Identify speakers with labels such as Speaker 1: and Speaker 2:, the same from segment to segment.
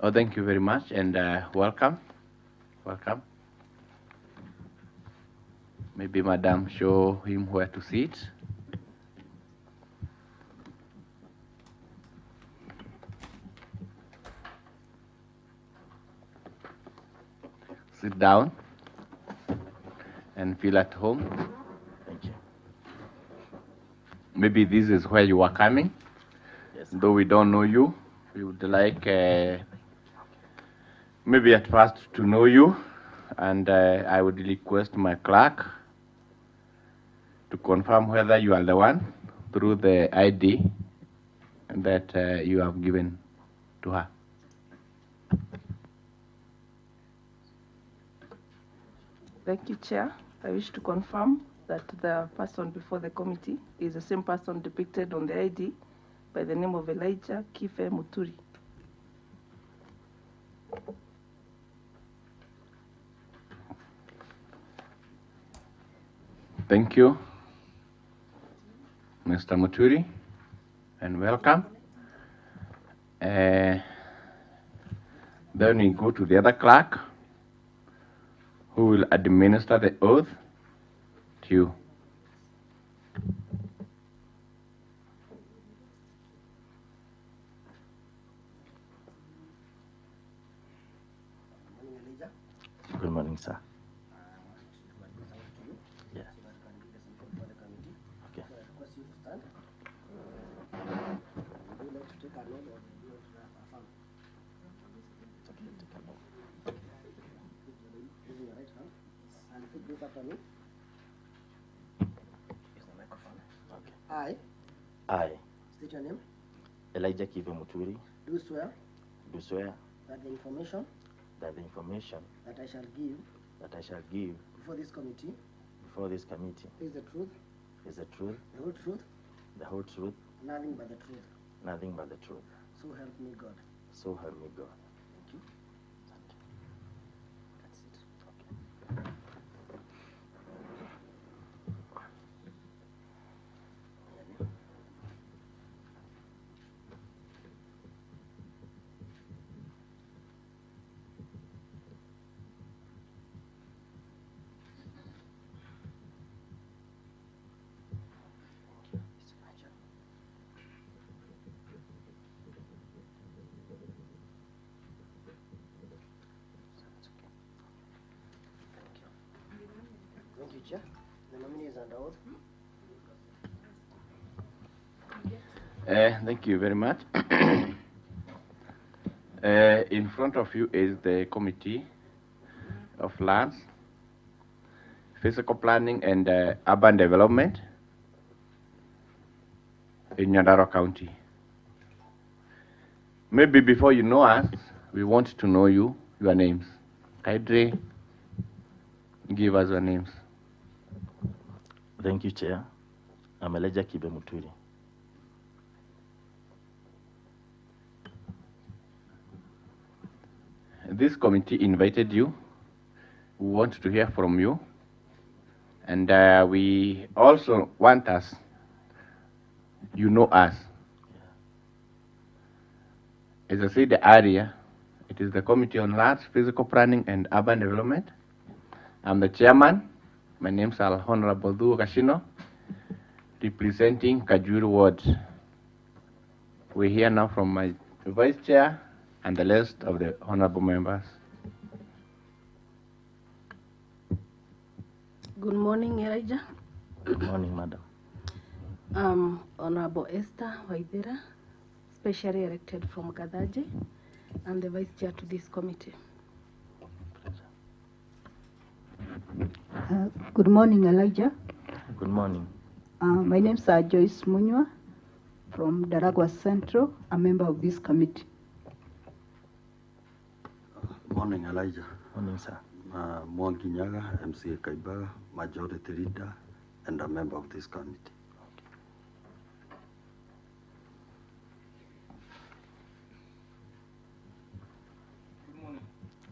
Speaker 1: Oh, thank you very much, and welcome. Welcome. Maybe Madam show him where to sit. Sit down and feel at home.
Speaker 2: Thank you.
Speaker 1: Maybe this is where you are coming.
Speaker 2: Yes.
Speaker 1: Though we don't know you, we would like maybe at first to know you, and I would request my clerk to confirm whether you are the one through the ID that you have given to her.
Speaker 3: Thank you, Chair. I wish to confirm that the person before the committee is the same person depicted on the ID by the name of Elijah Kife Muturi.
Speaker 1: Thank you, Mr. Muturi, and welcome. Then we go to the other clerk who will administer the oath to you.
Speaker 2: Good morning, sir. Yeah. Okay. I,
Speaker 4: State your name.
Speaker 2: Elijah Kive Muturi,
Speaker 4: Do swear
Speaker 2: do swear
Speaker 4: that the information
Speaker 2: that the information
Speaker 4: that I shall give before this committee
Speaker 2: is the truth,
Speaker 4: the whole truth,
Speaker 2: the whole truth,
Speaker 4: nothing but the truth.
Speaker 2: nothing but the truth.
Speaker 4: So help me God.
Speaker 2: So help me God.
Speaker 4: Thank you. That's it. Thank you, Chair. The nominee is under oath.
Speaker 1: Thank you very much. In front of you is the Committee of Lands, Physical Planning and Urban Development in Nyandarua County. Maybe before you know us, we want to know you, your names. Kindly give us your names.
Speaker 2: Thank you, Chair. I'm Elijah Kive Muturi.
Speaker 1: This committee invited you. We want to hear from you. And we also want us, you know us. As I said earlier, it is the Committee on Lands, Physical Planning and Urban Development. I'm the chairman. My name is Honorable Du Kashino, representing Kajuru Ward. We're here now from my vice chair and the rest of the honorable members.
Speaker 3: Good morning, Elijah.
Speaker 2: Good morning, madam.
Speaker 3: Honorable Esther Waithera, specially elected from Gadaji, and the vice chair to this committee.
Speaker 5: Good morning, Elijah.
Speaker 2: Good morning.
Speaker 5: My name is Joyce Munywa from Daragwa Central, a member of this committee.
Speaker 6: Morning, Elijah.
Speaker 2: Morning, sir.
Speaker 6: Mwangi Nyaga, MCA Kaibaga, majority leader and a member of this committee.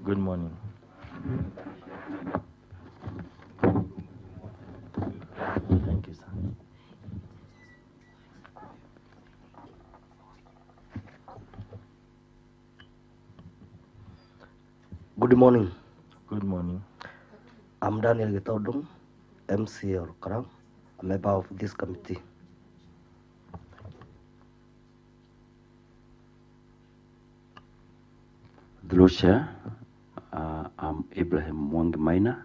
Speaker 2: Good morning. Thank you, sir.
Speaker 6: Good morning.
Speaker 2: Good morning.
Speaker 6: I'm Daniel Gitaudum, MCA Orokarang, a member of this committee.
Speaker 7: Hello, Chair. I'm Ibrahim Mwangi Maina,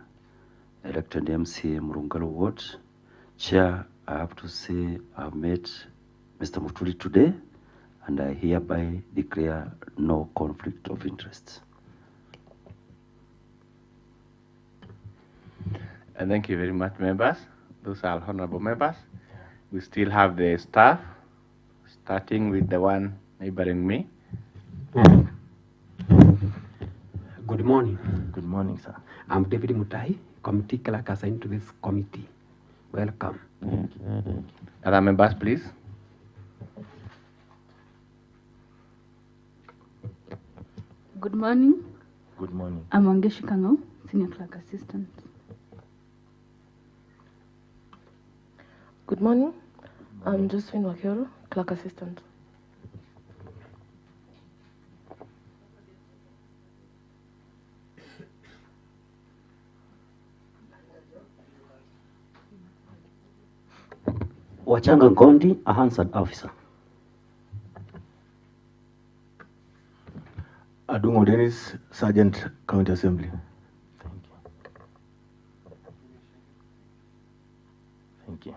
Speaker 7: elected MCA Murungalo Ward. Chair, I have to say I've met Mr. Mutuli today, and I hereby declare no conflict of interest.
Speaker 1: And thank you very much, members. Those are honorable members. We still have the staff, starting with the one neighboring me.
Speaker 8: Good morning.
Speaker 2: Good morning, sir.
Speaker 8: I'm David Mutai, committee clerk assigned to this committee. Welcome.
Speaker 1: Other members, please.
Speaker 5: Good morning.
Speaker 2: Good morning.
Speaker 5: I'm Wangeshi Kangau, senior clerk assistant.
Speaker 9: Good morning. I'm Josephine Wakero, clerk assistant.
Speaker 7: Wachanga Ngondi, a Hansard officer.
Speaker 10: Adungo Dennis, Sergeant, County Assembly.
Speaker 2: Thank you.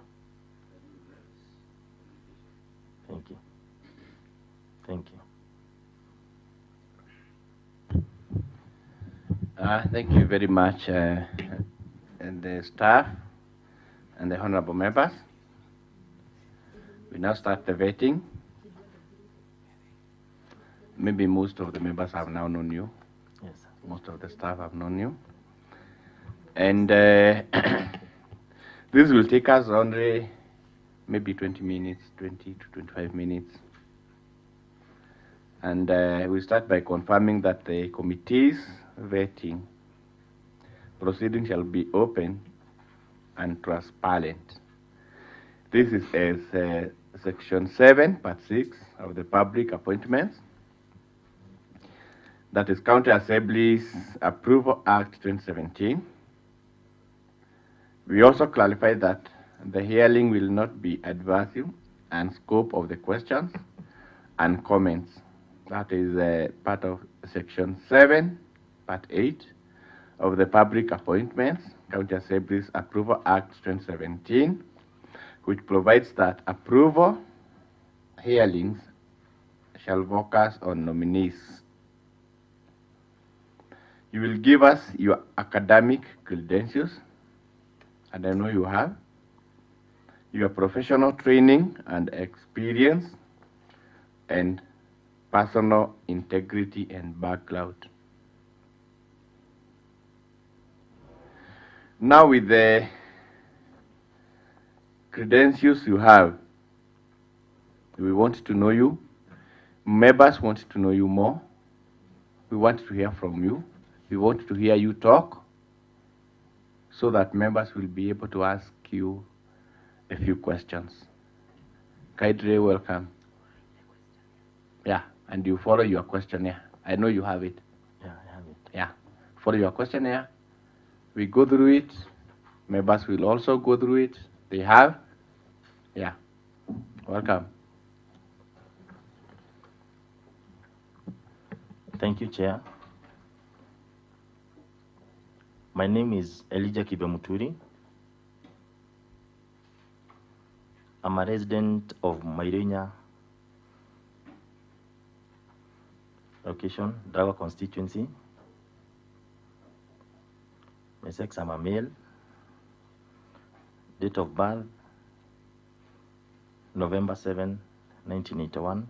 Speaker 2: Thank you. Thank you.
Speaker 1: Thank you very much, and the staff and the honorable members. We now start the vetting. Maybe most of the members have now known you.
Speaker 2: Yes.
Speaker 1: Most of the staff have known you. And this will take us only maybe 20 minutes, 20 to 25 minutes. And we start by confirming that the committee's vetting proceedings shall be open and transparent. This is as Section 7, Part 6 of the Public Appointments. That is County Assembly's Approval Act 2017. We also clarify that the hearing will not be adversive and scope of the questions and comments. That is part of Section 7, Part 8 of the Public Appointments, County Assembly's Approval Act 2017, which provides that approval hearings shall focus on nominees. You will give us your academic credentials, and I know you have, your professional training and experience, and personal integrity and background. Now with the credentials you have, we want to know you. Members want to know you more. We want to hear from you. We want to hear you talk so that members will be able to ask you a few questions. Kindly welcome. Yeah, and you follow your questionnaire. I know you have it.
Speaker 2: Yeah, I have it.
Speaker 1: Yeah, follow your questionnaire. We go through it. Members will also go through it. They have. Yeah, welcome.
Speaker 2: Thank you, Chair. My name is Elijah Kibemuturi. I'm a resident of Mairenya location, Nyandarua constituency. My sex, I'm a male. Date of birth, November 7, 1981.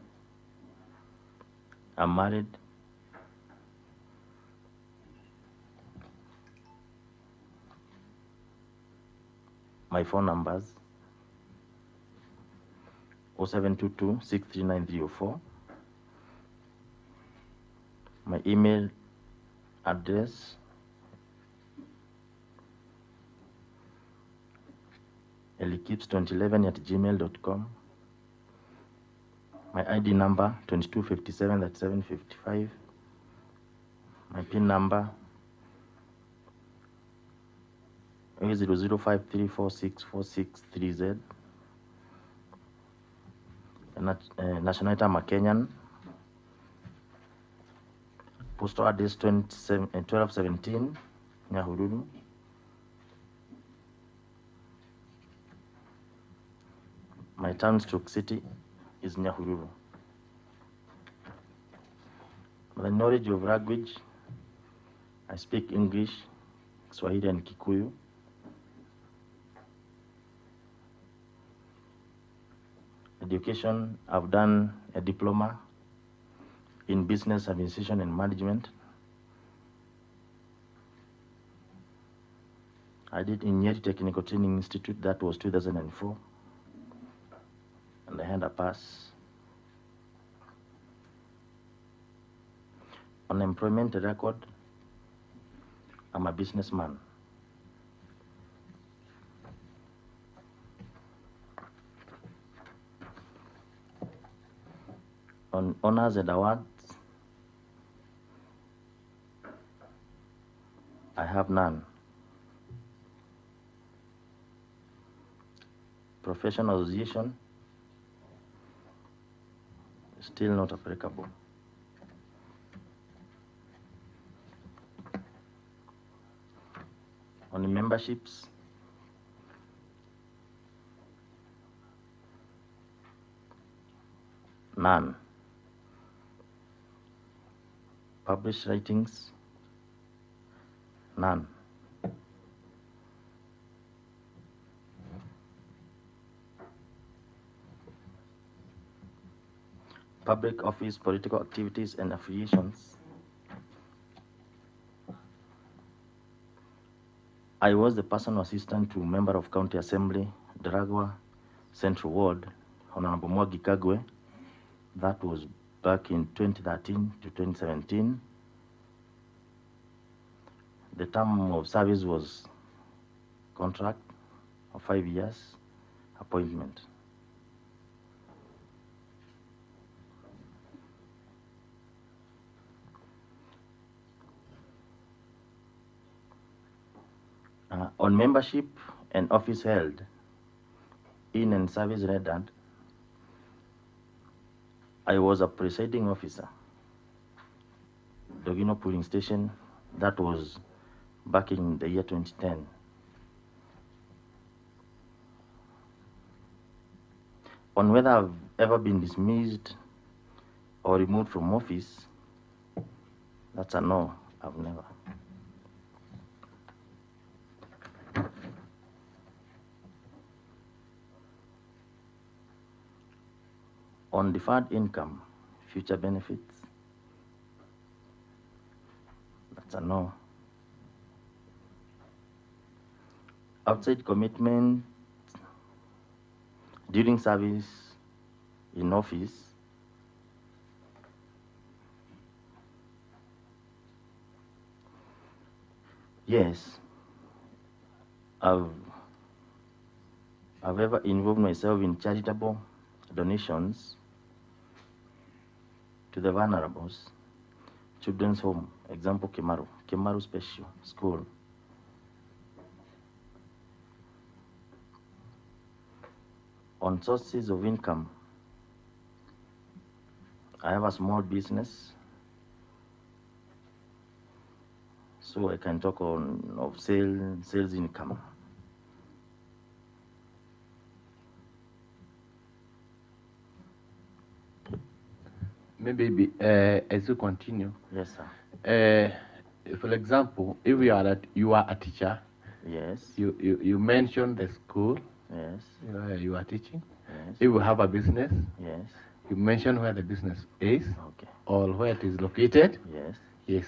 Speaker 2: I'm married. My phone numbers 0722 639 My email address elikips2011@gmail.com. My ID number 2257 that's 755. My PIN number 005346463Z. Nationality, I'm a Kenyan. Postal address 1217 Nyahururu. My town stroke city is Nyahururu. My knowledge of language, I speak English, Swahili and Kikuyu. Education, I've done a diploma in business administration and management. I did in Nyeri Technical Training Institute, that was 2004. And I had a pass. On employment record, I'm a businessman. On honors and awards, I have none. Professional association, still not applicable. On the memberships, none. Published writings, none. Public office, political activities and affiliations. I was the personal assistant to Member of County Assembly, Nyandarua Central Ward, Honorable Mwagi Kagwe. That was back in 2013 to 2017. The term of service was contract of 5 years, appointment. On membership and office held in and service rendered, I was a presiding officer, Dogino Polling Station. That was back in the year 2010. On whether I've ever been dismissed or removed from office, that's a no, I've never. On deferred income, future benefits, that's a no. Outside commitment during service in office, yes, I've ever involved myself in charitable donations to the vulnerables, children's home, example Kimaru Special School. On sources of income, I have a small business, so I can talk of sales income.
Speaker 1: Maybe as you continue.
Speaker 2: Yes, sir.
Speaker 1: For example, if you are a teacher.
Speaker 2: Yes.
Speaker 1: You mentioned the school.
Speaker 2: Yes.
Speaker 1: You are teaching.
Speaker 2: Yes.
Speaker 1: If you have a business.
Speaker 2: Yes.
Speaker 1: You mention where the business is.
Speaker 2: Okay.
Speaker 1: Or where it is located.
Speaker 2: Yes.
Speaker 1: Yes.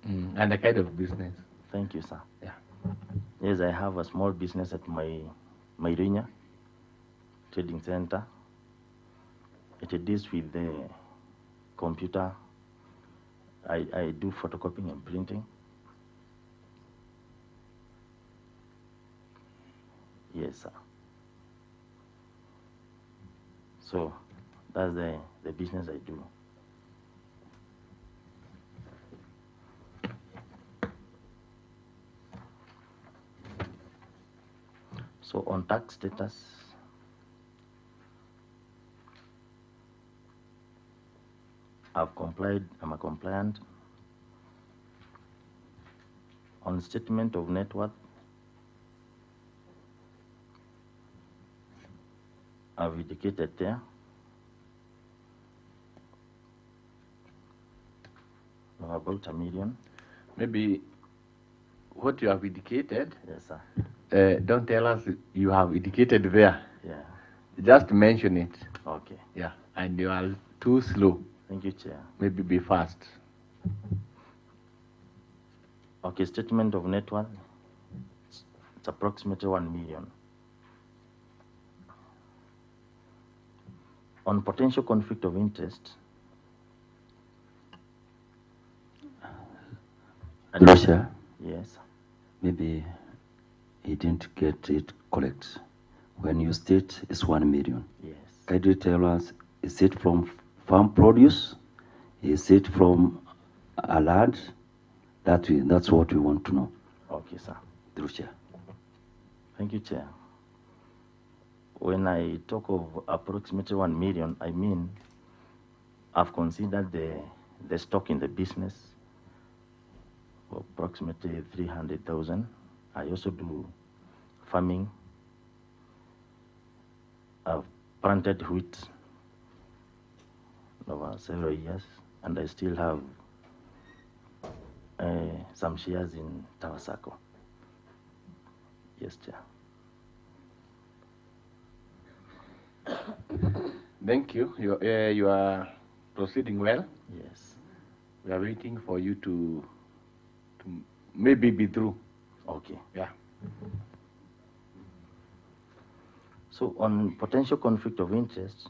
Speaker 1: And the kind of business.
Speaker 2: Thank you, sir.
Speaker 1: Yeah.
Speaker 2: Yes, I have a small business at my Rinya Trading Center. It deals with the computer. I do photocopying and printing. Yes, sir. So that's the business I do. So on tax status, I've complied, I'm a compliant. On statement of net worth, I've indicated there. About $1 million.
Speaker 1: Maybe what you have indicated,
Speaker 2: Yes, sir.
Speaker 1: Don't tell us you have indicated there.
Speaker 2: Yeah.
Speaker 1: Just mention it.
Speaker 2: Okay.
Speaker 1: Yeah, and you are too slow.
Speaker 2: Thank you, Chair.
Speaker 1: Maybe be fast.
Speaker 2: Okay, statement of net worth, it's approximately 1 million. On potential conflict of interest,
Speaker 7: Russia,
Speaker 2: yes,
Speaker 7: maybe he didn't get it correct. When you state it's 1 million.
Speaker 2: yes.
Speaker 7: Can you tell us, is it from farm produce? Is it from a land? That's what we want to know.
Speaker 2: Okay, sir.
Speaker 7: Russia.
Speaker 2: Thank you, Chair. When I talk of approximately 1 million, I mean I've considered the stock in the business for approximately 300,000. I also do farming. I've planted wheat over several years, and I still have some shares in Tawasako. Yes, Chair.
Speaker 1: Thank you. You are proceeding well.
Speaker 2: Yes.
Speaker 1: We are waiting for you to maybe be through.
Speaker 2: Okay.
Speaker 1: Yeah.
Speaker 2: So on potential conflict of interest,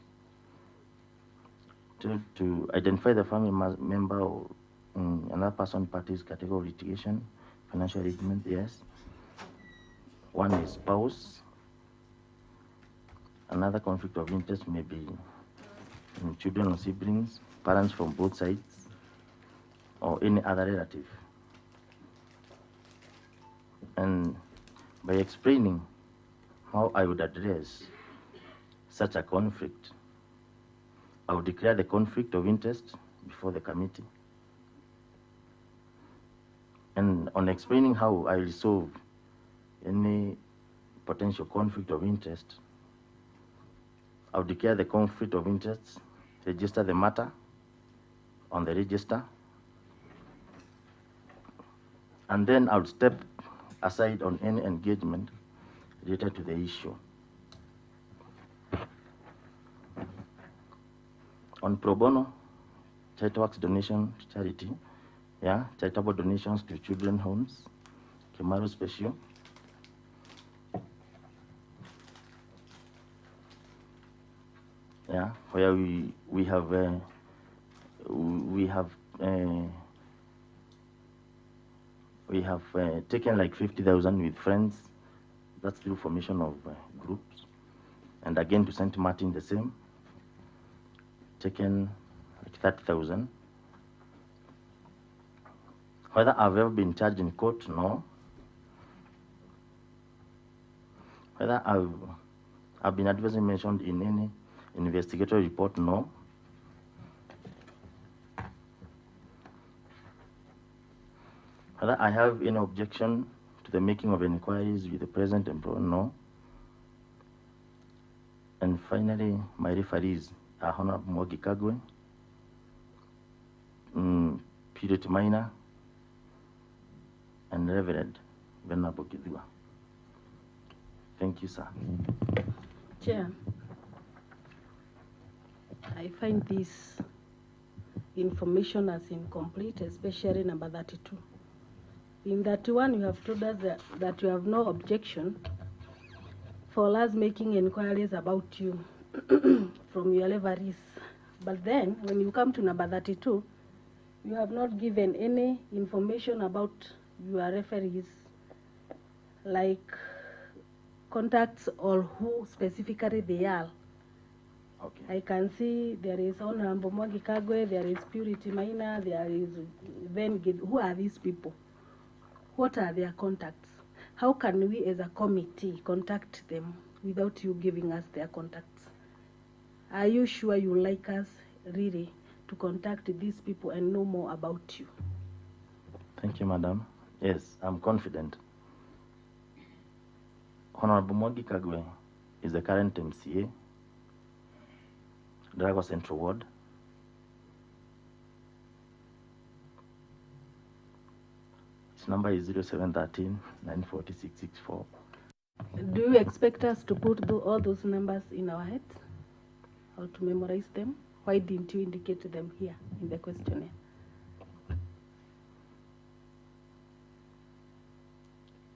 Speaker 2: to identify the family member or another person parties category of litigation, financial arrangement, yes. One is spouse. Another conflict of interest may be children or siblings, parents from both sides, or any other relative. And by explaining how I would address such a conflict, I would declare the conflict of interest before the committee. And on explaining how I resolve any potential conflict of interest, I would declare the conflict of interest, register the matter on the register, and then I would step aside on any engagement related to the issue. On pro bono, charitable works donation to charity, yeah, charitable donations to children homes, Kemaru Special. Yeah, where we have taken like 50,000 with friends. That's through formation of groups. And again to St. Martin the same, taken like 30,000. Whether I've ever been charged in court, no. Whether I've been adversely mentioned in any investigatory report, no. Whether I have any objection to the making of inquiries with the present employer, no. And finally, my referees are Honorable Mwogi Kagwe, Purity Minor, and Reverend Venerable Gidua. Thank you, sir.
Speaker 11: Chair, I find this information as incomplete, especially number 32. In 31, you have told us that you have no objection for us making inquiries about you from your leveries. But then, when you come to number 32, you have not given any information about your referees, like contacts or who specifically they are.
Speaker 2: Okay.
Speaker 11: I can see there is Honorable Mwogi Kagwe, there is Purity Minor, there is Who are these people? What are their contacts? how can we as a committee contact them without you giving us their contacts? Are you sure you like us really to contact these people and know more about you?
Speaker 2: Thank you, Madam. Yes, I'm confident. Honorable Mwangi Kagwe is the current MCA, Nyandarua Central Ward. His number is 0713 940 664.
Speaker 11: Do you expect us to put all those numbers in our heads or to memorize them? Why didn't you indicate them here in the questionnaire?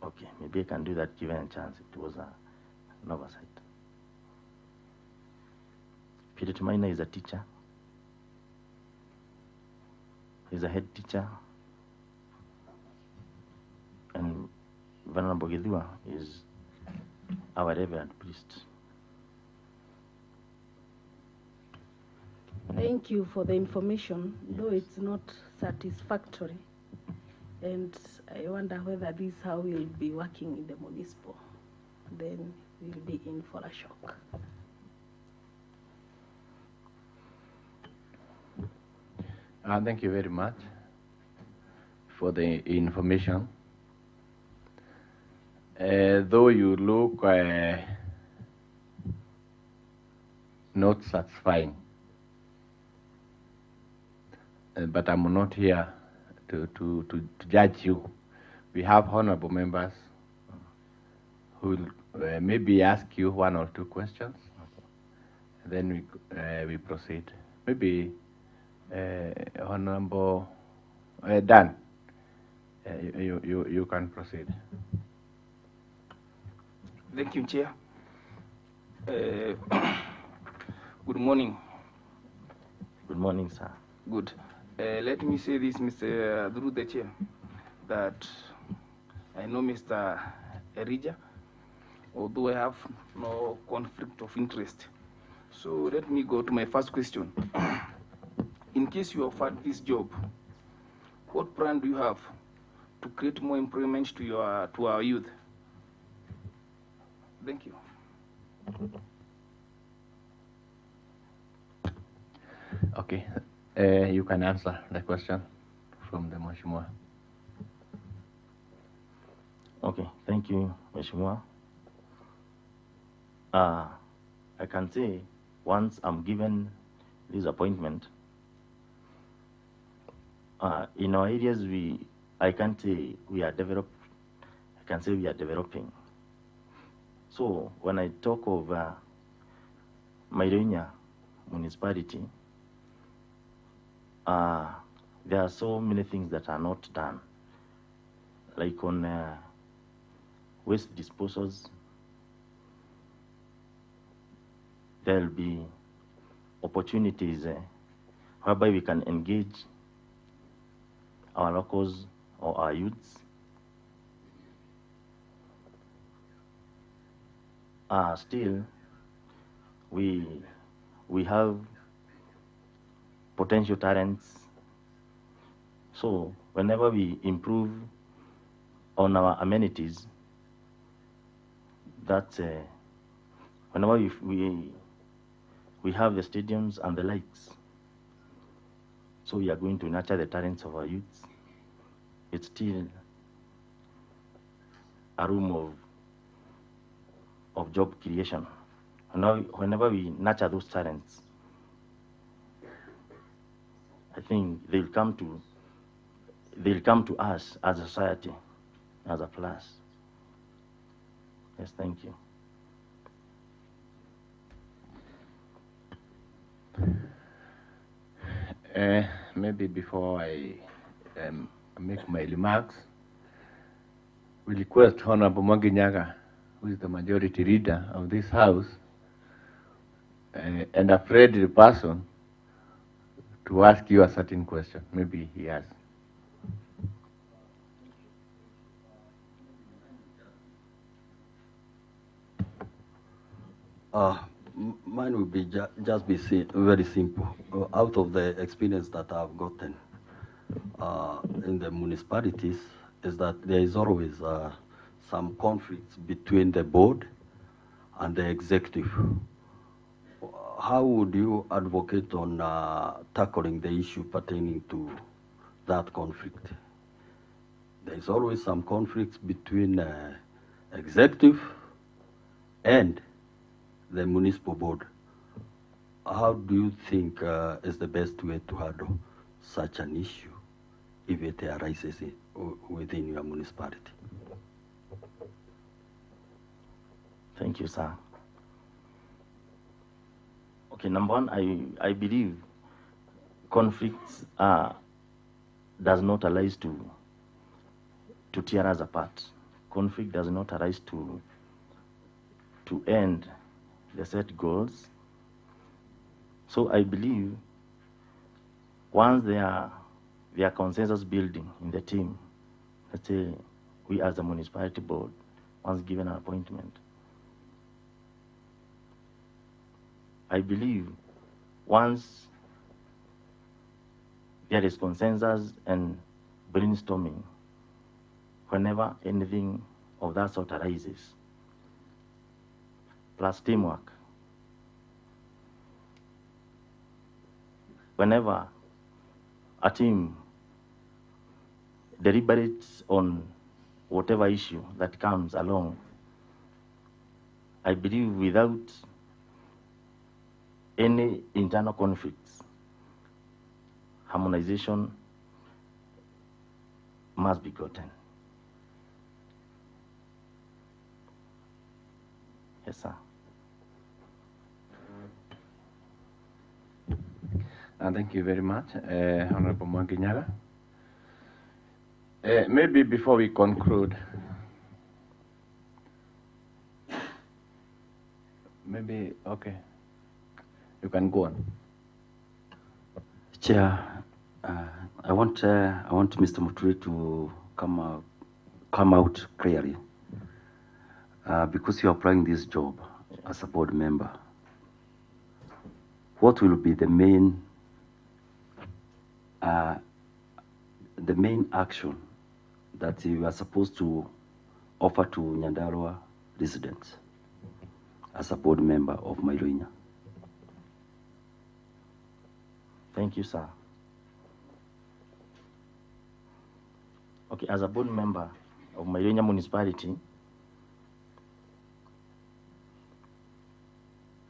Speaker 2: Okay, maybe I can do that given a chance. It was an oversight. Peter Tumaina is a teacher. He's a head teacher. And Venerable Gidua is our reverend priest.
Speaker 11: Thank you for the information, though it's not satisfactory. And I wonder whether this is how we'll be working in the municipal. Then we'll be in for a shock.
Speaker 1: Thank you very much for the information. Though you look not satisfying, but I'm not here to judge you. We have honorable members who will maybe ask you one or two questions, and then we proceed. Maybe Honorable Dan, you can proceed.
Speaker 12: Thank you, Chair. Good morning.
Speaker 2: Good morning, sir.
Speaker 12: Good. Let me say this, Mr. Through the Chair, that I know Mr. Erija, although I have no conflict of interest. So let me go to my first question. In case you offered this job, what plan do you have to create more employment to our youth? Thank you.
Speaker 1: Okay, you can answer the question from the Mheshimiwa.
Speaker 2: Okay, thank you, Mheshimiwa. I can say once I'm given this appointment, in our areas I can say we are developing. So when I talk of Maironya municipality, there are so many things that are not done, like on waste disposals. There will be opportunities whereby we can engage our locals or our youths. Still, we have potential talents. So whenever we improve on our amenities, that's whenever we have the stadiums and the likes. So we are going to nurture the talents of our youths. It's still a room of job creation. Whenever we nurture those talents, I think they'll come to us as a society, as a plus. Yes, thank you.
Speaker 1: Maybe before I make my remarks, we request Honorable Mwangi Nyaga, who is the majority leader of this house, and a friendly person, to ask you a certain question. Maybe he has.
Speaker 6: Mine will be just be very simple. Out of the experience that I've gotten in the municipalities, is that there is always some conflicts between the board and the executive. How would you advocate on tackling the issue pertaining to that conflict? There is always some conflicts between executive and the municipal board. How do you think is the best way to handle such an issue if it arises within your municipality?
Speaker 2: Thank you, sir. Okay, number one, I believe conflicts does not arise to tear us apart. Conflict does not arise to end the set goals. So I believe once there are consensus building in the team, let's say we as a municipality board, once given an appointment, I believe once there is consensus and brainstorming, whenever anything of that sort arises, plus teamwork, whenever a team deliberates on whatever issue that comes along, I believe without any internal conflicts, harmonization must be gotten. Yes, sir.
Speaker 1: Thank you very much, Honorable Mwanginyaga. Maybe before we conclude, maybe, okay, you can go on.
Speaker 7: Chair, I want Mr. Muturi to come out clearly because you are applying this job as a board member. What will be the main action that you are supposed to offer to Nyandarua residents as a board member of Mairuinya?
Speaker 2: Thank you, sir. Okay, as a board member of Mairuinya municipality,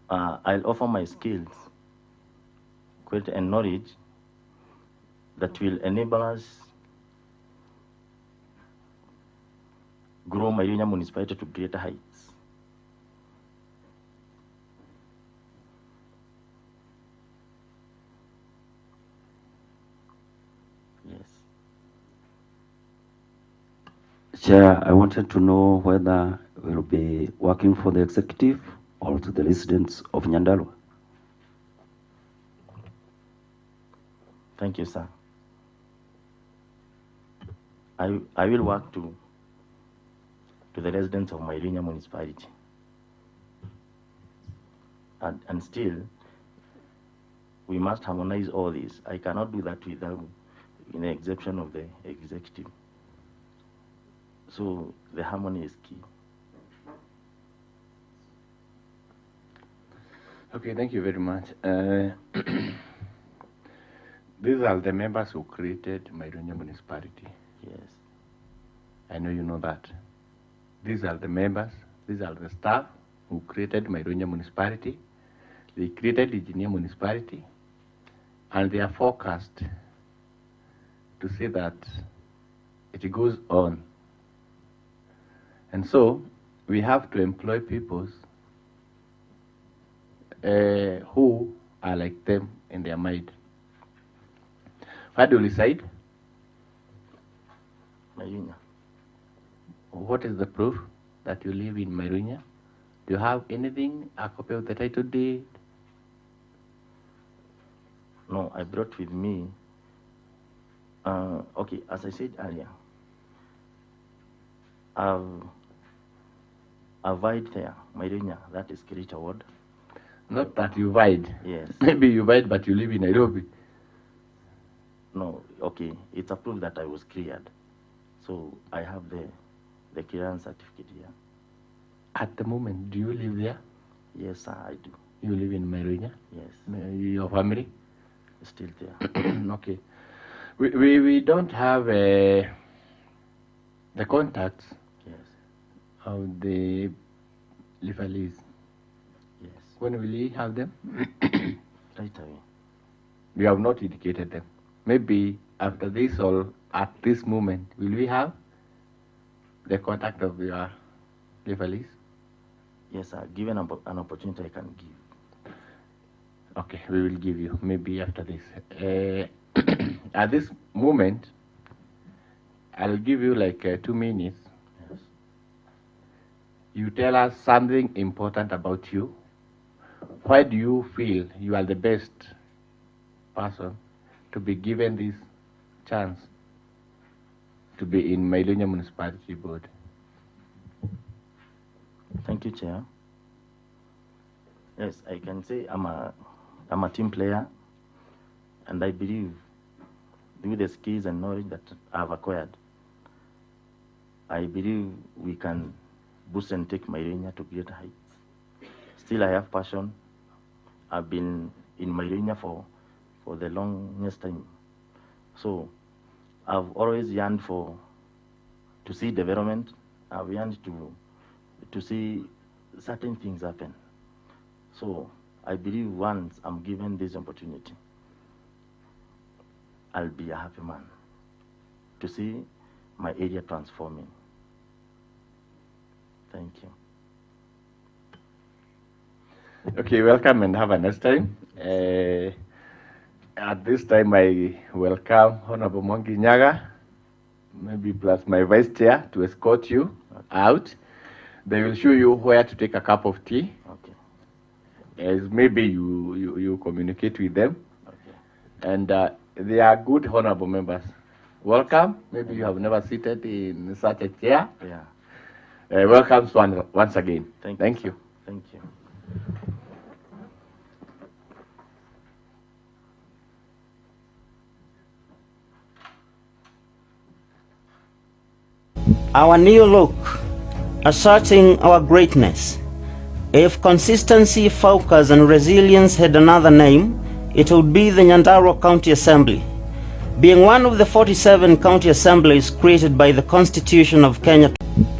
Speaker 2: I'll offer my skills, quality and knowledge that will enable us grow Mairuinya municipality to greater heights. Yes.
Speaker 7: Chair, I wanted to know whether we'll be working for the executive or to the residents of Nyandarua.
Speaker 2: Thank you, sir. I will work to the residents of Mairuinya municipality. And still, we must harmonize all this. I cannot do that without an exception of the executive. So the harmony is key.
Speaker 1: Okay, thank you very much. These are the members who created Mairuinya municipality.
Speaker 2: Yes.
Speaker 1: I know you know that. These are the members, these are the staff who created Mairuinya municipality. They created Engineer municipality, and they are forecast to see that it goes on. And so we have to employ people who are like them in their mind. Where do you reside?
Speaker 2: Mairuinya.
Speaker 1: What is the proof that you live in Mairuinya? Do you have anything, a copy of the title deed?
Speaker 2: No, I brought with me. Okay, as I said earlier, I've vied there, Mairuinya, that is Kirit Award.
Speaker 1: Not that you vied.
Speaker 2: Yes.
Speaker 1: Maybe you vied, but you live in Nairobi.
Speaker 2: No, okay, it's a proof that I was cleared. So I have the the clearance certificate here.
Speaker 1: At the moment, do you live there?
Speaker 2: Yes, sir, I do.
Speaker 1: You live in Merunya?
Speaker 2: Yes.
Speaker 1: Your family?
Speaker 2: Still there.
Speaker 1: Okay. We don't have the contacts of the Lifalis.
Speaker 2: Yes.
Speaker 1: When will we have them?
Speaker 2: Right away.
Speaker 1: You have not indicated them. Maybe after this or at this moment, will we have the contact of your Lifalis?
Speaker 2: Yes, sir. Given an opportunity, I can give.
Speaker 1: Okay, we will give you maybe after this. At this moment, I'll give you like 2 minutes.
Speaker 2: Yes.
Speaker 1: You tell us something important about you. Why do you feel you are the best person to be given this chance to be in Mailunya Municipality Board?
Speaker 2: Thank you, Chair. Yes, I can say I'm a team player, and I believe with the skills and knowledge that I've acquired, I believe we can boost and take Mailunya to greater heights. Still, I have passion. I've been in Mailunya for the longest time. So I've always yearned to see development. I've yearned to see certain things happen. So I believe once I'm given this opportunity, I'll be a happy man to see my area transforming. Thank you.
Speaker 1: Okay, welcome and have a nice time. At this time, I welcome Honorable Mwangi Nyaga, maybe plus my vice chair, to escort you out. They will show you where to take a cup of tea.
Speaker 2: Okay.
Speaker 1: As maybe you communicate with them.
Speaker 2: Okay.
Speaker 1: And they are good honorable members. Welcome. Maybe you have never seated in such a chair.
Speaker 2: Yeah.
Speaker 1: Welcome once again.
Speaker 2: Thank
Speaker 1: you.
Speaker 2: Thank you.
Speaker 13: Our new look, asserting our greatness. If consistency, focus, and resilience had another name, it would be the Nyandarua County Assembly. Being one of the 47 county assemblies created by the Constitution of Kenya,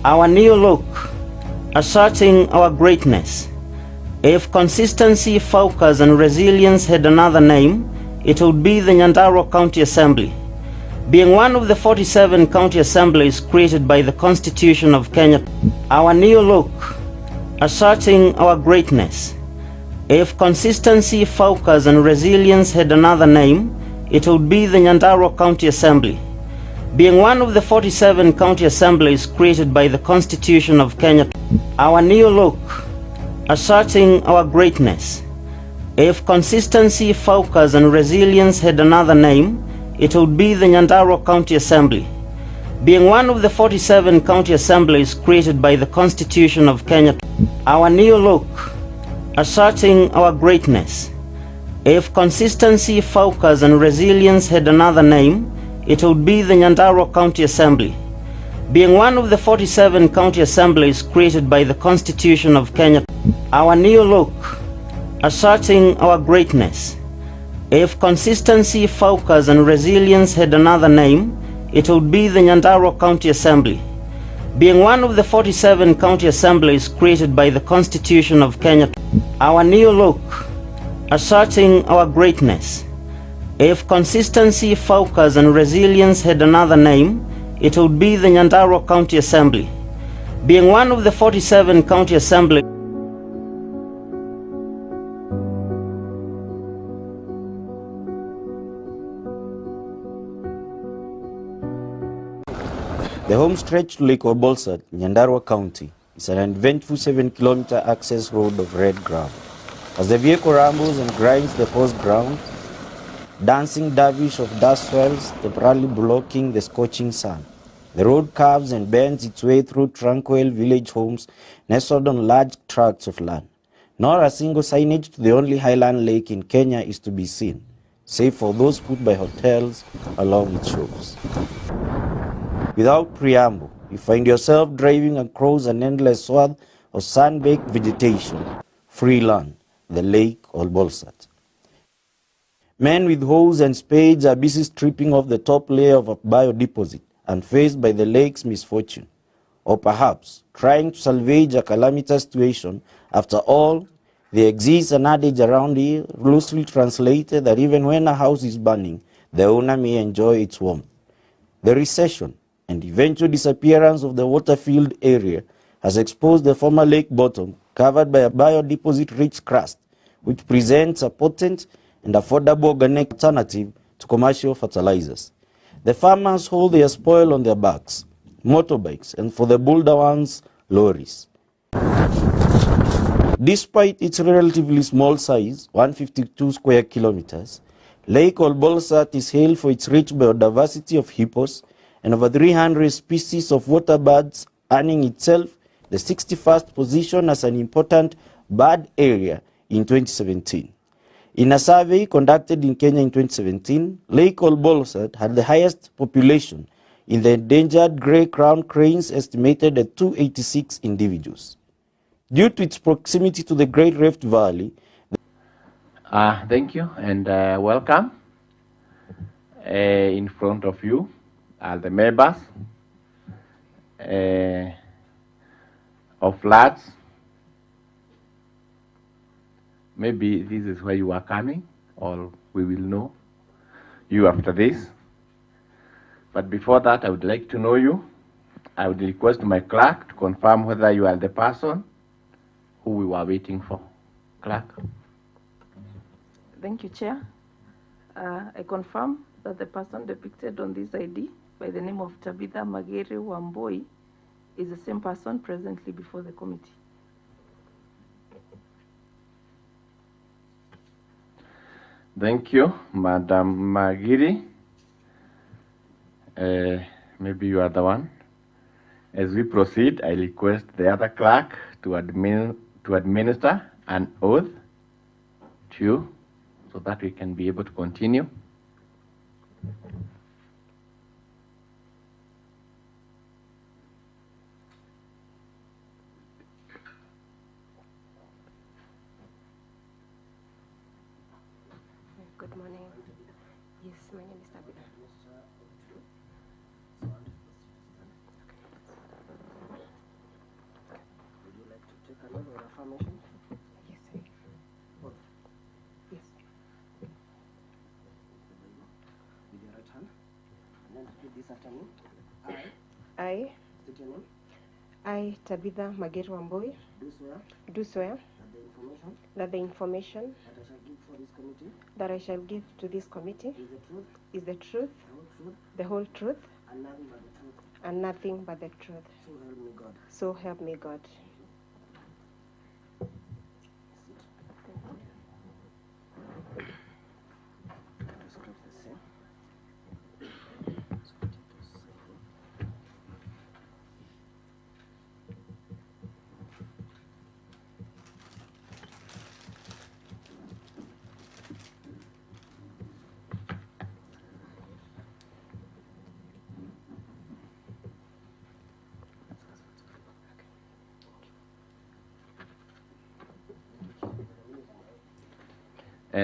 Speaker 13: our new look, asserting our greatness. If consistency, focus, and resilience had another name, it would be the Nyandarua County Assembly. Being one of the 47 county assemblies created by the Constitution of Kenya, our new look, asserting our greatness. If consistency, focus, and resilience had another name, it would be the Nyandarua County Assembly. Being one of the 47 county assemblies created by the Constitution of Kenya, our new look, asserting our greatness. If consistency, focus, and resilience had another name, it would be the Nyandarua County Assembly. Being one of the 47 county assemblies created by the Constitution of Kenya, our new look, asserting our greatness. If consistency, focus, and resilience had another name, it would be the Nyandarua County Assembly. Being one of the 47 county assemblies created by the Constitution of Kenya, our new look, asserting our greatness. If consistency, focus, and resilience had another name, it would be the Nyandarua County Assembly. Being one of the 47 county assemblies created by the Constitution of Kenya, our new look, asserting our greatness. If consistency, focus, and resilience had another name, it would be the Nyandarua County Assembly. Being one of the 47 county assemblies.
Speaker 14: The home stretch to Lake Obolsat, Nyandarua County, is an uneventful 7-kilometer access road of red gravel. As the vehicle rambles and grinds the coarse ground, dancing dervish of dust swells, temporarily blocking the scorching sun. The road curves and bends its way through tranquil village homes nestled on large tracts of land. Not a single signage to the only highland lake in Kenya is to be seen, save for those put by hotels along its shores. Without preamble, you find yourself driving across an endless swath of sun-baked vegetation, free land, the lake Olbolsat. Men with hoes and spades are busy stripping off the top layer of a biodeposit unfazed by the lake's misfortune, or perhaps trying to salvage a calamitous situation. After all, there exists an adage around here, loosely translated, that even when a house is burning, the owner may enjoy its warmth. The recession and eventual disappearance of the water-filled area has exposed the former lake bottom, covered by a biodeposit-rich crust, which presents a potent and affordable organic alternative to commercial fertilizers. The farmers hold their spoil on their backs, motorbikes, and for the bolder ones, lorries. Despite its relatively small size, 152 square kilometers, Lake Olbolsat is hailed for its rich biodiversity of hippos and over 300 species of water birds, earning itself the 61st position as an important bird area in 2017. In a survey conducted in Kenya in 2017, Lake Olbolsat had the highest population in the endangered grey-crowned cranes, estimated at 286 individuals. Due to its proximity to the Great Rift Valley.
Speaker 1: Thank you and welcome. In front of you are the members of floods. Maybe this is where you are coming, or we will know you after this. But before that, I would like to know you. I would request my clerk to confirm whether you are the person who we were waiting for. Clerk.
Speaker 3: Thank you, Chair. I confirm that the person depicted on this ID by the name of Tabitha Magere Wamboi is the same person presently before the committee.
Speaker 1: Thank you, Madam Magiri. Maybe you are the one. As we proceed, I request the other clerk to administer an oath to you so that we can be able to continue.
Speaker 15: Good morning. Yes, my name is Tabitha.
Speaker 4: Would you like to take an oath or affirmation?
Speaker 15: Yes, sir.
Speaker 4: Oath.
Speaker 15: Yes.
Speaker 4: With your right hand. And then repeat this after me.
Speaker 15: I,
Speaker 4: State your name.
Speaker 15: I, Tabitha Magere Wamboi,
Speaker 4: Do swear.
Speaker 15: do swear
Speaker 4: That the information
Speaker 15: that the information
Speaker 4: that I shall give for this committee
Speaker 15: that I shall give to this committee
Speaker 4: is the truth,
Speaker 15: is the truth,
Speaker 4: the whole truth,
Speaker 15: the whole truth,
Speaker 4: and nothing but the truth.
Speaker 15: and nothing but the truth.
Speaker 4: So help me God.
Speaker 15: So help me God.
Speaker 4: Describe the same.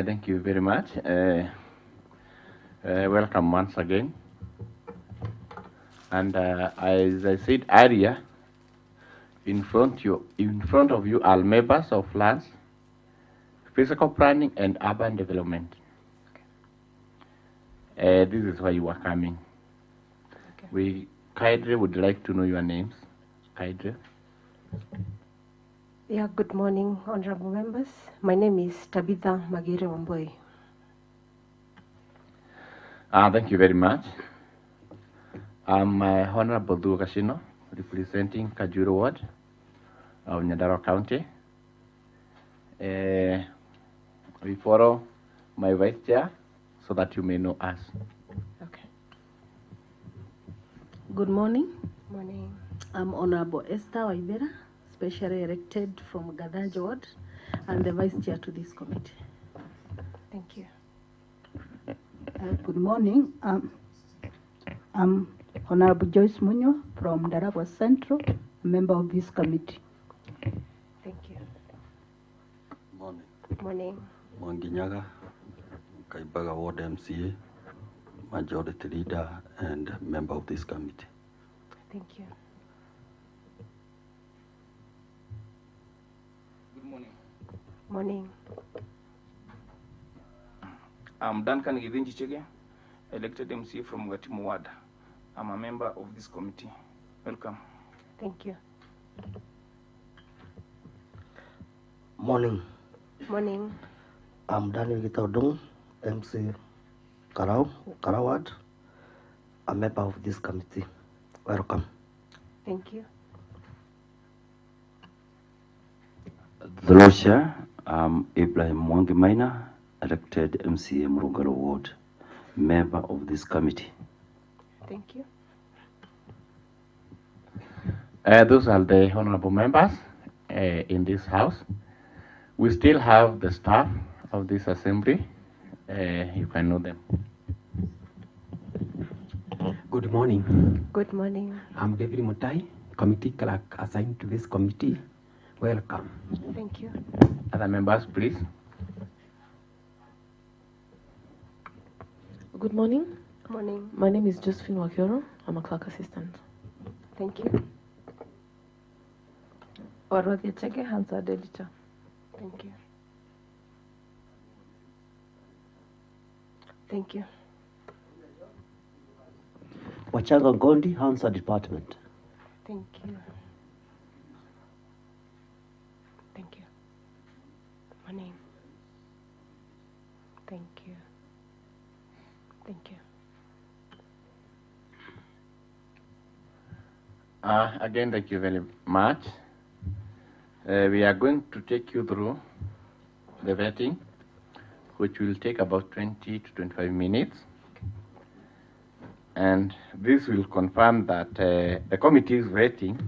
Speaker 1: Thank you very much. Welcome once again. And as I said earlier, in front of you are members of lands, physical planning, and urban development. This is why you are coming.
Speaker 3: Okay.
Speaker 1: We kindly would like to know your names. Kindly.
Speaker 15: Yeah, good morning, honorable members. My name is Tabitha Magere Wamboi.
Speaker 1: Thank you very much. I'm Honorable Du Kashino, representing Kajuru Ward of Nyandarua County. We follow my vice chair so that you may know us.
Speaker 11: Okay. Good morning.
Speaker 15: Morning.
Speaker 11: I'm Honorable Esther Waibera, specially elected from Gadaj Ward and the vice chair to this committee.
Speaker 15: Thank you.
Speaker 5: Good morning. I'm Honorable Joyce Munywa from Nyandarua Central, a member of this committee.
Speaker 15: Thank you.
Speaker 6: Morning.
Speaker 15: Morning.
Speaker 6: Mwanginyaga, Kaibaga Ward MCA, Majority Leader and member of this committee.
Speaker 15: Thank you.
Speaker 12: Good morning.
Speaker 15: Morning.
Speaker 12: I'm Duncan Githinji Chege, elected MC from Gatimu Ward. I'm a member of this committee. Welcome.
Speaker 15: Thank you.
Speaker 4: Morning.
Speaker 15: Morning.
Speaker 4: I'm Daniel Gitaudung, MC Karawad, a member of this committee. Welcome.
Speaker 15: Thank you.
Speaker 7: The Lord Chair, I'm Ibrahim Mwangi Maina, elected MCA Murungalo Ward, member of this committee.
Speaker 15: Thank you.
Speaker 1: Those are the honorable members in this house. We still have the staff of this assembly. You can know them.
Speaker 8: Good morning.
Speaker 15: Good morning.
Speaker 8: I'm David Mutai, committee clerk assigned to this committee. Welcome.
Speaker 15: Thank you.
Speaker 1: Other members, please.
Speaker 9: Good morning.
Speaker 15: Morning.
Speaker 9: My name is Josephine Wakioro. I'm a clerk assistant.
Speaker 15: Thank you.
Speaker 3: Orodhi Chege, Hansard Editor.
Speaker 15: Thank you. Thank you.
Speaker 16: Wachanga Gondi, Hansard Department.
Speaker 15: Thank you. Thank you. Morning. Thank you. Thank you.
Speaker 1: Again, thank you very much. We are going to take you through the vetting, which will take about 20 to 25 minutes. And this will confirm that the committee's vetting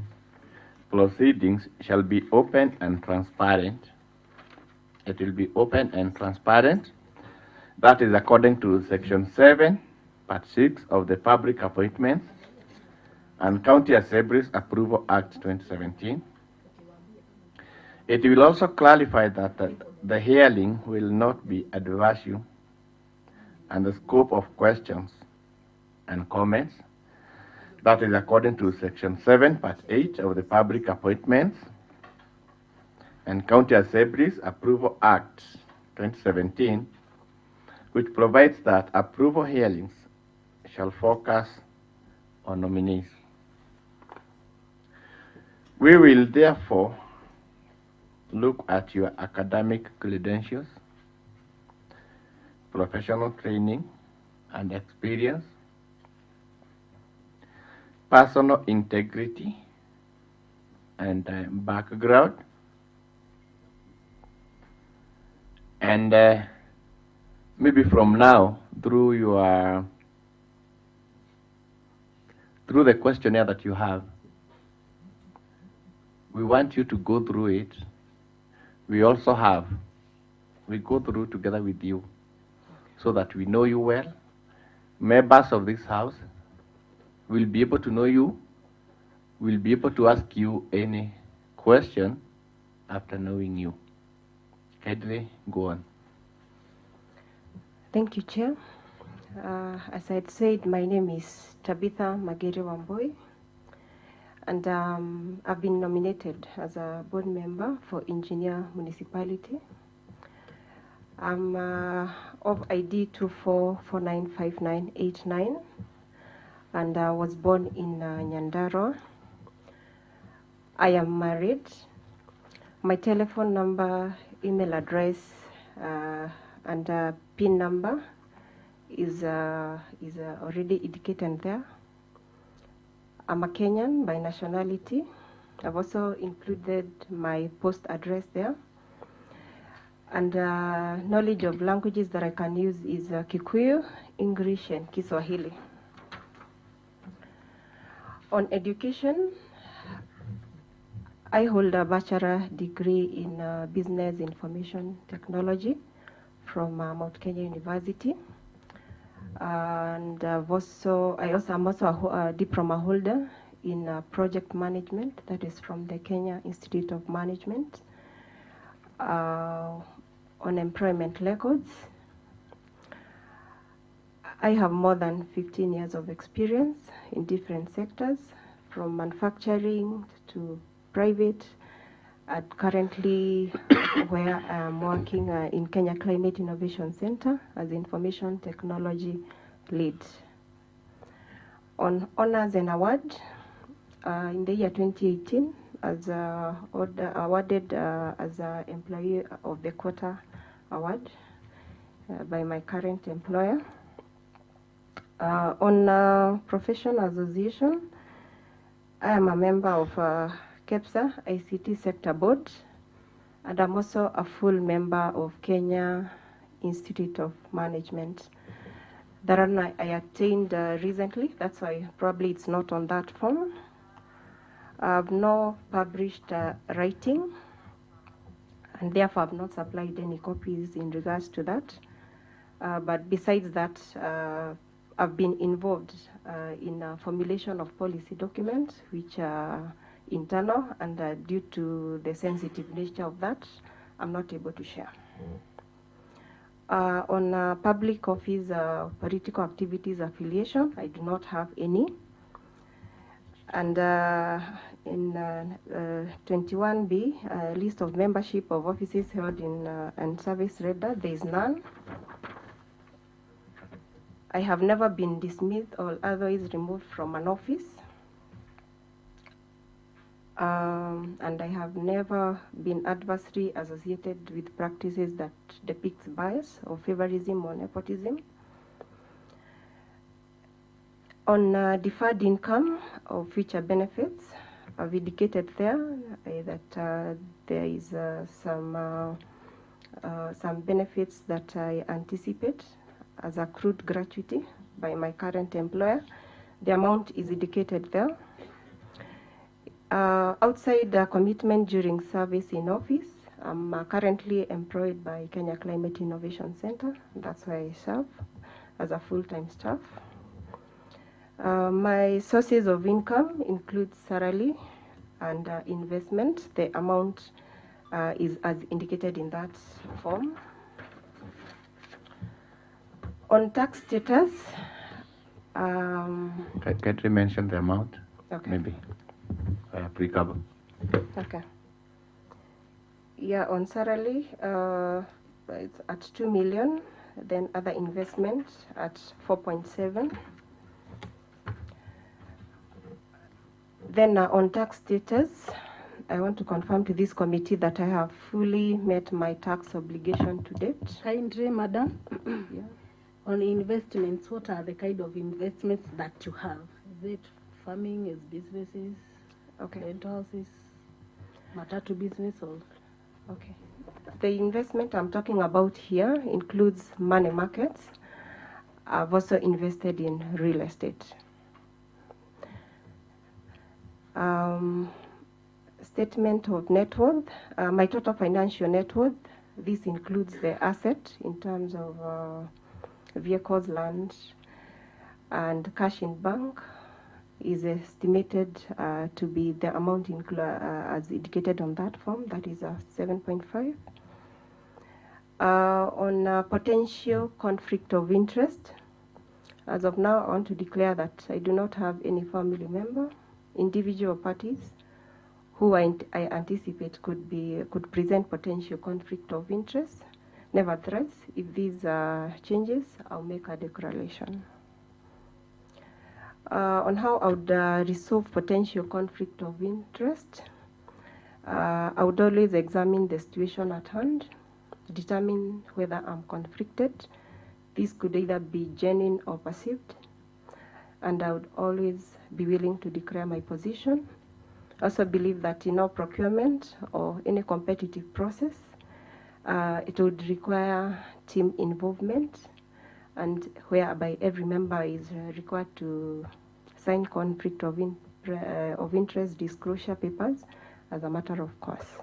Speaker 1: proceedings shall be open and transparent. It will be open and transparent. That is according to Section 7, Part 6 of the Public Appointments and County Assemblies Approval Act 2017. It will also clarify that the hearing will not be adversarial and the scope of questions and comments. That is according to Section 7, Part 8 of the Public Appointments and County Assemblies Approval Act 2017, which provides that approval hearings shall focus on nominees. We will therefore look at your academic credentials, professional training and experience, personal integrity and background, and maybe from now through the questionnaire that you have, we want you to go through it. We go through together with you so that we know you well. Members of this house will be able to know you, will be able to ask you any question after knowing you. Kindly go on.
Speaker 15: Thank you, Chair. As I had said, my name is Tabitha Magere Wamboi, and I've been nominated as a board member for Engineer Municipality. I'm of ID 24495989, and I was born in Nyandarua. I am married. My telephone number, email address, and PIN number is already indicated there. I'm a Kenyan by nationality. I've also included my post address there. And knowledge of languages that I can use is Kikuyu, English, and Kiswahili. On education, I hold a bachelor degree in Business Information Technology from Mount Kenya University. And I also am also a diploma holder in project management, that is from the Kenya Institute of Management, on employment records. I have more than 15 years of experience in different sectors, from manufacturing to private. Currently, where I'm working in Kenya Climate Innovation Center as Information Technology Lead. On honors and award, in the year 2018, as awarded as an Employee of the Quarter award by my current employer. On professional association, I am a member of KEPSA ICT Sector Board, and I'm also a full member of Kenya Institute of Management. That one I attained recently, that's why probably it's not on that form. I've not published writing, and therefore I've not supplied any copies in regards to that. But besides that, I've been involved in formulation of policy documents, which are internal, and due to the sensitive nature of that, I'm not able to share. On public office, political activities affiliation, I do not have any. And in 21B, list of membership of offices held in and service radar, there is none. I have never been dismissed or otherwise removed from an office. And I have never been adversely associated with practices that depicts bias or favorism or nepotism. On deferred income or future benefits, I've indicated there that there is some benefits that I anticipate as accrued gratuity by my current employer. The amount is indicated there. Outside the commitment during service in office, I'm currently employed by Kenya Climate Innovation Center. That's where I serve as a full-time staff. My sources of income include salary and investment. The amount is as indicated in that form. On tax status,
Speaker 1: Can you mention the amount?
Speaker 15: Okay.
Speaker 1: Maybe applicable.
Speaker 15: Okay. Yeah, on salary, it's at 2 million. Then other investment at 4.7. Then on tax status, I want to confirm to this committee that I have fully met my tax obligation to date.
Speaker 11: Kindly, Madam. Yeah. On investments, what are the kind of investments that you have? Is it farming, is businesses, rental houses, matatu business, or?
Speaker 15: Okay. The investment I'm talking about here includes money markets. I've also invested in real estate. Statement of net worth. My total financial net worth, this includes the asset in terms of vehicles, land, and cash in bank, is estimated to be the amount as indicated on that form, that is 7.5. On potential conflict of interest, as of now, I want to declare that I do not have any family member, individual parties who I anticipate could present potential conflict of interest. Nevertheless, if these changes, I'll make a declaration. On how I would resolve potential conflict of interest, I would always examine the situation at hand, determine whether I'm conflicted. This could either be genuine or perceived, and I would always be willing to declare my position. I also believe that in all procurement or any competitive process, it would require team involvement, and whereby every member is required to sign conflict of interest disclosure papers as a matter of course.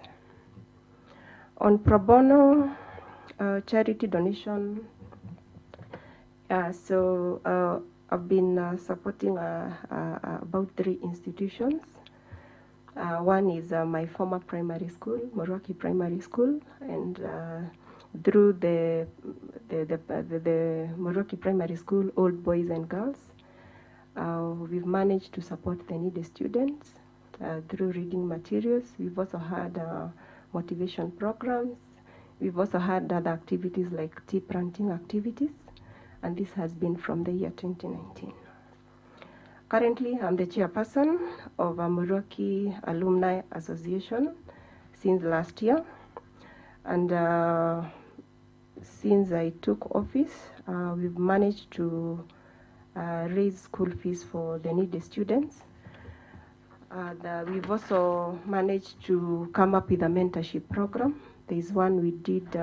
Speaker 15: On pro bono charity donation, I've been supporting about 3 institutions. One is my former primary school, Moroki Primary School, and through the Moroki Primary School, old boys and girls, we've managed to support the needy students through reading materials. We've also had motivation programs. We've also had other activities like tea planting activities, and this has been from the year 2019. Currently, I'm the chairperson of a Moroki Alumni Association since last year. And since I took office, we've managed to raise school fees for the needy students. We've also managed to come up with a mentorship program. There's one we did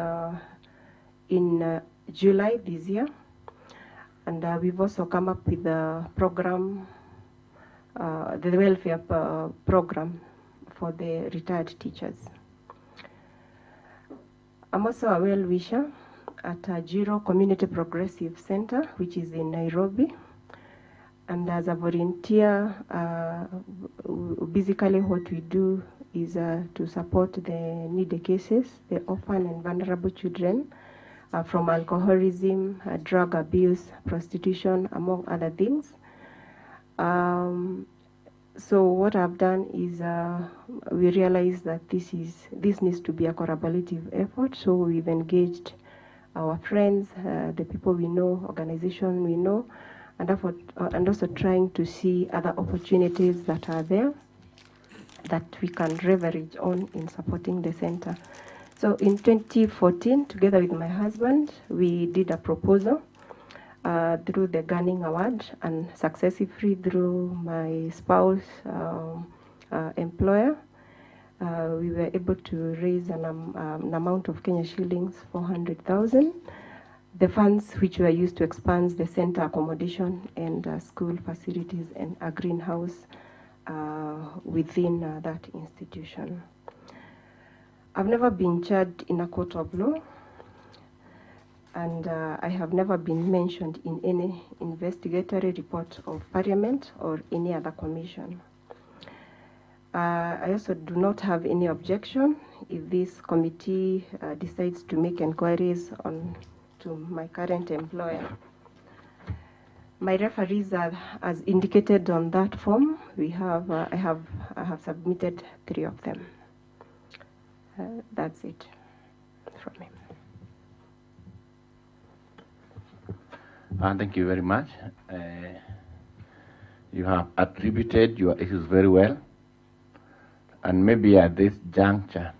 Speaker 15: in July this year. And we've also come up with a program, the welfare program for the retired teachers. I'm also a well-wisher at Jiro Community Progressive Center, which is in Nairobi. And as a volunteer, basically what we do is to support the needy cases, the orphan and vulnerable children from alcoholism, drug abuse, prostitution, among other things. So what I've done is we realized that this needs to be a collaborative effort. So we've engaged our friends, the people we know, organizations we know, and also trying to see other opportunities that are there that we can leverage on in supporting the center. So in 2014, together with my husband, we did a proposal through the Gunning Award, and successively through my spouse employer, we were able to raise an amount of Kenya shillings 400,000. The funds which were used to expand the center accommodation and school facilities and a greenhouse within that institution. I've never been charged in a court of law, and I have never been mentioned in any investigatory report of Parliament or any other commission. I also do not have any objection if this committee decides to make inquiries to my current employer. My referees are, as indicated on that form, I have submitted 3 of them. That's it from me.
Speaker 1: Thank you very much. You have attributed your issues very well. And maybe at this juncture,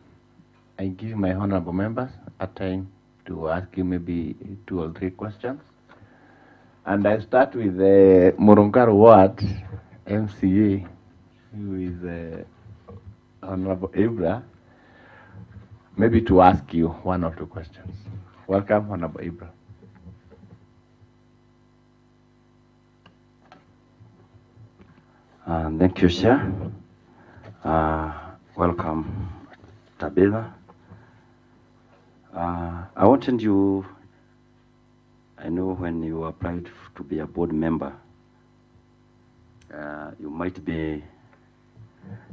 Speaker 1: I give my honorable members a time to ask you maybe 2 or 3 questions. And I start with the Murungaru Ward MCA, who is Honorable Ibra, maybe to ask you 1 or 2 questions. Welcome, Honorable Ibra.
Speaker 7: Thank you, Chair. Welcome, Tabitha. I wanted you, I know when you applied to be a board member, you might be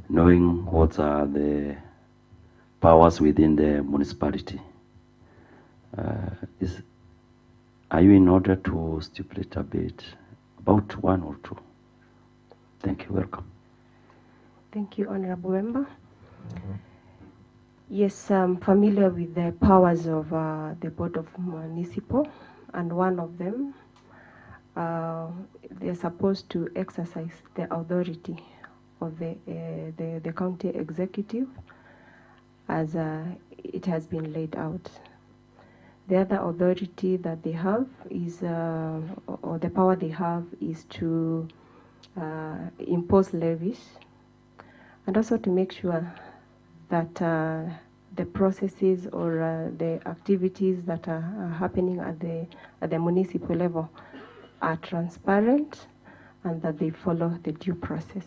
Speaker 7: knowing what are the powers within the municipality. Are you in order to stipulate a bit about 1 or 2? Thank you. Welcome.
Speaker 15: Thank you, Honorable Member. Yes, I'm familiar with the powers of the Board of Municipal, and one of them, they're supposed to exercise the authority of the county executive as it has been laid out. The other authority that they have is, or the power they have is to impose levies, and also to make sure that the processes or the activities that are happening at the municipal level are transparent and that they follow the due process.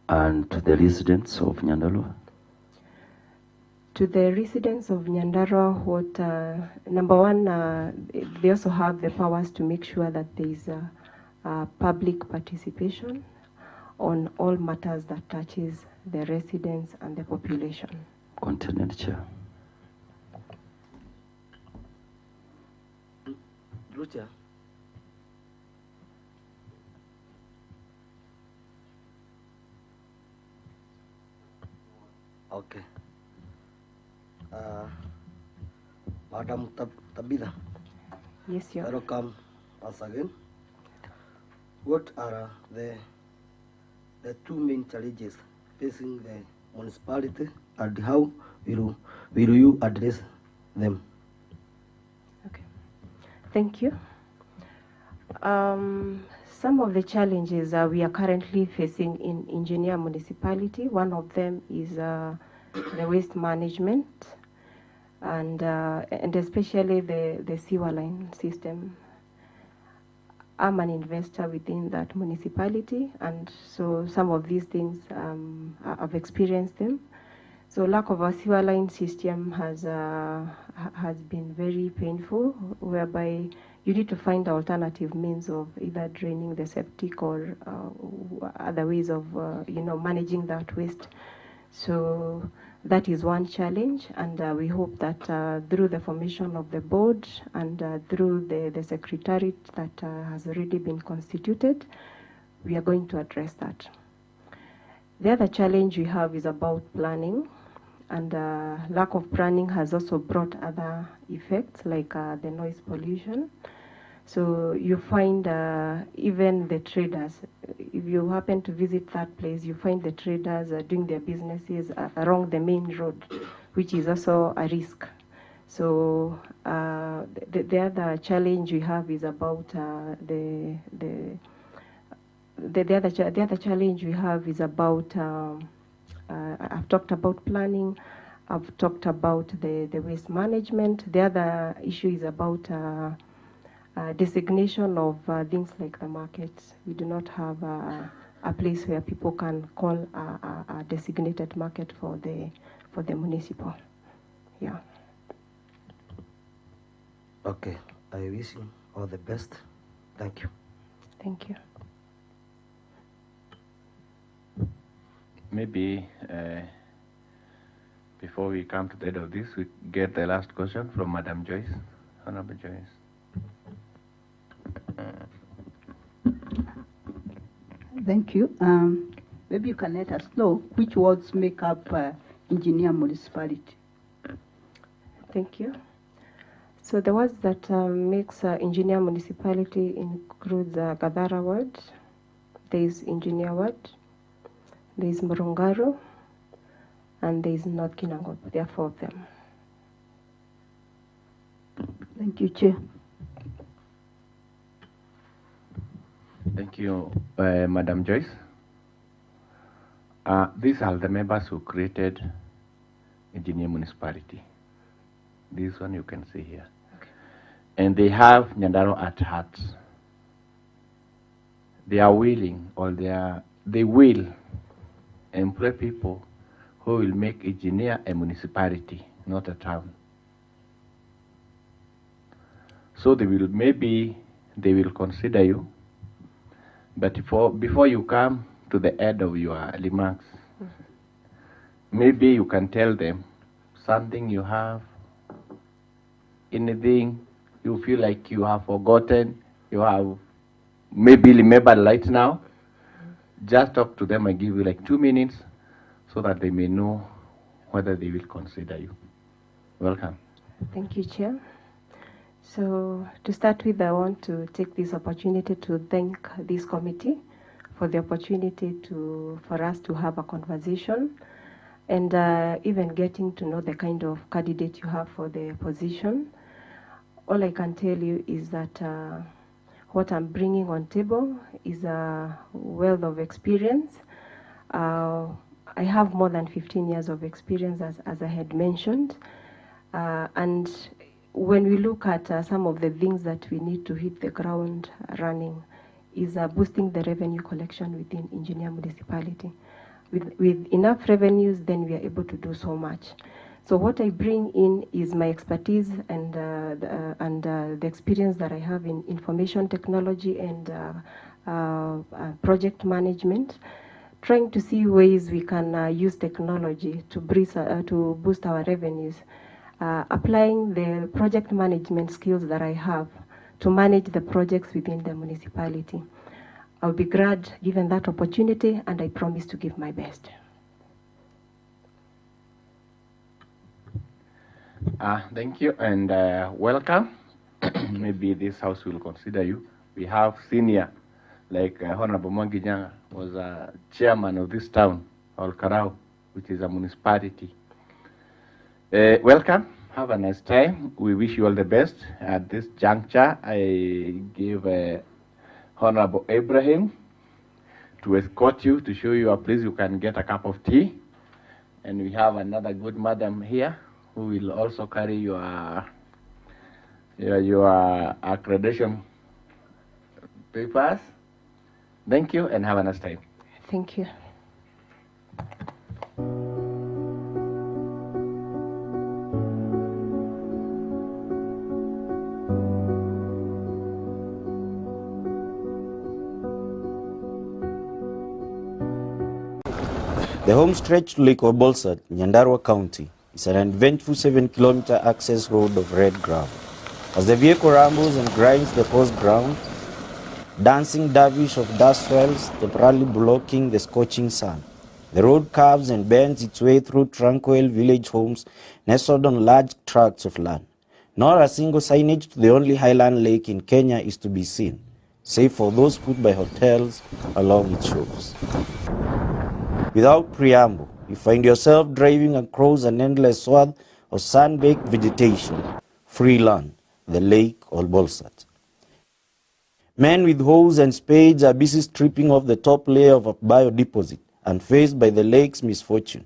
Speaker 7: And to the residents of Nyandarua?
Speaker 15: To the residents of Nyandarua, number one, they also have the powers to make sure that there is public participation on all matters that touches the residents and the population.
Speaker 7: Continent Chair.
Speaker 4: Chair. Okay. Madam Tabitha.
Speaker 15: Yes, Your Honor.
Speaker 4: Welcome once again. What are the two main challenges facing the municipality, and how will you address them?
Speaker 15: Thank you. Some of the challenges we are currently facing in Engineer Municipality, one of them is the waste management and especially the sewer line system. I'm an investor within that municipality, and so some of these things I've experienced them. So lack of a sewer line system has been very painful, whereby you need to find alternative means of either draining the septic or other ways of managing that waste. So that is one challenge, and we hope that through the formation of the board and through the secretariat that has already been constituted, we are going to address that. The other challenge we have is about planning, and lack of planning has also brought other effects like the noise pollution. So you find even the traders, if you happen to visit that place, you find the traders doing their businesses along the main road, which is also a risk. So the other challenge we have is about the other challenge we have is about I've talked about planning, I've talked about the waste management. The other issue is about designation of things like the markets. We do not have a place where people can call a designated market for the municipal. Yeah.
Speaker 4: Okay, I wish you all the best. Thank you.
Speaker 15: Thank you.
Speaker 1: Maybe before we come to the end of this, we get the last question from Madam Joyce, Honorable Joyce.
Speaker 5: Thank you. Maybe you can let us know which wards make up Engineer Municipality.
Speaker 15: Thank you. So the wards that makes Engineer Municipality includes Gadara Ward, there is Engineer Ward, there is Murungaru, and there is North Kinango. There are 4 of them.
Speaker 5: Thank you, Chair.
Speaker 1: Thank you, Madam Joyce. These are the members who created Engineer Municipality. This one you can see here. Okay. And they have Nyandarua at heart. They are willing, or they will employ people who will make Engineer a municipality, not a town. So they will consider you. But before you come to the end of your remarks, maybe you can tell them something you have, anything you feel like you have forgotten, you have maybe remembered right now. Just talk to them and give you like 2 minutes so that they may know whether they will consider you. Welcome.
Speaker 15: Thank you, Chair. So to start with, I want to take this opportunity to thank this committee for the opportunity for us to have a conversation and even getting to know the kind of candidate you have for the position. All I can tell you is that what I'm bringing on table is a wealth of experience. I have more than 15 years of experience, as I had mentioned. And when we look at some of the things that we need to hit the ground running is boosting the revenue collection within Engineer Municipality. With enough revenues, then we are able to do so much. So what I bring in is my expertise and the experience that I have in information technology and project management, trying to see ways we can use technology to boost our revenues, applying the project management skills that I have to manage the projects within the municipality. I'll be glad given that opportunity, and I promise to give my best.
Speaker 1: Thank you and welcome. Maybe this house will consider you. We have senior, like Honorable Mwangi Nyanga was a chairman of this town, Olkarau, which is a municipality. Welcome. Have a nice time. We wish you all the best. At this juncture, I give Honorable Ibrahim to escort you, to show you a place you can get a cup of tea. And we have another good madam here who will also carry your accreditation papers. Thank you and have a nice time.
Speaker 15: Thank you.
Speaker 14: The home stretch to Lake Obolsat, Nyandarua County, is an eventful 7-kilometer access road of red gravel. As the vehicle rambles and grinds the coarse ground, dancing dervish of dust swells temporarily blocking the scorching sun. The road curves and bends its way through tranquil village homes nestled on large tracts of land. Not a single signage to the only highland lake in Kenya is to be seen, save for those put by hotels along its shores. Without preamble, you find yourself driving across an endless swath of sun-baked vegetation, free land, the Lake Obolsat. Men with hoes and spades are busy stripping off the top layer of a biodeposit, unfazed by the lake's misfortune,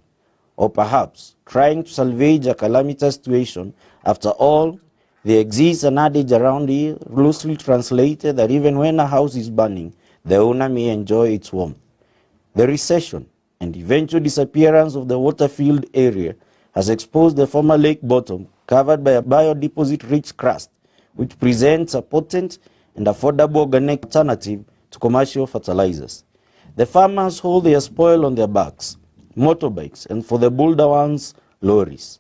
Speaker 14: or perhaps trying to salvage a calamitous situation. After all, there exists an adage around here, loosely translated, that even when a house is burning, the owner may enjoy its warmth. The recession and eventual disappearance of the water-filled area has exposed the former lake bottom, covered by a biodeposit-rich crust, which presents a potent and affordable organic alternative to commercial fertilizers. The farmers hold their spoil on their backs, motorbikes, and for the bolder ones, lorries.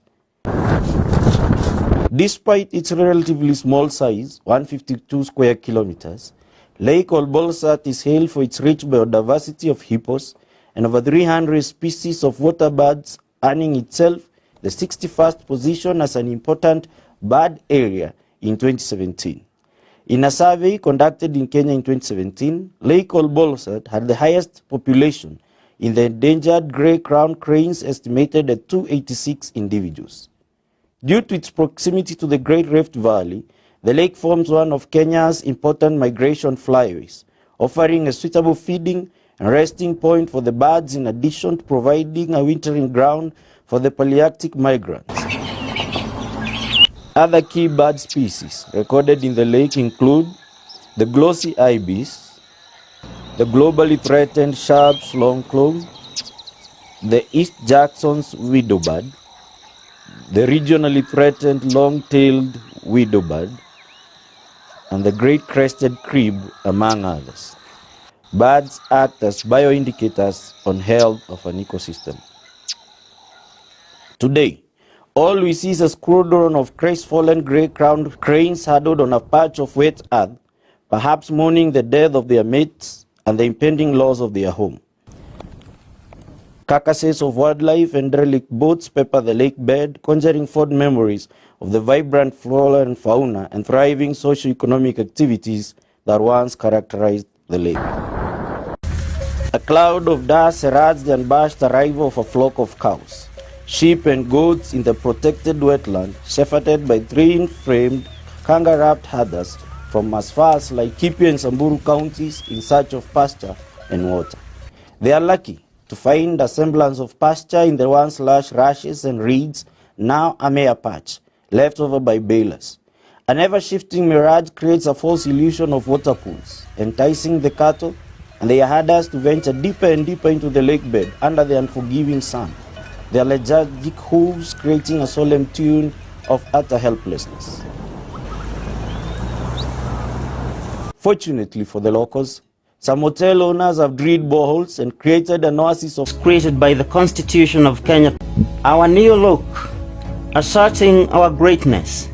Speaker 14: Despite its relatively small size, 152 square kilometers, Lake Obolsat is hailed for its rich biodiversity of hippos and over 300 species of water birds, earning itself the 61st position as an important bird area in 2017. In a survey conducted in Kenya in 2017, Lake Obolsat had the highest population in the endangered grey-crowned cranes, estimated at 286 individuals. Due to its proximity to the Great Rift Valley, the lake forms one of Kenya's important migration flyways, offering a suitable feeding and resting point for the birds, in addition to providing a wintering ground for the Palearctic migrants. Other key bird species recorded in the lake include the glossy ibis, the globally threatened Sharp's longclaw, the East Jackson's widowbird, the regionally threatened long-tailed widowbird, and the great crested crib, among others. Birds act as bioindicators on health of an ecosystem. Today, all we see is a squadron of crestfallen grey-crowned cranes huddled on a patch of wet earth, perhaps mourning the death of their mates and the impending loss of their home. Carcasses of wildlife and derelict boats pepper the lake bed, conjuring forth memories of the vibrant flora and fauna and thriving socio-economic activities that once characterized the lake. A cloud of dust heralds the unabashed arrival of a flock of cows, sheep and goats in the protected wetland, shepherded by three-framed, kanga-wrapped herders from as far as Laikipia and Samburu counties in search of pasture and water. They are lucky to find a semblance of pasture in the once lush rushes and reeds, now a mere patch, left over by balers. An ever-shifting mirage creates a false illusion of water pools, enticing the cattle and their herders to venture deeper and deeper into the lake bed under the unforgiving sun. their lethargic hooves creating a solemn tune of utter helplessness. Fortunately for the locals, some hotel owners have drilled boreholes and created an oasis of
Speaker 13: created by the Constitution of Kenya. Our new look, asserting our greatness.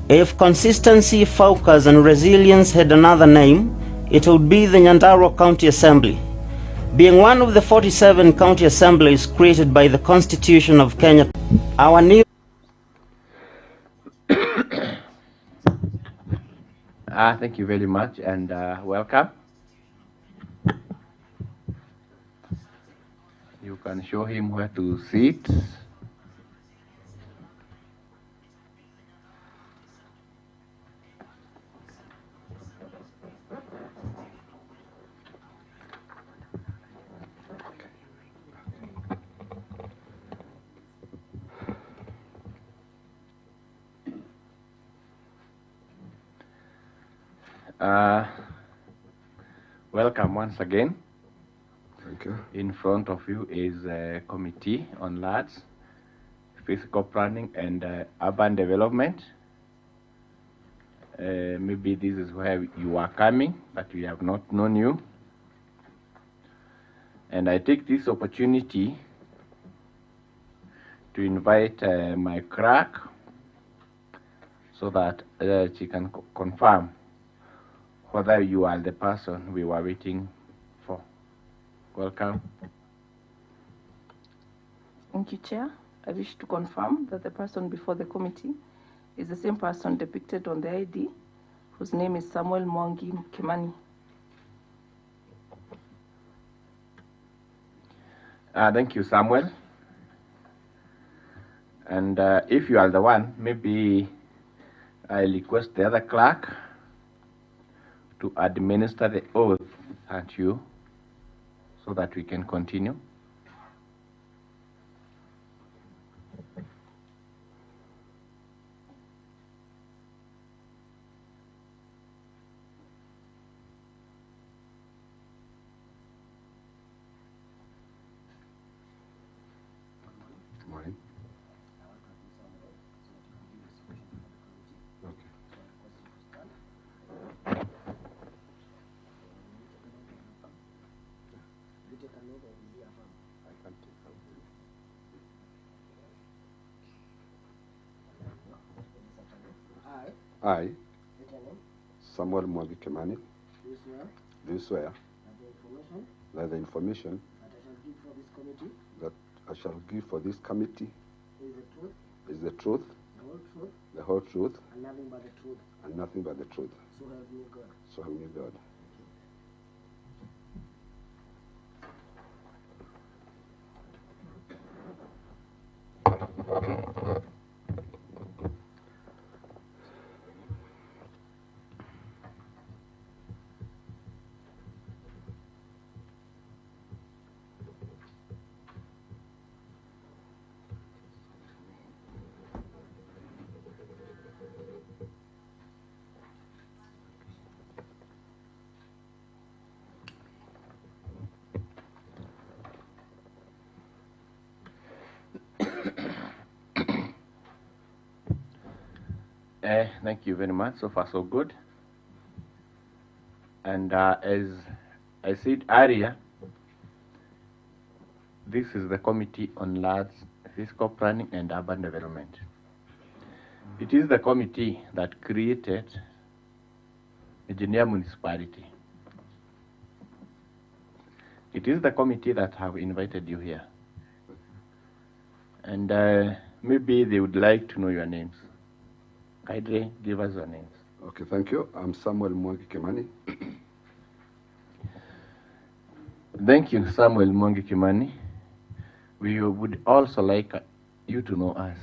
Speaker 13: If consistency, focus, and resilience had another name, it would be the Nyandarua County Assembly. Being one of the 47 county assemblies created by the Constitution of Kenya, our new
Speaker 1: Thank you very much and welcome. You can show him where to sit. Welcome once again.
Speaker 17: Thank you.
Speaker 1: In front of you is a committee on lands, physical planning and urban development. Maybe this is where you are coming, but we have not known you. And I take this opportunity to invite my clerk so that she can confirm whether you are the person we were waiting for. Welcome.
Speaker 3: Thank you, Chair. I wish to confirm that the person before the committee is the same person depicted on the ID, whose name is Samuel Mwangi Kimani.
Speaker 1: Thank you, Samuel. And if you are the one, maybe I request the other clerk to administer the oath at you so that we can continue.
Speaker 17: Morning. I, Samuel Mwangi Kimani, do swear that the information that I shall give for this committee is the truth, the whole truth,
Speaker 4: and nothing but the truth.
Speaker 17: and nothing but the truth.
Speaker 4: So help me God.
Speaker 17: So help me God.
Speaker 1: Thank you very much. So far, so good. And as I said earlier, this is the Committee on Lands, Fiscal Planning and Urban Development. It is the committee that created Engineer Municipality. It is the committee that have invited you here. And maybe they would like to know your names. Kindly give us your names.
Speaker 17: Okay, thank you. I'm Samuel Mwangi Kimani.
Speaker 1: Thank you, Samuel Mwangi Kimani. We would also like you to know us.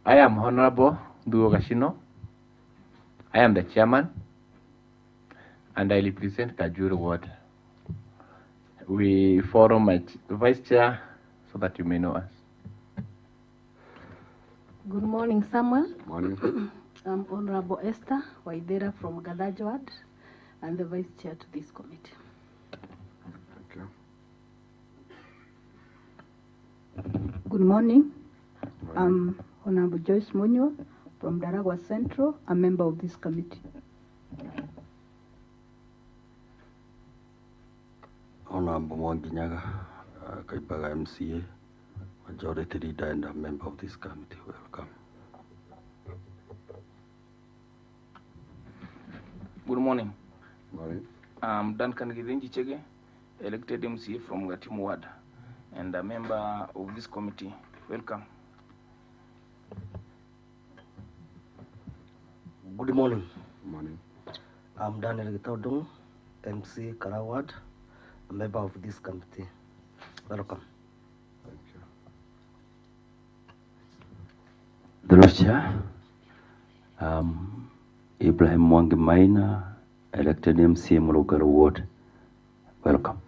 Speaker 1: I am Honorable Duo Gashino. I am the chairman, and I represent Kajuru Ward. We follow my vice chair so that you may know us.
Speaker 11: Good morning, Samuel.
Speaker 17: Morning.
Speaker 11: I'm Honorable Esther Waidera from Gadajwad and the vice chair to this committee.
Speaker 17: Thank you.
Speaker 5: Good morning. I'm Honorable Joyce Munyo from Nyandarua Central, a member of this committee.
Speaker 6: Honorable Mwanginyaga, Kaipaga MCA, Majority Leader and a member of this committee. Welcome.
Speaker 12: Good morning.
Speaker 17: Morning.
Speaker 12: I'm Duncan Gidenji Chege, elected MCA from Gatimu Ward and a member of this committee. Welcome.
Speaker 4: Good morning.
Speaker 17: Morning.
Speaker 4: I'm Daniel Gitaudung, MC Karawad, a member of this committee. Welcome.
Speaker 17: Thank you.
Speaker 7: The Lord Chair, Ibrahim Mwangi Maina, elected MCA Mulugala Ward. Welcome.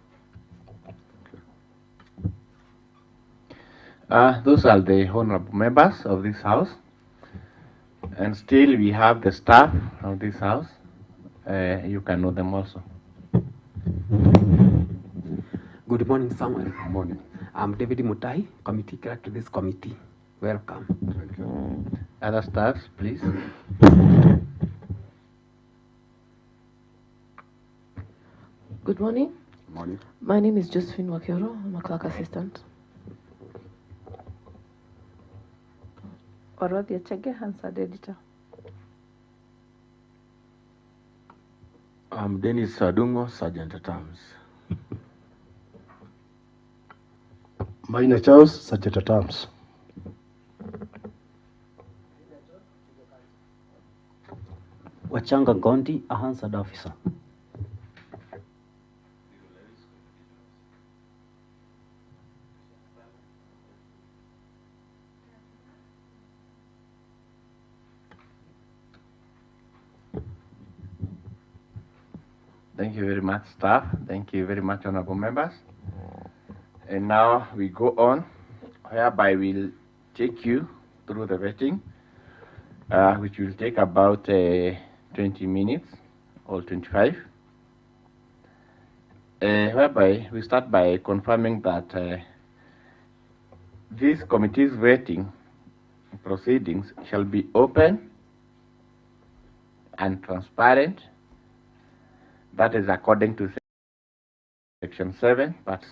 Speaker 1: Those are the honorable members of this house. And still we have the staff of this house. You can know them also.
Speaker 8: Good morning, Samuel.
Speaker 17: Morning.
Speaker 8: I'm David Mutai, committee clerk to this committee. Welcome.
Speaker 17: Thank you.
Speaker 1: Other staffs, please.
Speaker 9: Good morning.
Speaker 17: Morning.
Speaker 9: My name is Josephine Wakioro. I'm a clerk assistant.
Speaker 3: Orothia Chege, Hansard editor.
Speaker 10: I'm Dennis Sadungo, Sergeant at Arms.
Speaker 18: Maina Charles, Sergeant at Arms.
Speaker 16: Wachanga Gondi, a Hansard officer.
Speaker 1: Thank you very much, staff. Thank you very much, honorable members. And now we go on, whereby we'll take you through the vetting, which will take about 20 minutes or 25. Whereby we start by confirming that this committee's vetting proceedings shall be open and transparent. That is according to Section 7, parts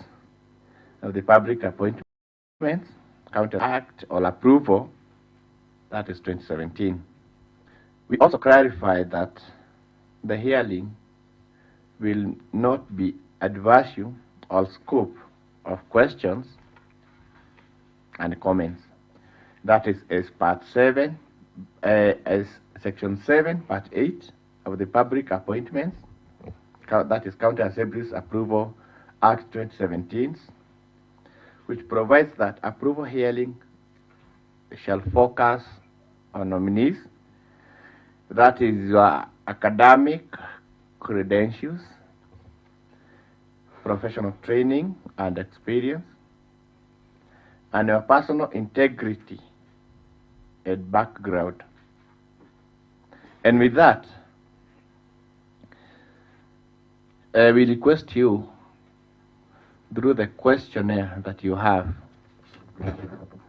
Speaker 1: of the Public Appointments, County Act or approval, that is 2017. We also clarify that the hearing will not be adversarial or scope of questions and comments. That is as Part 7, as Section 7, Part 8 of the Public Appointments, that is County Assembly's Approval Act 2017, which provides that approval hearing shall focus on nominees, that is your academic credentials, professional training and experience, and your personal integrity and background. And with that, we request you, through the questionnaire that you have,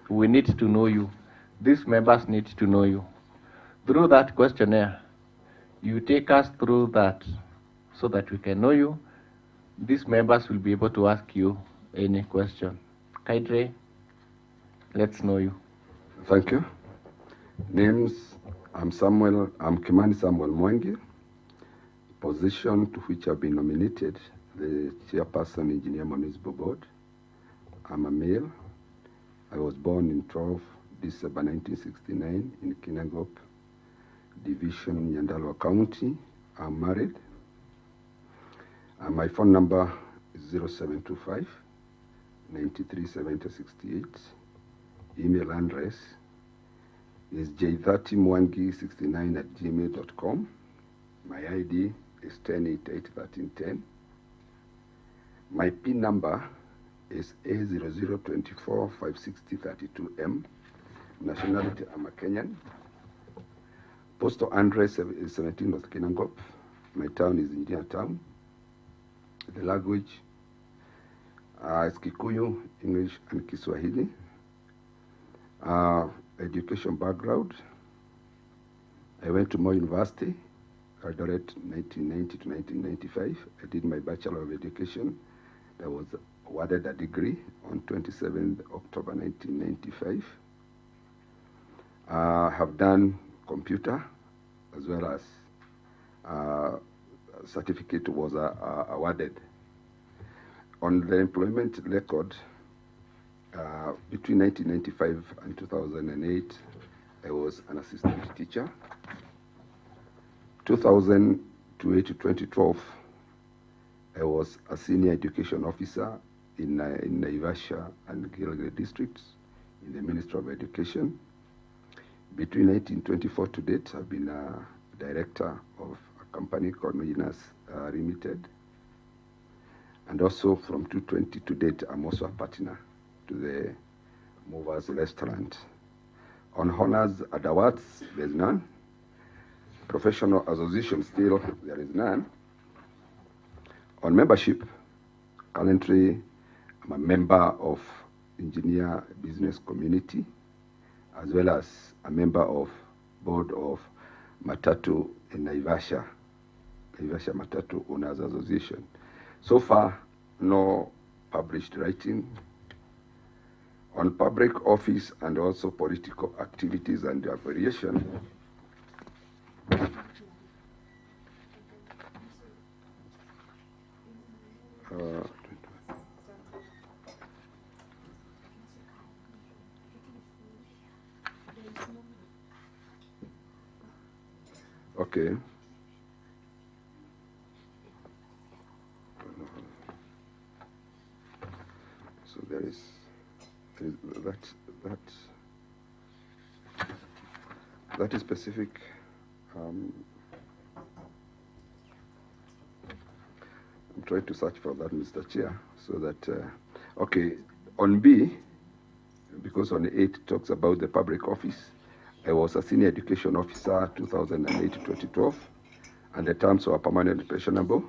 Speaker 1: we need to know you. These members need to know you. Through that questionnaire, you take us through that so that we can know you. These members will be able to ask you any question. Kaidre, let's know you.
Speaker 17: Thank you. Names, I'm Kimani Samuel Mwangi. Position to which I've been nominated, the chairperson, Engineer Municipal Board. I'm a male. I was born in 12 December 1969 in Kinangop Division, Nyandarua County. I'm married. My phone number is 0725 93 70 68. Email address is j30mwangi69@gmail.com. My ID is 10881310. My PIN number is A002456032M. Nationality, I'm a Kenyan. Postal address is 17 North Kinangop. My town is Indian Town. The language is Kikuyu, English, and Kiswahili. Education background. I went to Moi University, graduated 1990 to 1995. I did my Bachelor of Education. I was awarded a degree on 27th October 1995. I have done computer as well as certificate was awarded. On the employment record, between 1995 and 2008, I was an assistant teacher. 2008 to 2012, I was a senior education officer in Naivasha and Gilgit districts in the Ministry of Education. Between 1924 to date, I've been a director of a company called NOMINEES Limited. And also from 2020 to date, I'm also a partner to the Movers Restaurant. On honors and awards, there's none. Professional association, still there is none. On membership, currently I'm a member of Engineer Business Community, as well as a member of board of Matatu in Naivasha Matatu Owners Association. So far, no published writing. On public office and also political activities and variation, okay. So there is that is specific. I'm trying to search for that, Mr. Chair, so that okay. On B, because on 8 talks about the public office, I was a senior education officer 2008 to 2012, and the terms were permanent pensionable.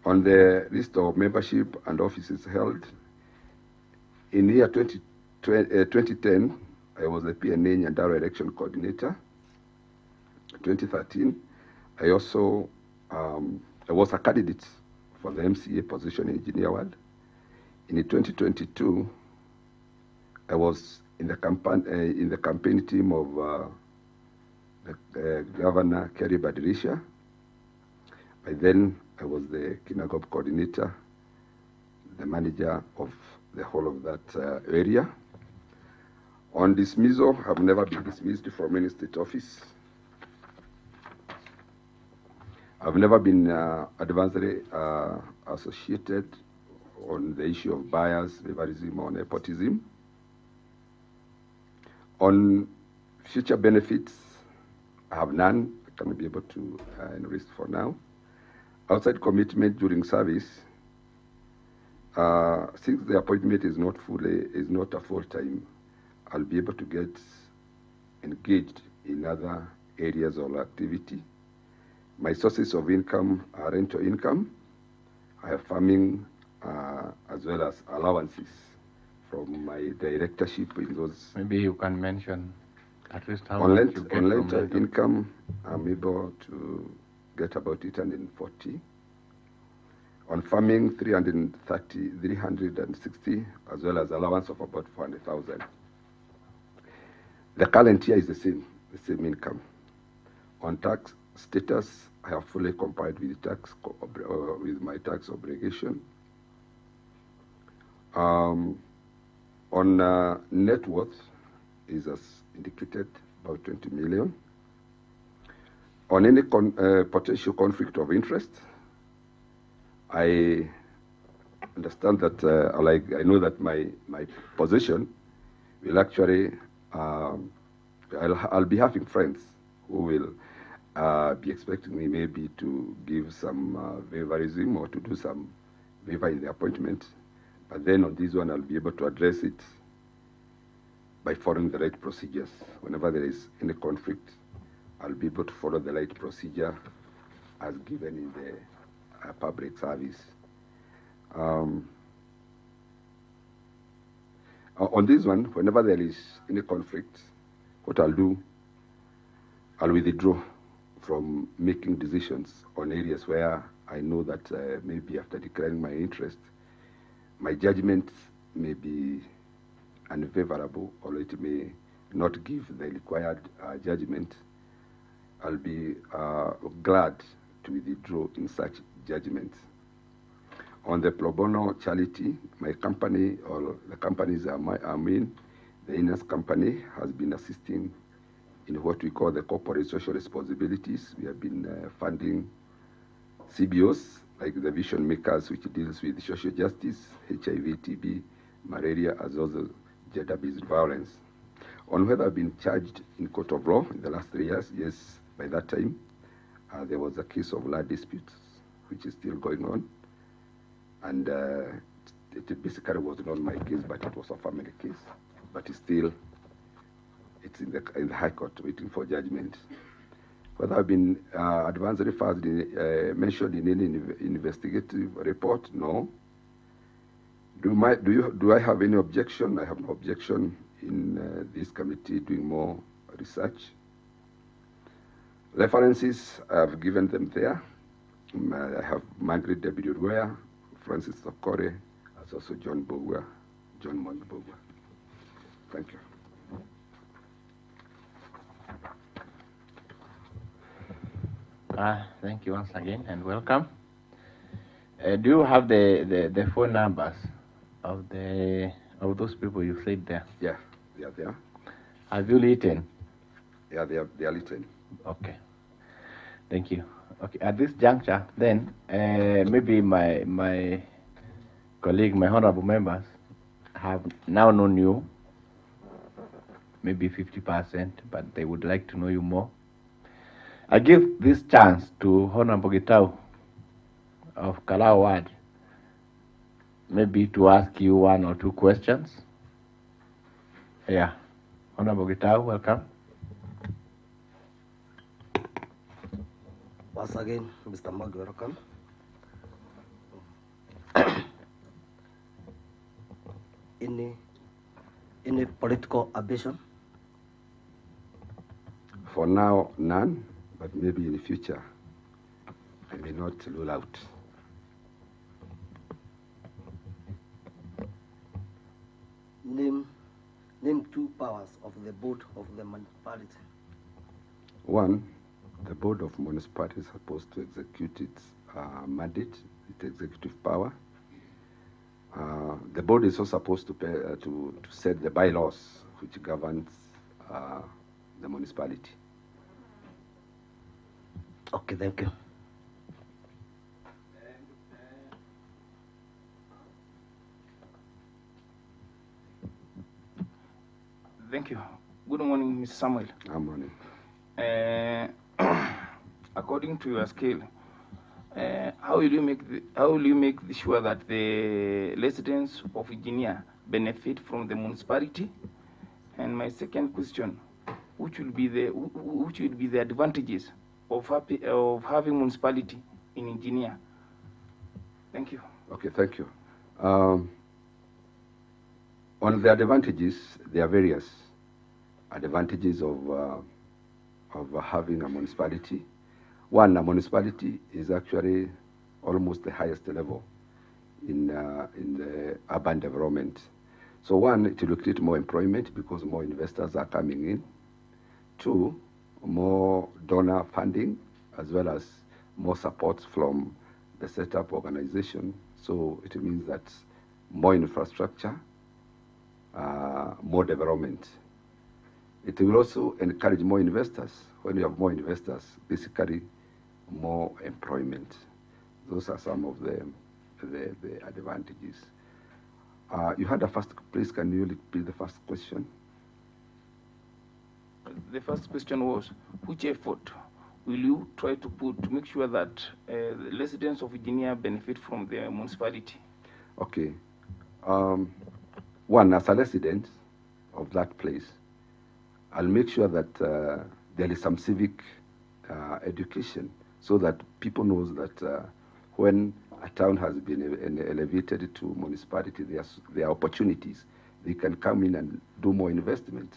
Speaker 17: On the list of membership and offices held, in year 2010, I was the PNA Nyandarua election coordinator. 2013, I also I was a candidate for the MCA position in Engineer Ward. In 2022, I was in the campaign team of Governor Kerry Badirisha. By then, I was the Kinagop coordinator, the manager of the whole of that area. On dismissal, I've never been dismissed from any state office. I've never been adversely associated on the issue of bias, favorism, or nepotism. On future benefits, I have none. I cannot be able to enlist for now. Outside commitment during service, since the appointment is not a full-time, I'll be able to get engaged in other areas of activity. My sources of income are rental income. I have farming as well as allowances from my directorship in those.
Speaker 1: Maybe you can mention at least how
Speaker 17: on
Speaker 1: much you get from
Speaker 17: rental
Speaker 1: rental
Speaker 17: income, I'm able to get about 840. On farming, 360, as well as allowance of about 400,000. The current year is the same income. On tax status, I have fully complied with with my tax obligation. On net worth is as indicated, about 20 million. On any potential conflict of interest, I understand that, I know that my position will actually, I'll be having friends who will be expecting me maybe to give some favorism or to do some favor in the appointment. But then on this one, I'll be able to address it by following the right procedures. Whenever there is any conflict, I'll be able to follow the right procedure as given in the public service. On this one, whenever there is any conflict, what I'll do, I'll withdraw from making decisions on areas where I know that maybe after declaring my interest, my judgment may be unfavorable or it may not give the required judgment. I'll be glad to withdraw in such judgments. On the pro bono charity, my company or the companies I'm in, the Ines company has been assisting in what we call the corporate social responsibilities. We have been funding CBOs like the Vision Makers, which deals with social justice, HIV, TB, malaria, as well as gender-based violence. On whether I've been charged in court of law in the last 3 years, yes, by that time, there was a case of land disputes, which is still going on. And it basically was not my case, but it was a family case. But it's still, it's in the High Court waiting for judgment. Whether I've been advanced refers mentioned in any investigative report, no. Do I have any objection? I have no objection in this committee doing more research. References, I've given them there. I have Margaret W. Dwyer, Francis Okore, as also John Bogwa, John Mond Bogwa. Thank you.
Speaker 1: Thank you once again and welcome. Do you have the phone numbers of those people you said there?
Speaker 17: Yeah, they are there.
Speaker 1: Have you written?
Speaker 17: Yeah, they are written.
Speaker 1: Okay. Thank you. Okay. At this juncture, then maybe my colleague, my honorable members, have now known you, maybe 50%, but they would like to know you more. I give this chance to Honorable Gitau of Kalau Ward, maybe to ask you 1 or 2 questions. Yeah. Honorable Gitau, welcome.
Speaker 4: Once again, Mr. Mag, welcome. Any political ambition?
Speaker 17: For now, none, but maybe in the future, I may not rule out.
Speaker 4: Name 2 powers of the board of the municipality.
Speaker 17: 1, the board of municipality is supposed to execute its mandate, its executive power. The board is also supposed to set the bylaws which governs the municipality.
Speaker 4: Okay, thank you.
Speaker 12: Thank you. Good morning, Mr. Samuel.
Speaker 17: Good morning.
Speaker 12: According to your scale, how will you make sure that the residents of Virginia benefit from the municipality? And my second question, which will be the advantages of having municipality in Virginia? Thank you.
Speaker 17: Okay, thank you. On the advantages, there are various advantages of having a municipality. 1, a municipality is actually almost the highest level in the urban development. So 1, it will create more employment because more investors are coming in. 2, more donor funding as well as more support from the setup organization. So it means that more infrastructure, more development. It will also encourage more investors. When you have more investors, basically more employment. Those are some of the advantages. You had a first, please can you repeat the first question?
Speaker 12: The first question was, which effort will you try to put to make sure that the residents of Virginia benefit from the municipality?
Speaker 17: Okay. 1, as a resident of that place, I'll make sure that there is some civic education so that people know that when a town has been elevated to municipality, there are opportunities they can come in and do more investment.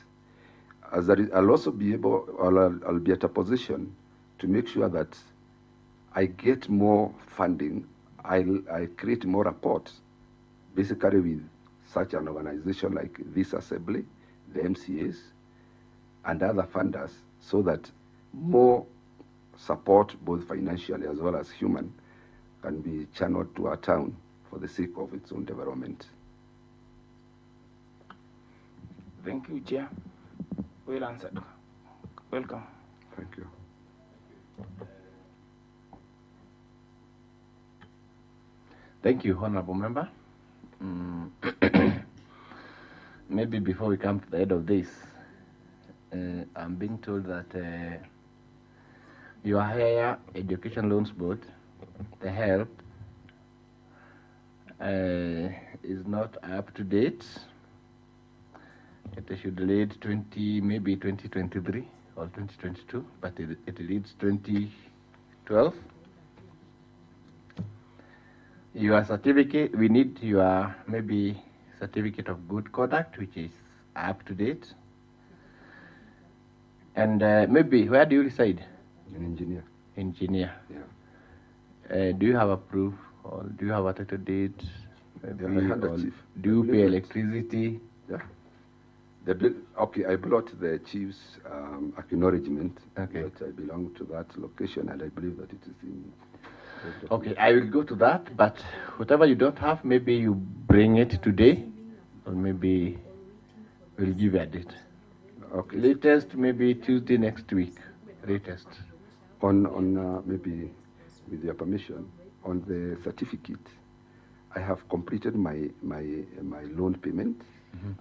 Speaker 17: As I'll also be able, or I'll be at a position to make sure that I get more funding, I create more rapport, basically with such an organization like this assembly, the MCAs, and other funders, so that more support, both financially as well as human, can be channeled to our town for the sake of its own development.
Speaker 12: Thank you, Chair. Well answered. Welcome.
Speaker 17: Thank you.
Speaker 1: Thank you, Honorable Member. Maybe before we come to the end of this, I'm being told that your Higher Education Loans Board, the help, is not up to date. It should lead maybe 2023 or 2022, but it leads 2012. Your certificate, we need your maybe certificate of good conduct, which is up to date. And maybe, where do you reside?
Speaker 17: An engineer.
Speaker 1: Engineer.
Speaker 17: Yeah.
Speaker 1: Do you have a proof, or do you have a title deed? Maybe,
Speaker 17: I had a
Speaker 1: or
Speaker 17: chief.
Speaker 1: do you pay electricity?
Speaker 17: Yeah. Okay, I brought the chief's acknowledgement that I belong to that location, and I believe that it is in.
Speaker 1: Okay, I will go to that, but whatever you don't have, maybe you bring it today, or maybe we'll give you a date.
Speaker 17: Okay.
Speaker 1: Latest, maybe Tuesday next week. Latest.
Speaker 17: On maybe, with your permission, on the certificate, I have completed my loan payment,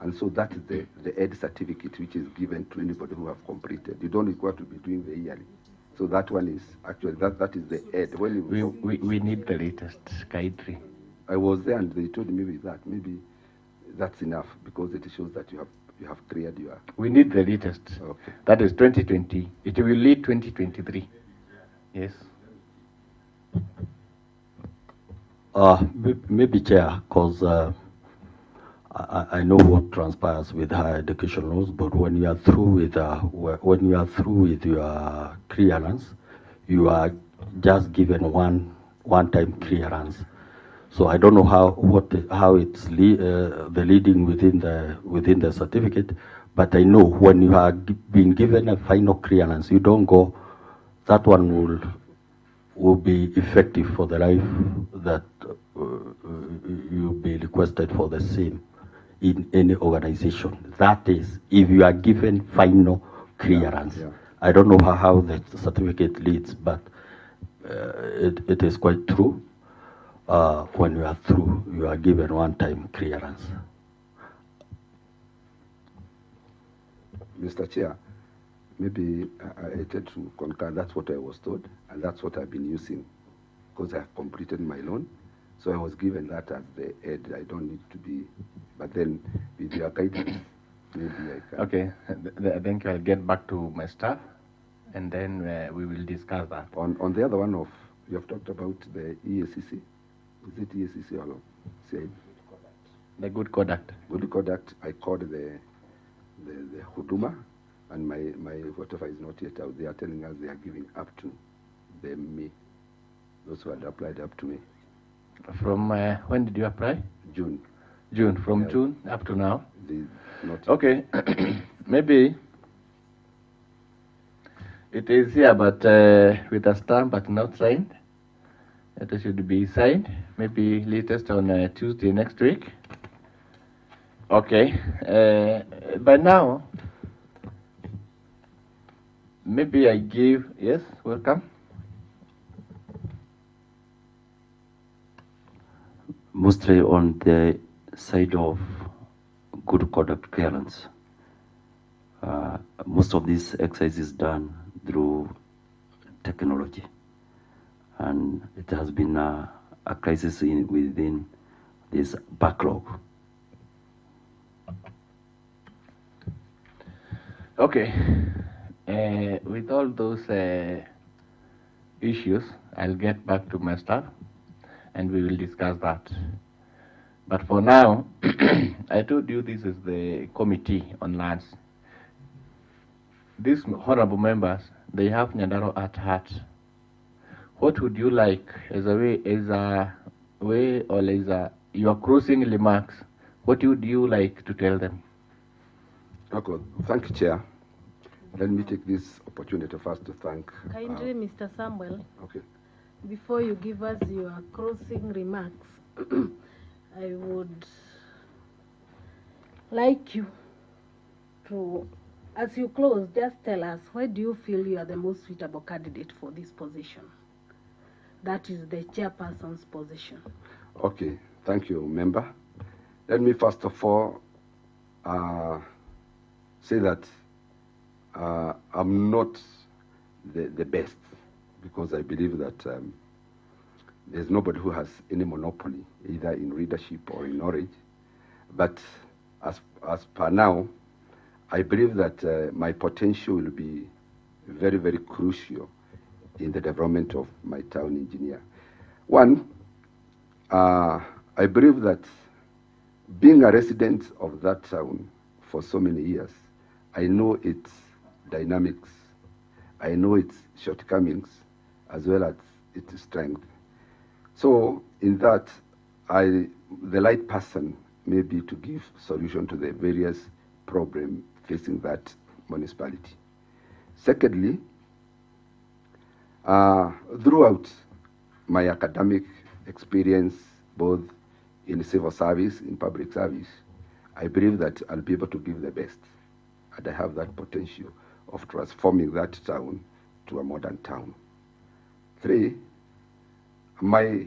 Speaker 17: and so that is the ED certificate, which is given to anybody who have completed. You don't require to be doing the yearly. So that one is actually that is the ED. When
Speaker 1: we need the latest guide.
Speaker 17: I was there and they told me with that maybe that's enough because it shows that you have cleared your.
Speaker 1: We need the latest.
Speaker 17: Okay.
Speaker 1: That is 2020. It will lead 2023. Yes.
Speaker 6: Maybe, Chair, because I know what transpires with higher education laws, but when you are through with your clearance, you are just given one-time clearance. So I don't know how it's the leading within the certificate, but I know when you are being given a final clearance, you don't go. That one will be effective for the life that you'll be requested for the same in any organization. That is, if you are given final clearance.
Speaker 17: Yeah.
Speaker 6: I don't know how the certificate leads, but it is quite true. When you are through, you are given one-time clearance.
Speaker 17: Mr. Chair, maybe I tend to concur. That's what I was told, and that's what I've been using, because I have completed my loan. So I was given that as the ED. I don't need to be, but then with your guidance, maybe I can.
Speaker 1: Okay, I think I'll get back to my staff, and then we will discuss that.
Speaker 17: On the other one of, you have talked about the EACC. Is it EACC or CIB?
Speaker 1: The good conduct.
Speaker 17: Good conduct. I called the Huduma, and my whatever is not yet out. They are telling us they are giving up to May. Those who had applied up to May.
Speaker 1: From when did you apply?
Speaker 17: June.
Speaker 1: June. From
Speaker 17: Yeah.
Speaker 1: June up to now.
Speaker 17: Not
Speaker 1: Okay. Maybe it is here, but with a stamp, but not signed. It should be signed. Maybe latest on Tuesday next week. Okay. By now, maybe I give. Yes. Welcome.
Speaker 7: Mostly on the side of good conduct clearance. Most of this exercise is done through technology, and it has been a crisis within this backlog.
Speaker 1: Okay. With all those issues, I'll get back to my staff, and we will discuss that. But for now, I told you this is the Committee on Lands. These honorable members, they have Nyandarua at heart. What would you like as a way, or as your closing remarks? What would you like to tell them?
Speaker 17: Okay, thank you, Chair. Let me take this opportunity first to thank.
Speaker 11: Kindly, Mr. Samuel.
Speaker 17: Okay.
Speaker 11: Before you give us your closing remarks, I would like you to, as you close, just tell us why do you feel you are the most suitable candidate for this position? That is the chairperson's position.
Speaker 17: Okay, thank you, member. Let me first of all say that I'm not the best, because I believe that there's nobody who has any monopoly, either in leadership or in knowledge. But as per now, I believe that my potential will be very, very crucial in the development of my town engineer. One, I believe that being a resident of that town for so many years, I know its dynamics, I know its shortcomings, as well as its strength. So in that, the right person may be to give solution to the various problems facing that municipality. Secondly, throughout my academic experience, both in civil service, in public service, I believe that I'll be able to give the best. And I have that potential of transforming that town to a modern town. Three, my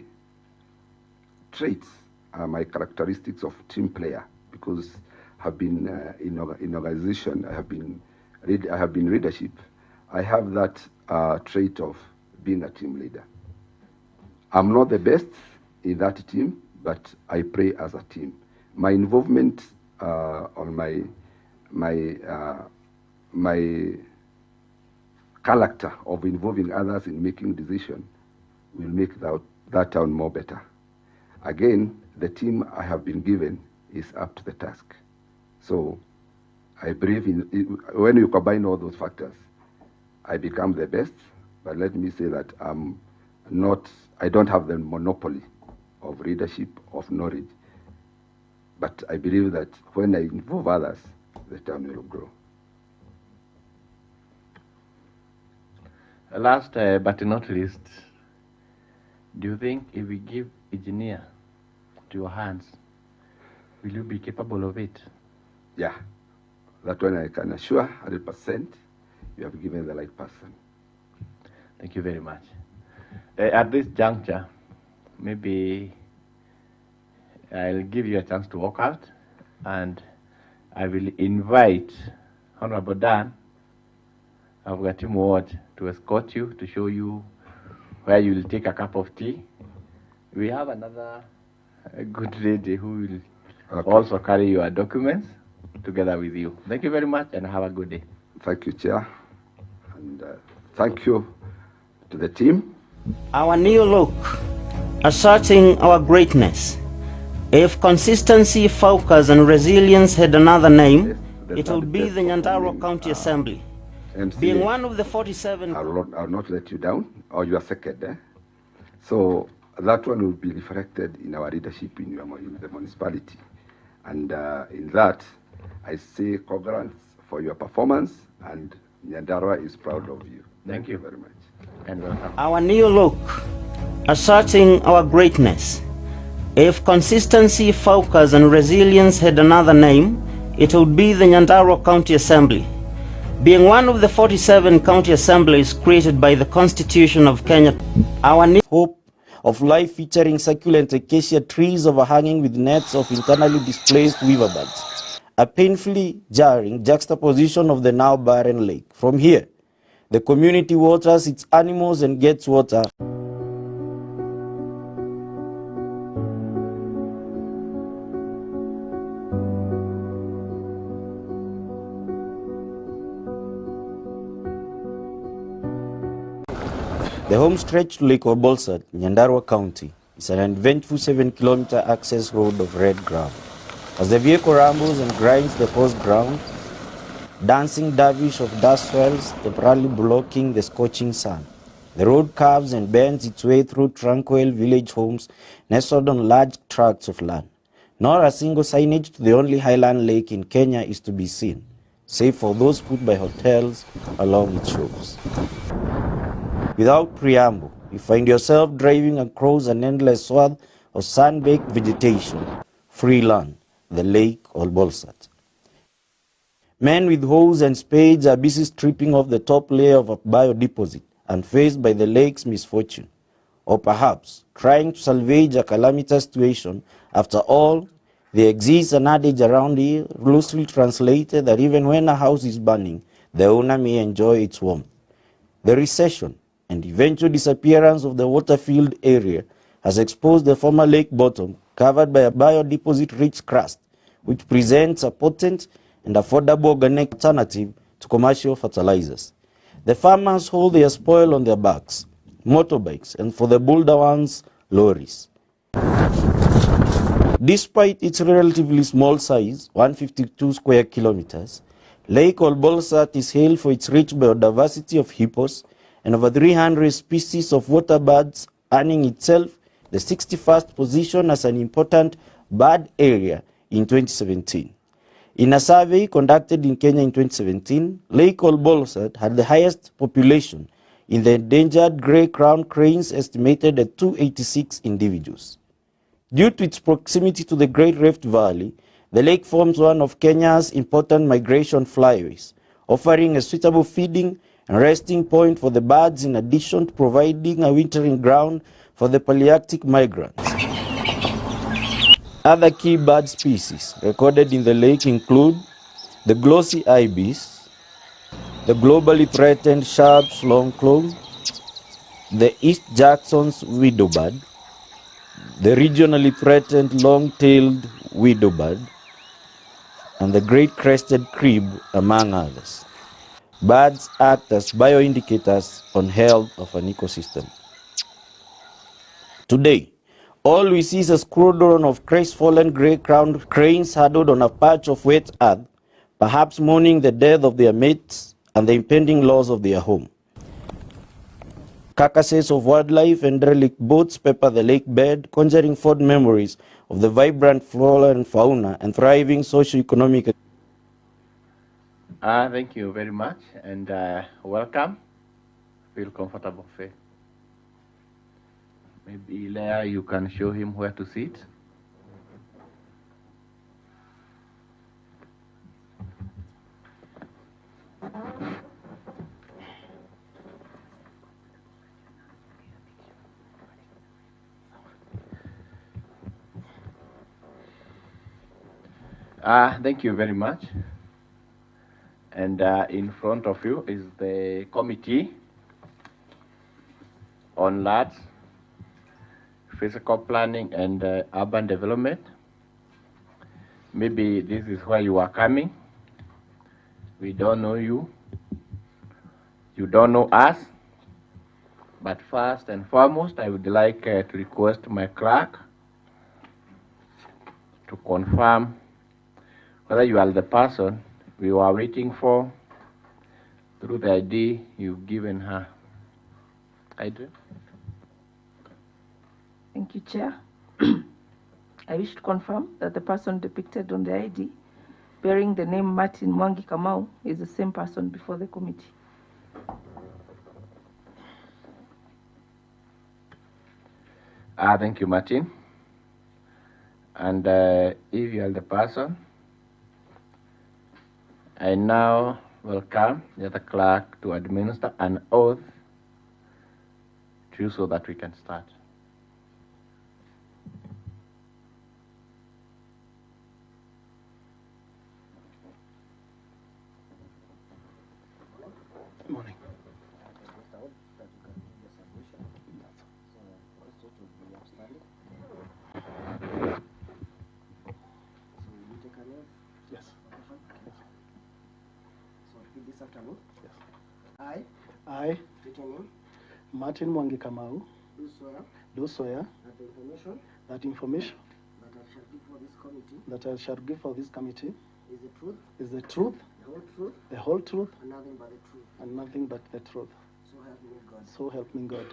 Speaker 17: traits are my characteristics of team player, because I have been in organization, I have been leadership. I have that trait of being a team leader. I'm not the best in that team, but I play as a team. My involvement on my character of involving others in making decisions will make that town more better. Again, the team I have been given is up to the task. So I believe when you combine all those factors, I become the best. But let me say that I don't have the monopoly of leadership, of knowledge. But I believe that when I involve others, the town will grow.
Speaker 1: Last but not least, do you think if we give engineer to your hands, will you be capable of it?
Speaker 17: Yeah, that one I can assure 100% you have given the right person.
Speaker 1: Thank you very much. At this juncture, maybe I'll give you a chance to walk out, and I will invite Honorable Dan of Gatimu Ward to escort you, to show you where you will take a cup of tea. We have another good lady who will also carry your documents together with you. Thank you very much, and have a good day.
Speaker 17: Thank you, Chair. And thank you to the team.
Speaker 13: Our new look, asserting our greatness. If consistency, focus, and resilience had another name, it would be the Nyandarua County Assembly.
Speaker 17: MCA,
Speaker 13: being one of the 47...
Speaker 17: I'll not let you down, or you are second. So that one will be reflected in our leadership in the municipality. And in that, I say congrats for your performance, and Nyandarua is proud of you. Thank you very much.
Speaker 1: And welcome.
Speaker 13: Our new look, asserting our greatness. If consistency, focus, and resilience had another name, it would be the Nyandarua County Assembly. Being one of the 47 county assemblies created by the Constitution of Kenya, our
Speaker 14: hope of life featuring succulent acacia trees overhanging with nets of internally displaced weaverbirds, a painfully jarring juxtaposition of the now barren lake. From here, the community waters its animals and gets water. The home stretch to Lake Obolsat, Nyandarua County, is an uneventful 7-kilometer access road of red gravel. As the vehicle rambles and grinds the coarse ground, dancing dervish of dust swells temporarily blocking the scorching sun. The road curves and bends its way through tranquil village homes nestled on large tracts of land. Not a single signage to the only highland lake in Kenya is to be seen, save for those put by hotels along its shores. Without preamble, you find yourself driving across an endless swath of sun-baked vegetation, free land, the lake or Bolsat. Men with hoes and spades are busy stripping off the top layer of a biodeposit unfazed by the lake's misfortune, or perhaps trying to salvage a calamitous situation. After all, there exists an adage around here, loosely translated, that even when a house is burning, the owner may enjoy its warmth. The recession and eventual disappearance of the water-filled area has exposed the former lake bottom, covered by a biodeposit-rich crust, which presents a potent and affordable organic alternative to commercial fertilizers. The farmers hold their spoil on their backs, motorbikes, and for the bolder ones, lorries. Despite its relatively small size, 152 square kilometers, Lake Olbolsat is hailed for its rich biodiversity of hippos and over 300 species of water birds, earning itself the 61st position as an important bird area in 2017. In a survey conducted in Kenya in 2017, Lake Olbolsat had the highest population in the endangered grey-crowned cranes, estimated at 286 individuals. Due to its proximity to the Great Rift Valley, the lake forms one of Kenya's important migration flyways, offering a suitable feeding and resting point for the birds in addition to providing a wintering ground for the Palearctic migrants. Other key bird species recorded in the lake include the glossy ibis, the globally threatened Sharp's longclaw, the East Jackson's widowbird, the regionally threatened long-tailed widowbird, and the great crested crib, among others. Birds act as bioindicators on health of an ecosystem. Today, all we see is a squadron of crestfallen grey-crowned cranes huddled on a patch of wet earth, perhaps mourning the death of their mates and the impending loss of their home. Carcasses of wildlife and derelict boats pepper the lake bed, conjuring fond memories of the vibrant flora and fauna and thriving socio-economic.
Speaker 1: Thank you very much, and welcome. Feel comfortable, Faye. Maybe Leah, you can show him where to sit. Thank you very much. And in front of you is the Committee on Large Physical Planning and Urban Development. Maybe this is where you are coming. We don't know you. You don't know us. But first and foremost, I would like to request my clerk to confirm whether you are the person we were waiting for through the ID you've given her. Adrian?
Speaker 3: Thank you, Chair. I wish to confirm that the person depicted on the ID bearing the name Martin Mwangi Kamau is the same person before the committee.
Speaker 1: Thank you, Martin. And if you are the person, I now welcome the other clerk to administer an oath to you so that we can start.
Speaker 18: Good morning. Yes.
Speaker 19: So repeat this after me.
Speaker 18: Yes. I,
Speaker 19: state your name,
Speaker 18: Martin Mwangi Kamau,
Speaker 19: do swear
Speaker 18: do swear
Speaker 4: that the information
Speaker 18: that information
Speaker 4: that I shall give for this committee
Speaker 18: that I shall give for this committee
Speaker 4: is the truth,
Speaker 18: is the truth,
Speaker 4: the whole truth,
Speaker 18: the whole truth,
Speaker 4: and nothing but the truth.
Speaker 18: and nothing but the truth.
Speaker 4: So help me God.
Speaker 18: So help me God.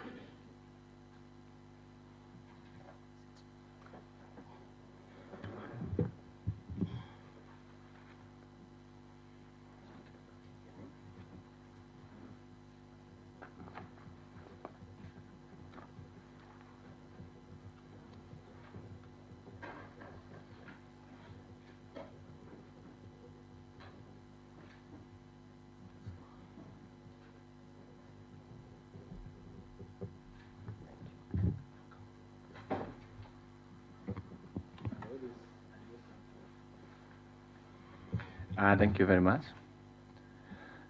Speaker 1: Thank you very much.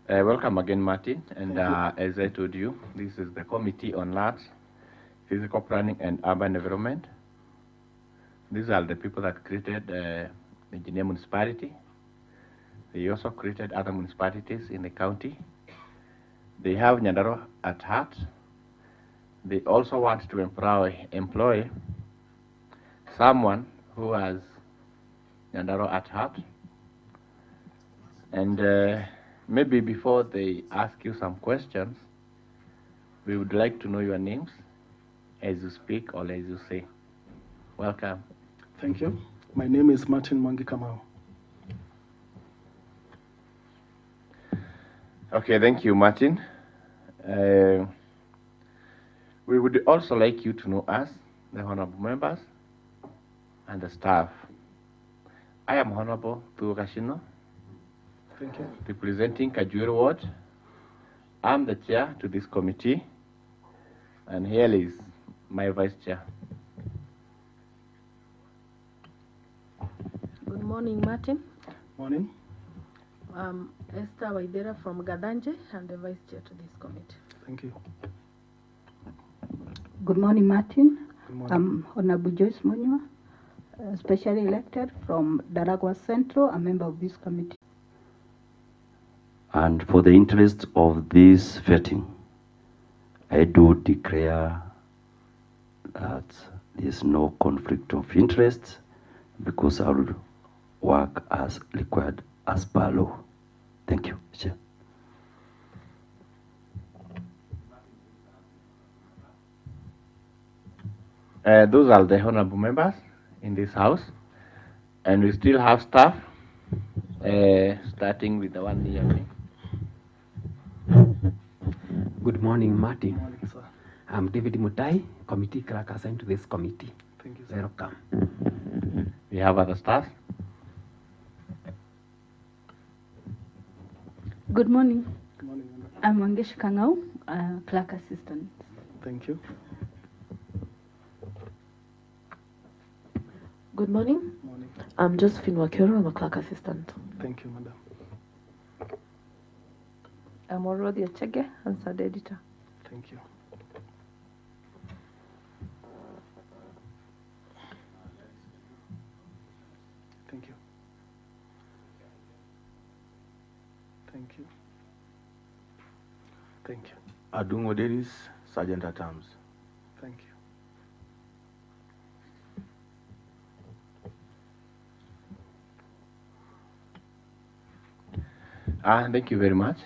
Speaker 1: Welcome again, Martin. And as I told you, this is the Committee on Lands, Physical Planning and Urban Development. These are the people that created Engineer Municipality. They also created other municipalities in the county. They have Nyandarua at heart. They also want to employ someone who has Nyandarua at heart. And maybe before they ask you some questions, we would like to know your names as you speak or as you say. Welcome.
Speaker 18: Thank you. My name is Martin Mwangi Kamau.
Speaker 1: Okay, thank you, Martin. We would also like you to know us, the honorable members, and the staff. I am Honorable Tuukashino,
Speaker 18: Thank you.
Speaker 1: representing Kajuero Ward. I'm the chair to this committee, and here is my vice chair.
Speaker 11: Good morning, Martin.
Speaker 18: Morning.
Speaker 11: Esther Waidera from Gadanje and the vice chair to this committee.
Speaker 18: Thank you.
Speaker 5: Good morning, Martin.
Speaker 18: Good morning.
Speaker 5: I'm Honorable Joyce Munywa, specially elected from Daragwa Central, a member of this committee.
Speaker 7: And for the interest of this vetting, I do declare that there is no conflict of interest because I will work as required as per law. Thank you, Chair.
Speaker 1: Those are the honorable members in this house, and we still have staff, starting with the one near me.
Speaker 8: Good morning, Martin.
Speaker 18: Good morning, sir.
Speaker 8: I'm David Mutai, committee clerk assigned to this committee.
Speaker 18: Thank you, sir.
Speaker 8: Welcome.
Speaker 1: We have other staff.
Speaker 19: Good morning.
Speaker 18: Good morning,
Speaker 19: I'm Wangesh Kangau, clerk assistant.
Speaker 18: Thank you.
Speaker 9: Good morning.
Speaker 18: Morning.
Speaker 9: I'm Josephine Wakero. I'm a clerk assistant.
Speaker 18: Thank you, madam.
Speaker 3: I'm Orodi Achege, answered editor.
Speaker 18: Thank you. Thank you. Thank you. Thank you.
Speaker 10: Adungo Dennis, Sergeant at Arms.
Speaker 18: Thank you.
Speaker 1: Thank you very much.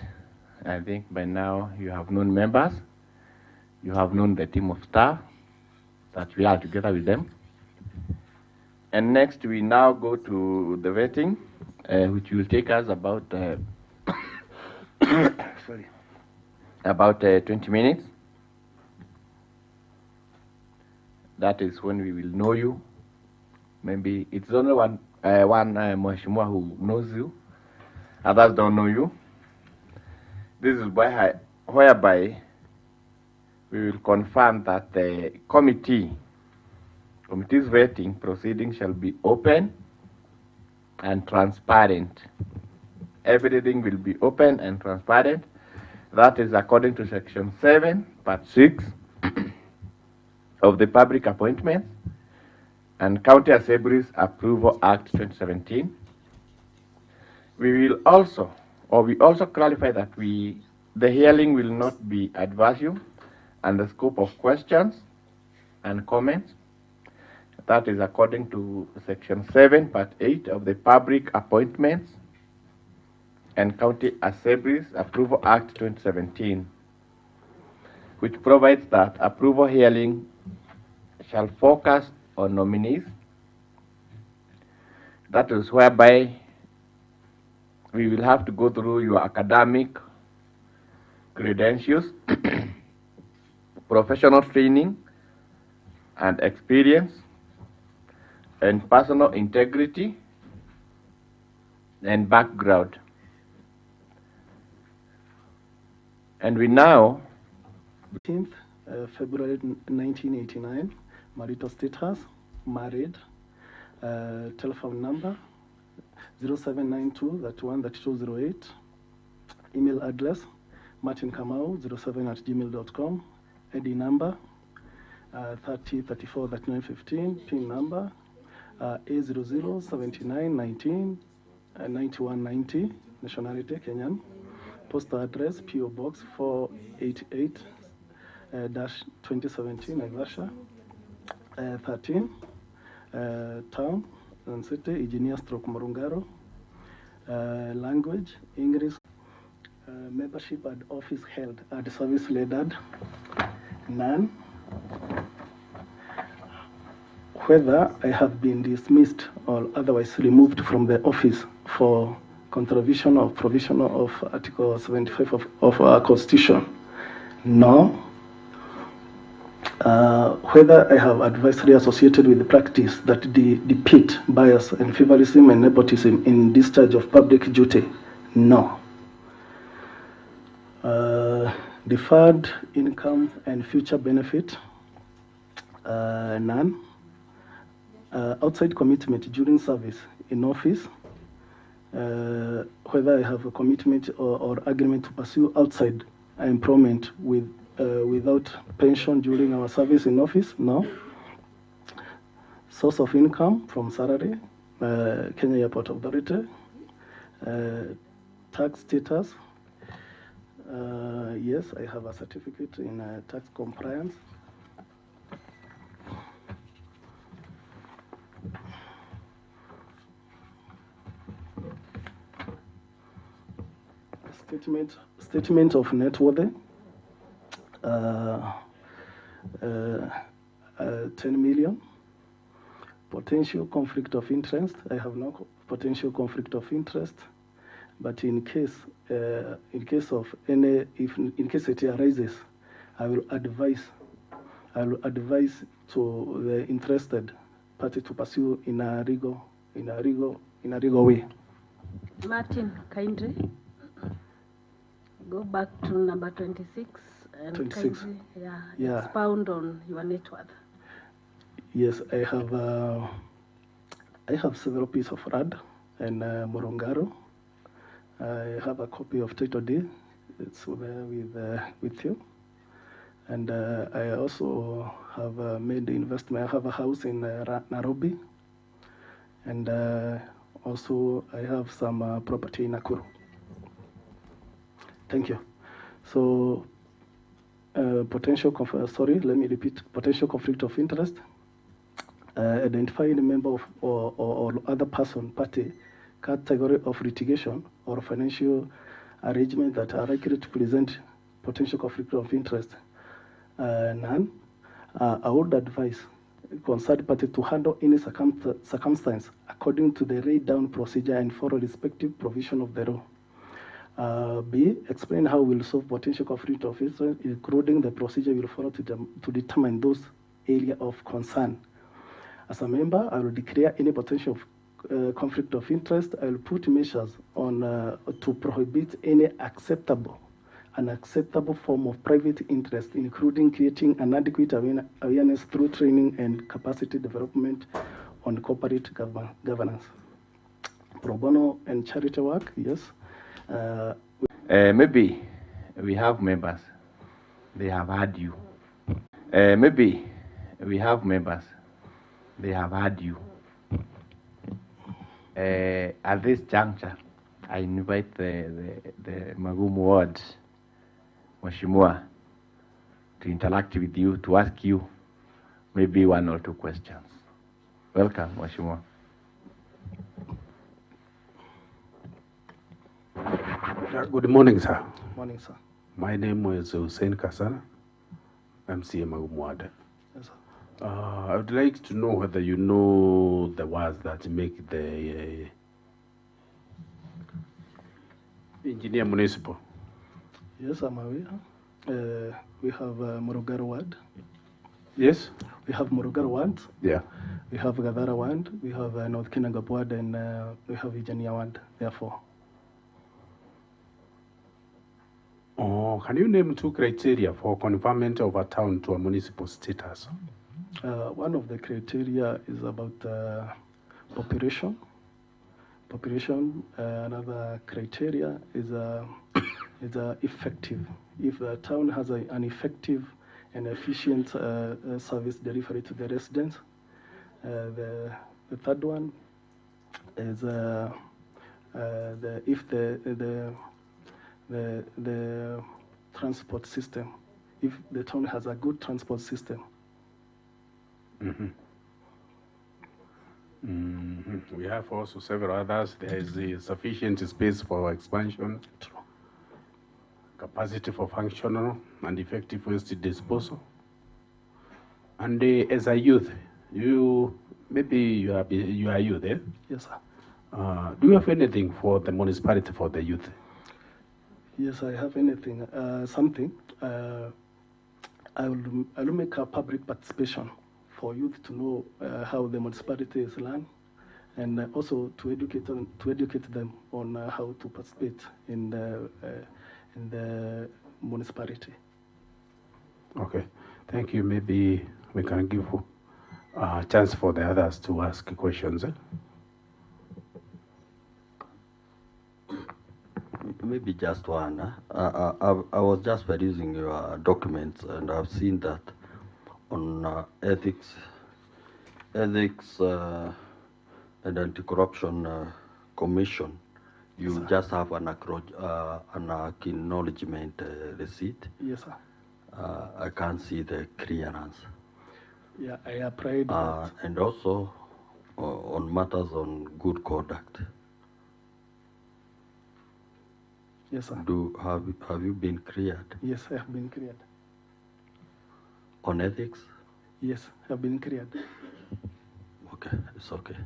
Speaker 1: I think by now you have known members, you have known the team of staff that we are together with them. And next we now go to the vetting, which will take us about sorry, about 20 minutes. That is when we will know you. Maybe it's only one Mheshimiwa who knows you. Others don't know you. This is whereby we will confirm that the committee's vetting proceedings shall be open and transparent. Everything will be open and transparent. That is according to Section 7, Part 6 of the Public Appointments and County Assemblies Approval Act 2017. We also clarify that the hearing will not be adversarial, and the scope of questions and comments. That is according to Section 7, Part 8 of the Public Appointments and County Assemblies Approval Act 2017, which provides that approval hearing shall focus on nominees. That is whereby we will have to go through your academic credentials, professional training and experience, and personal integrity and background. And we now
Speaker 20: 15th February 1989, marital status, married, telephone number 0792-31-3208, email address martinkamau07@gmail.com, ID number 3034-3915, PIN number A0079199190, nationality Kenyan, postal address PO Box 488-2017 Naivasha, 13, town and city engineer stroke Morungaro, language English, membership at office held at service leader none. Whether I have been dismissed or otherwise removed from the office for contravention of provision of Article 75 of our Constitution, no. Whether I have advisory associated with the practice that depict bias and favoritism and nepotism in discharge of public duty, no. Deferred income and future benefit, none. Outside commitment during service in office, whether I have a commitment or agreement to pursue outside employment without pension during our service in office, no. Source of income from salary, Kenya Airport Authority. Tax status, yes, I have a certificate in tax compliance. Statement of net worth, 10 million. Potential conflict of interest, I have no potential conflict of interest, but in case of any, in case it arises, I will advise to the interested party to pursue in a legal way.
Speaker 11: Martin, kindly go back to number 26 and
Speaker 20: 26.
Speaker 11: kindly,
Speaker 20: Yeah.
Speaker 11: expound on your net worth.
Speaker 20: Yes, I have several pieces of land in Morongaro. I have a copy of title deed. It's there with you. And I also have made the investment. I have a house in Nairobi. And also I have some property in Nakuru. Thank you. So potential conflict of interest. Identifying a member of or other person, party, category of litigation or financial arrangement that are likely to present potential conflict of interest. None. I would advise concerned party to handle any circumstance according to the laid down procedure and follow respective provision of the law. B, explain how we'll solve potential conflict of interest, including the procedure we'll follow to determine those areas of concern. As a member, I will declare any potential conflict of interest. I will put measures on to prohibit any unacceptable form of private interest, including creating an adequate awareness through training and capacity development on corporate governance. Pro bono and charity work, yes.
Speaker 1: Maybe we have members, they have heard you. Maybe we have members, they have heard you. At this juncture, I invite the Magumu Ward, Mheshimiwa, to interact with you, to ask you maybe 1 or 2 questions. Welcome, Mheshimiwa.
Speaker 21: Good morning, sir.
Speaker 20: Morning, sir.
Speaker 21: My name is Hussein Kasana, MCA Magumwada.
Speaker 20: Yes, sir.
Speaker 21: I would like to know whether you know the words that make the engineer municipal.
Speaker 20: Yes, I'm aware. We have Morogoro Ward.
Speaker 21: Yes?
Speaker 20: We have Morogoro Ward.
Speaker 21: Yeah.
Speaker 20: We have Gadara Ward. We have North Kinangop Ward, and we have Ijania Ward, therefore.
Speaker 21: Oh, can you name 2 criteria for conversion of a town to a municipal status?
Speaker 20: One of the criteria is about population. Another criteria is effective. If the town has an effective and efficient service delivery to the residents. The third one is if the transport system, if the town has a good transport system.
Speaker 21: Mm-hmm. Mm-hmm. We have also several others. There is sufficient space for expansion, capacity for functional and effective waste disposal. And as a youth, you are youth, eh?
Speaker 20: Yes, sir.
Speaker 21: Do you have anything for the municipality for the youth?
Speaker 20: Yes, I have anything. Something. I will make a public participation for youth to know how the municipality is run, and also to educate them on how to participate in the municipality.
Speaker 21: Okay, thank you. Maybe we can give a chance for the others to ask questions. Eh?
Speaker 6: Maybe just one. I was just perusing your documents, and I've seen that on ethics and anti-corruption commission, you just have an acknowledgement receipt.
Speaker 20: Yes, sir.
Speaker 6: I can't see the clearance.
Speaker 20: Yeah, I applied that.
Speaker 6: And also on matters on good conduct.
Speaker 20: Yes, sir.
Speaker 6: Have you been cleared?
Speaker 20: Yes, I have been cleared.
Speaker 6: On ethics?
Speaker 20: Yes, I have been cleared.
Speaker 6: Okay, it's okay.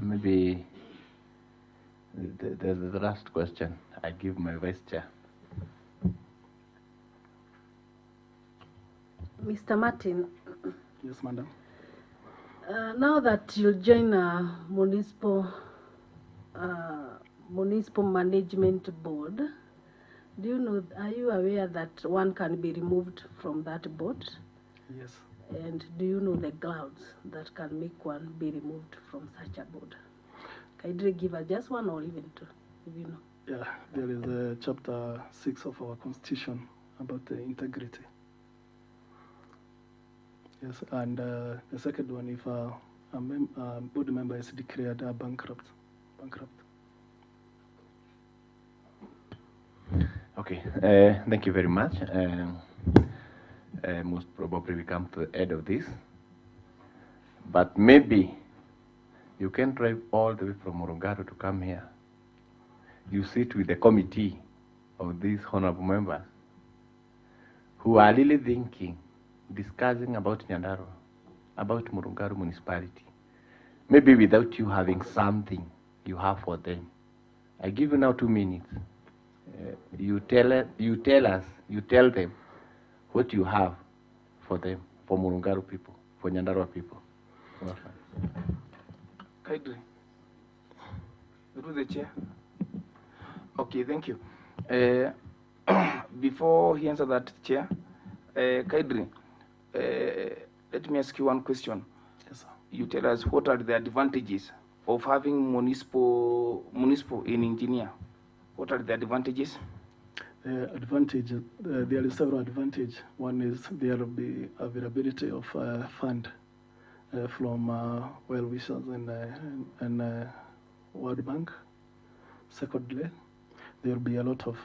Speaker 1: Maybe the last question. I give my vice chair.
Speaker 11: Mr. Martin.
Speaker 20: Yes, madam.
Speaker 11: Now that you'll join a municipal management board, do you know? Are you aware that one can be removed from that board?
Speaker 20: Yes.
Speaker 11: And do you know the grounds that can make one be removed from such a board? Can you give us just one or even two, if you know?
Speaker 20: Yeah, there is a chapter 6 of our constitution about the integrity. Yes, and the second one, if a board member is declared bankrupt.
Speaker 1: Okay, thank you very much. Most probably we come to the end of this, but maybe you can drive all the way from Morogoro to come here. You sit with the committee of these honorable members who are really thinking, discussing about Nyandarua, about Morogoro municipality. Maybe without you having something you have for them. I give you now 2 minutes. You tell them what you have for them, for Morogoro people, for Nyandarua people.
Speaker 12: Kaidri, through the chair. Okay, thank you. Before he answers that, chair, Kaidri, let me ask you one question.
Speaker 20: Yes, sir.
Speaker 12: You tell us what are the advantages of having municipal in engineer. What are the advantages?
Speaker 20: There is several advantages. One is there will be availability of fund from well-wishers and World Bank. Secondly, there will be a lot of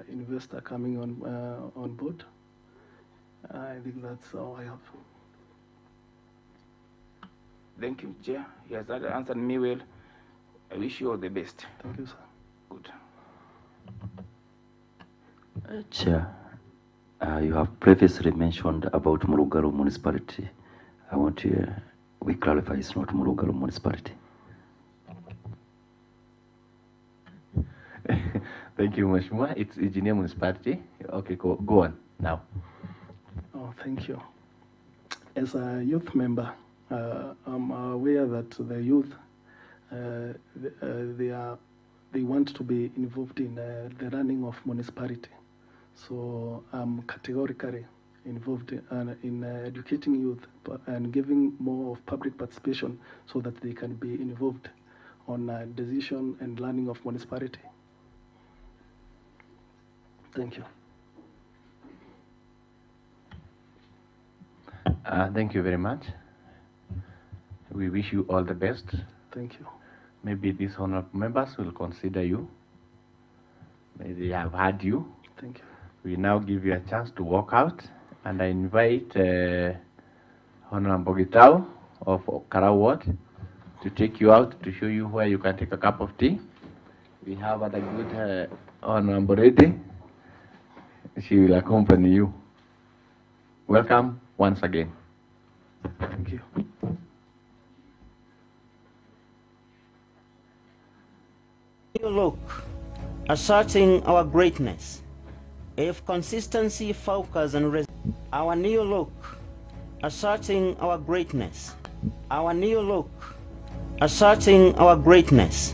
Speaker 20: investor coming on board. I think that's all I have.
Speaker 12: Thank you, Chair. He has answered me well. I wish you all the best.
Speaker 20: Thank you, sir.
Speaker 12: Good.
Speaker 7: Chair, you have previously mentioned about Murugalo Municipality. I want to, we clarify it's not Murugalo Municipality.
Speaker 1: Thank you, Mheshimiwa. It's Engineer Municipality. Okay, go on now.
Speaker 20: Oh, thank you. As a youth member, I'm aware that the youth, they want to be involved in the running of municipality. So I'm categorically involved in educating youth and giving more of public participation so that they can be involved on decision and learning of municipality. Thank you.
Speaker 1: Thank you very much. We wish you all the best.
Speaker 20: Thank you.
Speaker 1: Maybe these honorable members will consider you. Maybe they have heard you.
Speaker 20: Thank you.
Speaker 1: We now give you a chance to walk out, and I invite Honorable Gitao of Kara Ward to take you out to show you where you can take a cup of tea. We have other good Honorable Rede. She will accompany you. Welcome once again.
Speaker 20: Thank you.
Speaker 13: New look, asserting our greatness. If consistency, focus, and our new look, asserting our greatness. Our new look, asserting our greatness.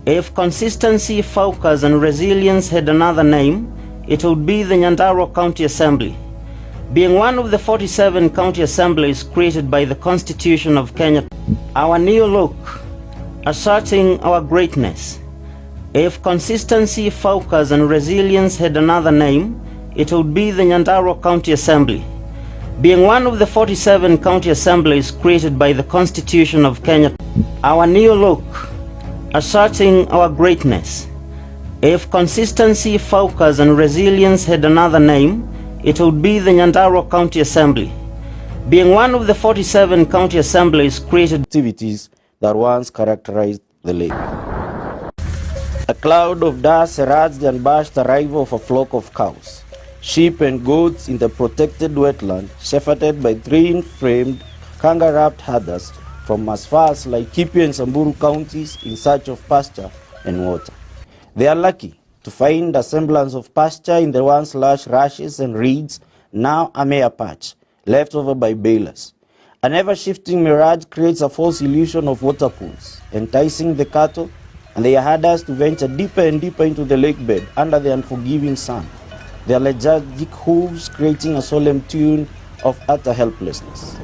Speaker 13: If consistency, focus, and resilience had another name, it would be the Nyandarua County Assembly. Being one of the 47 county assemblies created by the Constitution of Kenya, our new look, asserting our greatness. If consistency, focus, and resilience had another name, it would be the Nyandarua County Assembly. Being one of the 47 county assemblies created by the Constitution of Kenya, our new look, asserting our greatness. If consistency, focus, and resilience had another name, it would be the Nyandarua County Assembly. Being one of the 47 county assemblies created
Speaker 14: activities that once characterized the lake. A cloud of dust surrounds the unabashed arrival of a flock of cows, sheep and goats in the protected wetland, shepherded by three-framed, kanga-wrapped herders from as far as Laikipia and Samburu counties in search of pasture and water. They are lucky to find a semblance of pasture in the once lush rushes and reeds, now a mere patch, left over by balers. An ever-shifting mirage creates a false illusion of water pools, enticing the cattle and their herders to venture deeper and deeper into the lake bed under the unforgiving sun, their lethargic hooves creating a solemn tune of utter helplessness.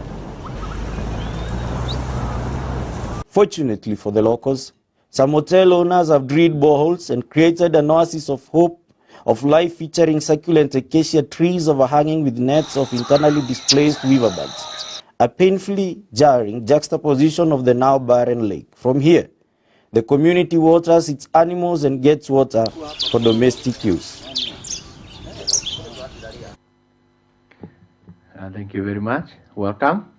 Speaker 14: Fortunately for the locals, some hotel owners have drilled boreholes and created an oasis of hope of life featuring succulent acacia trees overhanging with nets of internally displaced weaverbirds, a painfully jarring juxtaposition of the now barren lake. From here, the community waters its animals and gets water for domestic use.
Speaker 1: Thank you very much. Welcome.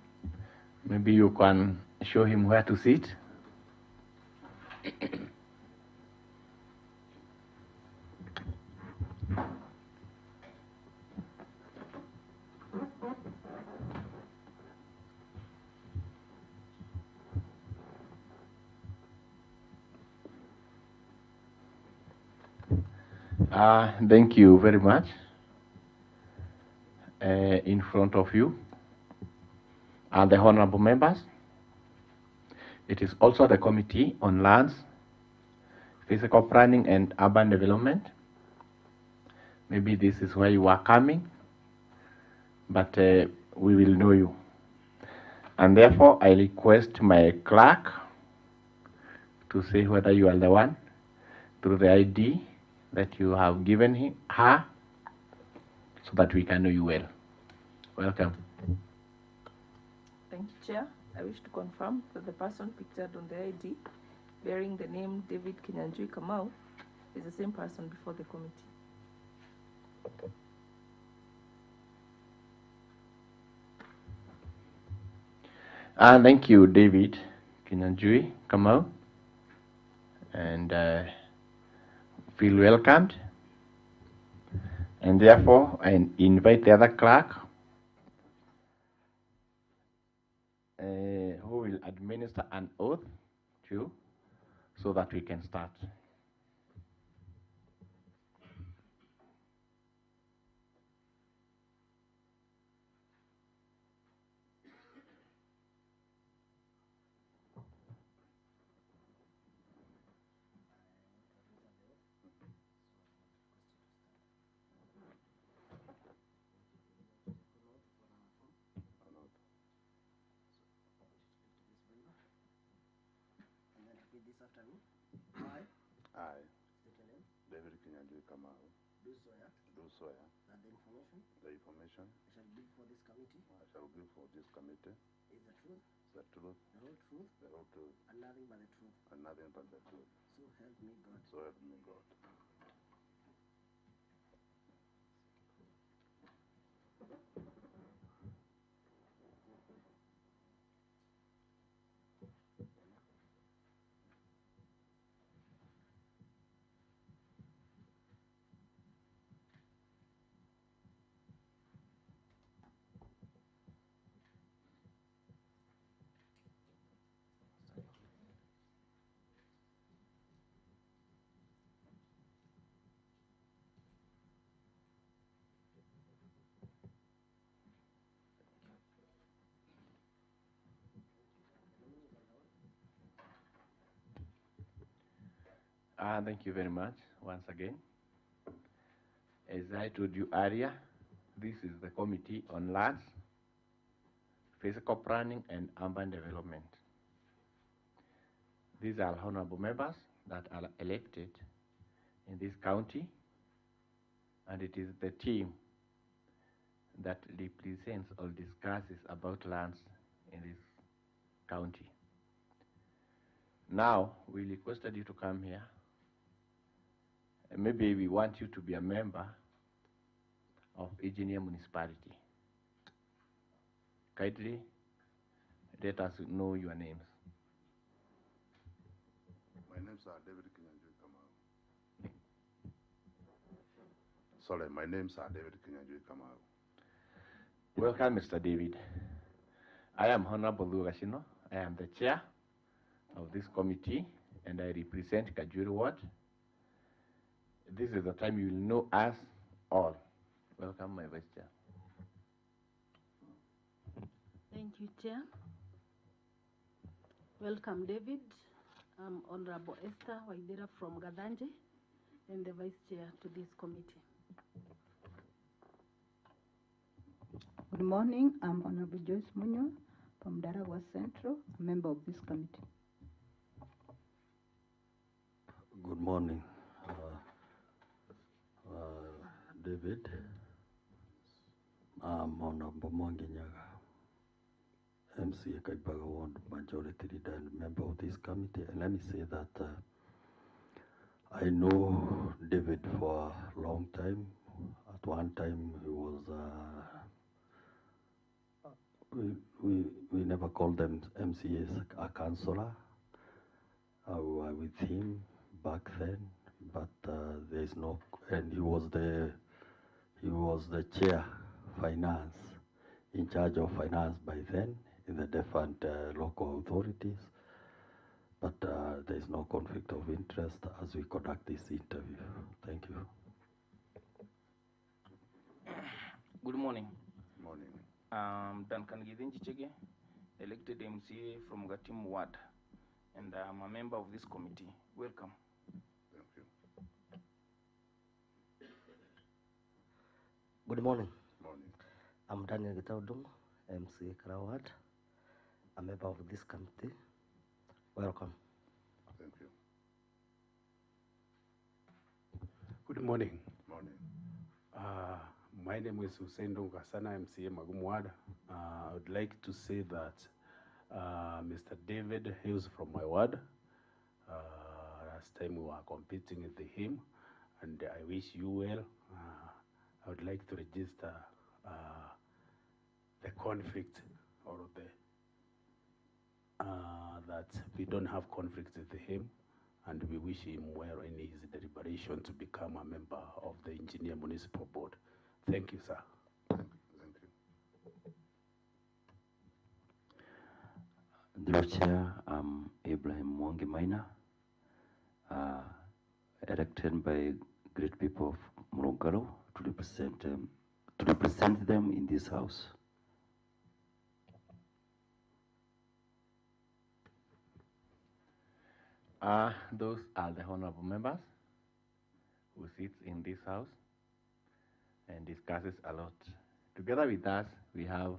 Speaker 1: Maybe you can show him where to sit. Thank you very much. In front of you are the honorable members. It is also the Committee on Lands, Physical Planning and Urban Development. Maybe this is where you are coming, but we will know you. And therefore, I request my clerk to say whether you are the one through the ID that you have given her, so that we can know you well. Welcome.
Speaker 3: Thank you, Chair. I wish to confirm that the person pictured on the ID bearing the name David Kinyanjui Kamau, is the same person before the committee.
Speaker 1: Thank you, David Kinyanjui Kamau, and feel welcomed. And therefore, I invite the other clerk who will administer an oath to you so that we can start.
Speaker 17: I, David Kinyanjui Kamau, do swear
Speaker 4: that the information
Speaker 17: the information
Speaker 4: I shall give for this committee
Speaker 17: I shall give for this committee
Speaker 4: is the truth,
Speaker 17: the truth,
Speaker 4: the whole truth,
Speaker 17: the whole truth,
Speaker 4: and nothing but the truth.
Speaker 17: and nothing but the truth.
Speaker 4: So help me God.
Speaker 17: So help me God.
Speaker 1: Thank you very much once again. As I told you earlier, this is the Committee on Lands, Physical Planning and Urban Development. These are honorable members that are elected in this county, and it is the team that represents or discusses about lands in this county. Now, we requested you to come here. And maybe we want you to be a member of Engineer Municipality. Kindly let us know your names.
Speaker 17: My name's David Kinyanjui Kamau. Sorry, my name's David Kinyanjui Kamau.
Speaker 1: Welcome, Mr. David. I am Honorable Lugashino. I am the chair of this committee, and I represent Kajuri Ward. This is the time you will know us all. Welcome, my vice chair.
Speaker 11: Thank you, Chair. Welcome, David. I'm Honorable Esther Waidera from Gadanje and the Vice Chair to this committee.
Speaker 5: Good morning. I'm Honorable Joyce Munyo from Nyandarua Central, a member of this committee.
Speaker 6: Good morning, David. I'm Honorable Mwanginyaga, MCA Kaipaga Ward Majority Leader and member of this committee. And let me say that I know David for a long time. At one time, he was, we never called them MCAs, a councillor. We were with him back then, but there is no, and he was the chair finance, in charge of finance by then in the different local authorities. But there is no conflict of interest as we conduct this interview. Thank you.
Speaker 12: Good morning.
Speaker 17: Morning.
Speaker 12: Duncan Githinji Chege, elected MCA from Gatim Ward, and I'm a member of this committee. Welcome.
Speaker 17: Thank you.
Speaker 4: Good morning.
Speaker 17: Morning.
Speaker 4: I'm Daniel Gitaudung, MCA Karawad, a member of this committee. Welcome.
Speaker 17: Thank you.
Speaker 21: Good morning.
Speaker 17: Morning.
Speaker 21: My name is Hussein Dongasana, MCA Magumwad. I would like to say that Mr. David hails from my ward. Last time we were competing with him, and I wish you well. I would like to register the conflict or the that we don't have conflict with him, and we wish him well in his deliberation to become a member of the Engineer Municipal Board. Thank you, sir.
Speaker 17: Thank you.
Speaker 7: The Chair, I'm Ibrahim Mwangi Maina, elected by great people of Murungalo to represent them in this house.
Speaker 1: Those are the honorable members who sit in this house and discusses a lot. Together with us, we have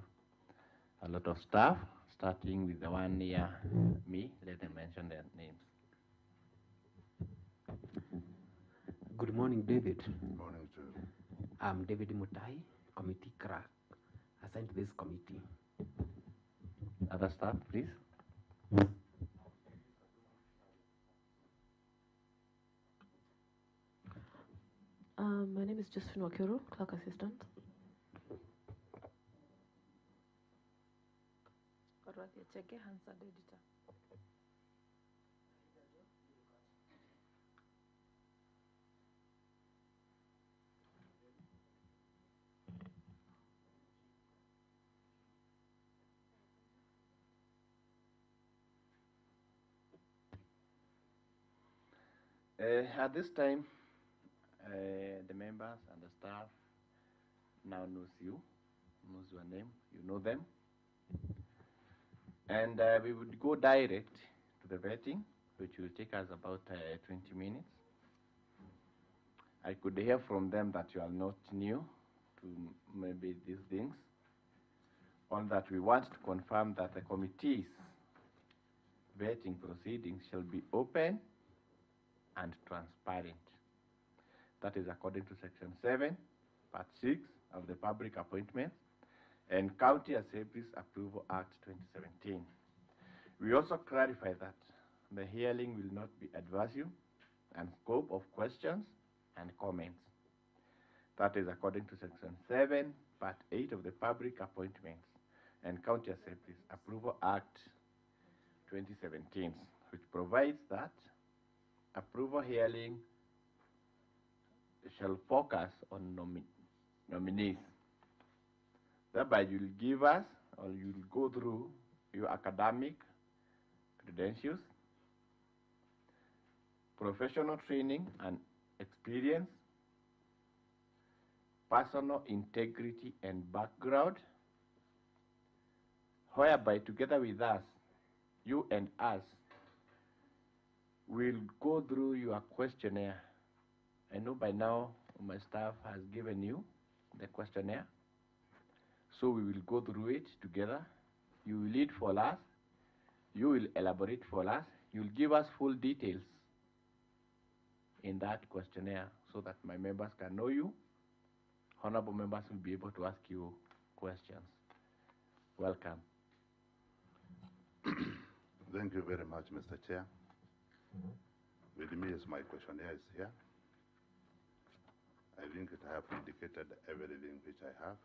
Speaker 1: a lot of staff, starting with the one near me. Let them mention their names.
Speaker 8: Good morning, David.
Speaker 17: Good morning, Joe.
Speaker 8: I'm David Mutai, committee clerk, assigned to this committee.
Speaker 1: Other staff, please.
Speaker 9: My name is Josephine Wakero, clerk assistant.
Speaker 3: Orathia Cheke, Hansard editor.
Speaker 1: At this time, the members and the staff now knows you, knows your name, you know them. And we would go direct to the vetting, which will take us about 20 minutes. I could hear from them that you are not new to maybe these things. On that, we want to confirm that the committee's vetting proceedings shall be open and transparent. That is according to Section 7, Part 6 of the Public Appointments and County Assemblies Approval Act 2017. We also clarify that the hearing will not be adversarial and scope of questions and comments. That is according to Section 7, Part 8 of the Public Appointments and County Assemblies Approval Act 2017, which provides that approval hearing shall focus on nominees. Thereby, you'll give us, or you'll go through your academic credentials, professional training and experience, personal integrity and background, whereby together with us, you and us, will go through your questionnaire. I know by now my staff has given you the questionnaire. So we will go through it together. You will lead for us. You will elaborate for us. You will give us full details in that questionnaire so that my members can know you. Honorable members will be able to ask you questions. Welcome.
Speaker 17: Thank you very much, Mr. Chair. With me is my questionnaire is here. I think I have indicated everything which I have.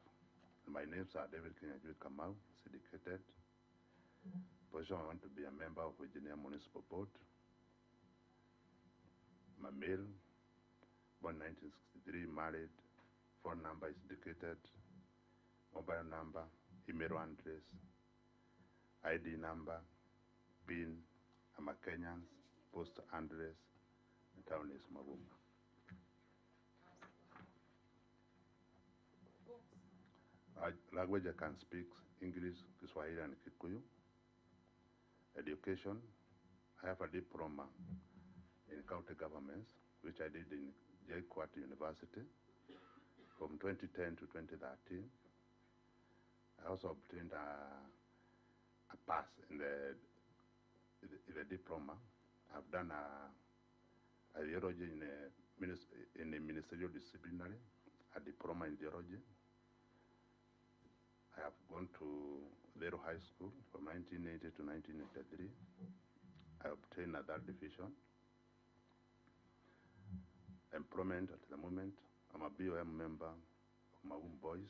Speaker 17: My names are David Kinyajui Kamau, syndicated. Position, I want to be a member of Virginia Municipal Board. My male, born 1963, married. Phone number is indicated. Mobile number, email address, ID number, PIN. I'm a Kenyan, post address, the town is Mabuma. Language I can speak English, Kiswahili, and Kikuyu. Education, I have a diploma in county governments, which I did in JKUAT University from 2010 to 2013. I also obtained a pass in the diploma. I've done a theology in a ministerial disciplinary, a diploma in theology. I have gone to Lero High School from 1980 to 1983.
Speaker 2: I obtained at that division. Employment at the moment, I'm a BOM member of Magum Boys.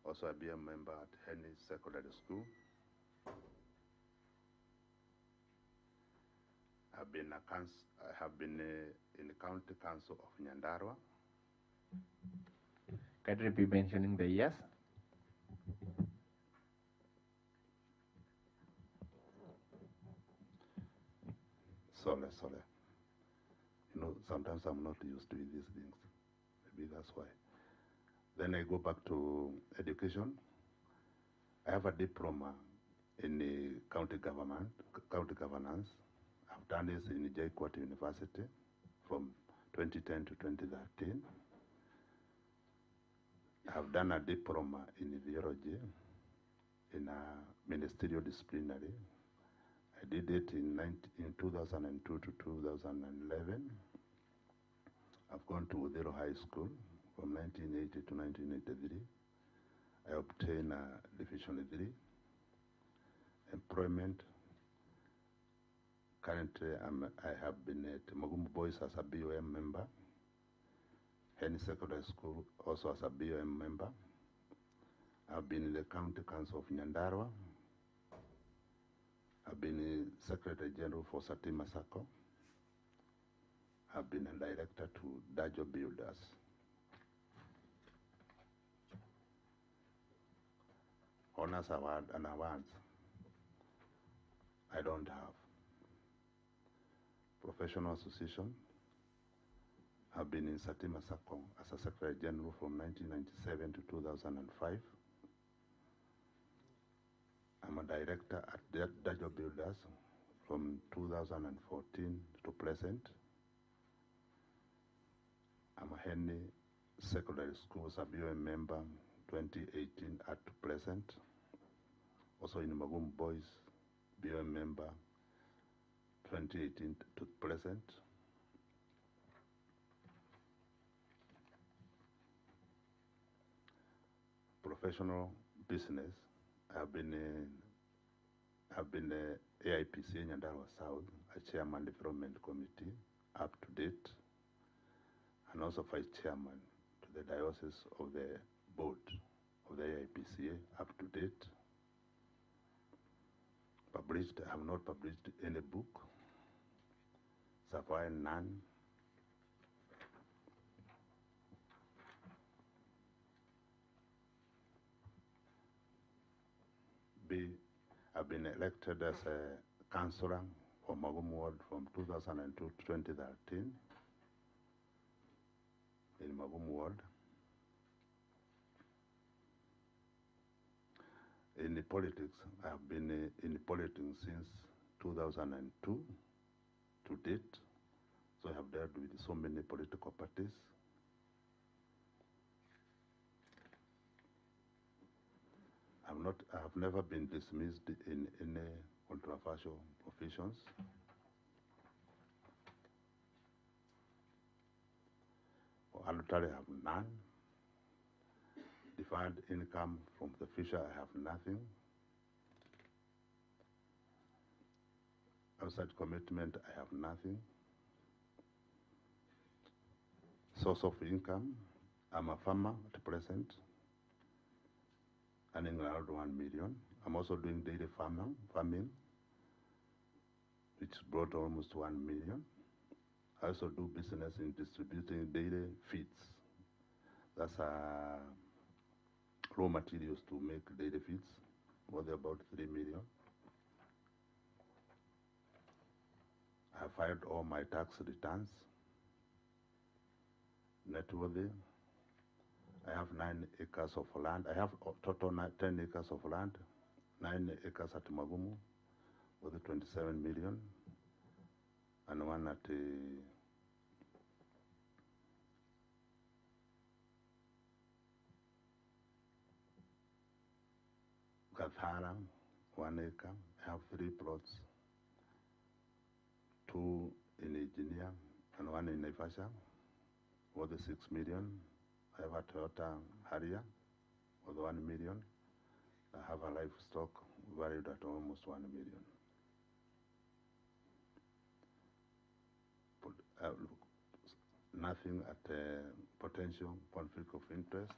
Speaker 2: Also a BOM member at Henry Secondary School. I have been in the County Council of Nyandarua.
Speaker 1: Can you be mentioning the years?
Speaker 2: Sorry. You know, sometimes I'm not used to these things. Maybe that's why. Then I go back to education. I have a diploma in the county governance. I've done this in JKUAT University from 2010 to 2013. I've done a diploma in theology in a ministerial disciplinary. I did it in 2002 to 2011. I've gone to Udero High School from 1980 to 1983. I obtained a Division 3. Employment. Currently, I have been at Magumbu Boys as a BOM member. Henry Secondary School also as a BOM member. I've been in the County Council of Nyandarua. I've been Secretary General for Satima Sacco. I've been a director to Dajo Builders. Honors award and awards, I don't have. Professional association, I've been in Satima Sacco as a Secretary General from 1997 to 2005. I'm a director at Dajo Builders from 2014 to present. I'm a Henry Secondary School BOM member 2018 at present. Also in Magum Boys BOM member 2018 to present. Professional business, I've been AIPC Nyandarua South, a chairman development committee up to date, and also vice chairman to the diocese of the board of the AIPCA up to date. Published, I have not published any book, so far none. I've been elected as a councillor for Magum Ward from 2002 to 2013 in Magum Ward. In the politics, I have been in politics since 2002 to date, so I have dealt with so many political parties. I have never been dismissed in any controversial professions. Voluntary, I have none. Defined income from the fisher, I have nothing. Outside commitment, I have nothing. Source of income, I'm a farmer at present, earning around 1 million. I'm also doing daily farming, which brought almost 1 million. I also do business in distributing daily feeds. That's raw materials to make daily feeds, worth about 3 million. I have filed all my tax returns. Net worthy. I have 9 acres of land. I have a total 10 acres of land, 9 acres at Magumu with 27 million, and one at Gathara, 1 acre. I have 3 plots, 2 in Engineer and 1 in Naivasha, worth 6 million. I have a Toyota Harrier worth 1 million. I have a livestock valued at almost 1 million. look, nothing at potential conflict of interest.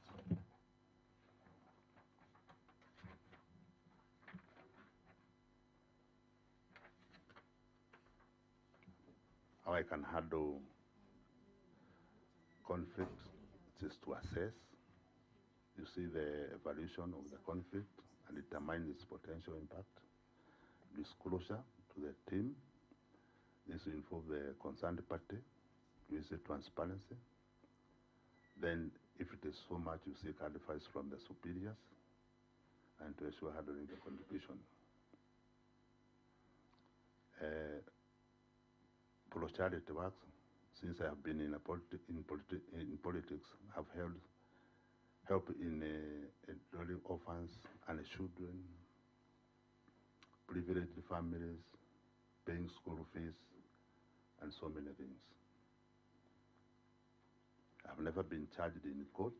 Speaker 2: How I can handle conflicts is to assess. You see the evaluation of the conflict and determine its potential impact. Disclosure to the team. This will involve the concerned party. You see transparency. Then, if it is so much, you seek advice from the superiors and to ensure handling the contribution. Pro charity works, since I have been in politics, have help in enrolling orphans and children, privileged families, paying school fees, and so many things. I've never been charged in court.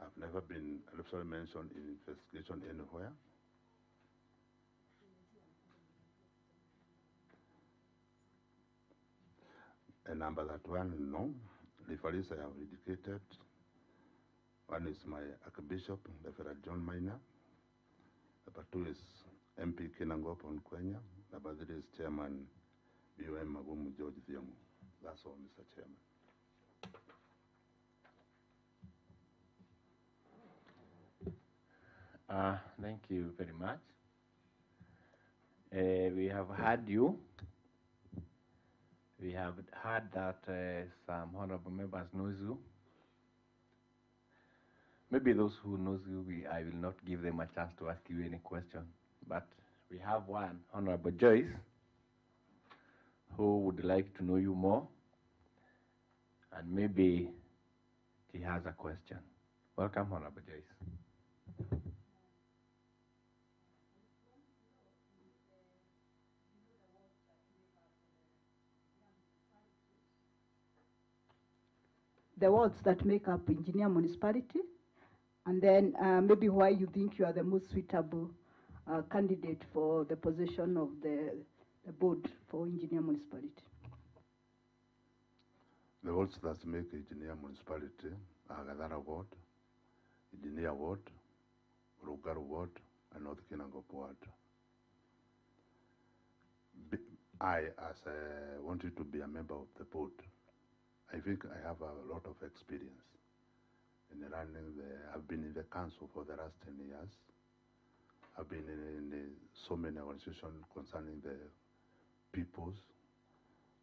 Speaker 2: I've never been electorally mentioned in investigation anywhere. And number that one, no. Referees I have indicated. One is my Archbishop, the Reverend John Minor. Number two is MP Kinangop on Kwenya. Number three is Chairman BOM Magumu George Thiongo. That's all, Mr. Chairman.
Speaker 1: Thank you very much. We have heard you. We have heard that some honorable members knows you. Maybe those who knows you, I will not give them a chance to ask you any question. But we have one, Honorable Joyce, who would like to know you more. And maybe he has a question. Welcome, Honorable Joyce.
Speaker 5: The wards that make up Engineer Municipality, and then maybe why you think you are the most suitable candidate for the position of the board for Engineer Municipality.
Speaker 2: The wards that make Engineer Municipality are Gadara Ward, Engineer Ward, Rugaru Ward, and North Kinangop Ward. I, as I wanted to be a member of the board, I think I have a lot of experience in running I've been in the council for the last 10 years. I've been in so many organizations concerning the peoples.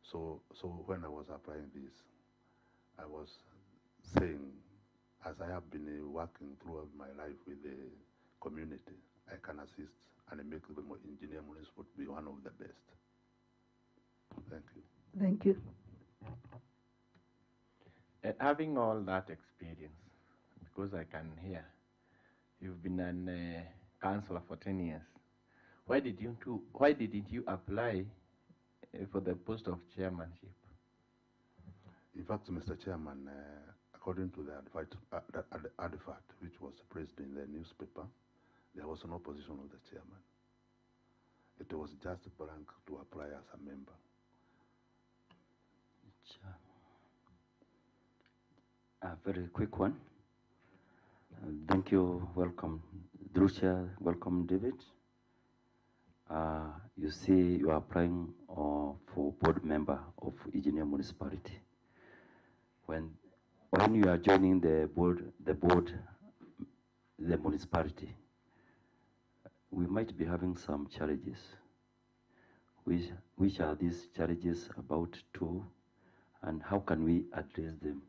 Speaker 2: So when I was applying this, I was saying, as I have been working throughout my life with the community, I can assist and make the Engineer Municipal be one of the best. Thank you.
Speaker 5: Thank you.
Speaker 1: Having all that experience, because I can hear you've been a councillor for 10 years, why didn't you apply for the post of chairmanship?
Speaker 2: In fact, Mr. Chairman, according to the advert which was placed in the newspaper, there was no position of the chairman. It was just blank to apply as a member.
Speaker 7: A very quick one. Thank you. Welcome, Drusha. Welcome, David. You see, you are applying for board member of Engineer Municipality. When you are joining the municipality, we might be having some challenges. Which are these challenges about too, and how can we address them?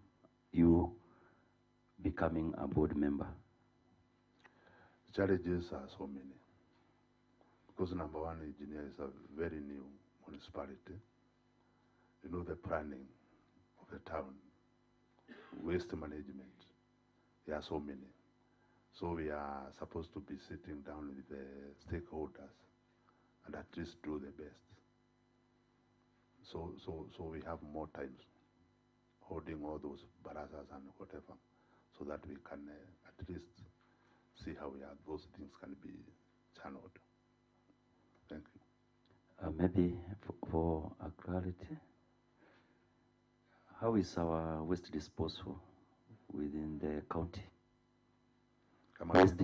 Speaker 7: You becoming a board member.
Speaker 2: Challenges are so many. Because number one, Engineer is a very new municipality. You know, the planning of the town, waste management, there are so many. So we are supposed to be sitting down with the stakeholders and at least do the best. So we have more times holding all those barazas and whatever, so that we can at least see how those things can be channeled. Thank you.
Speaker 7: Maybe for a clarity, how is our waste disposal within the county? Waste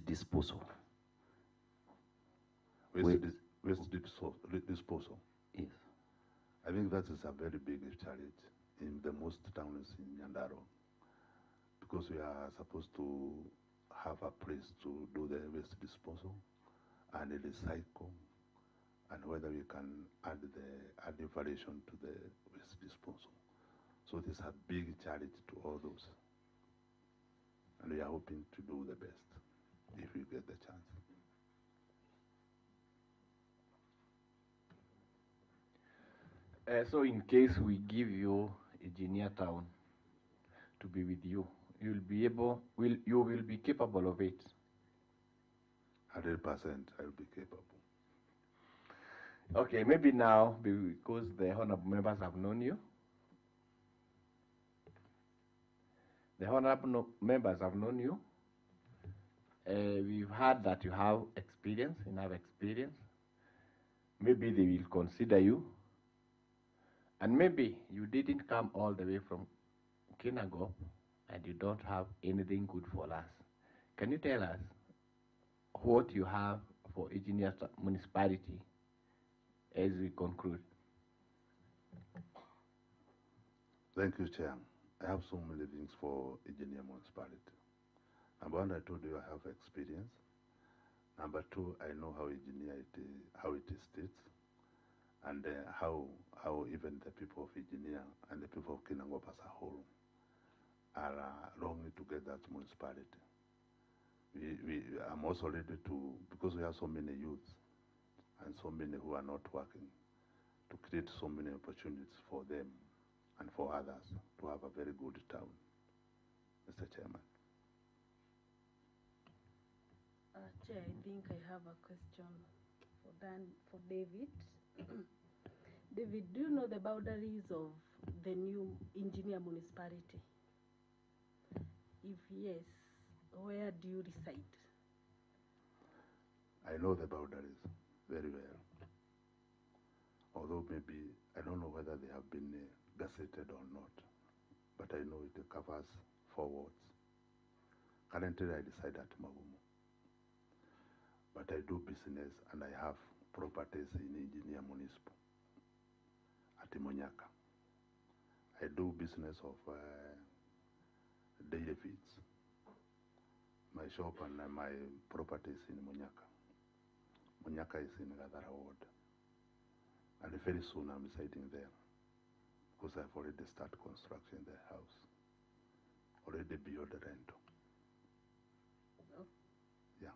Speaker 7: disposal.
Speaker 2: Waste disposal.
Speaker 7: Yes.
Speaker 2: I think that is a very big challenge in the most towns in Nyandarua, because we are supposed to have a place to do the waste disposal and recycle, and whether we can add variation to the waste disposal. So it is a big challenge to all those. And we are hoping to do the best if we get the chance.
Speaker 1: So in case we give you Engineer Town to be with you, you will be capable of it?
Speaker 2: 100% I will be capable.
Speaker 1: Okay, maybe now, because the honorable members have known you, we've heard that you have experience, Maybe they will consider you, and maybe you didn't come all the way from Kinangop and you don't have anything good for us. Can you tell us what you have for Engineer Municipality as we conclude?
Speaker 2: Thank you, Chair. I have so many things for Engineer Municipality. Number one, I told you I have experience. Number two, I know how how it is states, and how even the people of Engineer and the people of Kinangop as a whole are longing to get that municipality. I'm also ready to, because we have so many youths and so many who are not working, to create so many opportunities for them and for others to have a very good town. Mr. Chairman.
Speaker 11: Chair, I think I have a question for David. David, do you know the boundaries of the new Engineer Municipality? If yes, where do you reside?
Speaker 2: I know the boundaries very well. Although maybe, I don't know whether they have been gazetted or not, but I know it covers 4 wards. Currently, I reside at Magumu, but I do business and I have properties in Engineer Municipal at Monyaka. I do business of dairy feeds. My shop and my properties in Monyaka. Monyaka is in Gadara Ward. And very soon I'm residing there, because I've already started construction in the house. Already beyond the rental.
Speaker 11: Oh.
Speaker 2: Yeah.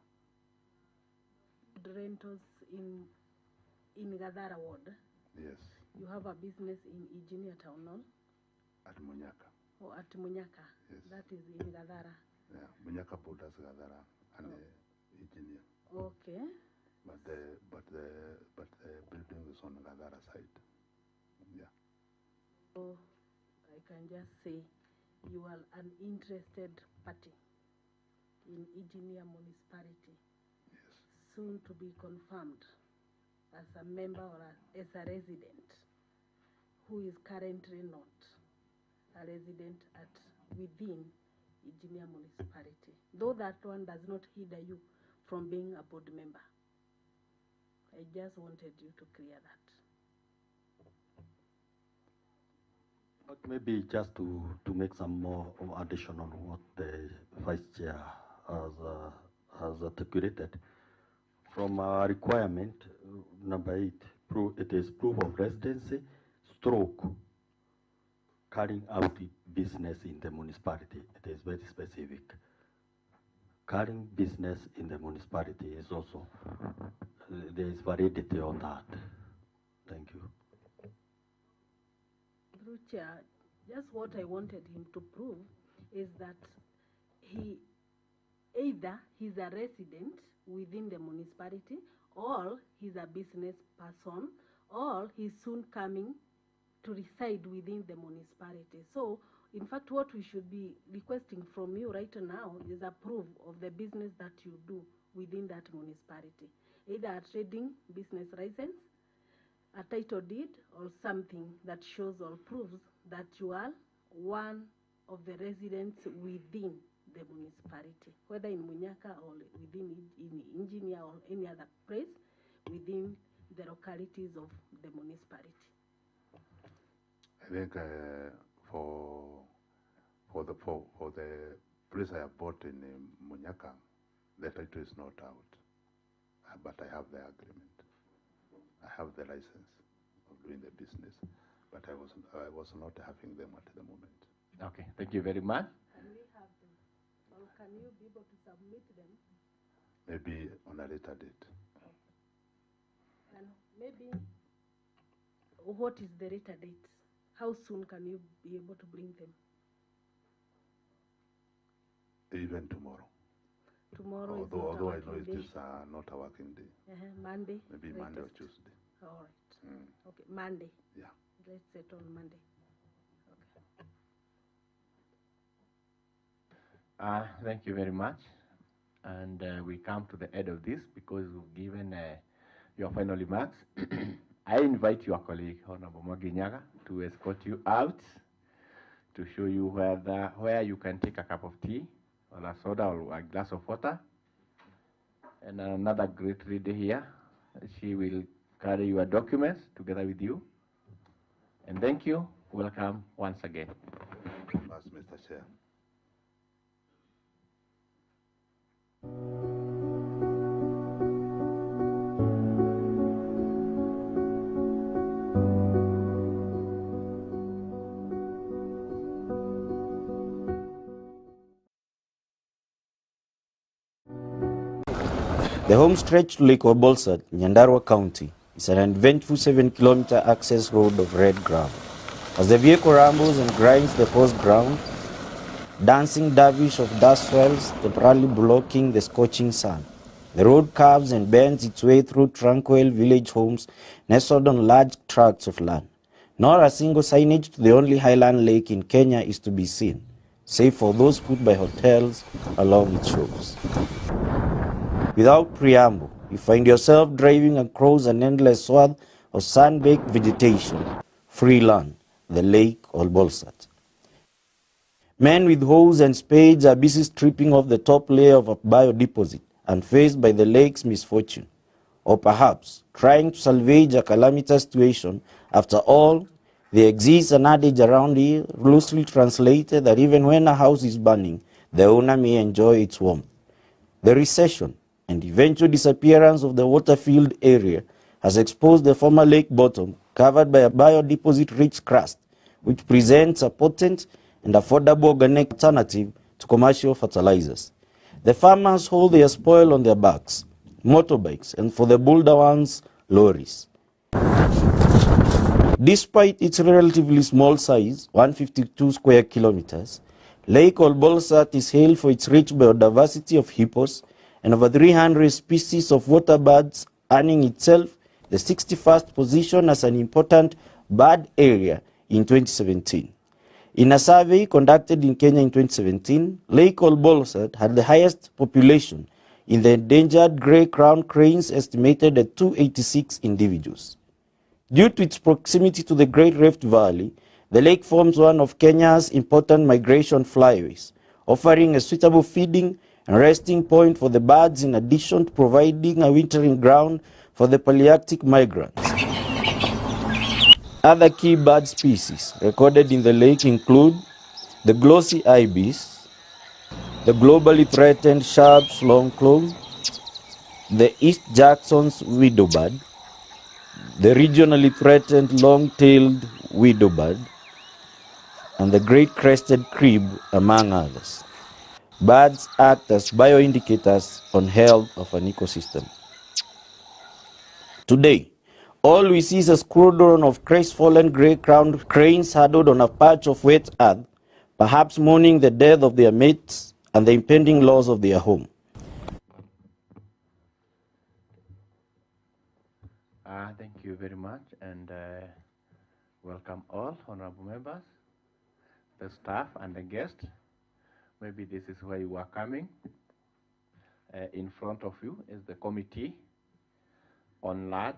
Speaker 11: The rentals in Gadara Ward?
Speaker 2: Yes.
Speaker 11: You have a business in Engineer Town, no?
Speaker 2: At Monyaka.
Speaker 11: Oh, at Munyaka.
Speaker 2: Yes.
Speaker 11: That is in Gadara.
Speaker 2: Yeah, Munyaka borders Gadara and Engineer.
Speaker 11: Okay.
Speaker 2: But the building is on Gadara side. Yeah.
Speaker 11: So I can just say you are an interested party in Engineer Municipality.
Speaker 2: Yes.
Speaker 11: Soon to be confirmed as a member or as a resident who is currently not a resident within Engineer Municipality. Though that one does not hinder you from being a board member. I just wanted you to clear that.
Speaker 6: But maybe just to make some more addition on what the Vice Chair has articulated. From requirement number 8, it is proof of residency, stroke, carrying out business in the municipality. It is very specific. Carrying business in the municipality is also, there is validity on that. Thank you.
Speaker 11: Through Chair, just what I wanted him to prove is that either he's a resident within the municipality, or he's a business person, or he's soon coming to reside within the municipality. So, in fact, what we should be requesting from you right now is a proof of the business that you do within that municipality. either a trading business license, a title deed, or something that shows or proves that you are one of the residents within the municipality, whether in Munyaka or within in Engineer or any other place within the localities of the municipality.
Speaker 2: I think for the place I have bought in Munyaka, the title is not out, but I have the agreement. I have the license of doing the business, but I was not having them at the moment.
Speaker 1: Okay, thank you very much.
Speaker 11: Can we have them, or can you be able to submit them?
Speaker 2: Maybe on a later date.
Speaker 11: And maybe, what is the later date? How soon can you be able to bring them?
Speaker 2: Even tomorrow.
Speaker 11: Tomorrow is
Speaker 2: although
Speaker 11: not
Speaker 2: I know it is not a working day.
Speaker 11: Monday?
Speaker 2: Maybe Monday or
Speaker 11: latest.
Speaker 2: Tuesday.
Speaker 11: All right. Okay, Monday.
Speaker 2: Yeah.
Speaker 11: Let's set on Monday.
Speaker 1: Thank you very much. And we come to the end of this because we've given your final remarks. I invite your colleague, Honorable Mwaginyaga, to escort you out to show you where you can take a cup of tea or a soda or a glass of water. And another great lady here, she will carry your documents together with you. And thank you. Welcome once again.
Speaker 2: Yes, Mr. Chair.
Speaker 14: The homestretch to Lake Obolsat, Nyandarua County, is an uneventful 7-kilometer access road of red gravel. As the vehicle rambles and grinds the coarse ground, dancing dervish of dust swells temporarily blocking the scorching sun. The road curves and bends its way through tranquil village homes nestled on large tracts of land. Not a single signage to the only highland lake in Kenya is to be seen, save for those put by hotels along its shores. Without preamble, you find yourself driving across an endless swath of sun-baked vegetation, free land, the Lake Obolsat. Men with hoes and spades are busy stripping off the top layer of a biodeposit unfazed by the lake's misfortune, or perhaps trying to salvage a calamitous situation. After all, there exists an adage around here, loosely translated, that even when a house is burning, the owner may enjoy its warmth. The recession and eventual disappearance of the water-filled area has exposed the former lake bottom, covered by a biodeposit-rich crust, which presents a potent and affordable organic alternative to commercial fertilizers. The farmers hold their spoil on their backs, motorbikes, and for the bolder ones, lorries. Despite its relatively small size, 152 square kilometers, Lake Obolsat is hailed for its rich biodiversity of hippos and over 300 species of water birds, earning itself the 61st position as an important bird area in 2017. In a survey conducted in Kenya in 2017, Lake Obolsat had the highest population in the endangered grey-crowned cranes, estimated at 286 individuals. Due to its proximity to the Great Rift Valley, the lake forms one of Kenya's important migration flyways, offering a suitable feeding and resting point for the birds in addition to providing a wintering ground for the Palearctic migrants. Other key bird species recorded in the lake include the glossy ibis, the globally threatened Sharp's longclaw, the East Jackson's widowbird, the regionally threatened long-tailed widowbird, and the great crested crib, among others. Birds act as bioindicators on health of an ecosystem. Today, all we see is a squadron of crestfallen grey-crowned cranes huddled on a patch of wet earth, perhaps mourning the death of their mates and the impending loss of their home.
Speaker 1: Thank you very much, and welcome all honorable members, the staff, and the guests. Maybe this is where you are coming. In front of you is the committee on large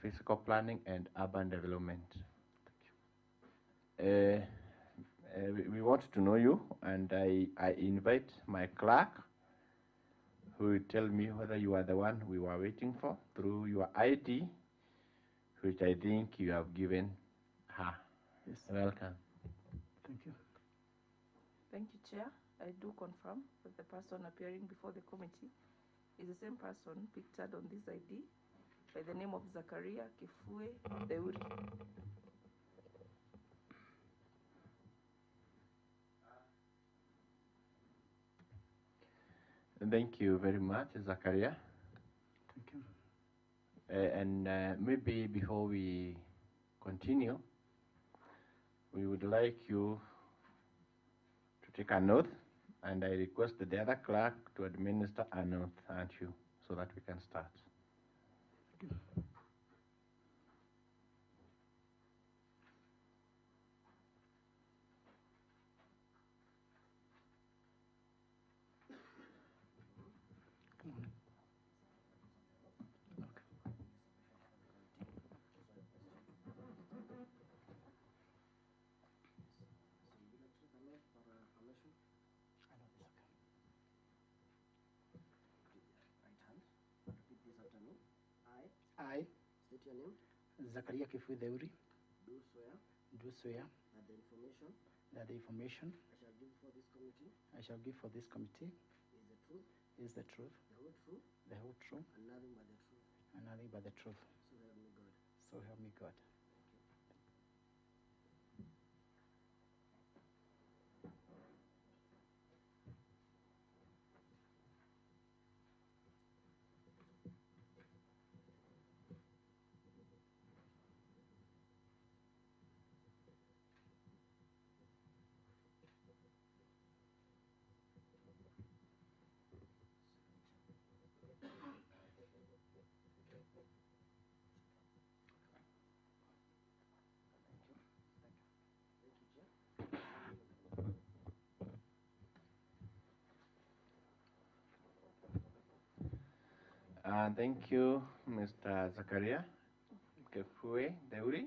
Speaker 1: physical planning and urban development. We want to know you, and I invite my clerk who will tell me whether you are the one we were waiting for through your ID, which I think you have given her.
Speaker 20: Yes.
Speaker 1: Welcome.
Speaker 20: Thank you.
Speaker 3: Thank you, Chair. I do confirm that the person appearing before the committee is the same person pictured on this ID by the name of Zakaria Kifue Deuri.
Speaker 1: Thank you very much, Zakaria.
Speaker 20: Thank you.
Speaker 1: Maybe before we continue, we would like you to take an oath, and I request the other clerk to administer an oath, aren't you, so that we can start.
Speaker 20: Thank you.
Speaker 15: I,
Speaker 4: State your name.
Speaker 15: Zakaria Kifue Deuri,
Speaker 4: Do swear
Speaker 15: do swear
Speaker 4: that the information
Speaker 15: that the information
Speaker 4: I shall give for this committee
Speaker 15: I shall give for this committee
Speaker 4: is the truth,
Speaker 15: is the truth,
Speaker 4: the whole truth,
Speaker 15: the whole truth,
Speaker 4: and nothing but the truth.
Speaker 15: and nothing but the truth.
Speaker 4: So help me God.
Speaker 15: So help me God.
Speaker 1: Thank you, Mr. Zakaria Kifue Deuri.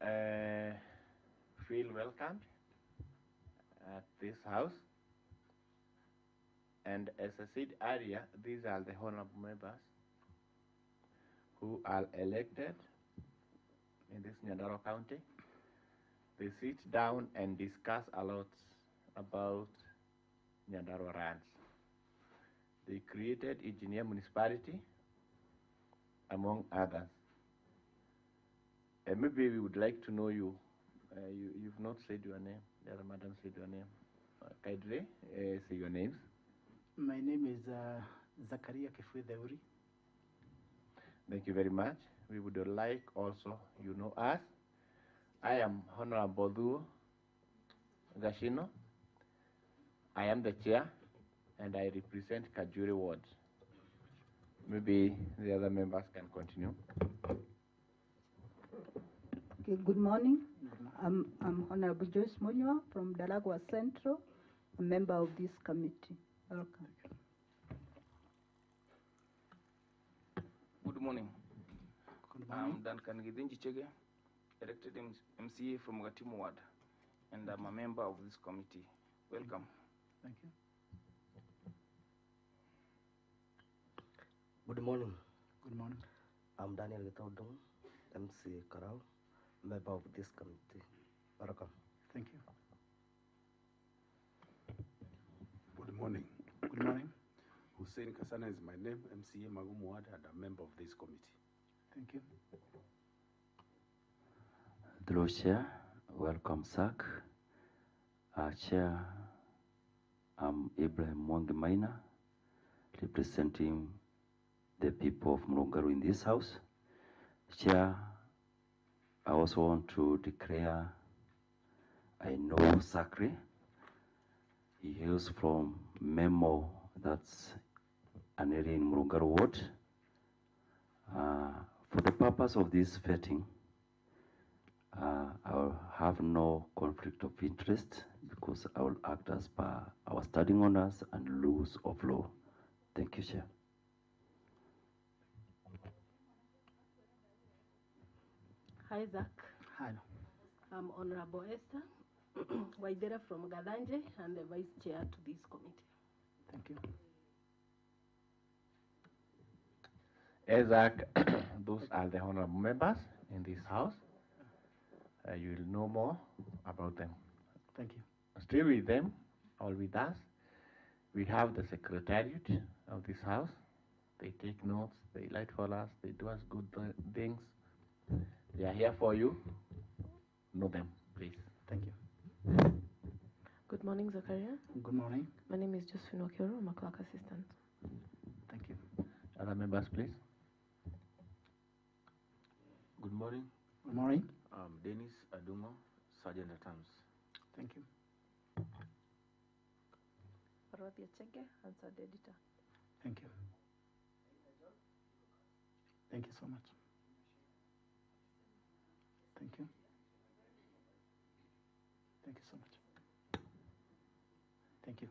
Speaker 20: Yes.
Speaker 1: Feel welcomed at this house. And as I said earlier, these are the honorable members who are elected in this Nyandarua County. They sit down and discuss a lot about Nyandarua lands. They created Engineer Municipality, among others. Maybe we would like to know you. You've not said your name. The other madam said your name. Kaidre, say your names.
Speaker 15: My name is Zakaria Kifue Deuri.
Speaker 1: Thank you very much. We would like also, you know us. I am Honorable Duo Gashino. I am the chair, and I represent Kajuri Ward. Maybe the other members can continue.
Speaker 5: Okay, good morning. I'm Honorable Joyce Munyo from Dalagwa Central, a member of this committee. Welcome.
Speaker 12: Good morning.
Speaker 15: Good morning.
Speaker 12: I'm Duncan Gidinji Chege, elected MCA from Gatimu Ward, and I'm a member of this committee. Welcome.
Speaker 15: Thank you.
Speaker 4: Good morning.
Speaker 15: Good morning.
Speaker 4: I'm Daniel Gitaudong, MC Karau, member of this committee. Welcome.
Speaker 15: Thank you.
Speaker 21: Good morning.
Speaker 15: Good morning.
Speaker 21: Hussein Kasana is my name, MCA Magumu Ward, and a member of this committee.
Speaker 15: Thank you.
Speaker 7: Through Chair, welcome, SAC. Chair, I'm Ibrahim Mwangi Maina, representing the people of Murungaru in this house. Chair, I also want to declare I know Sakri. He hails from Memo, that's an area in Murungaru Ward. For the purpose of this vetting, I will have no conflict of interest because I will act as per our standing orders and rules of law. Thank you, Chair.
Speaker 11: Hi, Zach.
Speaker 15: Hi.
Speaker 11: I'm Honorable Esther Waidera from Galanje and the Vice Chair to this committee.
Speaker 15: Thank you.
Speaker 1: Isaac, those are the honorable members in this house. You will know more about them.
Speaker 15: Thank you.
Speaker 1: Still with them, or with us, we have the secretariat of this house. They take notes, they write for us, they do us good things. They are here for you. Know them, please.
Speaker 15: Thank you.
Speaker 9: Good morning, Zakaria.
Speaker 15: Good morning.
Speaker 9: My name is Josephine Wakero. I'm a clerk assistant.
Speaker 15: Thank you.
Speaker 1: Other members, please.
Speaker 10: Good morning.
Speaker 15: Good morning.
Speaker 10: I'm Dennis Adungo, Sergeant at Arms.
Speaker 15: Thank you.
Speaker 3: Rodia Chege, answered editor.
Speaker 15: Thank you. Thank you so much. Thank you. Thank you so much. Thank you.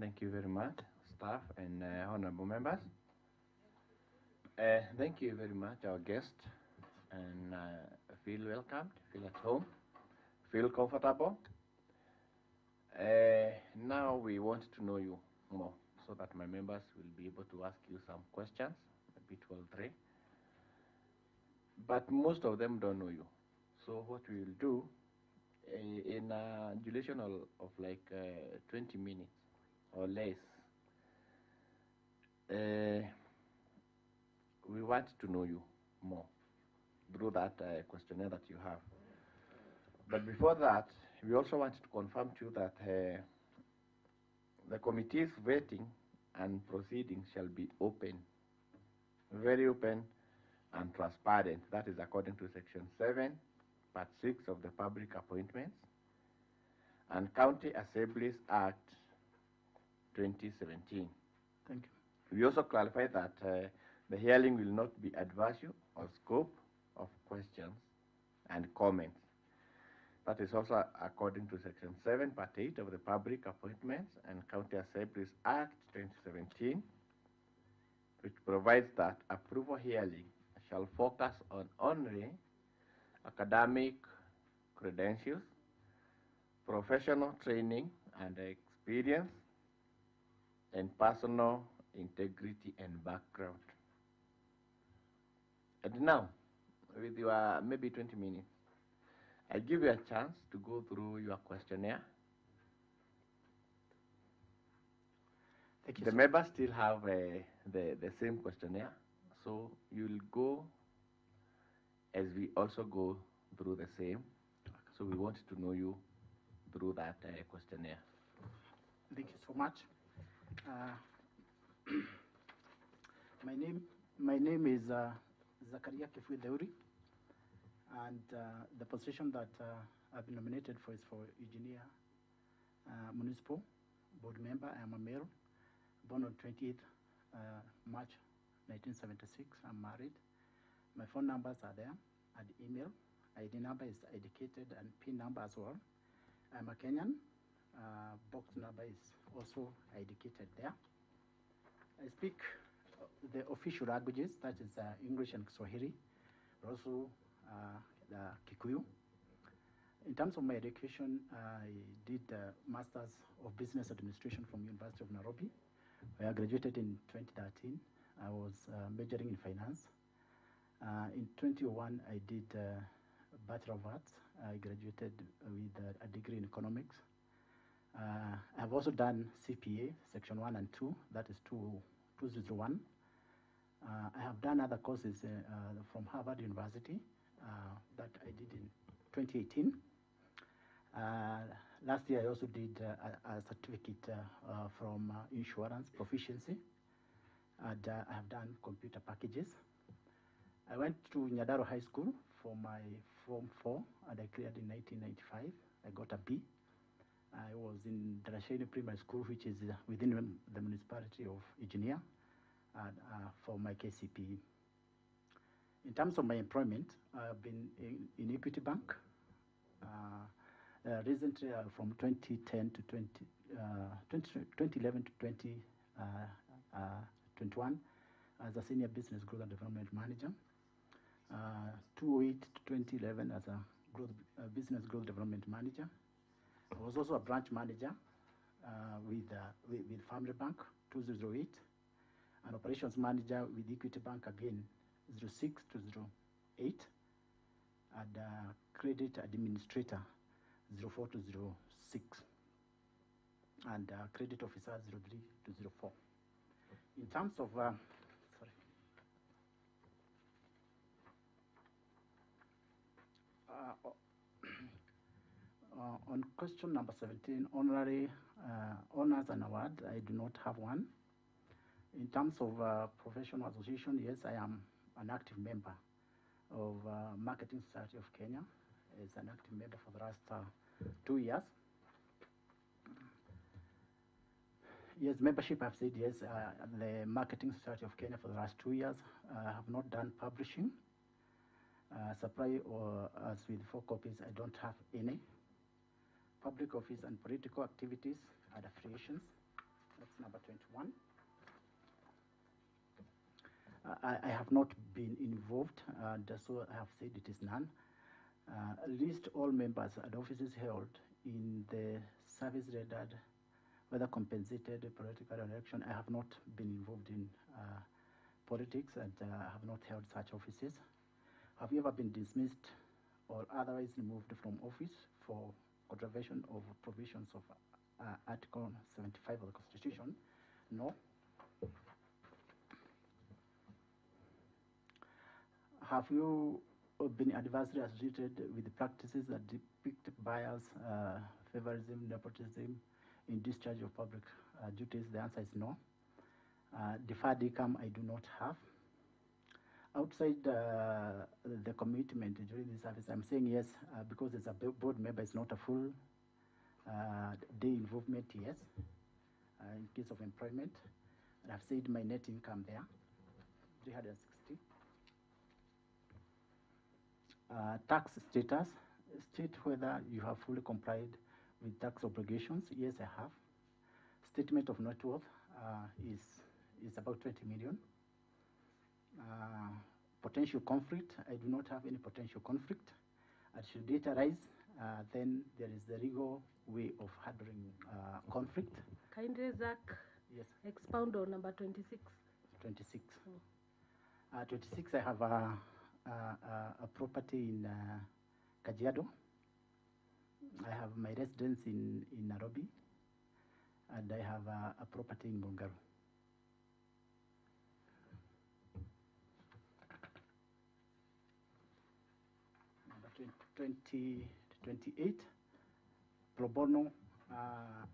Speaker 1: Thank you very much, staff and honorable members. Thank you very much, our guest, and feel welcomed, feel at home, feel comfortable. Now we want to know you more so that my members will be able to ask you some questions, maybe 2 or 3. But most of them don't know you. So what we will do, in a duration of like 20 minutes or less, we want to know you more through that questionnaire that you have. But before that, we also want to confirm to you that the committee's vetting and proceedings shall be open, very open and transparent. That is according to Section 7, Part 6 of the Public Appointments and County Assemblies Act 2017.
Speaker 15: Thank you.
Speaker 1: We also clarify that the hearing will not be adversarial or scope of questions and comments. That is also according to Section 7, Part 8 of the Public Appointments and County Assemblies Act 2017, which provides that approval hearing shall focus on only academic credentials, professional training and experience, and personal integrity and background. And now, with your maybe 20 minutes, I give you a chance to go through your questionnaire.
Speaker 15: Thank you.
Speaker 1: The members still have the same questionnaire, so you'll go as we also go through the same. So we want to know you through that questionnaire.
Speaker 15: Thank you so much. My name is Zakaria Kifui Deuri, and the position that I've been nominated for is for engineer municipal board member. I am a male, born on 28th March 1976. I'm married. My phone numbers are there, and email. ID number is indicated, and PIN number as well. I'm a Kenyan. Box number is also indicated there. I speak the official languages, that is English and Swahili, also the Kikuyu. In terms of my education, I did a Masters of Business Administration from University of Nairobi, where I graduated in 2013. I was majoring in finance. In 2001, I did Bachelor of Arts. I graduated with a degree in economics. I've also done CPA, Section 1 and 2, that is 201. I have done other courses from Harvard University that I did in 2018. Last year, I also did a certificate from Insurance Proficiency, and I have done computer packages. I went to Nyandarua High School for my Form 4, and I cleared in 1995. I got a B. I was in Darashini Primary School, which is within the municipality of Engineer, for my KCPE. In terms of my employment, I've been in Equity Bank. Recently, from 2010 to 2011 to 2021, as a senior business growth and development manager. 2008 to 2011 as a business growth development manager. I was also a branch manager with Family Bank, 2008, and operations manager with Equity Bank again, 06 to 08, and credit administrator, 04 to 06, and credit officer, 03 to 04. In terms of, on question number 17, honorary honors and awards, I do not have one. In terms of professional association, yes, I am an active member of Marketing Society of Kenya. As an active member for the last 2 years. Yes, membership, I've said yes. The Marketing Society of Kenya for the last 2 years. I have not done publishing. Supply or as with 4 copies, I don't have any. Public office and political activities and affiliations. That's number 21. I have not been involved, so I have said it is none. List all members and offices held in the service rendered, whether compensated political election. I have not been involved in politics and have not held such offices. Have you ever been dismissed or otherwise removed from office for contravention of provisions of Article 75 of the Constitution? No. Have you been adversely associated with the practices that depict bias, favorism, nepotism in discharge of public duties? The answer is no. Deferred income, I do not have. Outside the commitment during the service, I'm saying yes, because as a board member, it's not a full day involvement, yes, in case of employment. And I've said my net income there, 360. Tax status, state whether you have fully complied with tax obligations. Yes, I have. Statement of net worth is about 20 million. Potential conflict, I do not have any potential conflict. And should it arise, then there is the legal way of handling conflict.
Speaker 11: Kindly, Zach,
Speaker 15: yes,
Speaker 11: expound on number 26.
Speaker 15: 26. 26, I have a property in Kajiado. I have my residence in Nairobi, and I have a property in Bungaru. Number 28, pro bono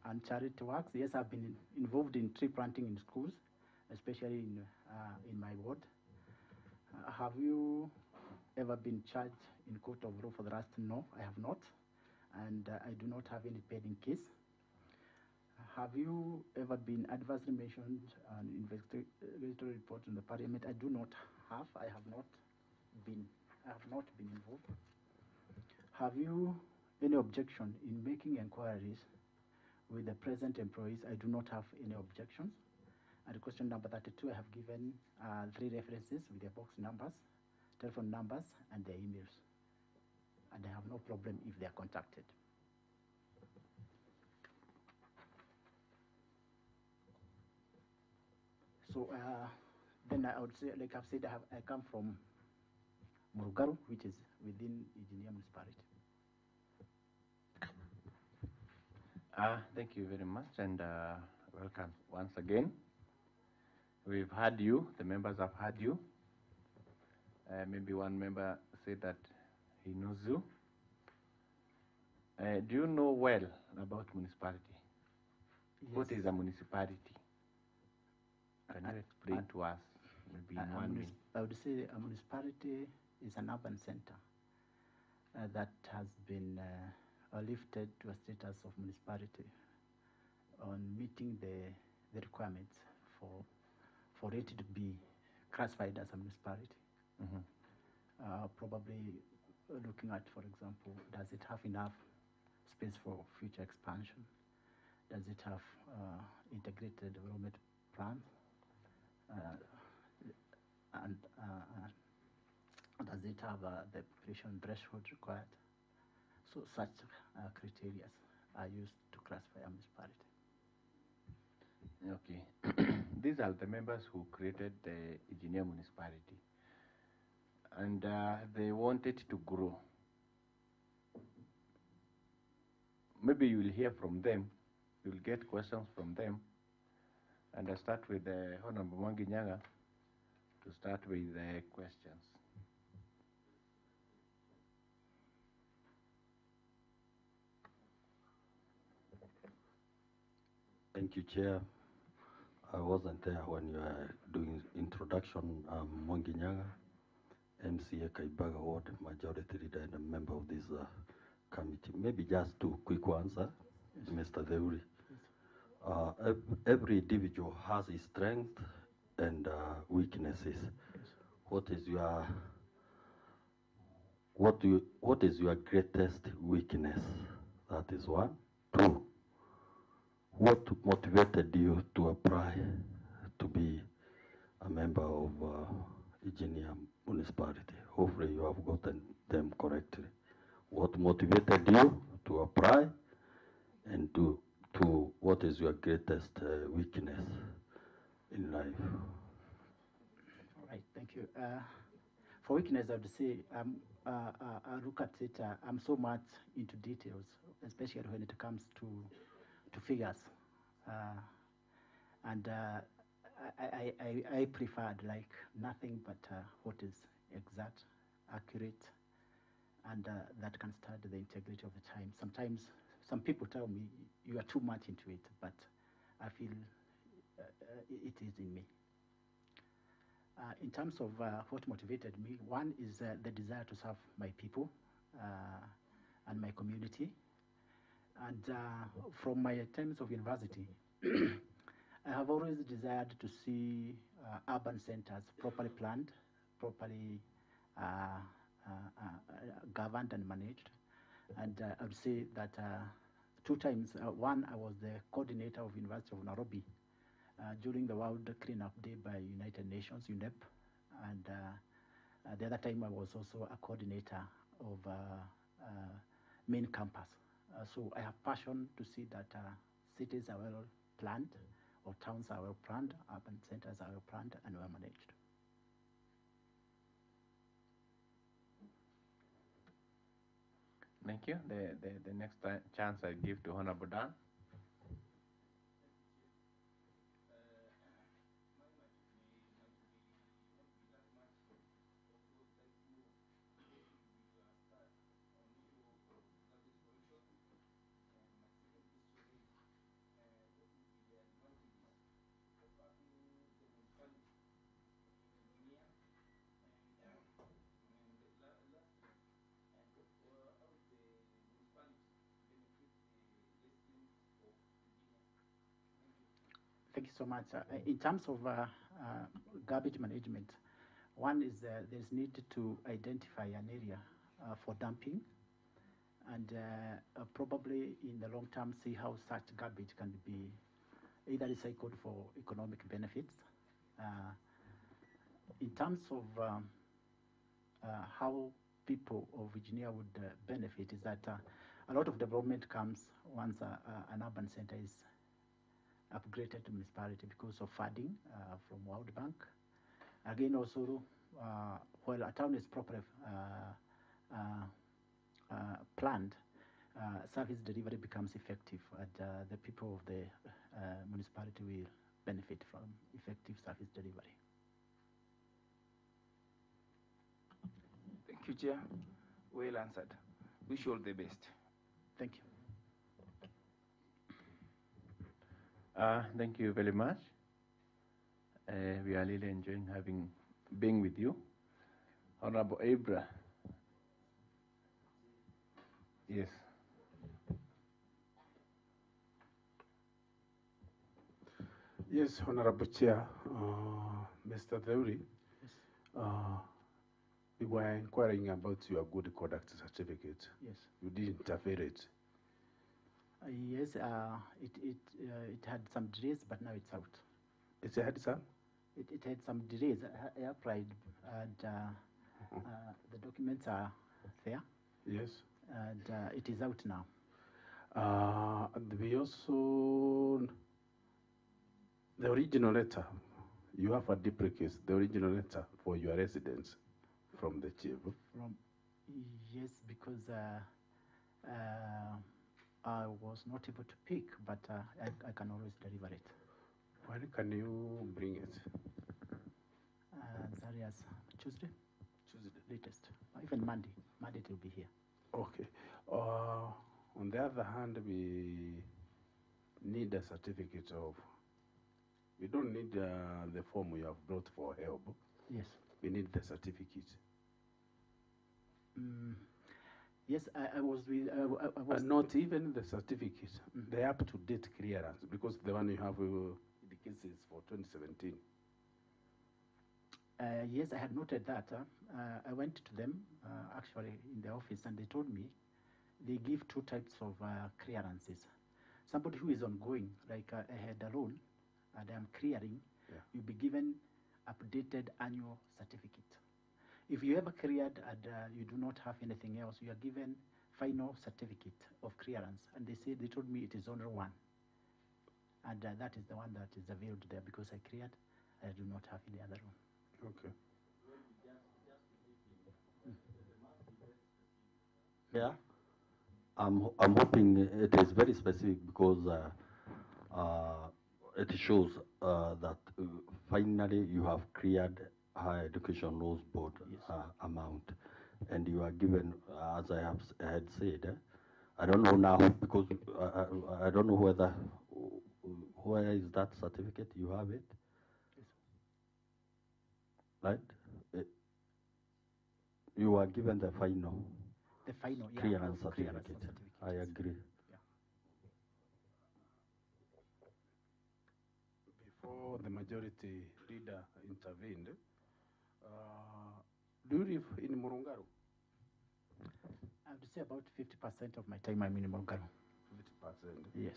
Speaker 15: and charity works. Yes, I've been involved in tree planting in schools, especially in my ward. Have you ever been charged in court of law for the last? No, I have not. And I do not have any pending case. Have you ever been adversely mentioned an investigatory report in the parliament? I do not have. I have not been involved. Have you any objection in making inquiries with the present employees? I do not have any objections. And question number 32, I have given 3 references with their box numbers, telephone numbers, and their emails. And I have no problem if they are contacted. So then I would say, like I've said, I come from Murugaru, which is within Engineer Municipality.
Speaker 1: Thank you very much, and welcome once again. We've heard you, the members have heard you. Maybe one member said that he knows you. Do you know well about municipality? Yes. What is a municipality? Can you explain to us, maybe in 1 minute?
Speaker 15: I would say a municipality is an urban center that has been lifted to a status of municipality on meeting the requirements for it to be classified as a municipality. Mm-hmm. Probably looking at, for example, does it have enough space for future expansion? Does it have integrated development plans? does it have the population threshold required? So such criteria are used to classify a municipality.
Speaker 1: Okay. These are the members who created the engineer municipality. And they wanted to grow. Maybe you will hear from them. You will get questions from them. And I start with the Honorable Mwangi Nyaga to start with the questions.
Speaker 6: Thank you, Chair. I wasn't there when you were doing introduction. I'm Mwangi Nyaga, MCA Kaibaga Ward, Majority Leader and a member of this committee. Maybe just two quick ones, Mr. Deuri. Every individual has his strength and weaknesses. What is your greatest weakness? That is one. Two, what motivated you to apply to be a member of Engineer Municipality? Hopefully you have gotten them correctly. What motivated you to apply, and to what is your greatest weakness in life?
Speaker 15: All right, thank you. For weakness, I would say I look at it. I'm so much into details, especially when it comes to figures, and I preferred like nothing but what is exact, accurate, and that can start the integrity of the time. Sometimes some people tell me you are too much into it, but I feel it is in me. In terms of what motivated me, one is the desire to serve my people and my community. And from my times of university, I have always desired to see urban centers properly planned, properly governed and managed. And I would say that two times, one, I was the coordinator of University of Nairobi during the World Cleanup Day by United Nations, UNEP. And the other time I was also a coordinator of main campus. So I have passion to see that cities are well planned, or towns are well planned, urban centers are well planned and well managed.
Speaker 1: Thank you. The next chance I give to Honorable Dan.
Speaker 15: Thank you so much. In terms of garbage management, one is there's need to identify an area for dumping, and probably in the long term see how such garbage can be either recycled for economic benefits. In terms of how people of Virginia would benefit is that a lot of development comes once an urban center is upgraded to municipality because of funding from World Bank. Again, also, while a town is properly planned, service delivery becomes effective, and the people of the municipality will benefit from effective service delivery.
Speaker 12: Thank you, Chair. Well answered. Wish you all the best.
Speaker 15: Thank you.
Speaker 1: Thank you very much. We are really enjoying being with you. Honorable Abra. Yes.
Speaker 21: Yes, Honorable Chair, Mr. Deuri, we were inquiring about your good conduct certificate.
Speaker 15: Yes.
Speaker 21: You did interfere it.
Speaker 15: Yes, it had some delays, but now it's out.
Speaker 21: It had some?
Speaker 15: It had some delays. I applied, and The documents are there.
Speaker 21: Yes.
Speaker 15: And it is out now.
Speaker 21: And we also, the original letter, you have a duplicate, the original letter for your residence from the chief.
Speaker 15: Yes, because I was not able to pick, but I can always deliver it.
Speaker 21: When can you bring it?
Speaker 15: That is Tuesday.
Speaker 21: Tuesday.
Speaker 15: Latest. Even Monday. Monday it will be here.
Speaker 21: Okay. On the other hand, we need a certificate of, we don't need the form you have brought for help.
Speaker 15: Yes.
Speaker 21: We need the certificate.
Speaker 15: Yes, I was with. I was
Speaker 21: not even the certificate, the up-to-date clearance, because the one you have indicates is for 2017.
Speaker 15: Yes, I had noted that. I went to them actually in the office, and they told me they give two types of clearances. Somebody who is ongoing, like I had a loan, and I'm clearing, you'll be given updated annual certificate. If you ever cleared and you do not have anything else, you are given final certificate of clearance. And they told me it is only one. And that is the one that is availed there because I cleared. I do not have any other one.
Speaker 21: Okay.
Speaker 6: Yeah. I'm hoping it is very specific because it shows that finally you have cleared Higher Education Laws Board amount, and you are given, as I had said, I don't know now because I don't know where is that certificate? You have it, right? You are given the final.
Speaker 15: The final,
Speaker 6: clearance
Speaker 15: yeah,
Speaker 6: certificate. I agree.
Speaker 21: Before the majority leader intervened, do you live in Murungaru?
Speaker 15: I would say about 50% of my time I'm in Murungaru.
Speaker 21: 50%?
Speaker 15: Yes.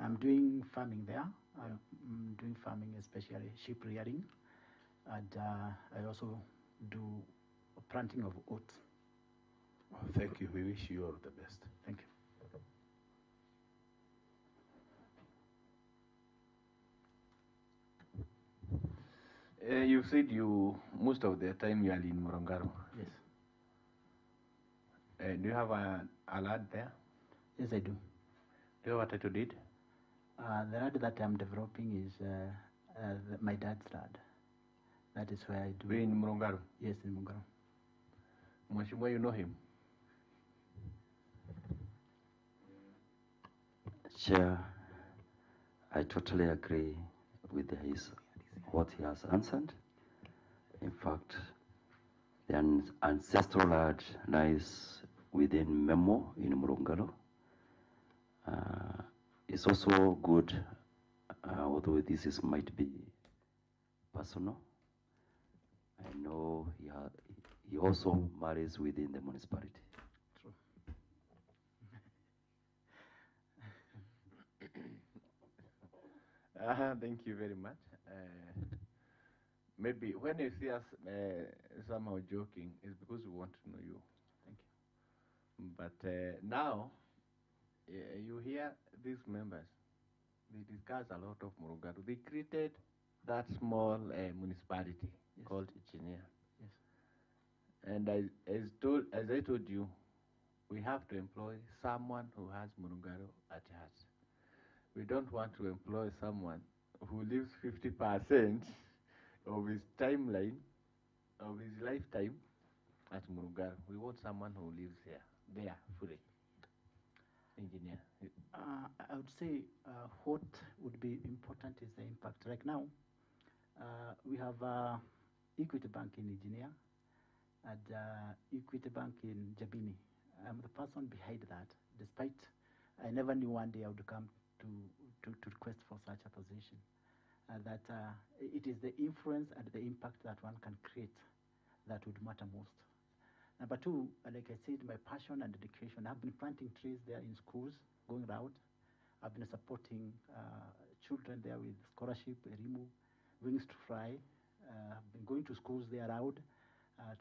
Speaker 15: I'm doing farming there. I'm doing farming, especially sheep rearing. And I also do planting of oats.
Speaker 21: Oh, thank you. We wish you all the best.
Speaker 15: Thank you.
Speaker 1: You said most of the time you are in Murungaru.
Speaker 15: Yes.
Speaker 1: Do you have a lad there?
Speaker 15: Yes, I do.
Speaker 1: Do you have a title deed?
Speaker 15: The lad that I'm developing is my dad's lad. That is where I do.
Speaker 1: In Murungaru?
Speaker 15: Yes, in Murungaru.
Speaker 1: Mheshimiwa, you know him?
Speaker 7: Chair, I totally agree with what he has answered. In fact, the ancestral land lies within Memo in Murungalo. It's also good, although this might be personal. I know he also marries within the municipality.
Speaker 15: True.
Speaker 1: Thank you very much. Maybe when you see us somehow joking, it's because we want to know you.
Speaker 15: Thank
Speaker 1: you. But now, you hear these members, they discuss a lot of Murungaru. They created that small municipality called Ichinia.
Speaker 15: Yes.
Speaker 1: And as I told you, we have to employ someone who has Murungaru at heart. We don't want to employ someone who lives 50% of his timeline, of his lifetime at Murungaru. We want someone who lives there fully. Engineer.
Speaker 15: I would say what would be important is the impact. Like now, we have Equity Bank in Engineer and Equity Bank in Jabini. I'm the person behind that, despite I never knew one day I would come to request for such a position. That it is the influence and the impact that one can create that would matter most. Number two, like I said, my passion and dedication. I've been planting trees there in schools, going out. I've been supporting children there with scholarship, Erimu, Wings to Fly. I've been going to schools there out.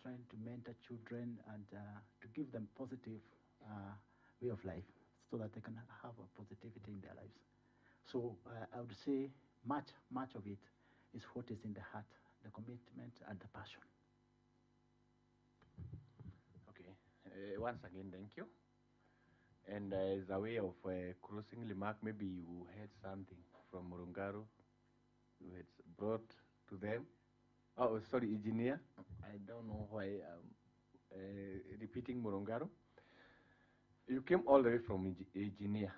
Speaker 15: trying to mentor children and to give them positive way of life so that they can have a positivity in their lives. So I would say much of it is what is in the heart, the commitment and the passion.
Speaker 1: Okay. Once again, thank you. And as a way of closing remark, maybe you heard something from Murungaru you had brought to them. Oh, sorry, engineer. I don't know why I'm repeating Murungaru. You came all the way from engineer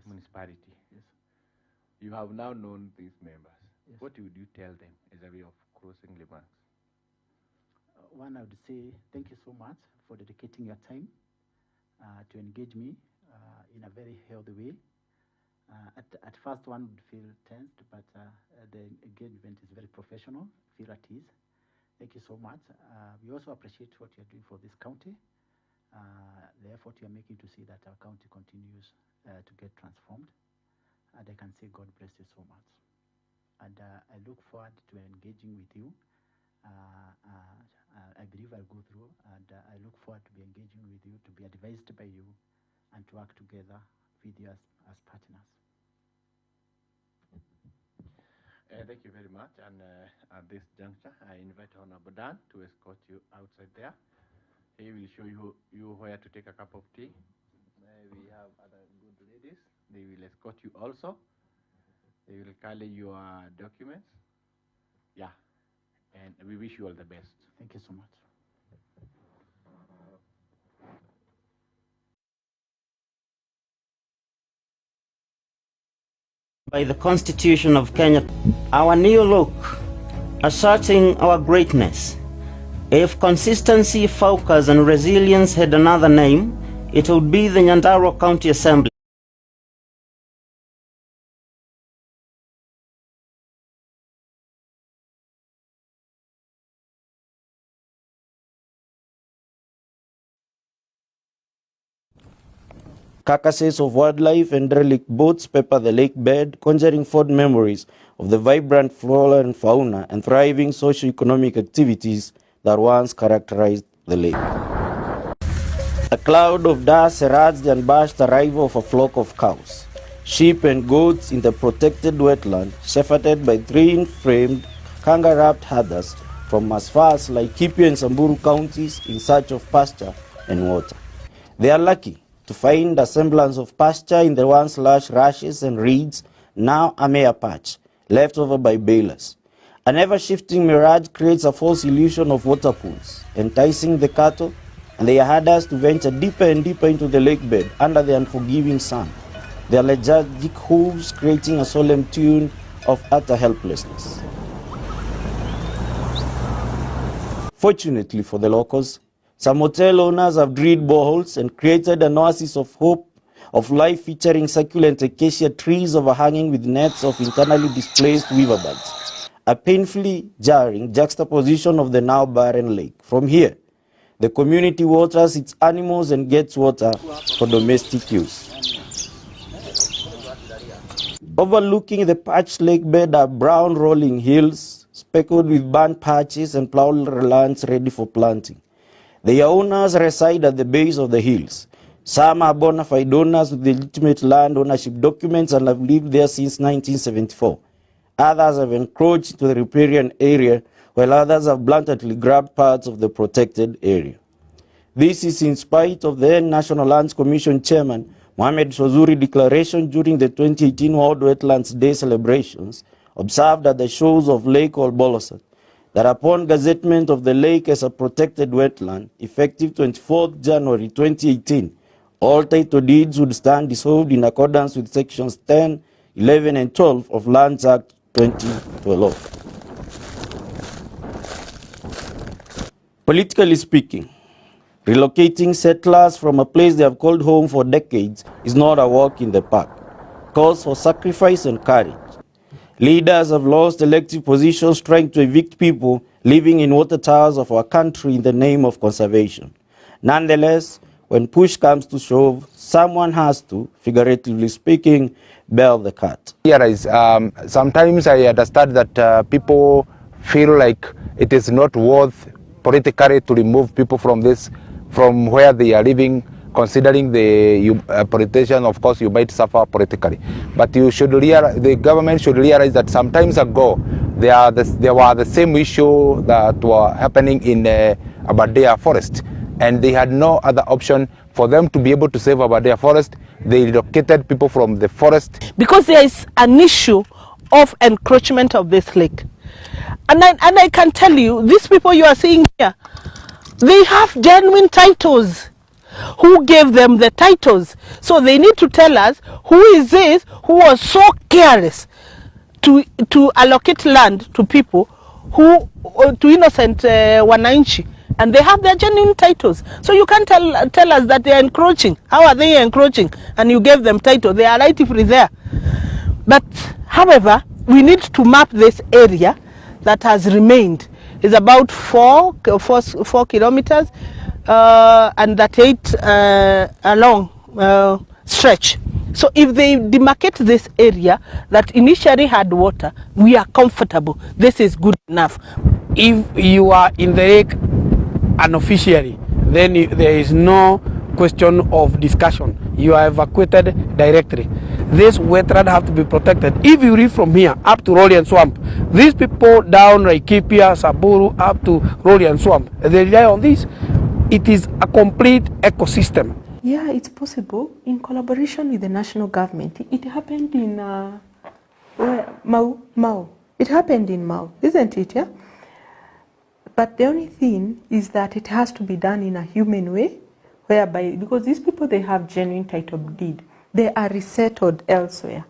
Speaker 1: municipality.
Speaker 15: Yes.
Speaker 1: You have now known these members.
Speaker 15: Yes.
Speaker 1: What would you tell them as a way of closing remarks?
Speaker 15: One, I would say thank you so much for dedicating your time to engage me in a very healthy way. At first, one would feel tensed, but the engagement is very professional. Feel at ease. Thank you so much. We also appreciate what you're doing for this county, the effort you're making to see that our county continues to get transformed. And I can say God bless you so much. And I look forward to engaging with you. I believe I'll go through, and I look forward to be engaging with you, to be advised by you, and to work together with you as partners.
Speaker 1: Thank you very much. And at this juncture, I invite Honorable Dan to escort you outside there. He will show you where to take a cup of tea. We have other good ladies. They will escort you also. They will carry your documents. Yeah. And we wish you all the best.
Speaker 15: Thank you so much.
Speaker 13: By the Constitution of Kenya, our new look, asserting our greatness. If consistency, focus, and resilience had another name, it would be the Nyandarua County Assembly.
Speaker 14: Carcasses of wildlife and derelict boats pepper the lake bed, conjuring forth memories of the vibrant flora and fauna and thriving socio-economic activities that once characterized the lake. A cloud of dust heralds the unabashed arrival of a flock of cows, sheep and goats in the protected wetland, shepherded by three-framed, kanga-wrapped herders from as far as Laikipia and Samburu counties in search of pasture and water. They are lucky to find a semblance of pasture in the once lush rushes and reeds, now a mere patch, left over by balers. A never-shifting mirage creates a false illusion of water pools, enticing the cattle and their herders to venture deeper and deeper into the lake bed under the unforgiving sun, their lethargic hooves creating a solemn tune of utter helplessness. Fortunately for the locals, some hotel owners have drilled boreholes and created an oasis of hope of life featuring succulent acacia trees overhanging with nets of internally displaced weaverbirds, a painfully jarring juxtaposition of the now barren lake. From here, the community waters its animals and gets water for domestic use. Overlooking the parched lake bed are brown rolling hills, speckled with burnt patches and plowed lands ready for planting. Their owners reside at the base of the hills. Some are bona fide owners with legitimate land ownership documents and have lived there since 1974. Others have encroached into the riparian area, while others have bluntly grabbed parts of the protected area. This is in spite of the then National Lands Commission Chairman Mohamed Swazuri declaration during the 2018 World Wetlands Day celebrations, observed at the shores of Lake Olbolosat, that upon gazettement of the lake as a protected wetland, effective 24th January 2018, all title deeds would stand dissolved in accordance with sections 10, 11, and 12 of Lands Act 2012. Politically speaking, relocating settlers from a place they have called home for decades is not a walk in the park. It calls for sacrifice and courage. Leaders have lost elective positions trying to evict people living in water towers of our country in the name of conservation. Nonetheless, when push comes to shove, someone has to, figuratively speaking, bail the cat.
Speaker 16: Here is, sometimes I understand that people feel like it is not worth politically to remove people from where they are living. Considering the politician, of course, you might suffer politically, but the government should realize that some times ago there were the same issue that were happening in Aberdare Forest, and they had no other option for them to be able to save Aberdare Forest. They relocated people from the forest
Speaker 22: because there is an issue of encroachment of this lake, and I can tell you, these people you are seeing here, they have genuine titles. Who gave them the titles? So they need to tell us who is this who was so careless to allocate land to people to innocent wananchi, and they have their genuine titles. So you can't tell us that they are encroaching. How are they encroaching? And you gave them title. They are rightfully there. But however, we need to map this area that has remained. It's about 4 kilometers. And that 8 along stretch. So if they demarcate this area that initially had water, we are comfortable. This is good enough.
Speaker 23: If you are in the lake unofficially, then there is no question of discussion. You are evacuated directly. This wetland have to be protected. If you read from here up to Rollian Swamp, these people down Laikipia, Saburu, up to Rollian Swamp, they rely on this. It is a complete ecosystem.
Speaker 9: Yeah, it's possible in collaboration with the national government. It happened in Mau. It happened in Mau, isn't it? Yeah. But the only thing is that it has to be done in a human way, whereby because these people, they have genuine title deed, they are resettled elsewhere.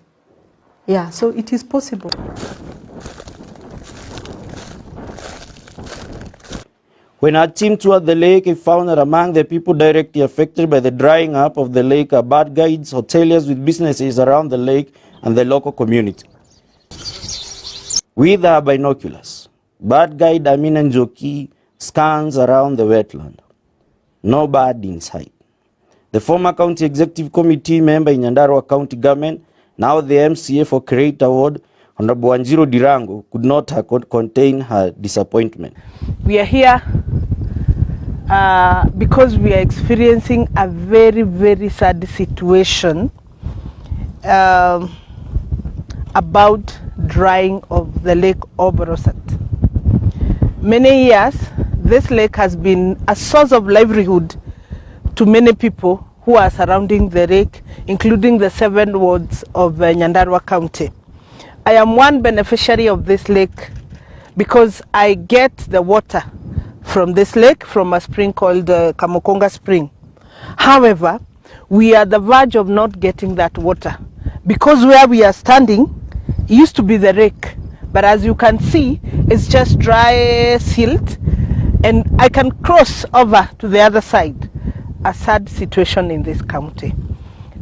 Speaker 9: Yeah, so it is possible.
Speaker 14: When our team toured the lake, we found that among the people directly affected by the drying up of the lake are bird guides, hoteliers with businesses around the lake, and the local community. With our binoculars, bird guide Amin and Joki scans around the wetland. No bird in sight. The former county executive committee member in Nyandarua County government, now the MCA for Create Award, Honorable Wanjiru Dirango, could not contain her disappointment.
Speaker 22: We are here because we are experiencing a very, very sad situation about drying of the lake Oborosat. Many years, this lake has been a source of livelihood to many people who are surrounding the lake, including the 7 wards of Nyandarua County. I am one beneficiary of this lake because I get the water from this lake from a spring called Kamukonga Spring. However, we are at the verge of not getting that water because where we are standing used to be the lake, but as you can see, it's just dry silt, and I can cross over to the other side. A sad situation in this county,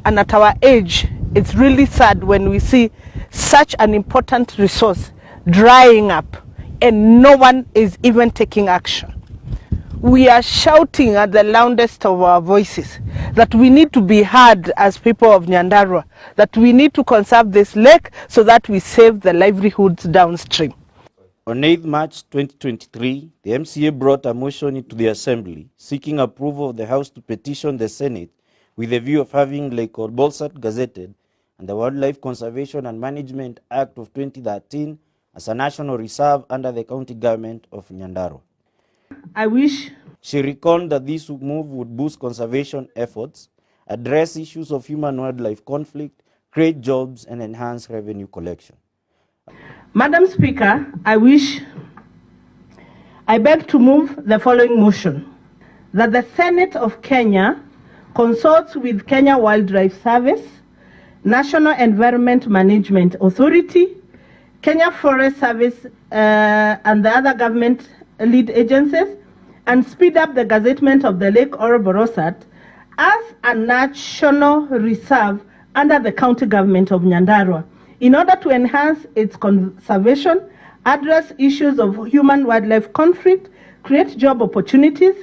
Speaker 22: and at our age, it's really sad when we see such an important resource drying up and no one is even taking action. We are shouting at the loudest of our voices that we need to be heard as people of Nyandarua, that we need to conserve this lake so that we save the livelihoods downstream.
Speaker 14: On 8 March 2023, the MCA brought a motion into the Assembly seeking approval of the House to petition the Senate with the view of having Lake Bolsat gazetted and the Wildlife Conservation and Management Act of 2013 as a national reserve under the county government of Nyandarua. She recalled that this move would boost conservation efforts, address issues of human-wildlife conflict, create jobs, and enhance revenue collection.
Speaker 22: Madam Speaker, I beg to move the following motion, that the Senate of Kenya consults with Kenya Wildlife Service, National Environment Management Authority, Kenya Forest Service, and the other government lead agencies, and speed up the gazettement of the Lake Oroborosat as a national reserve under the county government of Nyandarua, in order to enhance its conservation, address issues of human-wildlife conflict, create job opportunities,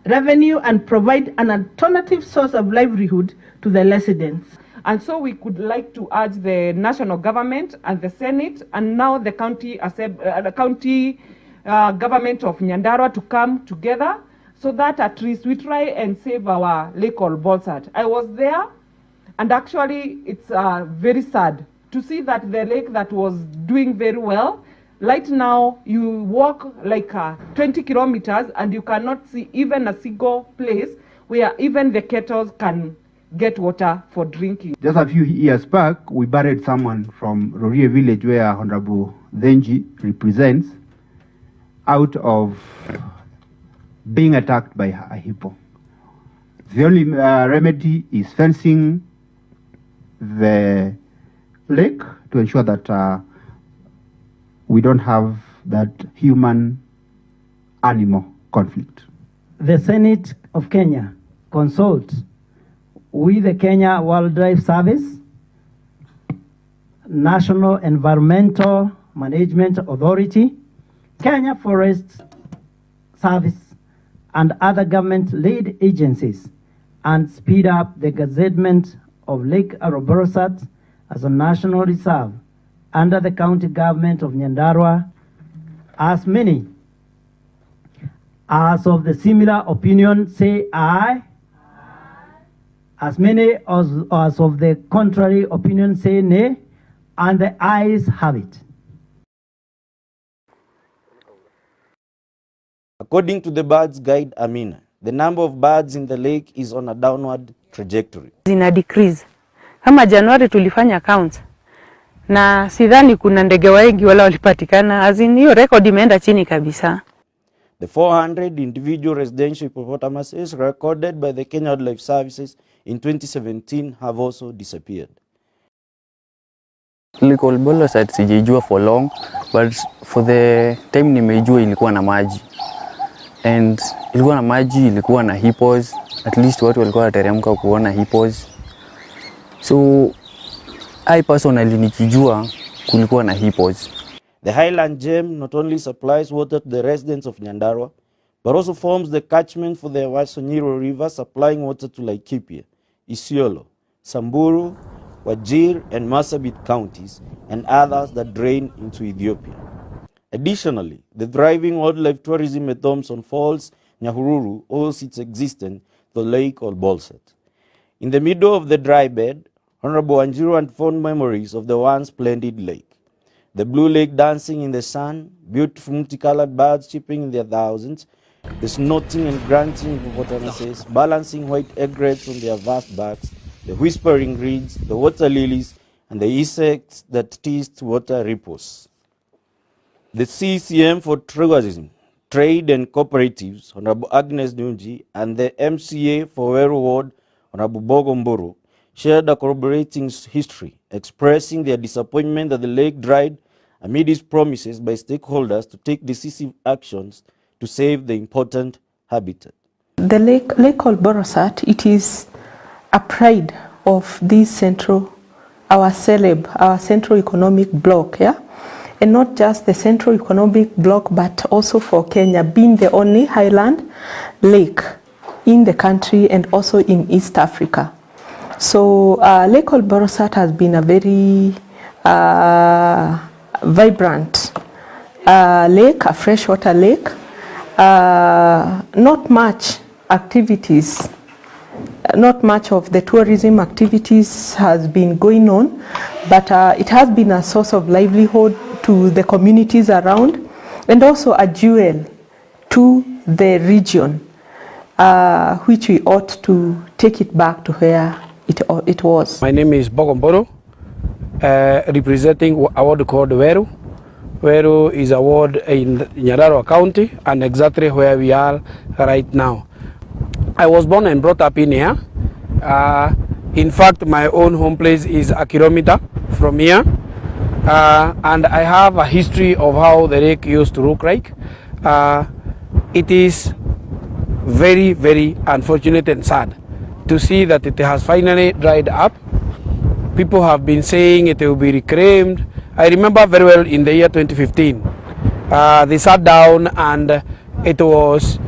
Speaker 22: revenue, and provide an alternative source of livelihood to the residents.
Speaker 24: And so we could like to urge the national government and the Senate and now the county government of Nyandarua to come together so that at least we try and save our lake called Bolsat. I was there, and actually it's very sad to see that the lake that was doing very well, right now you walk like 20 kilometers and you cannot see even a single place where even the kettles can get water for drinking.
Speaker 8: Just a few years back, we buried someone from Rorie village where Honorable Denji represents out of being attacked by a hippo. The only remedy is fencing the lake to ensure that we don't have that human-animal conflict.
Speaker 17: The Senate of Kenya consults with the Kenya Wildlife Service, National Environmental Management Authority, Kenya Forest Service, and other government-led agencies, and speed up the gazettement of Lake Arboresat as a national reserve under the county government of Nyandarua. As many as of the similar opinion say aye. As many as of the contrary opinion say nay, and the ayes have it.
Speaker 14: According to the Birds Guide Amina, the number of birds in the lake is on a downward trajectory.
Speaker 18: Zina decrease. Kama Januari tulifanya count na sidhani kuna ndege wengi wala walipatikana, azin hiyo record imeenda chini kabisa.
Speaker 14: The 400 individual residential hippopotamuses recorded by the Kenya Wildlife Services in 2017 have also disappeared.
Speaker 19: Lake Bolsat sijaijua for long, but for the time nimeijua ilikuwa na maji. And ilikuwa na maji, ilikuwa na hippos, at least watu walikuwa wateremka kuona hippos. So I personally nikijua kulikuwa na hippos.
Speaker 14: The Highland Gem not only supplies water to the residents of Nyandarua, but also forms the catchment for the Wasonyiro River, supplying water to Laikipia, Isiolo, Samburu, Wajir, and Marsabit counties, and others that drain into Ethiopia. Additionally, the thriving wildlife tourism at Thompson Falls, Nyahururu, owes its existence to the lake called Bolsat. In the middle of the dry bed, Honorable Anjiru and fond memories of the once splendid lake. The blue lake dancing in the sun, beautiful multicolored birds chirping in their thousands, the snorting and grunting hippopotamuses, balancing white egrets on their vast backs, the whispering reeds, the water lilies, and the insects that teased water ripples. The CCM for Tourism, Trade and Cooperatives, Honorable Agnes Nunji, and the MCA for Weru Ward, Honorable Bogomboro, shared a corroborating history, expressing their disappointment that the lake dried amid its promises by stakeholders to take decisive actions to save the important habitat.
Speaker 9: The lake called Borosat, it is a pride of this central, our central economic bloc, yeah? And not just the central economic bloc, but also for Kenya, being the only highland lake in the country and also in East Africa. So Lake Borosat has been a very vibrant lake, a freshwater lake. Not much activities, not much of the tourism activities has been going on, but it has been a source of livelihood to the communities around, and also a jewel to the region, which we ought to take it back to where it was.
Speaker 23: My name is Bogomboro, representing a ward called Weru. Weru is a ward in Nyandarua County, and exactly where we are right now. I was born and brought up in here. In fact, my own home place is a kilometer from here. And I have a history of how the lake used to look like. It is very, very unfortunate and sad to see that it has finally dried up. People have been saying it will be reclaimed. I remember very well in the year 2015, they sat down and it was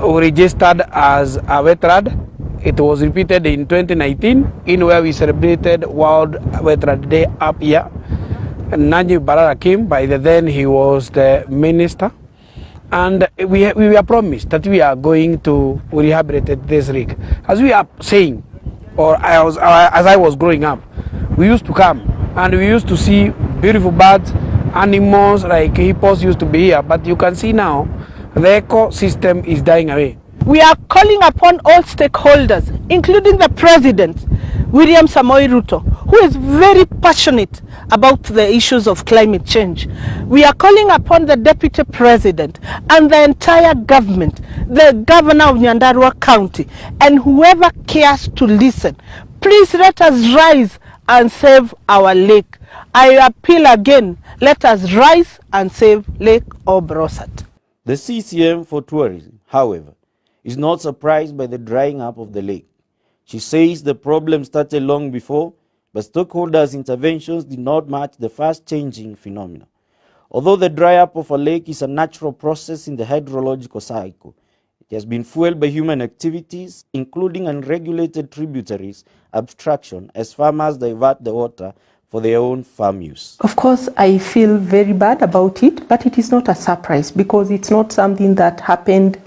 Speaker 23: registered as a wetland. It was repeated in 2019, in where we celebrated World Wetland Day up here. And Najib Balala came, by then he was the minister, And we were promised that we are going to rehabilitate this lake. As we are saying, or as I was growing up, we used to come and we used to see beautiful birds, animals like hippos used to be here. But you can see now, the ecosystem is dying away.
Speaker 22: We are calling upon all stakeholders, including the President, William Samoei Ruto, who is very passionate about the issues of climate change. We are calling upon the Deputy President and the entire government, the Governor of Nyandarua County, and whoever cares to listen. Please let us rise and save our lake. I appeal again, let us rise and save Lake Obrosat.
Speaker 14: The CCM for tourism, however, is not surprised by the drying up of the lake. She says the problem started long before, but stakeholders' interventions did not match the fast-changing phenomena. Although the dry up of a lake is a natural process in the hydrological cycle, it has been fueled by human activities, including unregulated tributaries, abstraction, as farmers divert the water for their own farm use.
Speaker 9: Of course, I feel very bad about it, but it is not a surprise because it's not something that happened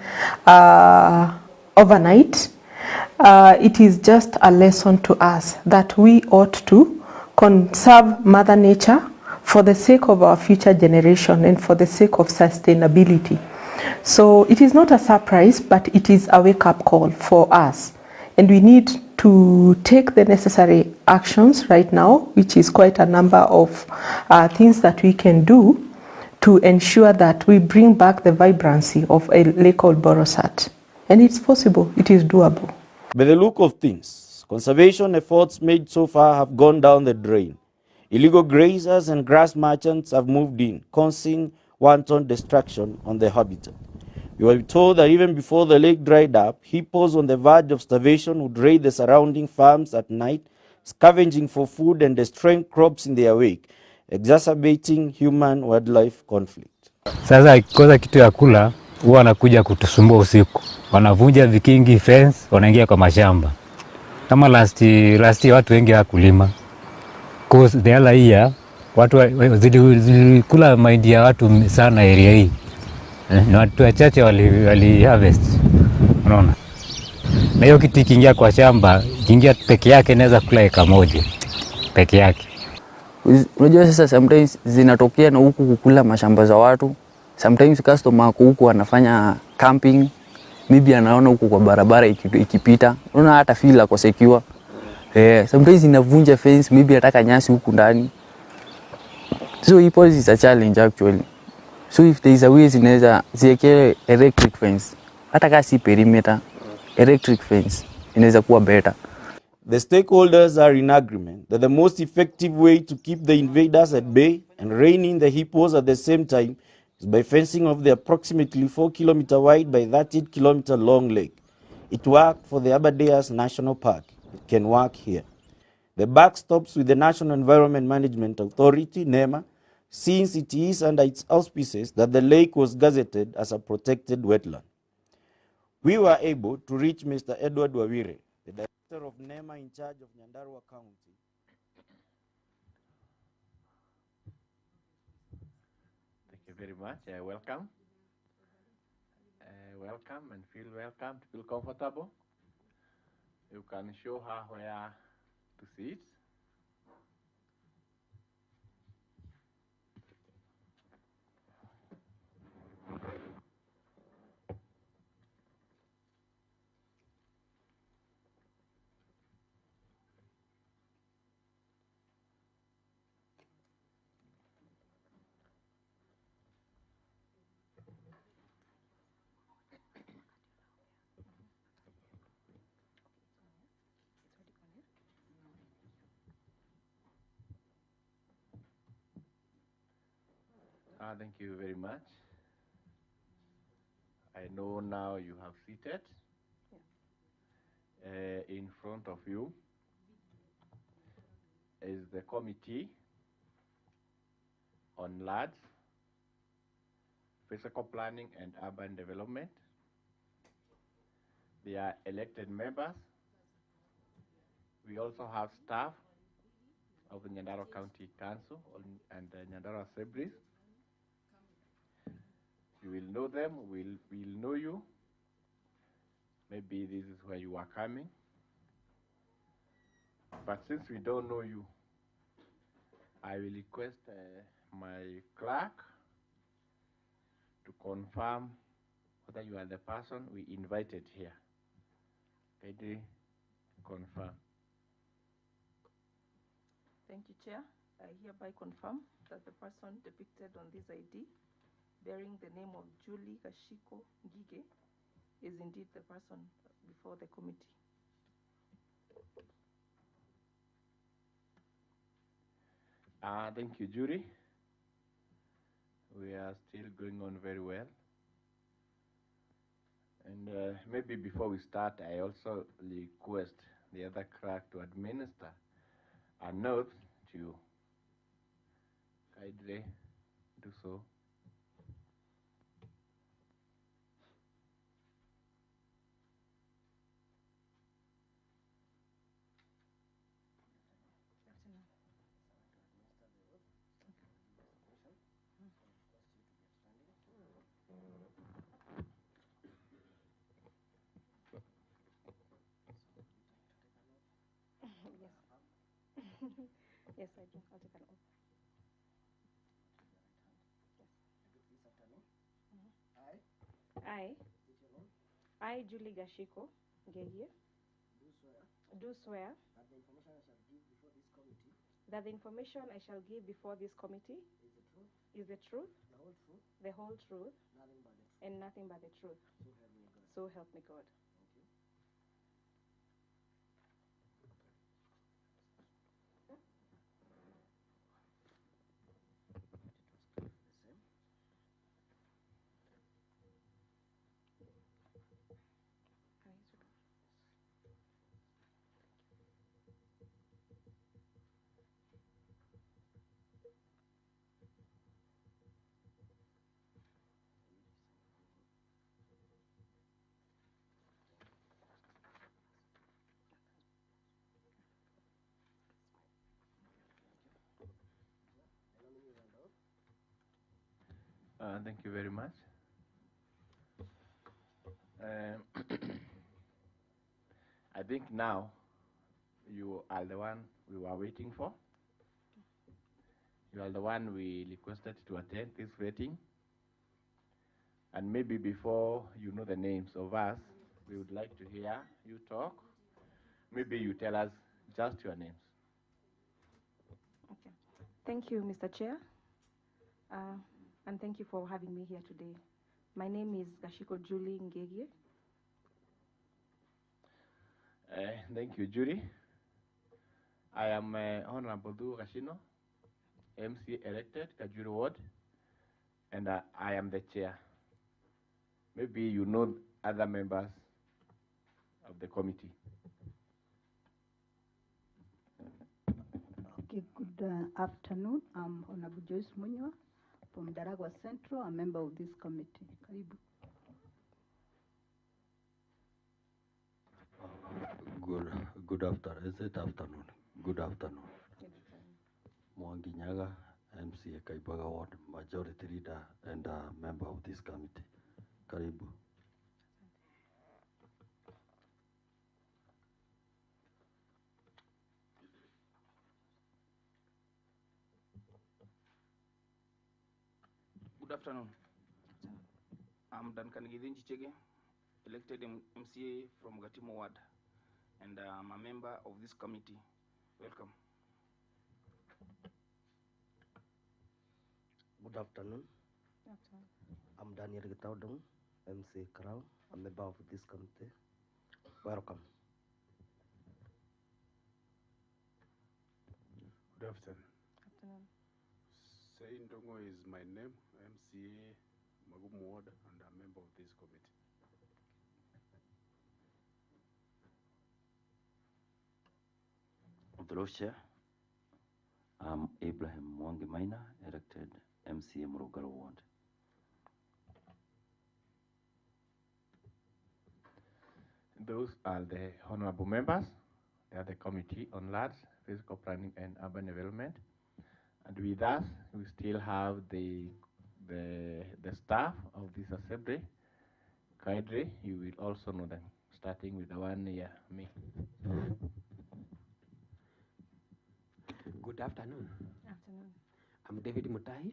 Speaker 9: overnight. It is just a lesson to us that we ought to conserve Mother Nature for the sake of our future generation and for the sake of sustainability. So it is not a surprise, but it is a wake-up call for us. And we need to take the necessary actions right now, which is quite a number of things that we can do to ensure that we bring back the vibrancy of a lake called Borosat. And it's possible, it is doable.
Speaker 14: By the look of things, conservation efforts made so far have gone down the drain. Illegal grazers and grass merchants have moved in, causing wanton destruction on the habitat. We were told that even before the lake dried up, hippos on the verge of starvation would raid the surrounding farms at night, scavenging for food and destroying crops in their wake, exacerbating human-wildlife conflict.
Speaker 2: Sasa ikikosa kitu ya kula, huwa wanakuja kutusumbua usiku. Wanavunja vikingi fence, wanaingia kwa mashamba. Kama last watu wengi hawakulima. Cause the other year, watu zilikula mahindi ya watu sana area hii. Na watu wachache wali harvest. Unaona? Na hiyo kitu ikiingia kwa shamba, ikiingia peke yake inaweza kula eka moja. Peke yake.
Speaker 19: Unajua sasa sometimes zinatokea na huku kukula mashamba za watu. Sometimes customer wako huku anafanya camping. Maybe anaona huku kwa barabara ikipita. Unaona hata feel ako secure. Sometimes inavunja fence, maybe ataka nyasi huku ndani. So hii policy is a challenge actually. So if there is a way zinaweza ziweke electric fence, hata kama si perimeter, electric fence inaweza kuwa better.
Speaker 14: The stakeholders are in agreement that the most effective way to keep the invaders at bay and rein in the hippos at the same time is by fencing off the approximately 4-kilometer wide by 30-kilometer long lake. It worked for the Aberdares National Park. It can work here. The buck stops with the National Environment Management Authority, NEMA, since it is under its auspices that the lake was gazetted as a protected wetland. We were able to reach Mr. Edward Wawire, the director of NEMA in charge of Nyandarua County.
Speaker 1: Thank you very much. Welcome. Welcome and feel welcome, feel comfortable. You can show her where to sit. Thank you very much. I know now you have seated in front of you is the Committee on Lands, Physical Planning and Urban Development. They are elected members. We also have staff of the Nyandarua County Council and the Nyandarua Assemblies. You will know them, we'll know you. Maybe this is where you are coming. But since we don't know you, I will request my clerk to confirm whether you are the person we invited here. Kindly confirm.
Speaker 3: Thank you, Chair. I hereby confirm that the person depicted on this ID, bearing the name of Julie Gashiko Ngige, is indeed the person before the committee.
Speaker 1: Thank you, Judy. We are still going on very well. And maybe before we start, I also request the other clerk to administer a note to you. Kindly do so.
Speaker 4: Yes, I do. I'll take an oath. I, Julie Gashiko Ngege, do swear
Speaker 5: that the information I shall give before this committee
Speaker 4: that the information I shall give before this committee
Speaker 5: is the truth,
Speaker 4: is the truth,
Speaker 5: the whole truth,
Speaker 4: the whole truth,
Speaker 5: nothing but the truth.
Speaker 4: and nothing but the truth.
Speaker 5: So help me God.
Speaker 4: So help me God.
Speaker 5: Thank you. The same.
Speaker 1: Thank you very much. I think now you are the one we were waiting for. You are the one we requested to attend this vetting. And maybe before you know the names of us, we would like to hear you talk. Maybe you tell us just your names.
Speaker 4: Okay. Thank you, Mr. Chair. And thank you for having me here today. My name is Gashiko Julie Ngege.
Speaker 1: Thank you, Judy. I am Honorable Du Gashino, MC elected, Kajuru Ward, and I am the chair. Maybe you know other members of the committee.
Speaker 10: Okay, good afternoon. I'm Honorable Joyce Munywa from Nyandarua Central, a member of this committee. Karibu.
Speaker 6: Good afternoon. Is it afternoon? Good afternoon. Mwangi Nyaga, MCA Kaibaga Ward, Majority Leader and a member of this committee. Karibu.
Speaker 12: Good afternoon. I'm Duncan Githinji Chege, elected MCA from Gatimo Ward, and I'm a member of this committee. Welcome.
Speaker 5: Good afternoon. I'm Daniel Gitaudong, MC Crown, a member of this committee. Welcome.
Speaker 21: Good afternoon.
Speaker 4: Afternoon.
Speaker 21: Ndongo is my name, MCA Magumu Ward, and a member of this committee.
Speaker 7: Of the Lord Chair, I'm Abraham Mwangi Maina, elected MCA Murugalo Ward.
Speaker 1: Those are the honorable members. They are the Committee on Large, Physical Planning and Urban Development. And with us, we still have the the staff of this assembly. Kindly, you will also know them, starting with the one here, me.
Speaker 11: Good afternoon.
Speaker 4: Afternoon.
Speaker 11: I'm David Mutai,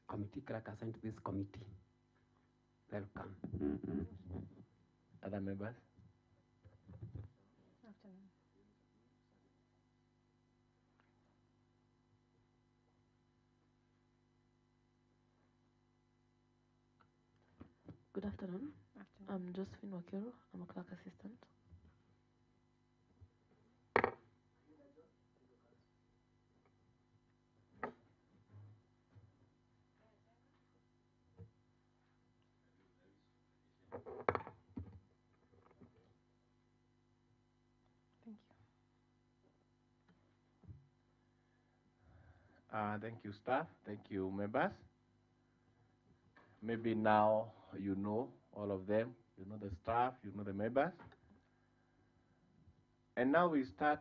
Speaker 11: committee clerk assigned to this committee. Welcome.
Speaker 1: Other members?
Speaker 4: Afternoon.
Speaker 13: Good afternoon.
Speaker 4: Afternoon.
Speaker 13: I'm Josephine Wakero. I'm a clerk assistant.
Speaker 4: Thank you.
Speaker 1: Thank you, staff. Thank you, members. Maybe now you know all of them. You know the staff, you know the members. And now we start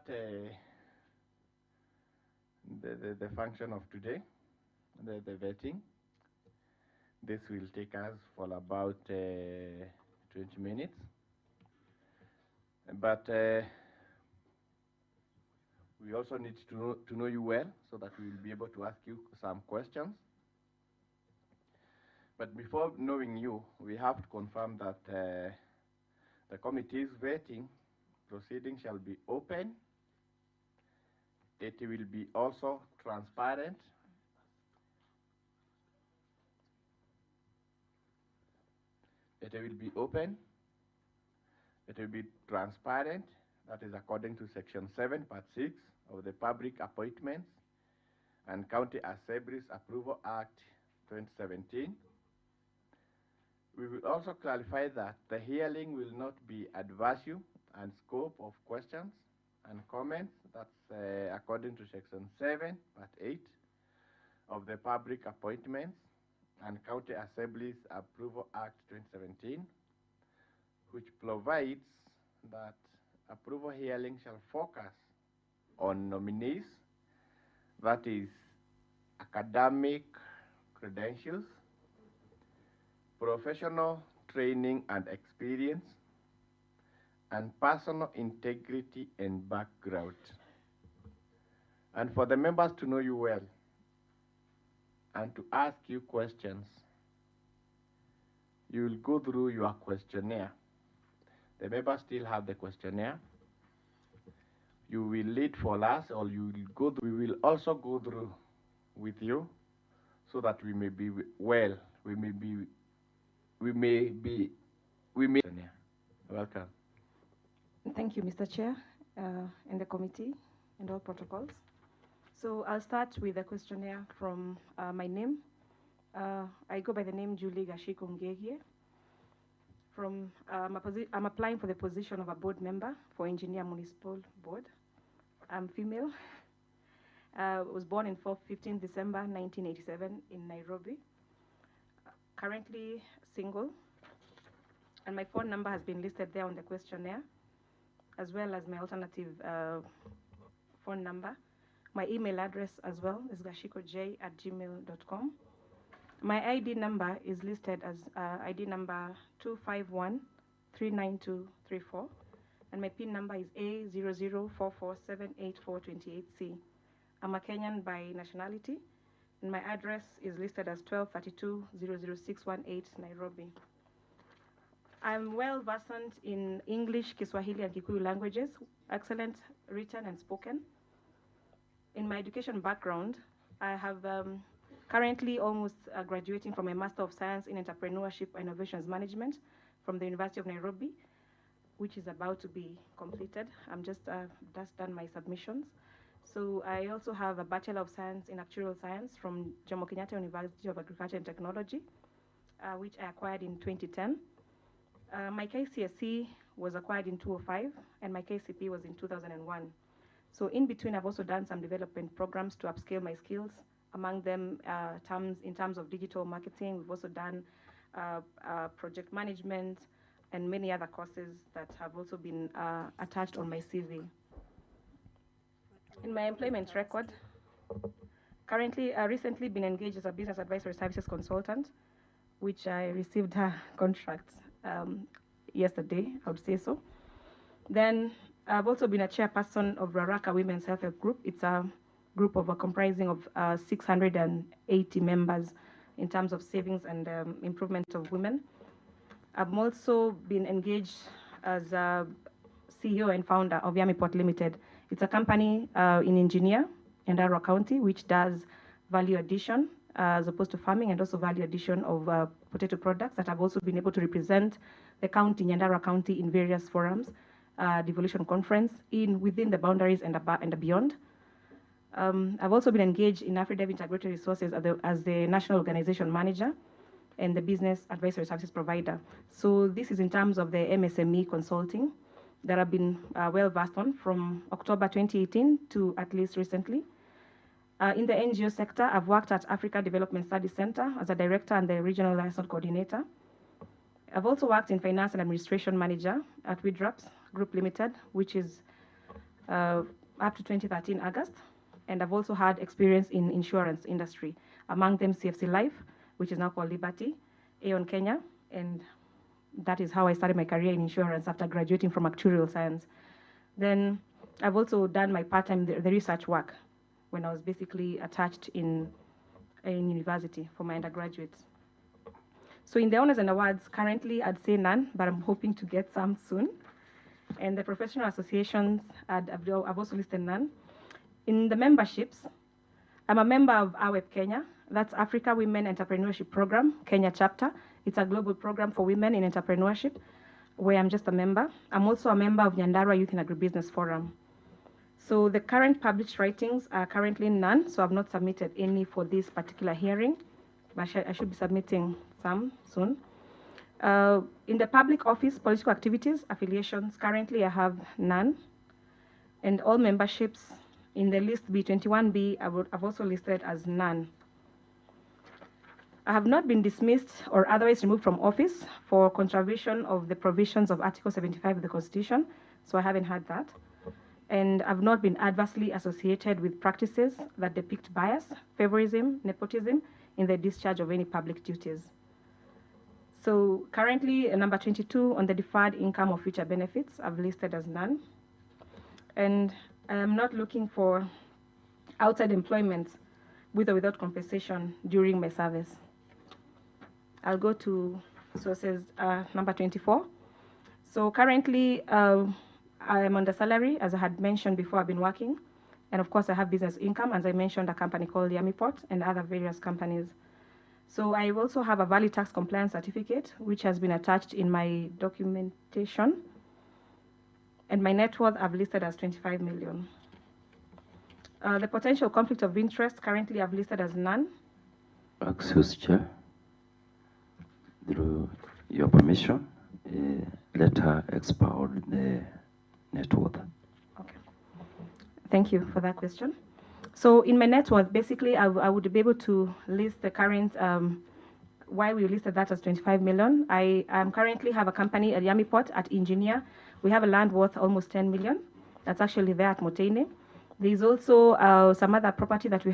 Speaker 1: the function of today, the vetting. This will take us for about 20 minutes. But we also need to know you well so that we will be able to ask you some questions. But before knowing you, we have to confirm that the committee's vetting proceeding shall be open. It will be also transparent. It will be open. It will be transparent. That is according to Section 7, Part 6 of the Public Appointments and County Assemblies Approval Act 2017. We will also clarify that the hearing will not be adversarial and scope of questions and comments. That's according to Section 7, Part 8 of the Public Appointments and County Assemblies Approval Act 2017, which provides that approval hearing shall focus on nominees, that is, academic credentials, professional training and experience, and personal integrity and background. And for the members to know you well and to ask you questions, you will go through your questionnaire. The members still have the questionnaire. You will lead for us, or you will go through. We will also go through with you so that we may be well. Welcome.
Speaker 4: Thank you, Mr. Chair, and the committee, and all protocols. So I'll start with a questionnaire from my name. I go by the name Julie Gashiko Ngegye. I'm applying for the position of a board member for Engineer Municipal Board. I'm female. Was born in 15 December 1987 in Nairobi. Currently single. And my phone number has been listed there on the questionnaire, as well as my alternative phone number. My email address as well is gashikoj@gmail.com. My ID number is listed as ID number 251-39234, and my PIN number is A004478428C. I'm a Kenyan by nationality, and my address is listed as 1232-00618 Nairobi. I'm well versed in English, Kiswahili, and Kikuyu languages, excellent written and spoken. In my education background, I have currently almost graduating from a Master of Science in Entrepreneurship and Innovations Management from the University of Nairobi, which is about to be completed. I'm just done my submissions. So I also have a Bachelor of Science in Actuarial Science from Jomo Kenyatta University of Agriculture and Technology, which I acquired in 2010. My KCSE was acquired in 2005, and my KCP was in 2001. So in between, I've also done some development programs to upscale my skills, among them in terms of digital marketing. We've also done project management and many other courses that have also been attached on my CV. In my employment record, Currently, recently been engaged as a business advisory services consultant, which I received a contract yesterday, I would say so. Then I've also been a chairperson of Raraka Women's Health Help Group. It's a group of comprising of 680 members in terms of savings and improvement of women. I've also been engaged as a CEO and founder of Yamiport Limited. It's a company in Engineer, Nyandarua County, which does value addition as opposed to farming, and also value addition of potato products that have also been able to represent the county, Nyandarua County, in various forums, devolution conference, within the boundaries and beyond. I've also been engaged in AfriDev Integrated Resources as the national organization manager and the business advisory services provider. So this is in terms of the MSME consulting that I've been well versed on from October 2018 to at least recently. In the NGO sector, I've worked at Africa Development Studies Center as a director and the regional liaison coordinator. I've also worked in finance and administration manager at Widraps Group Limited, which is up to 2013 August. And I've also had experience in insurance industry, among them CFC Life, which is now called Liberty, Aon Kenya, and that is how I started my career in insurance after graduating from actuarial science. Then I've also done my part-time the research work when I was basically attached in university for my undergraduates. So in the honors and awards, currently I'd say none, but I'm hoping to get some soon. And the professional associations, I've also listed none. In the memberships, I'm a member of AWEP Kenya. That's Africa Women Entrepreneurship Program, Kenya chapter. It's a global program for women in entrepreneurship, where I'm just a member. I'm also a member of Nyandarua Youth in Agribusiness Forum. So the current published writings are currently none, so I've not submitted any for this particular hearing, but I should be submitting some soon. In the public office, political activities, affiliations, currently I have none. And all memberships in the list B21B, I've also listed as none. I have not been dismissed or otherwise removed from office for contravention of the provisions of Article 75 of the Constitution, so I haven't had that. And I've not been adversely associated with practices that depict bias, favorism, nepotism in the discharge of any public duties. So currently, number 22 on the deferred income of future benefits, I've listed as none. And I am not looking for outside employment with or without compensation during my service. I'll go to sources number 24. So currently, I am on the salary, as I had mentioned before. I've been working, and of course I have business income, as I mentioned, a company called Yamiport and other various companies. So I also have a valid tax compliance certificate, which has been attached in my documentation, and my net worth I've listed as 25 million. The potential conflict of interest currently I've listed as none.
Speaker 7: Access Chair, through your permission, let her expound the net worth.
Speaker 4: Okay. Thank you for that question. So in my net worth, basically, I would be able to list the current, why we listed that as 25 million. I currently have a company at Yamiport at Engineer. We have a land worth almost 10 million. That's actually there at Motaine. There's also some other property that I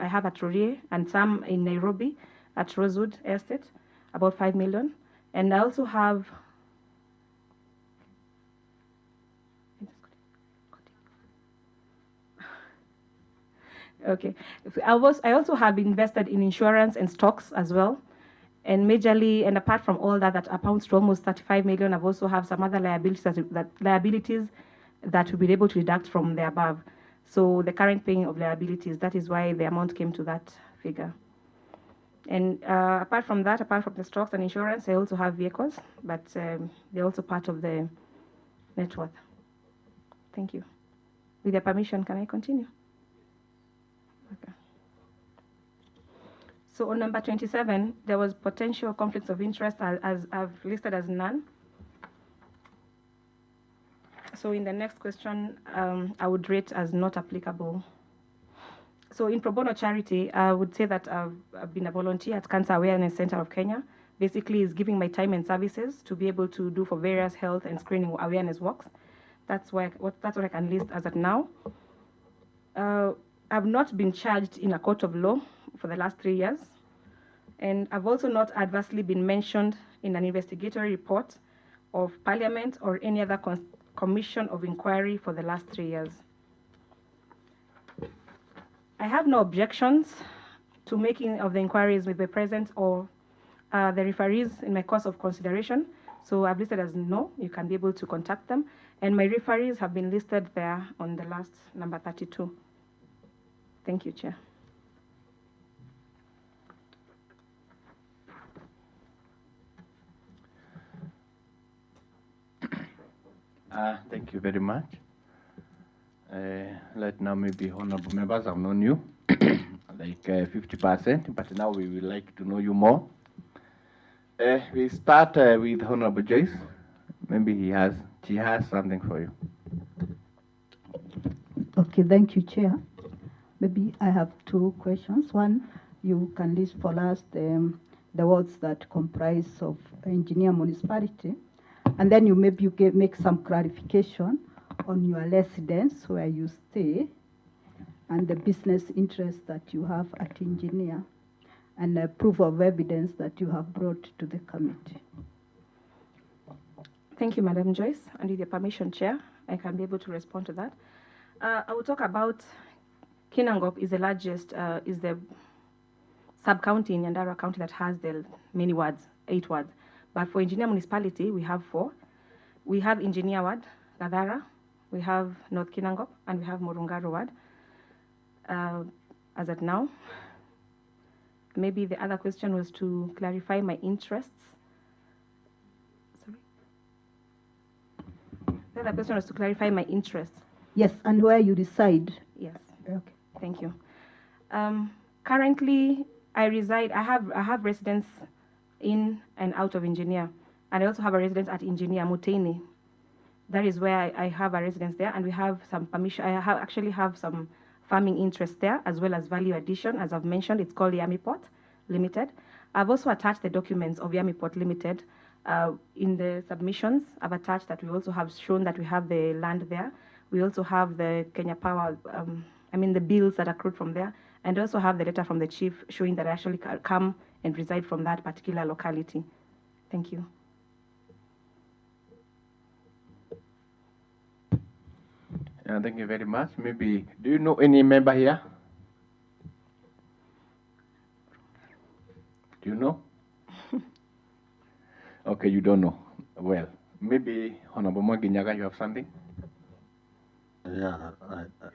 Speaker 4: have at Rorie and some in Nairobi at Rosewood Estate, about 5 million. And I also have okay. I also have invested in insurance and stocks as well. And majorly, and apart from all that amounts to almost 35 million, I've also have some other liabilities that we'll be able to deduct from the above. So the current paying of liabilities, that is why the amount came to that figure. And apart from that, apart from the stocks and insurance, I also have vehicles, but they're also part of the net worth. Thank you. With your permission, can I continue? Okay. So on number 27, there was potential conflicts of interest as I've listed as none. So in the next question, I would rate as not applicable. So in pro bono charity, I would say that I've been a volunteer at Cancer Awareness Center of Kenya. Basically, is giving my time and services to be able to do for various health and screening awareness works. That's what I can list as of now. I've not been charged in a court of law for the last 3 years, and I've also not adversely been mentioned in an investigatory report of Parliament or any other commission of inquiry for the last 3 years. I have no objections to making of the inquiries with the present or the referees in my course of consideration. So I've listed as no, you can be able to contact them. And my referees have been listed there on the last number 32. Thank you, Chair.
Speaker 1: Thank you very much. Let now maybe honorable members have known you like 50%, but now we would like to know you more. We start with Honorable Joyce. Maybe she has something for you.
Speaker 10: Okay, thank you, Chair. Maybe I have 2 questions. One, you can list for us the wards that comprise of engineer municipality, and then you make some clarification on your residence where you stay and the business interest that you have at engineer and a proof of evidence that you have brought to the committee.
Speaker 4: Thank you, Madam Joyce. And with your permission, Chair, I can be able to respond to that. I will talk about Kinangop is the largest, is the sub-county in Nyandarua County that has the many wards, 8 wards. But for engineer municipality, we have 4. We have engineer ward, Gadara, we have North Kinangop, and we have Murungaro ward. As at now, maybe the other question was to clarify my interests. Sorry? The other question was to clarify my interests.
Speaker 10: Yes, and where you reside.
Speaker 4: Yes.
Speaker 10: Okay.
Speaker 4: Thank you. Currently, I reside, I have residence in and out of engineer. And I also have a residence at engineer Muteni. That is where I have a residence there, and we have some permission. I actually have some farming interest there, as well as value addition. As I've mentioned, it's called Yamiport Limited. I've also attached the documents of Yamiport Limited in the submissions. I've attached that we also have shown that we have the land there. We also have the Kenya Power, the bills that accrued from there, and also have the letter from the chief showing that I actually come and reside from that particular locality. Thank you.
Speaker 1: Thank you very much. Maybe, do you know any member here? Do you know? Okay, you don't know. Well, maybe Honorable Mwanginyaga, you have something?
Speaker 6: Yeah,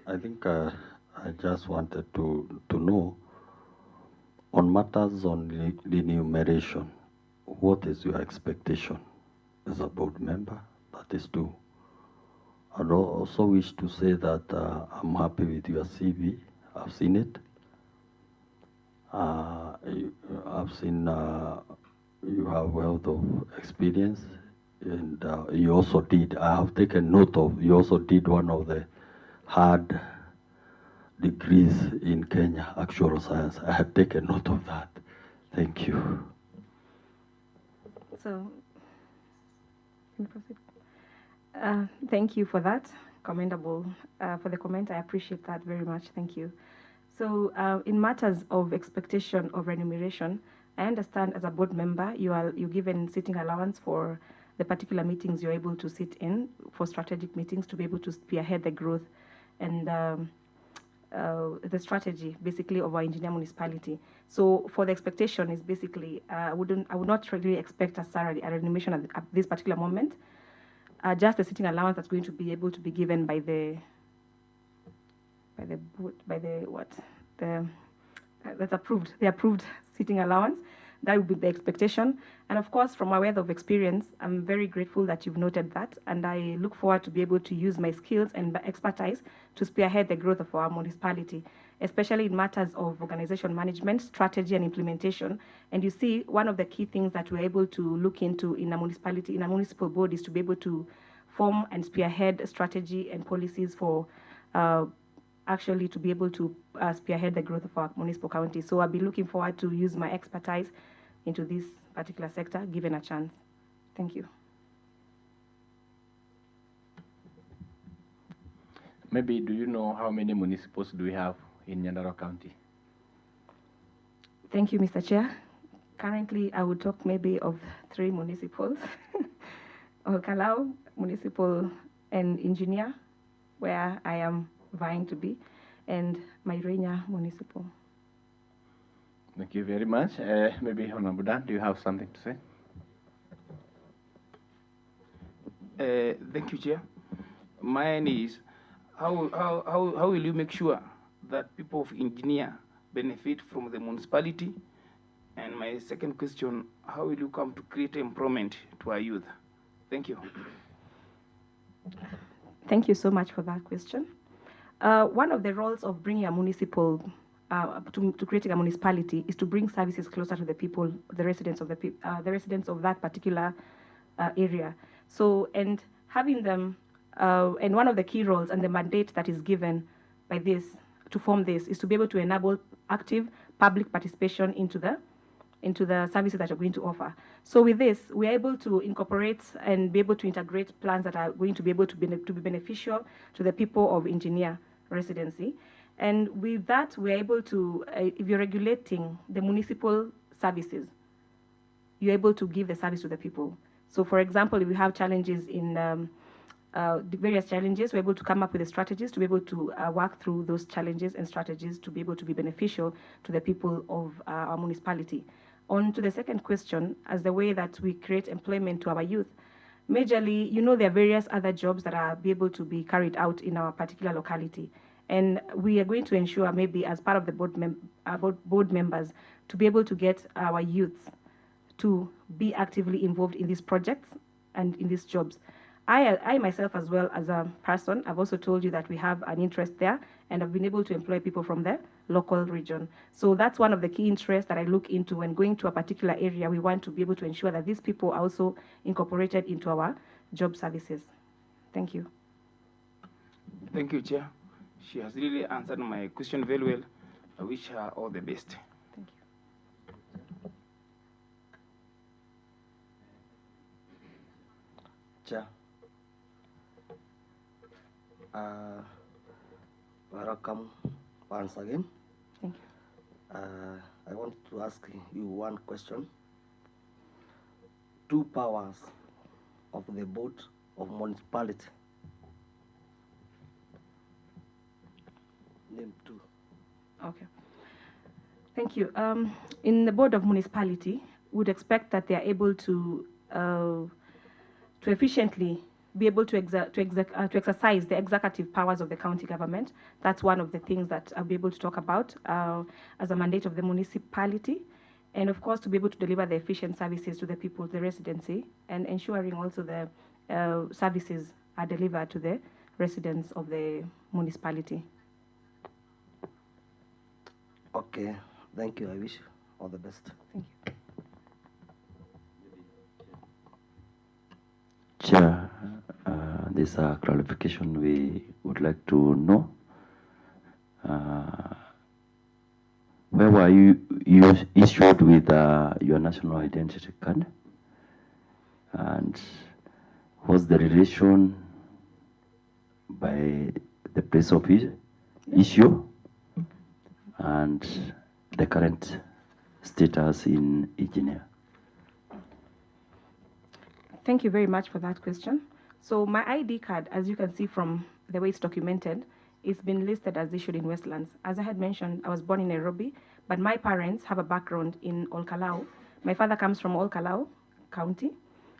Speaker 6: I think I just wanted to know, on matters on the enumeration, what is your expectation as a board member? That is 2. I also wish to say that I'm happy with your CV. I've seen it. I've seen you have wealth of experience, and you also did. I have taken note of. You also did one of the hard degrees in Kenya, actual science. I have taken note of that. Thank you.
Speaker 4: So, can you proceed? Thank you for that. Commendable for the comment. I appreciate that very much. Thank you. So in matters of expectation of remuneration, I understand as a board member, you're given sitting allowance for the particular meetings you're able to sit in, for strategic meetings, to be able to spearhead the growth and the strategy, basically, of our engineer municipality. So for the expectation is basically, I would not really expect a salary, a remuneration at this particular moment. Just the sitting allowance that's going to be able to be given by the approved sitting allowance. That would be the expectation. And of course, from my wealth of experience, I'm very grateful that you've noted that, and I look forward to be able to use my skills and expertise to spearhead the growth of our municipality, especially in matters of organization management, strategy, and implementation. And you see, one of the key things that we're able to look into in a municipality, in a municipal board, is to be able to form and spearhead strategy and policies for actually to be able to spearhead the growth of our municipal county. So I'll be looking forward to use my expertise into this particular sector, given a chance. Thank you.
Speaker 1: Maybe, do you know how many municipals do we have in Nyandarua County?
Speaker 4: Thank you, Mr. Chair. Currently, I would talk maybe of 3 municipals. Olkalau Municipal and Engineer, where I am vying to be, and Mairenya Municipal.
Speaker 1: Thank you very much. Maybe Honorable Dan, do you have something to say?
Speaker 12: Thank you, Chair. Mine is, how will you make sure that people of Engineer benefit from the municipality? And my second question, how will you come to create employment to our youth? Thank you.
Speaker 4: Thank you so much for that question. One of the roles of bringing a municipal, to creating a municipality, is to bring services closer to the people, the residents of the residents of that particular area. So, and having them, and one of the key roles and the mandate that is given by this to form this is to be able to enable active public participation into the services that you're going to offer. So with this, we're able to incorporate and be able to integrate plans that are going to be able to be beneficial to the people of Engineer residency. And with that, we're able to, if you're regulating the municipal services, you're able to give the service to the people. So for example, if we have challenges in the various challenges, we're able to come up with the strategies to be able to work through those challenges and strategies to be able to be beneficial to the people of our municipality. On to the second question, as the way that we create employment to our youth, majorly, you know, there are various other jobs that are able to be carried out in our particular locality. And we are going to ensure, maybe as part of the board members, to be able to get our youths to be actively involved in these projects and in these jobs. I myself, as well as a person, I've also told you that we have an interest there, and I've been able to employ people from the local region. So that's one of the key interests that I look into when going to a particular area. We want to be able to ensure that these people are also incorporated into our job services. Thank you.
Speaker 12: Thank you, Chair. She has really answered my question very well. I wish her all the best.
Speaker 4: Thank you.
Speaker 5: Chair. Welcome once again.
Speaker 4: Thank you.
Speaker 5: I want to ask you one question. 2 powers of the board of municipality. Name 2.
Speaker 4: Okay. Thank you. In the board of municipality, we would expect that they are able to efficiently be able to exercise the executive powers of the county government. That's one of the things that I'll be able to talk about as a mandate of the municipality. And of course, to be able to deliver the efficient services to the people, the residency, and ensuring also the services are delivered to the residents of the municipality.
Speaker 5: Okay, thank you. I wish you all the best.
Speaker 4: Thank you.
Speaker 7: Chair, this clarification we would like to know. Where were you issued with your national identity card? And what's the relation by the place of issue and the current status in Engineer?
Speaker 4: Thank you very much for that question. So my ID card, as you can see from the way it's documented, it's been listed as issued in Westlands. As I had mentioned, I was born in Nairobi, but my parents have a background in Olkalau. My father comes from Olkalau County.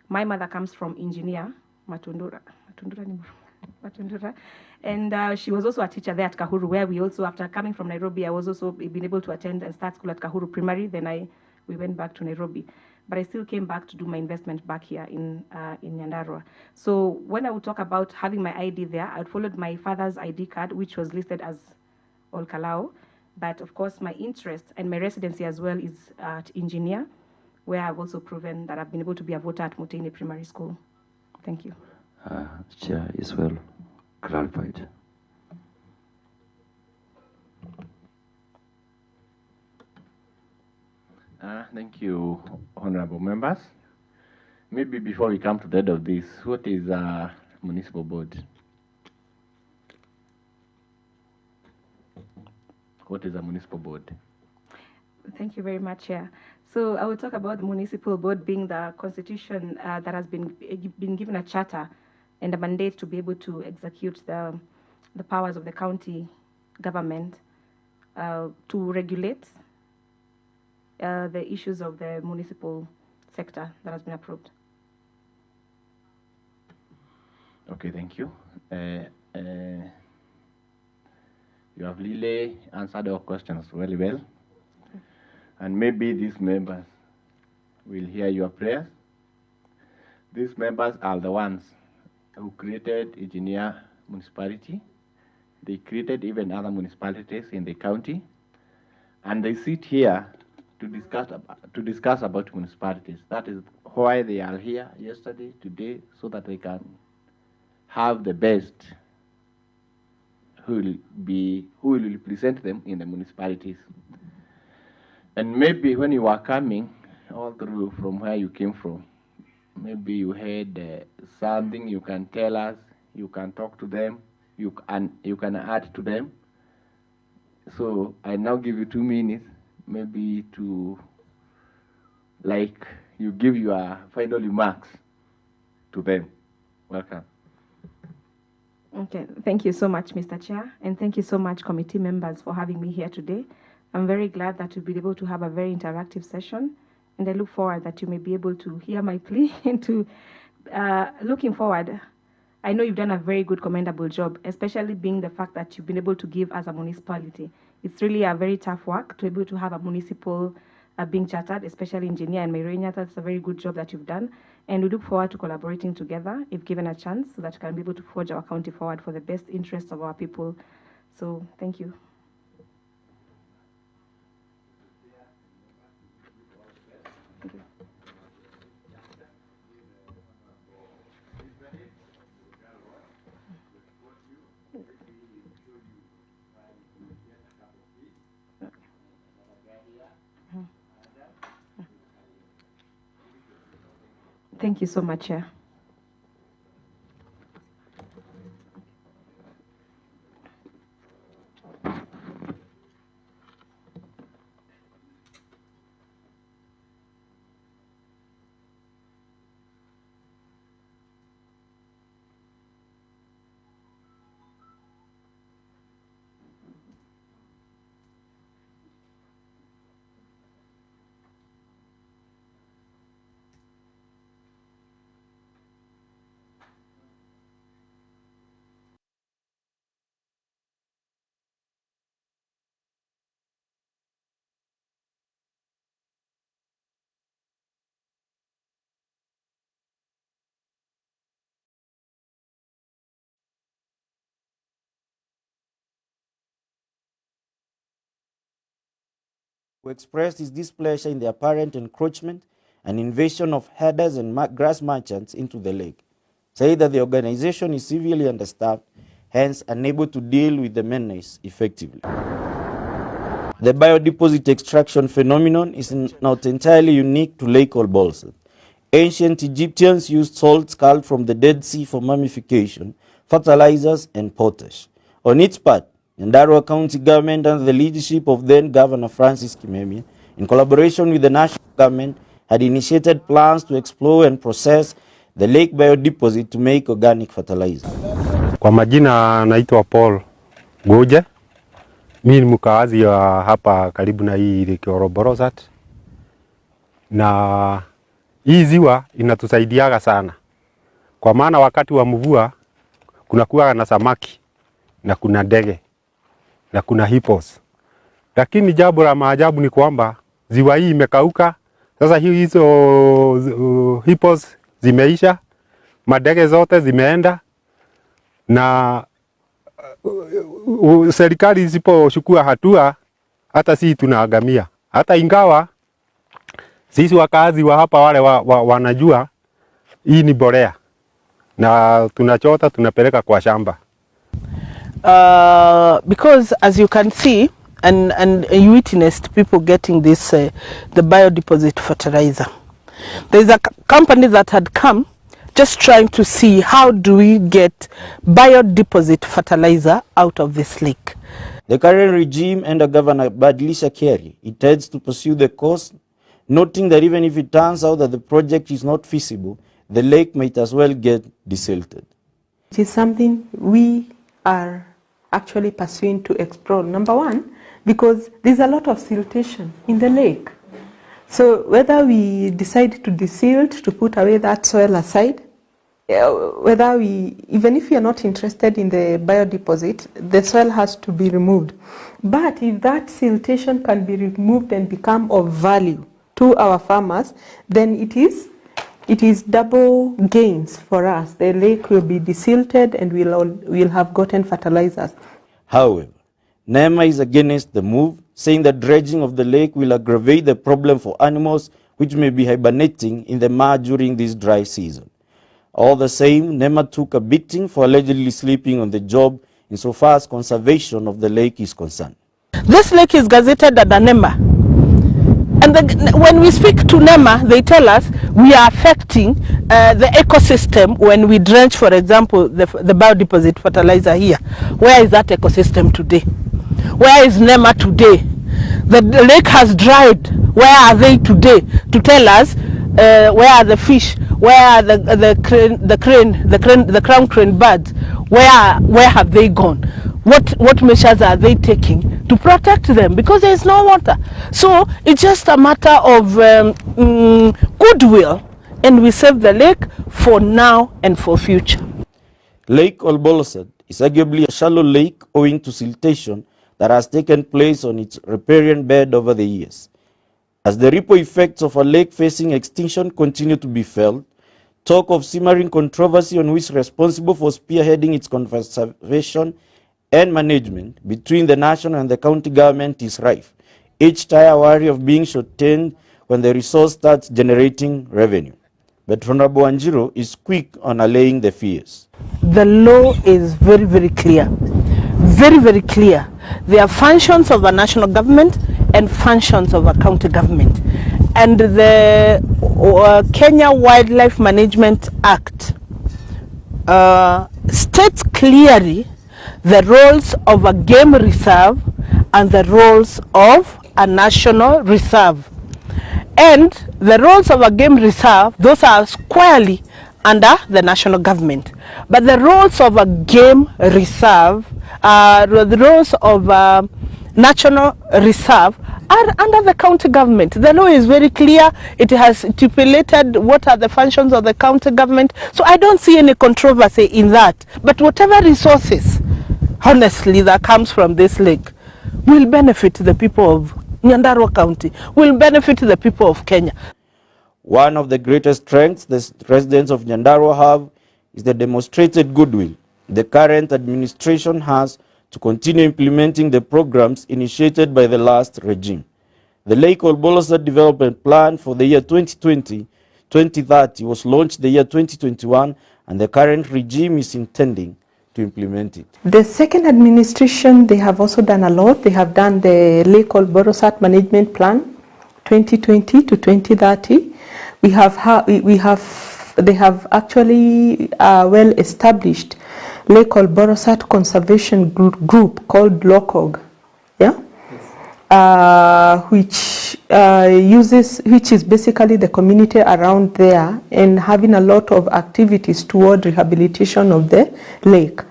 Speaker 4: My mother comes from Engineer, Matundura. And she was also a teacher there at Kahuru, where we also, after coming from Nairobi, I was also been able to attend and start school at Kahuru Primary. Then we went back to Nairobi. But I still came back to do my investment back here in Nyandarua. So when I would talk about having my ID there, I followed my father's ID card, which was listed as Olkalau. But of course, my interest and my residency as well is at Engineer, where I've also proven that I've been able to be a voter at Mutini Primary School. Thank you.
Speaker 7: Chair is well clarified.
Speaker 1: Thank you, honorable members. Maybe before we come to the end of this, what is a municipal board? what is a municipal board?
Speaker 4: Thank you very much, Chair. So I will talk about the municipal board being the constitution that has been given a charter and a mandate to be able to execute the powers of the county government to regulate the issues of the municipal sector that has been approved.
Speaker 1: Okay, thank you. You have really answered our questions very well. And maybe these members will hear your prayers. These members are the ones who created Engineer Municipality. They created even other municipalities in the county. And they sit here to discuss about municipalities. That is why they are here yesterday, today, so that they can have the best who will represent them in the municipalities. And maybe when you are coming all through from where you came from, maybe you heard something you can tell us, you can talk to them, you can add to them. So I now give you 2 minutes, maybe to, like, you give your final remarks to them. Welcome.
Speaker 4: Okay, thank you so much, Mr. Chair, and thank you so much, committee members, for having me here today. I'm very glad that you'll be able to have a very interactive session, and I look forward that you may be able to hear my plea and to, looking forward, I know you've done a very good, commendable job, especially being the fact that you've been able to give as a municipality. It's really a very tough work to be able to have a municipal being chartered, especially Engineer and Mayrenia. That's a very good job that you've done. And we look forward to collaborating together if given a chance so that we can be able to forge our county forward for the best interests of our people. So thank you. Thank you so much, Chair.
Speaker 14: Who expressed his displeasure in the apparent encroachment and invasion of herders and grass merchants into the lake, saying that the organization is severely understaffed, hence unable to deal with the menace effectively. The biodeposit extraction phenomenon is not entirely unique to Lake Olbolsa. Ancient Egyptians used salt culled from the Dead Sea for mummification, fertilizers, and potash. On its part, Nyandarua County government, under the leadership of then Governor Francis Kimemia, in collaboration with the national government, had initiated plans to explore and process the lake biodeposit to make organic fertilizer.
Speaker 15: Kwa majina naitwa Paul Goje. Mimi ni mkaazi wa hapa karibu na hii lake Oroborosat. Na hii ziwa inatusaidiaga sana. Kwa maana wakati wa mvua kuna kuwa na samaki na kuna ndege na kuna hippos. Lakini jambo la maajabu ni kwamba ziwa hii imekauka. Sasa hizo hippos zimeisha, madege zote zimeenda, na serikali isipochukua hatua hata sisi tunaagamia. Hata ingawa sisi wakazi wa hapa wale wanajua hii ni borea na tunachota tunapeleka kwa shamba.
Speaker 22: Because as you can see and you witnessed people getting this the biodeposit fertilizer. There's a company that had come just trying to see how do we get biodeposit fertilizer out of this lake.
Speaker 14: The current regime under Governor Badlisha Carey intends to pursue the course, noting that even if it turns out that the project is not feasible, the lake might as well get desilted.
Speaker 9: It is something we are actually pursuing to explore. Number one, because there's a lot of siltation in the lake. So whether we decide to desilt, to put away that soil aside, whether we, even if we are not interested in the biodeposit, the soil has to be removed. But if that siltation can be removed and become of value to our farmers, then it is double gains for us. The lake will be desilted and we'll have gotten fertilizers.
Speaker 14: However, NEMA is against the move, saying that dredging of the lake will aggravate the problem for animals which may be hibernating in the mud during this dry season. All the same, NEMA took a beating for allegedly sleeping on the job insofar as conservation of the lake is concerned.
Speaker 22: This lake is gazetted under NEMA. And when we speak to NEMA, they tell us we are affecting the ecosystem when we drench, for example, the biodeposit fertilizer here. Where is that ecosystem today? Where is NEMA today? The lake has dried. Where are they today to tell us where are the fish? Where are the crown crane birds? Where have they gone? What measures are they taking to protect them? Because there is no water. So it's just a matter of goodwill, and we save the lake for now and for future.
Speaker 14: Lake Olbolosat is arguably a shallow lake owing to siltation that has taken place on its riparian bed over the years. As the ripple effects of a lake facing extinction continue to be felt, talk of simmering controversy on who is responsible for spearheading its conservation and management between the national and the county government is rife, each tire wary of being shortened when the resource starts generating revenue. But Honorable Wanjiru is quick on allaying the fears.
Speaker 22: The law is very, very clear. Very, very clear. There are functions of a national government and functions of a county government. And the Kenya Wildlife Management Act states clearly the roles of a game reserve and the roles of a national reserve. And the roles of a game reserve, those are squarely under the national government. But the roles of a game reserve, the roles of a national reserve are under the county government. The law is very clear. It has stipulated what are the functions of the county government. So I don't see any controversy in that. But whatever resources, honestly, that comes from this lake will benefit the people of Nyandarua County, will benefit the people of Kenya.
Speaker 14: One of the greatest strengths the residents of Nyandarua have is the demonstrated goodwill the current administration has to continue implementing the programs initiated by the last regime. The Lake Olbolosat Development Plan for the year 2020-2030 was launched the year 2021, and the current regime is intending to implement it.
Speaker 9: The second administration, they have also done a lot. They have done the Lake Olbolosat Management Plan 2020 to 2030. They have actually well established Lake Olbolosat Conservation Group called LOCOG, yeah, which is basically the community around there and having a lot of activities toward rehabilitation of the lake.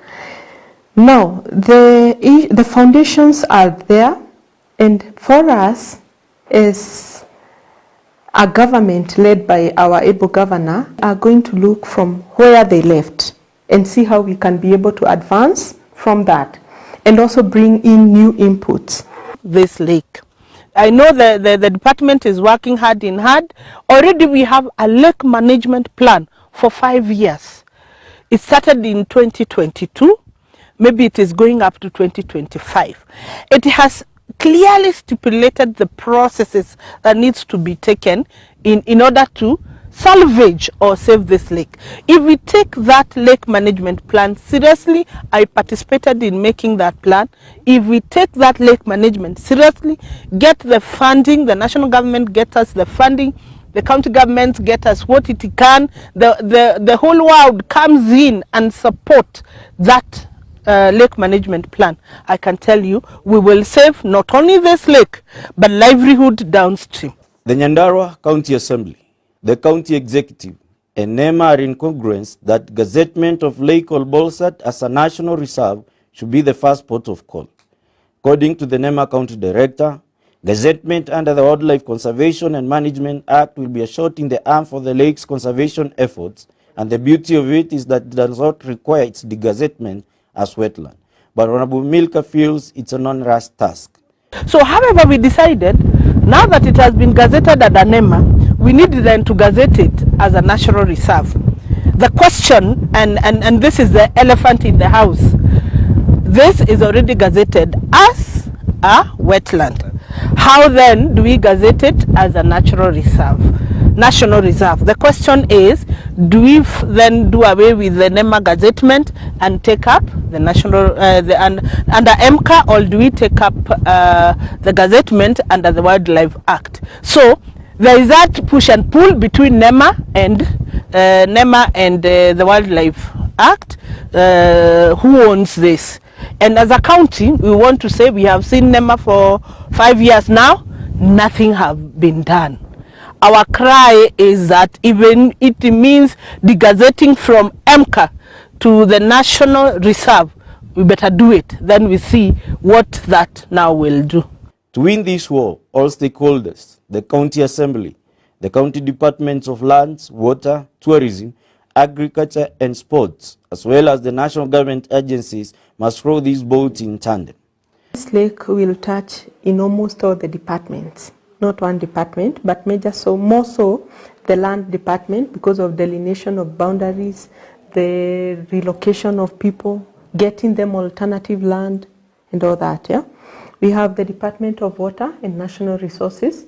Speaker 9: Now, the foundations are there, and for us, as a government led by our able governor, are going to look from where they left and see how we can be able to advance from that and also bring in new inputs.
Speaker 22: This lake, I know the department is working hard in hard. Already we have a lake management plan for 5 years. It started in 2022. Maybe it is going up to 2025. It has clearly stipulated the processes that needs to be taken in order to salvage or save this lake. If we take that lake management plan seriously, I participated in making that plan. If we take that lake management seriously, get the funding, the national government gets us the funding, the county governments get us what it can, the whole world comes in and support that lake management plan, I can tell you we will save not only this lake but livelihood downstream.
Speaker 14: The Nyandarua County Assembly, the County Executive, and NEMA are in congruence that gazettement of Lake Olbolsat as a national reserve should be the first port of call. According to the NEMA County Director, gazettement under the Wildlife Conservation and Management Act will be a shot in the arm for the lake's conservation efforts, and the beauty of it is that it does not require its degazettement as wetland. But Honorable Milka feels it's a non-rush task.
Speaker 22: So however we decided, now that it has been gazetted at NEMA, we need then to gazette it as a national reserve. The question, and this is the elephant in the house, this is already gazetted as a wetland. How then do we gazette it as a national reserve? The question is, do we then do away with the NEMA gazettement and take up the national under MCA, or do we take up the gazettement under the Wildlife Act? So there is that push and pull between NEMA and the Wildlife Act. Who owns this? And as a county, we want to say we have seen NEMA for 5 years now. Nothing has been done. Our cry is that even it means degazetting from MCA to the National Reserve, we better do it. Then we see what that now will do.
Speaker 14: To win this war, all stakeholders, the County Assembly, the County Departments of Lands, Water, Tourism, Agriculture and Sports, as well as the national government agencies, must row this boat in tandem.
Speaker 9: This lake will touch in almost all the departments. Not one department, but more so the land department, because of delineation of boundaries, the relocation of people, getting them alternative land and all that. Yeah, we have the Department of Water and National Resources.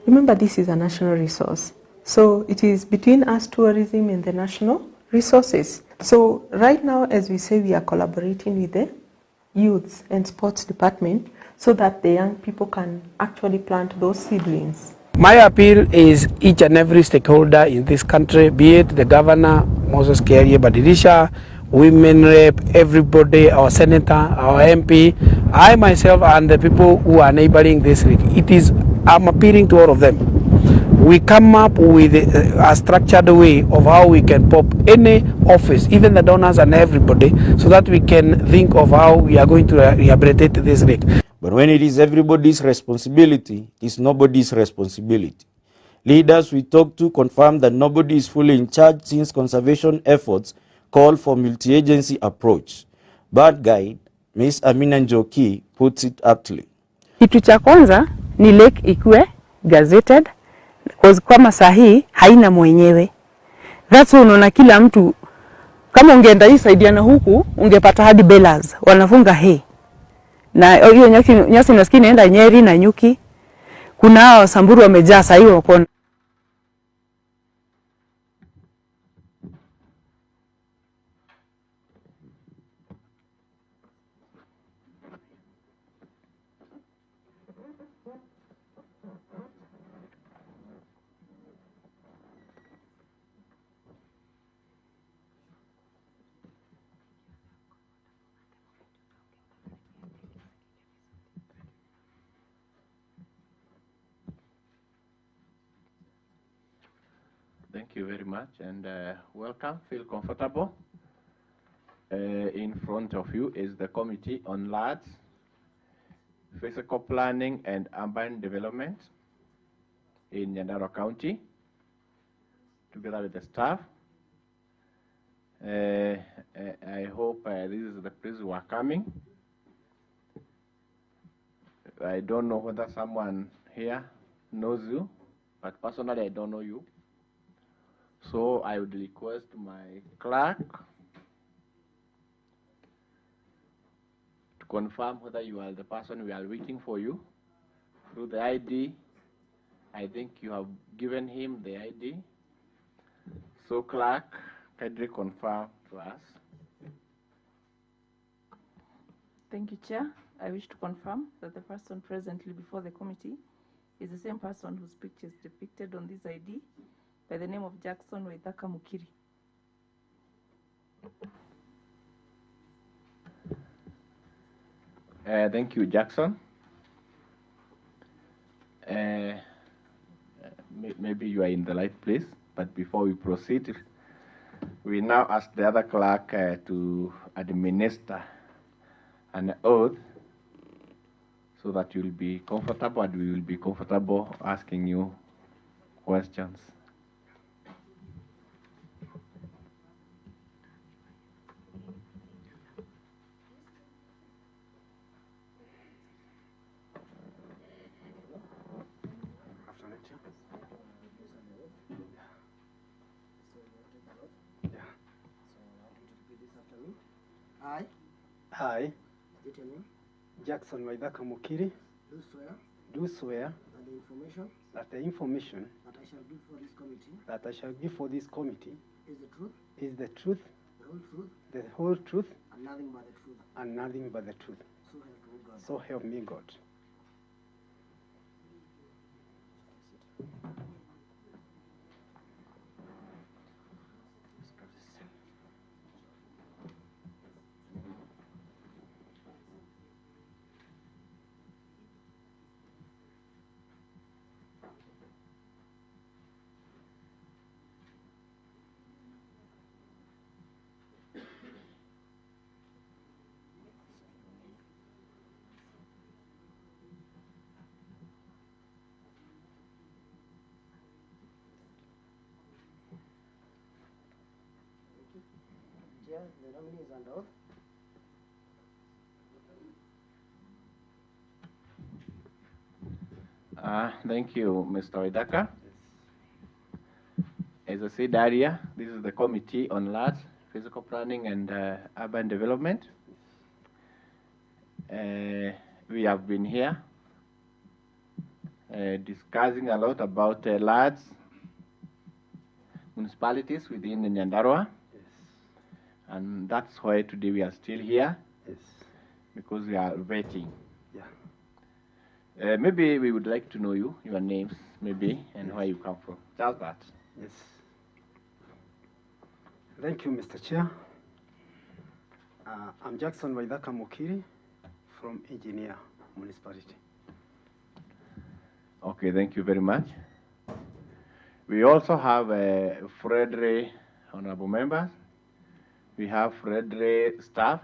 Speaker 9: Remember, this is a national resource, so it is between us, tourism, and the national resources. So right now, as we say, we are collaborating with the youth and sports department, so that the young people can actually plant those seedlings.
Speaker 23: My appeal is each and every stakeholder in this country, be it the governor, Moses Kearie Badirisha, women rep, everybody, our senator, our MP, I myself, and the people who are neighboring this lake. I'm appealing to all of them. We come up with a structured way of how we can pop any office, even the donors and everybody, so that we can think of how we are going to rehabilitate this lake.
Speaker 14: But when it is everybody's responsibility, it's nobody's responsibility. Leaders we talk to confirm that nobody is fully in charge, since conservation efforts call for multi-agency approach. Bird Guide, Ms. Amina Njoki, puts it aptly.
Speaker 18: Kitu cha kwanza ni lake ikuwe gazetted, because kama sahi haina mwenyewe. That's why unaona kila mtu, kama ungeenda hii saidiana huku, ungepata hadi bellas wanafunga hay. Na hiyo nyasi nasikia inaenda Nyeri na Nyuki. Kuna hao Samburu wamejaa sasa hiyo wako.
Speaker 1: Thank you very much, and welcome. Feel comfortable. In front of you is the Committee on Lands, Physical Planning and Urban Development in Nyandarua County, together with the staff. I hope this is the place we are coming. I don't know whether someone here knows you, but personally I don't know you. So I would request my clerk to confirm whether you are the person we are waiting for you through the ID. I think you have given him the ID. So clerk, kindly confirm to us.
Speaker 3: Thank you, Chair. I wish to confirm that the person presently before the committee is the same person whose picture is depicted on this ID, by the name of Jackson Waithaka Mukiri.
Speaker 1: Thank you, Jackson. Maybe you are in the right place, but before we proceed, we now ask the other clerk to administer an oath so that you'll be comfortable and we will be comfortable asking you questions.
Speaker 8: I
Speaker 23: I,
Speaker 8: state your name.
Speaker 23: Jackson Waithaka Mukiri,
Speaker 8: Do swear
Speaker 23: do swear
Speaker 8: that the information
Speaker 23: that
Speaker 8: that I shall give for this committee
Speaker 23: that I shall give for this committee
Speaker 8: is the truth,
Speaker 23: is the truth,
Speaker 8: the whole truth,
Speaker 23: the whole truth,
Speaker 8: and nothing but the truth.
Speaker 23: and nothing but the truth.
Speaker 8: So help me God.
Speaker 23: So help me God.
Speaker 8: Chair, the nominee is under oath.
Speaker 1: Thank you, Mr. Waithaka. As I said earlier, this is the Committee on Large Physical Planning and Urban Development. We have been here discussing a lot about large municipalities within Nyandarua. And that's why today we are still here. Because we are vetting. Maybe we would like to know you, your names, maybe, and where you come from. Just that.
Speaker 23: Yes. Thank you, Mr. Chair. I'm Jackson Waithaka Mukiri from Engineer Municipality.
Speaker 1: Okay, thank you very much. We also have Frederick, honorable members. We have Frederick staff,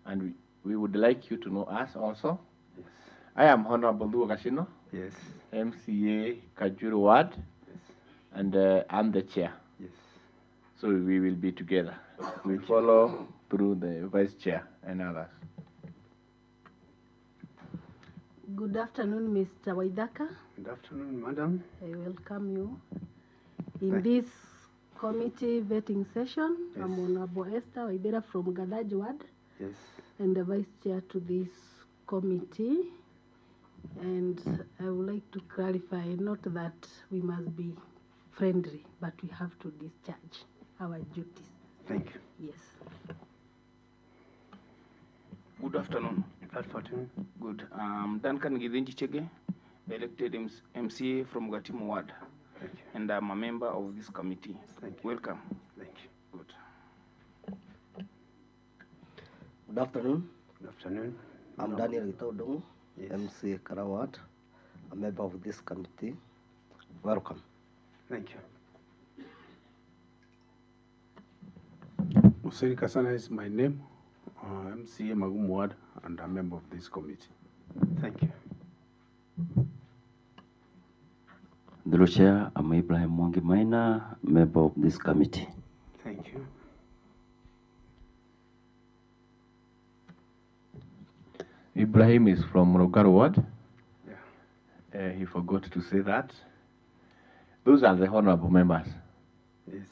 Speaker 1: and we would like you to know us also.
Speaker 23: Yes.
Speaker 1: I am Honorable Kashino.
Speaker 23: Yes.
Speaker 1: MCA Kajuru Ward.
Speaker 23: Yes.
Speaker 1: And I'm the chair.
Speaker 23: Yes.
Speaker 1: So we will be together. We follow through the vice chair and others.
Speaker 16: Good afternoon, Mr. Waithaka.
Speaker 23: Good afternoon, madam.
Speaker 16: I welcome you in this committee vetting session.
Speaker 23: Yes.
Speaker 16: I'm Honorable Esther Waithera from Gadaj Ward.
Speaker 23: Yes.
Speaker 16: And the vice chair to this committee. And I would like to clarify, not that we must be friendly, but we have to discharge our duties.
Speaker 23: Thank you.
Speaker 16: Yes.
Speaker 12: Good afternoon.
Speaker 23: Good afternoon.
Speaker 12: Good. Duncan Githinji Chege, elected MCA from Gatimu Ward.
Speaker 23: Thank you.
Speaker 12: And I'm a member of this committee.
Speaker 23: Thank you.
Speaker 12: Welcome.
Speaker 23: Thank you.
Speaker 12: Good.
Speaker 5: Good afternoon.
Speaker 23: Good afternoon.
Speaker 5: I'm Daniel Gitaudongo,
Speaker 23: Yes.
Speaker 5: MC Karawat, a member of this committee. Welcome.
Speaker 23: Thank you.
Speaker 21: Hussein Kasana is my name, MCA Magum Ward, and a member of this committee.
Speaker 23: Thank you.
Speaker 7: The Chair, I'm Ibrahim Mwangi Maina, member of this committee.
Speaker 23: Thank you.
Speaker 1: Ibrahim is from Rogaru Ward.
Speaker 23: Yeah.
Speaker 1: He forgot to say that. Those are the honorable members.
Speaker 23: Yes.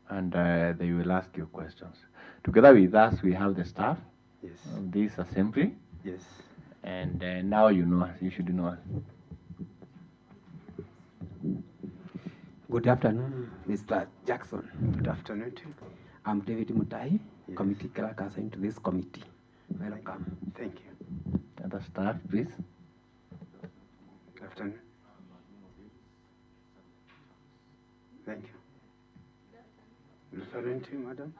Speaker 1: And they will ask you questions. Together with us, we have the staff
Speaker 23: Yes.
Speaker 1: of this assembly.
Speaker 23: Yes.
Speaker 1: And now you know us. You should know us.
Speaker 11: Good afternoon, Mr. Jackson.
Speaker 23: Good afternoon to you.
Speaker 11: I'm David Mutai,
Speaker 23: Yes.
Speaker 11: committee clerk assigned to this committee. Welcome.
Speaker 23: Thank you.
Speaker 1: Other staff, please.
Speaker 23: Good afternoon. Thank you. Good afternoon to you, madam.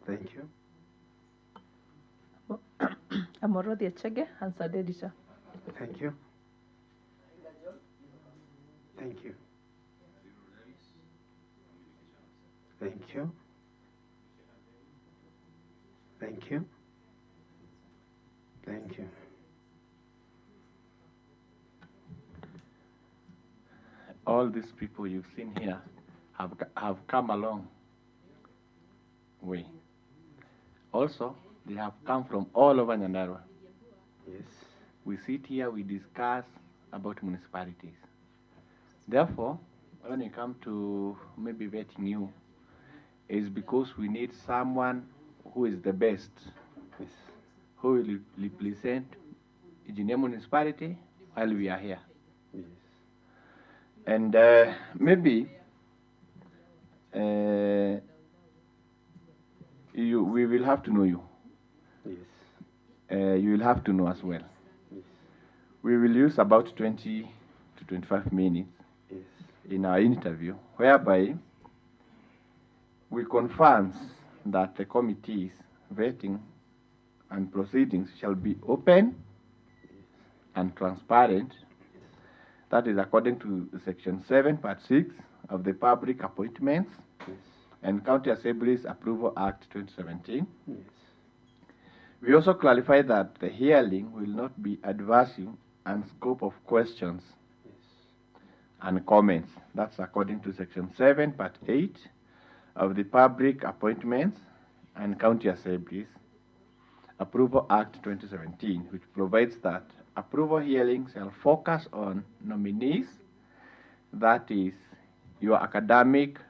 Speaker 23: Thank you.
Speaker 3: Amorodi Echege, Hansard Editor.
Speaker 2: Thank you. Thank you. Thank you. Thank you. Thank you.
Speaker 1: All these people you've seen here have come a long way. Also, they have come from all over Nyandarua.
Speaker 2: Yes.
Speaker 1: We sit here, we discuss about municipalities. Therefore, when we come to maybe vetting you, is because we need someone who is the best,
Speaker 2: Yes.
Speaker 1: who will represent Engineer Municipality while we are here.
Speaker 2: Yes.
Speaker 1: And maybe we will have to know you.
Speaker 2: Yes.
Speaker 1: You will have to know as well.
Speaker 2: Yes.
Speaker 1: We will use about 20 to 25 minutes
Speaker 2: Yes.
Speaker 1: in our interview, whereby we confirm that the committee's vetting and proceedings shall be open and transparent. That is according to Section 7, Part 6 of the Public Appointments and County Assemblies Approval Act 2017.
Speaker 2: Yes.
Speaker 1: We also clarify that the hearing will not be adversing and scope of questions and comments. That's according to Section 7, Part 8 of the Public Appointments and County Assemblies Approval Act 2017, which provides that approval hearings shall focus on nominees, that is, your academic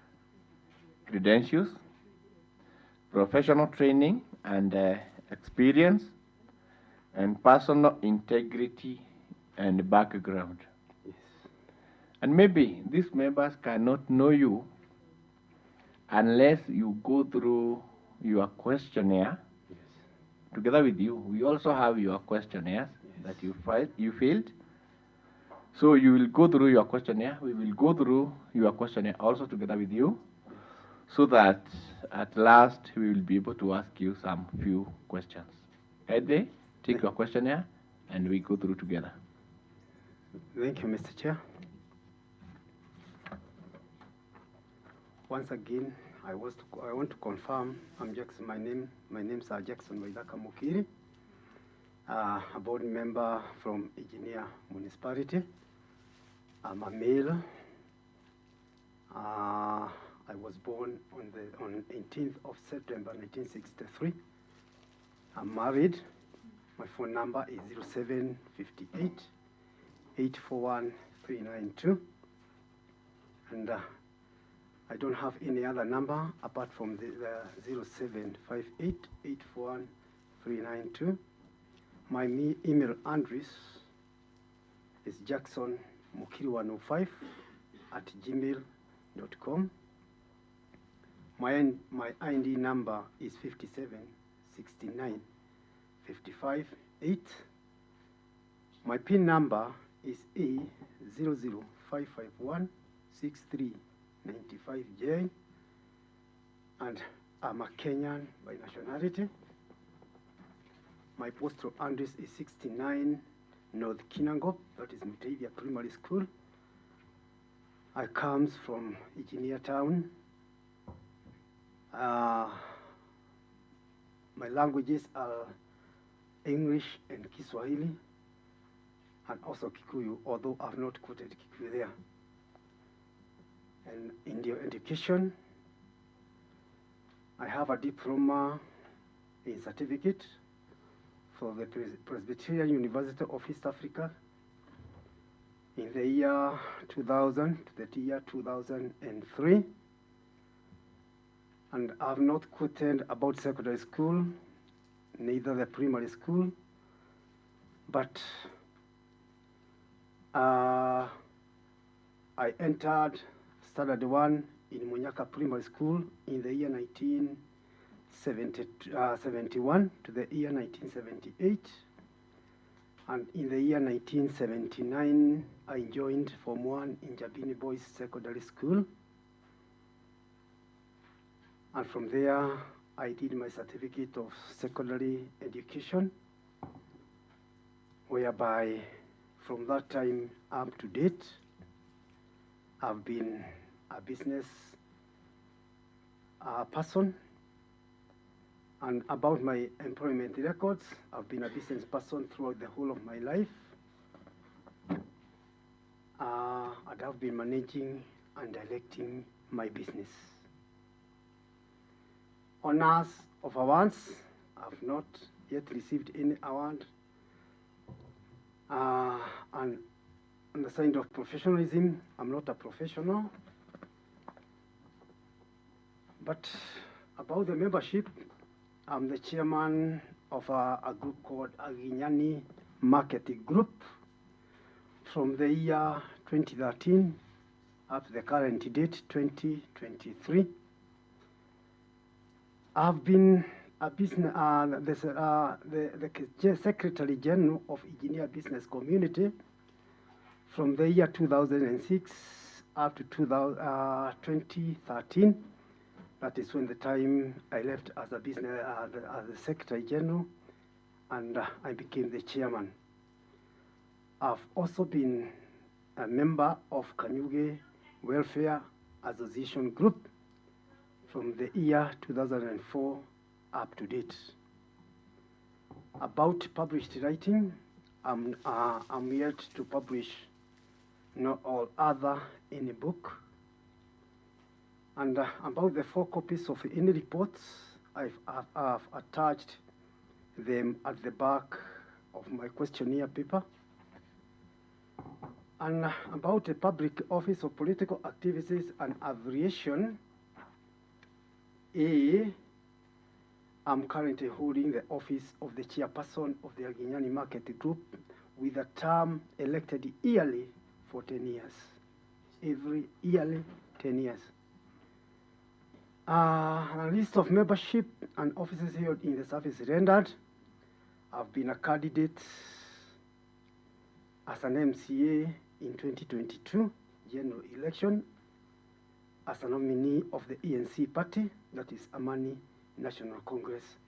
Speaker 1: credentials, professional training and experience, and personal integrity and background.
Speaker 2: Yes.
Speaker 1: And maybe these members cannot know you unless you go through your questionnaire.
Speaker 2: Yes.
Speaker 1: Together with you, we also have your questionnaires that you filled. So you will go through your questionnaire. We will go through your questionnaire also together with you, so that at last we will be able to ask you some few questions. Eddie, take your questionnaire and we go through together.
Speaker 2: Thank you, Mr. Chair. Once again, I want to confirm I'm Jackson. My name's Jackson Waithaka Mukiri, a board member from Engineer Municipality. I'm a male. I was born on 18th of September 1963. I'm married. My phone number is 0758 841 392, and I don't have any other number apart from the 0758 841 392. My email address is jacksonmukiri105@gmail.com. My ID number is 576955 My PIN number is A005516395J, and I'm a Kenyan by nationality. My postal address is 69 North Kinango, that is Mutavia Primary School. I comes from Engineer Town. My languages are English and Kiswahili, and also Kikuyu, although I've not quoted Kikuyu there. And in the education, I have a diploma in certificate for the Presbyterian University of East Africa in the year 2000 to the year 2003. And I've not quoted about secondary school, neither the primary school, but I entered Standard 1 in Munyaka Primary School in the year 1971 to the year 1978. And in the year 1979, I joined Form 1 in Jabini Boys Secondary School. And from there, I did my certificate of secondary education whereby from that time up to date, I've been a business person. And about my employment records, I've been a business person throughout the whole of my life. And I've been managing and directing my business. Honors of awards, I've not yet received any award. And on the side of professionalism, I'm not a professional. But about the membership, I'm the chairman of a group called Aginyani Marketing Group. From the year 2013 up to the current date, 2023. I've been a business, the Secretary General of Engineer Business Community from the year 2006 up to 2013. That is when the time I left as a business, as the Secretary General, and I became the chairman. I've also been a member of Kanyuge Welfare Association Group from the year 2004 up to date. About published writing, I'm yet to publish no all other any book. And about the 4 copies of any reports, I've attached them at the back of my questionnaire paper. And about the Public Office of Political Activities and Aviation, I'm currently holding the office of the chairperson of the Aginyani Market Group with a term elected yearly for 10 years. Every yearly 10 years. A list of membership and offices held in the service rendered. I've been a candidate as an MCA in 2022 general election as a nominee of the ANC party, that is Amani National Congress.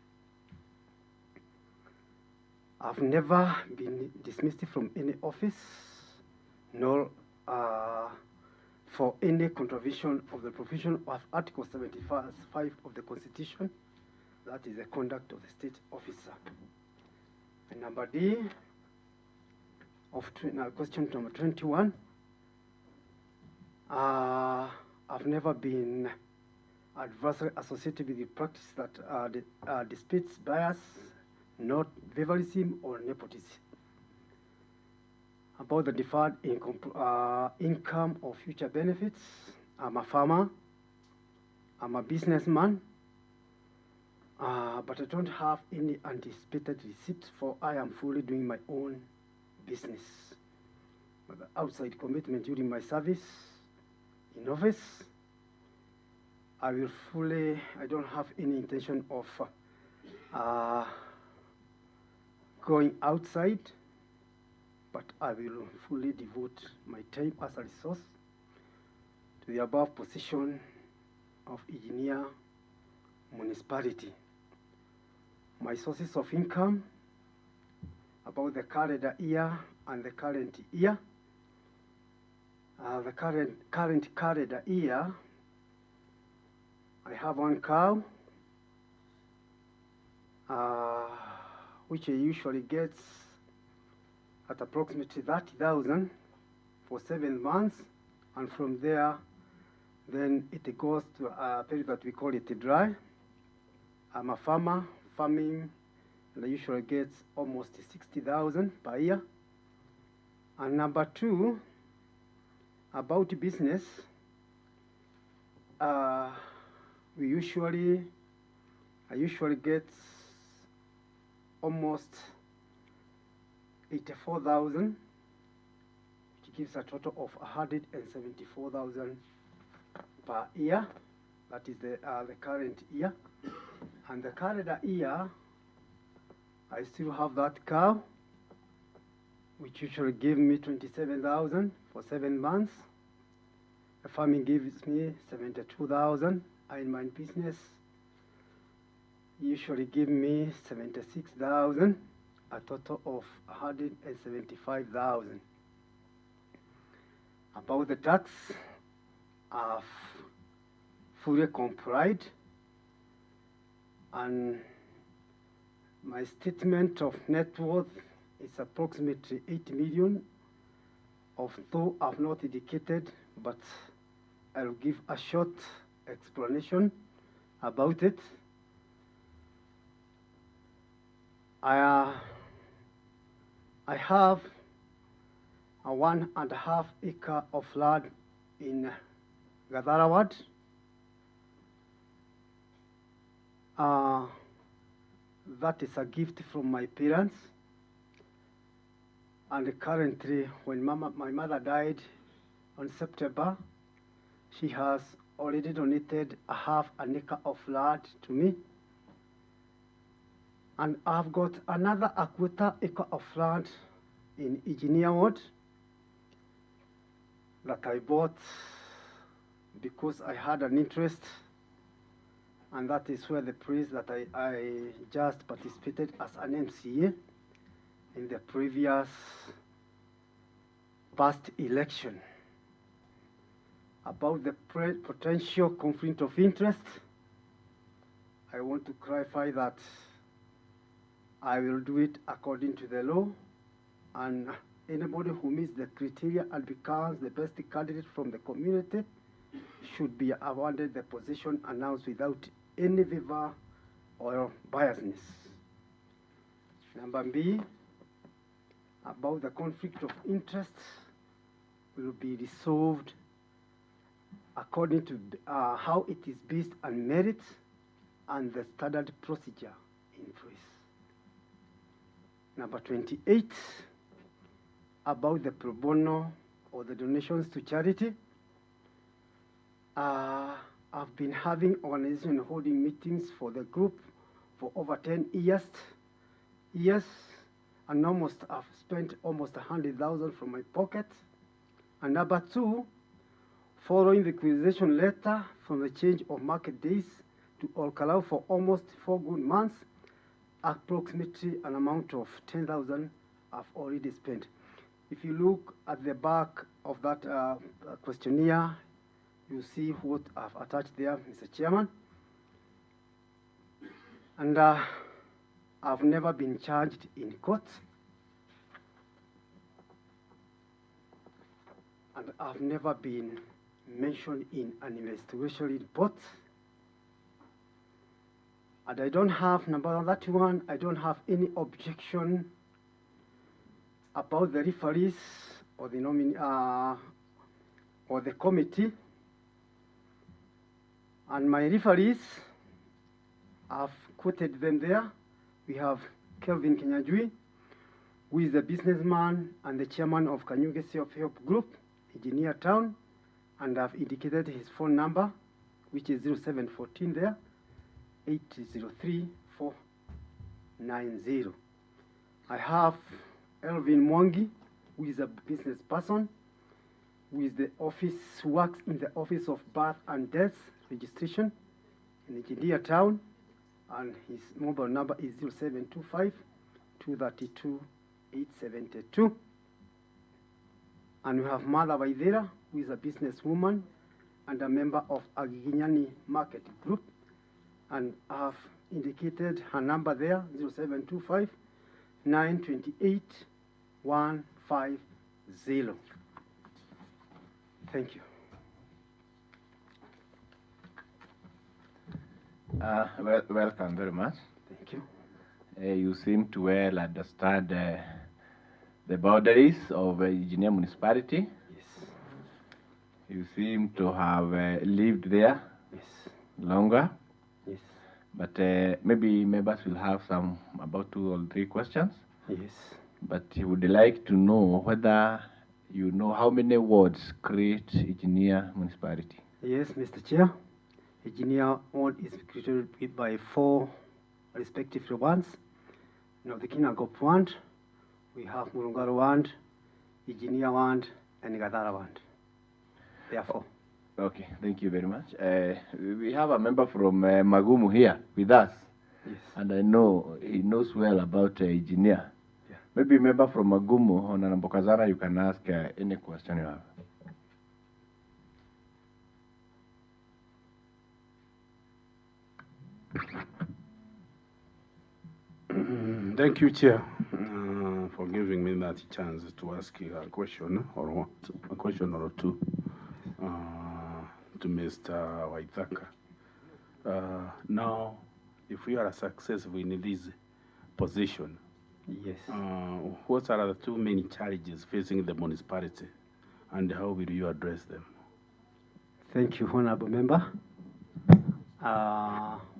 Speaker 2: I've never been dismissed from any office, nor for any contravention of the provision of Article 75 of the Constitution, that is the conduct of the state officer. And number D, of question number 21, I've never been adversely associated with the practice that disputes bias, not favorism or nepotism. About the deferred income or future benefits, I'm a farmer, I'm a businessman, but I don't have any anticipated receipts, for I am fully doing my own business. But the outside commitment during my service in office, I don't have any intention of going outside, but I will fully devote my time as a resource to the above position of engineer municipality. My sources of income about the calendar year and the current year. The current calendar year, I have 1 cow, which usually gets at approximately 30,000 for 7 months, and from there, then it goes to a period that we call it dry. I'm a farmer, farming, and I usually get almost 60,000 per year. And number 2, about business, I usually get almost 84,000, which gives a total of 174,000 per year. That is the current year. And the calendar year, I still have that cow, which usually gives me 27,000 for 7 months. The farming gives me 72,000. I in my business usually give me 76,000 a total of 175,000. About the tax, I've fully complied, and my statement of net worth is approximately 8 million, although I've not indicated, but I'll give a short explanation about it. I have a 1.5 acre of land in Gadara ward. That is a gift from my parents. And currently, when my mother died on September, she has already donated a 1/2 acre of land to me. And I've got another 1/4 acre of land in Engineer Ward that I bought because I had an interest, and that is where the place that I just participated as an MCA in the previous past election. About the potential conflict of interest, I want to clarify that I will do it according to the law, and anybody who meets the criteria and becomes the best candidate from the community should be awarded the position announced without any favor or biasness. Number B, about the conflict of interest will be resolved according to how it is based on merit and the standard procedure in place. Number 28, about the pro bono or the donations to charity. I've been having organization holding meetings for the group for over 10 years, and I've spent almost 100,000 from my pocket. And number 2, following the equalization letter from the change of market days to Olkalau for almost 4 good months, approximately an amount of 10,000 I've already spent. If you look at the back of that questionnaire, you see what I've attached there, Mr. Chairman. And I've never been charged in court. And I've never been mentioned in an investigation report. And I don't have, number 31, I don't have any objection about the referees or the nominee or the committee. And my referees, I've quoted them there. We have Kelvin Kenyajui, who is a businessman and the chairman of Kanyuge Self-Help Group, Engineer Town, and I've indicated his phone number, which is 0714 there, 803-490. I have Elvin Mwangi, who is a business person, who works in the Office of Birth and Death Registration in Engineer Town, and his mobile number is 0725-232-872. And we have Mother Vaidera, who is a businesswoman and a member of Agiginyani Market Group, and I have indicated her number there, 0725-928-150. Thank you.
Speaker 1: Welcome very much.
Speaker 2: Thank you.
Speaker 1: You seem to well understand the boundaries of Engineer Municipality.
Speaker 2: Yes.
Speaker 1: You seem to have lived there.
Speaker 2: Yes.
Speaker 1: Longer.
Speaker 2: Yes.
Speaker 1: But maybe members will have about 2 or 3 questions.
Speaker 2: Yes.
Speaker 1: But you would like to know whether you know how many wards create Engineer Municipality.
Speaker 2: Yes, Mr. Chair. Engineer ward is created by 4 respective ones. Now the Kinangop ward, we have Murungaro ward, Engineer ward, and Gadara ward. Therefore.
Speaker 1: Okay, thank you very much. We have a member from Magumu here with us.
Speaker 2: Yes.
Speaker 1: And I know he knows well about Engineer. Maybe member from Magumu or Nambokazara, you can ask any question you have.
Speaker 21: Thank you, Chair, for giving me that chance to ask you a question or two to Mr. Waithaka. Now, if we are successful in this position,
Speaker 2: yes,
Speaker 21: what are the two main challenges facing the municipality, and how will you address them?
Speaker 2: Thank you, Honorable Member.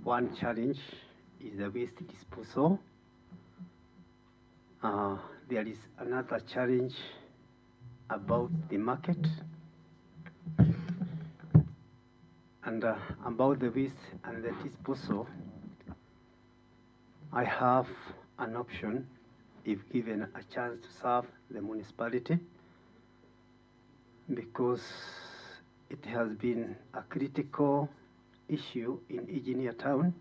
Speaker 2: One challenge is the waste disposal. There is another challenge about the market. And about the waste and the disposal, I have an option if given a chance to serve the municipality, because it has been a critical issue in Engineer Town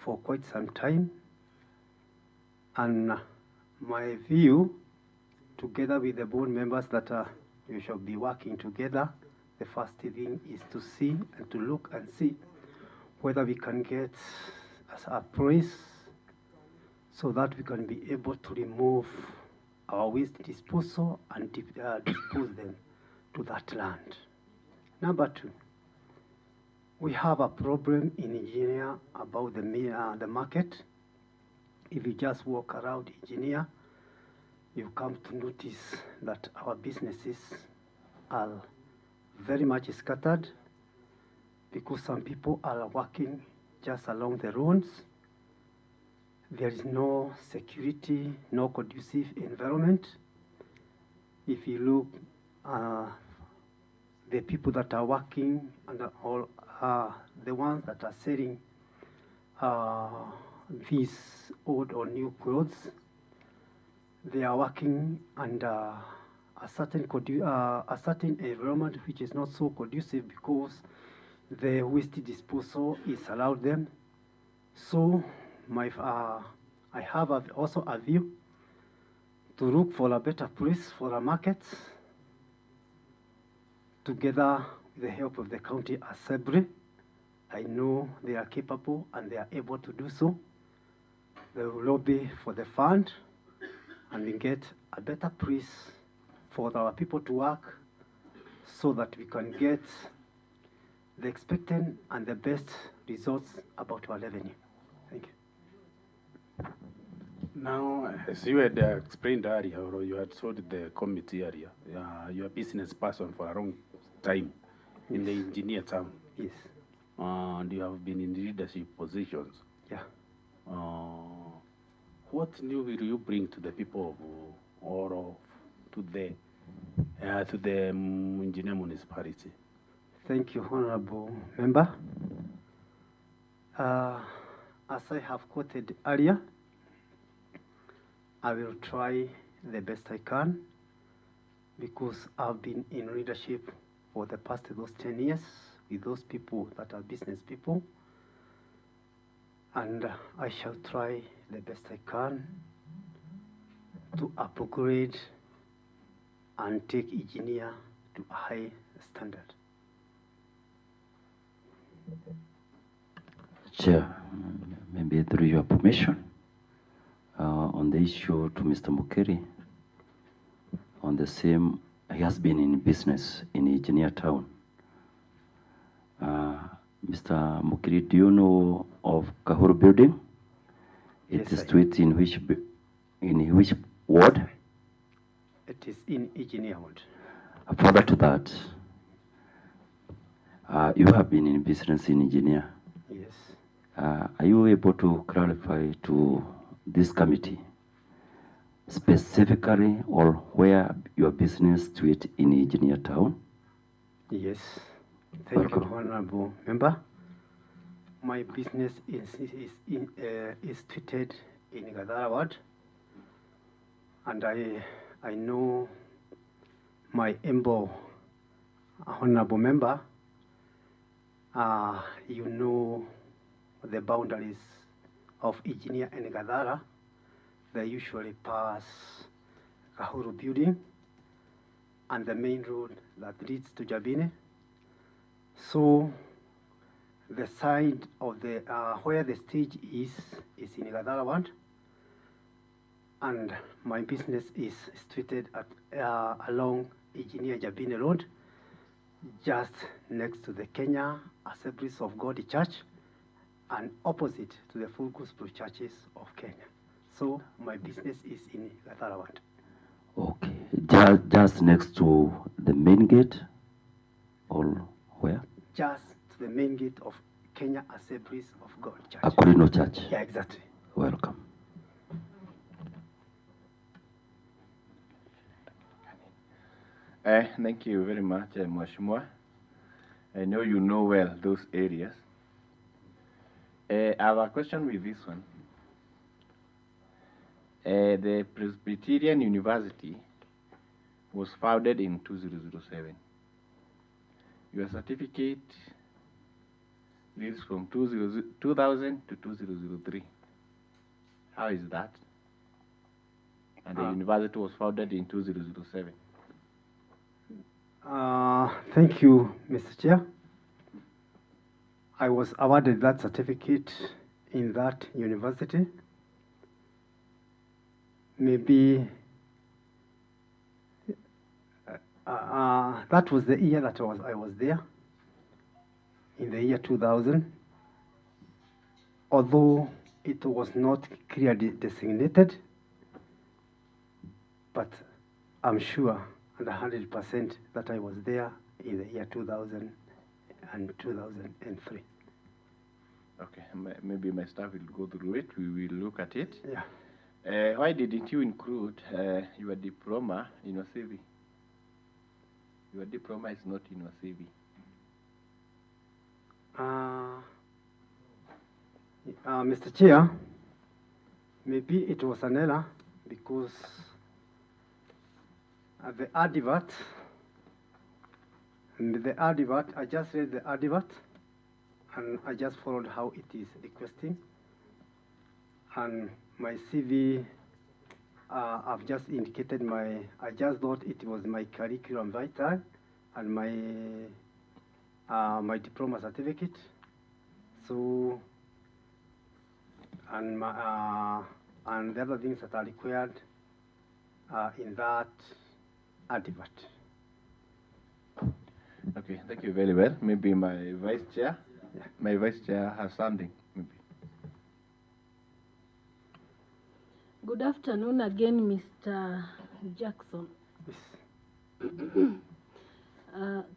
Speaker 2: for quite some time. And my view, together with the board members, that we should be working together. The first thing is to see and to look and see whether we can get a price so that we can be able to remove our waste disposal and dispose them to that land. Number two, we have a problem in Engineer about the market. If you just walk around Engineer, you come to notice that our businesses are very much scattered, because some people are working just along the roads. There is no security, no conducive environment. If you look, the people that are working and all the ones that are selling these old or new clothes, they are working under a certain environment which is not so conducive, because the waste disposal is allowed them. So I have also a view to look for a better place for a market, together with the help of the county assembly. I know they are capable and they are able to do so. They will lobby for the fund, and we get a better place for our people to work, so that we can get the expected and the best results about our revenue. Thank you.
Speaker 21: Now, as you had explained earlier, or you had told the committee earlier, you're a business person for a long time in the Engineer Town.
Speaker 2: Yes.
Speaker 21: And you have been in leadership positions.
Speaker 2: Yeah.
Speaker 21: What new will you bring to the people or to the Engineer municipality?
Speaker 2: Thank you, Honorable Member. As I have quoted earlier, I will try the best I can, because I've been in leadership for the past 10 years with those people that are business people, and I shall try the best I can to upgrade and take Engineer to a high standard.
Speaker 7: Chair, maybe through your permission, on the issue to Mr. Mukeri, on the same, he has been in business in Engineer Town. Mr. Mukeri, do you know of Kahuru Building? It is situated in which ward?
Speaker 2: It is in Engineer ward.
Speaker 7: Further to that, you have been in business in Engineer.
Speaker 2: Yes.
Speaker 7: Are you able to clarify to this committee specifically or where your business situated in Engineer Town?
Speaker 2: Yes. Thank you, Honorable Member. My business is situated in Gadara ward, and I know my able Honorable Member. You know the boundaries of Engineer and Gadara, they usually pass Kahuru building and the main road that leads to Jabine. So the side of the where the stage is in Gadara and my business is situated at along Engineer Jabine Road, just next to the Kenya Assemblies of God Church and opposite to the Full Gospel Churches of Kenya. So my business is in Gadara.
Speaker 7: Okay, just next to the main gate, or where?
Speaker 2: Just to the main gate of Kenya Assemblies of God Church.
Speaker 7: Akorino Church.
Speaker 2: Yeah, exactly.
Speaker 7: Welcome.
Speaker 1: Thank you very much, Mheshimiwa. I know you know well those areas. I have a question with this one. The Presbyterian University was founded in 2007. Your certificate lives from 2000 to 2003. How is that? And the university was founded in 2007.
Speaker 2: Thank you, Mr. Chair. I was awarded that certificate in that university. Maybe that was the year that I was there, in the year 2000. Although it was not clearly designated, but I'm sure and 100% that I was there in the year 2000 and 2003.
Speaker 1: Okay, maybe my staff will go through it. We will look at it.
Speaker 2: Yeah.
Speaker 1: Why didn't you include your diploma in your CV? Your diploma is not in your CV.
Speaker 2: Mr. Chair, maybe it was an error because the advert, I just read the advert and I just followed how it is requesting. And my CV, I've just indicated I just thought it was my curriculum vitae and my diploma certificate. So, and the other things that are required in that advert.
Speaker 1: Okay, thank you very well. Maybe my vice chair, has something. Maybe.
Speaker 16: Good afternoon again, Mr. Jackson.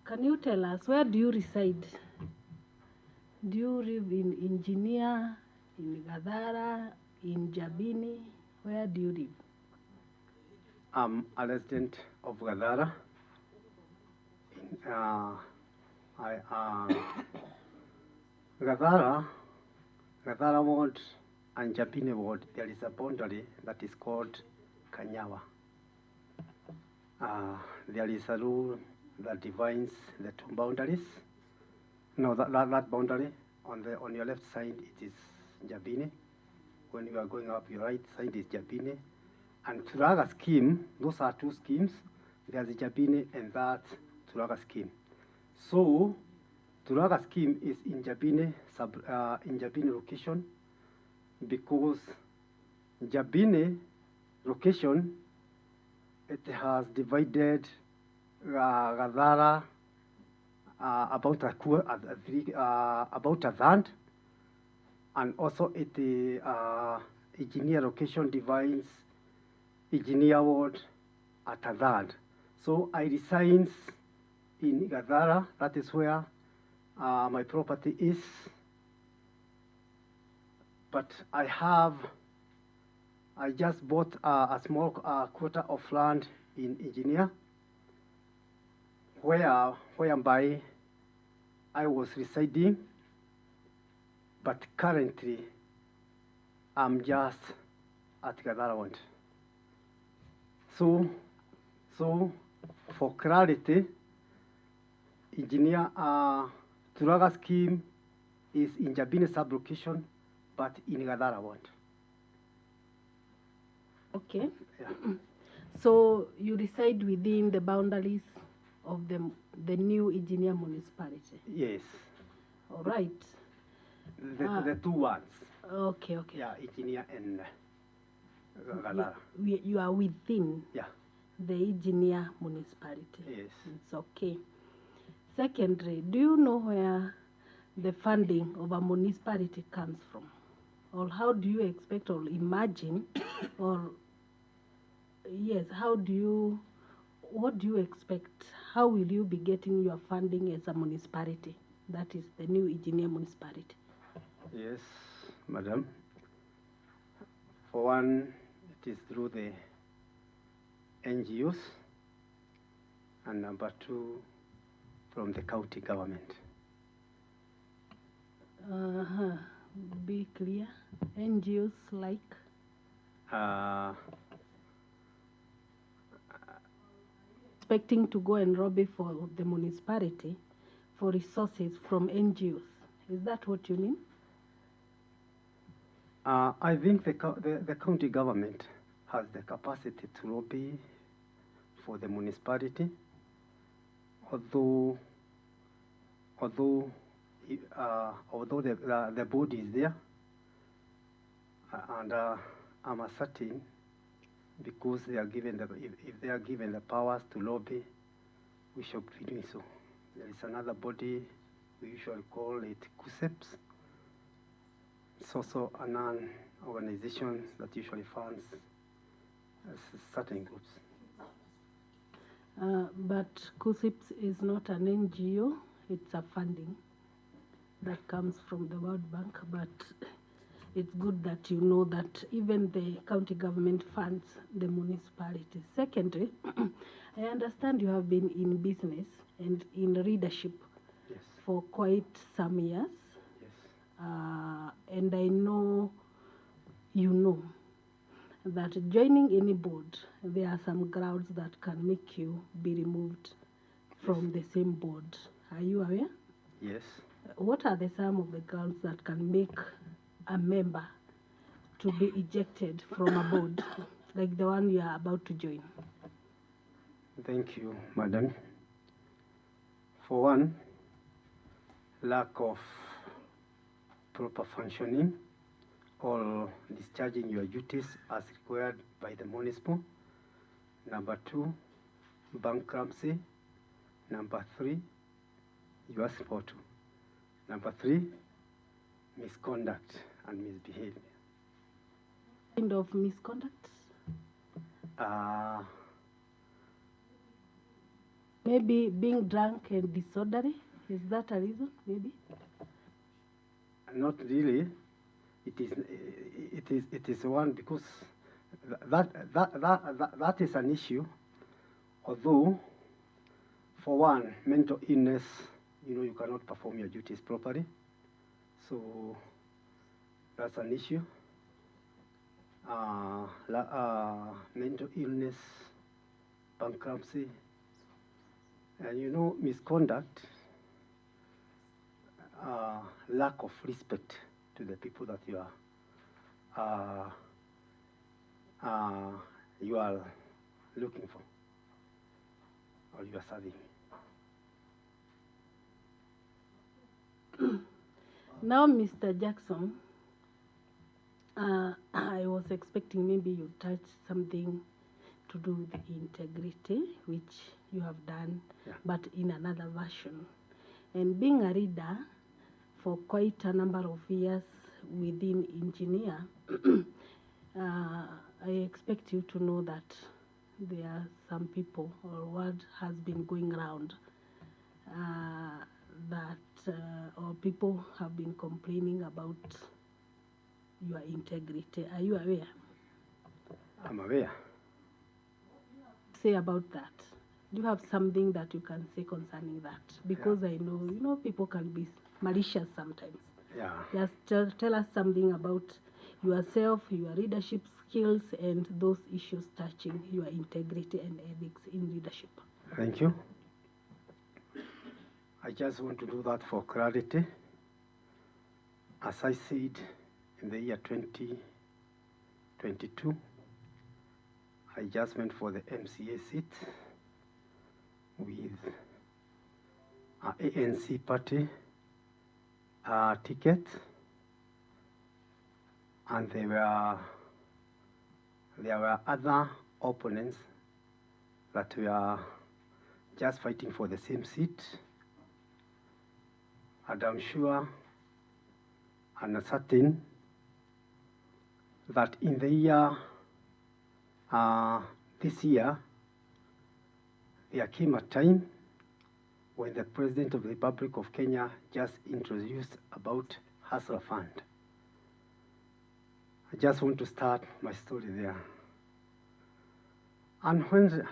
Speaker 16: Can you tell us, where do you reside? Do you live in Engineer, in Gadara, in Jabini? Where do you live?
Speaker 2: I'm a resident of Gadara. Gadara ward and Jabini ward, there is a boundary that is called Kanyawa. There is a rule that divides the two boundaries. No, that boundary, on your left side, it is Jabini. When you are going up, your right side is Jabini. And Turaga scheme, those are two schemes. There's Jabini and that Turaga scheme. So, Turaga scheme is in Jabini, in Jabini location, because Jabini location, it has divided Gadara about a third, and also Engineer location divides Engineer ward at a third. So I reside in Gadara, that is where my property is. But I just bought a small quarter of land in Engineer, whereby I was residing, but currently I'm just at Gadara one. So for clarity, Engineer Turaga scheme is in Jabini sub-location, but in Gadara one.
Speaker 16: Okay.
Speaker 2: Yeah.
Speaker 16: So you reside within the boundaries of the new engineer municipality.
Speaker 2: Yes.
Speaker 16: All right.
Speaker 2: The two words.
Speaker 16: Okay, okay.
Speaker 2: Yeah, engineer and
Speaker 16: You, you are within
Speaker 2: yeah.
Speaker 16: the engineer municipality.
Speaker 2: Yes.
Speaker 16: It's okay. Secondly, do you know where the funding of a municipality comes from? Or how do you expect or imagine or yes, what do you expect? How will you be getting your funding as a municipality? That is the new engineer municipality.
Speaker 2: Yes, madam. For one, it is through the NGOs, and number two, from the county government.
Speaker 16: Be clear. NGOs like? Expecting to go and lobby for the municipality for resources from NGOs. Is that what you mean?
Speaker 2: I think the county government has the capacity to lobby for the municipality, although the board is there, and I'm certain because they are given if they are given the powers to lobby, we should be doing so. There is another body, we usually call it CUSEPS. It's also a non-organization that usually funds certain groups.
Speaker 16: But CUSIPS is not an NGO, it's a funding that comes from the World Bank, but it's good that you know that even the county government funds the municipalities. Secondly, I understand you have been in business and in leadership for quite some years. And I know you know that joining any board, there are some grounds that can make you be removed from the same board. Are you aware?
Speaker 2: Yes.
Speaker 16: What are some of the grounds that can make a member to be ejected from a board, like the one you are about to join?
Speaker 2: Thank you, madam. For one, lack of proper functioning or discharging your duties as required by the municipal. Number two, bankruptcy. Number three, you asked for two. Number three, misconduct and misbehavior.
Speaker 16: Kind of misconduct? Maybe being drunk and disorderly. Is that a reason? Maybe.
Speaker 2: Not really. It is one because that is an issue. Although, for one, mental illness, you cannot perform your duties properly. So that's an issue. Mental illness, bankruptcy, and misconduct, lack of respect to the people that you are looking for or you are serving.
Speaker 16: Now, Mr. Jackson, I was expecting maybe you touch something to do with integrity, which you have done, but in another version. And being a leader for quite a number of years within engineer, I expect you to know that there are some people, or what has been going around, or people have been complaining about your integrity. Are you aware?
Speaker 2: I'm aware.
Speaker 16: Say about that. Do you have something that you can say concerning that? Because I know, people can be malicious sometimes.
Speaker 2: Yeah.
Speaker 16: Just tell us something about yourself, your leadership skills, and those issues touching your integrity and ethics in leadership.
Speaker 2: Thank you. I just want to do that for clarity. As I said, in the year 2022, I just went for the MCA seat with ANC party ticket, and there were other opponents that were just fighting for the same seat. And I'm sure and certain that in the year, this year, there came a time when the President of the Republic of Kenya just introduced about Hustler Fund. I just want to start my story there. And when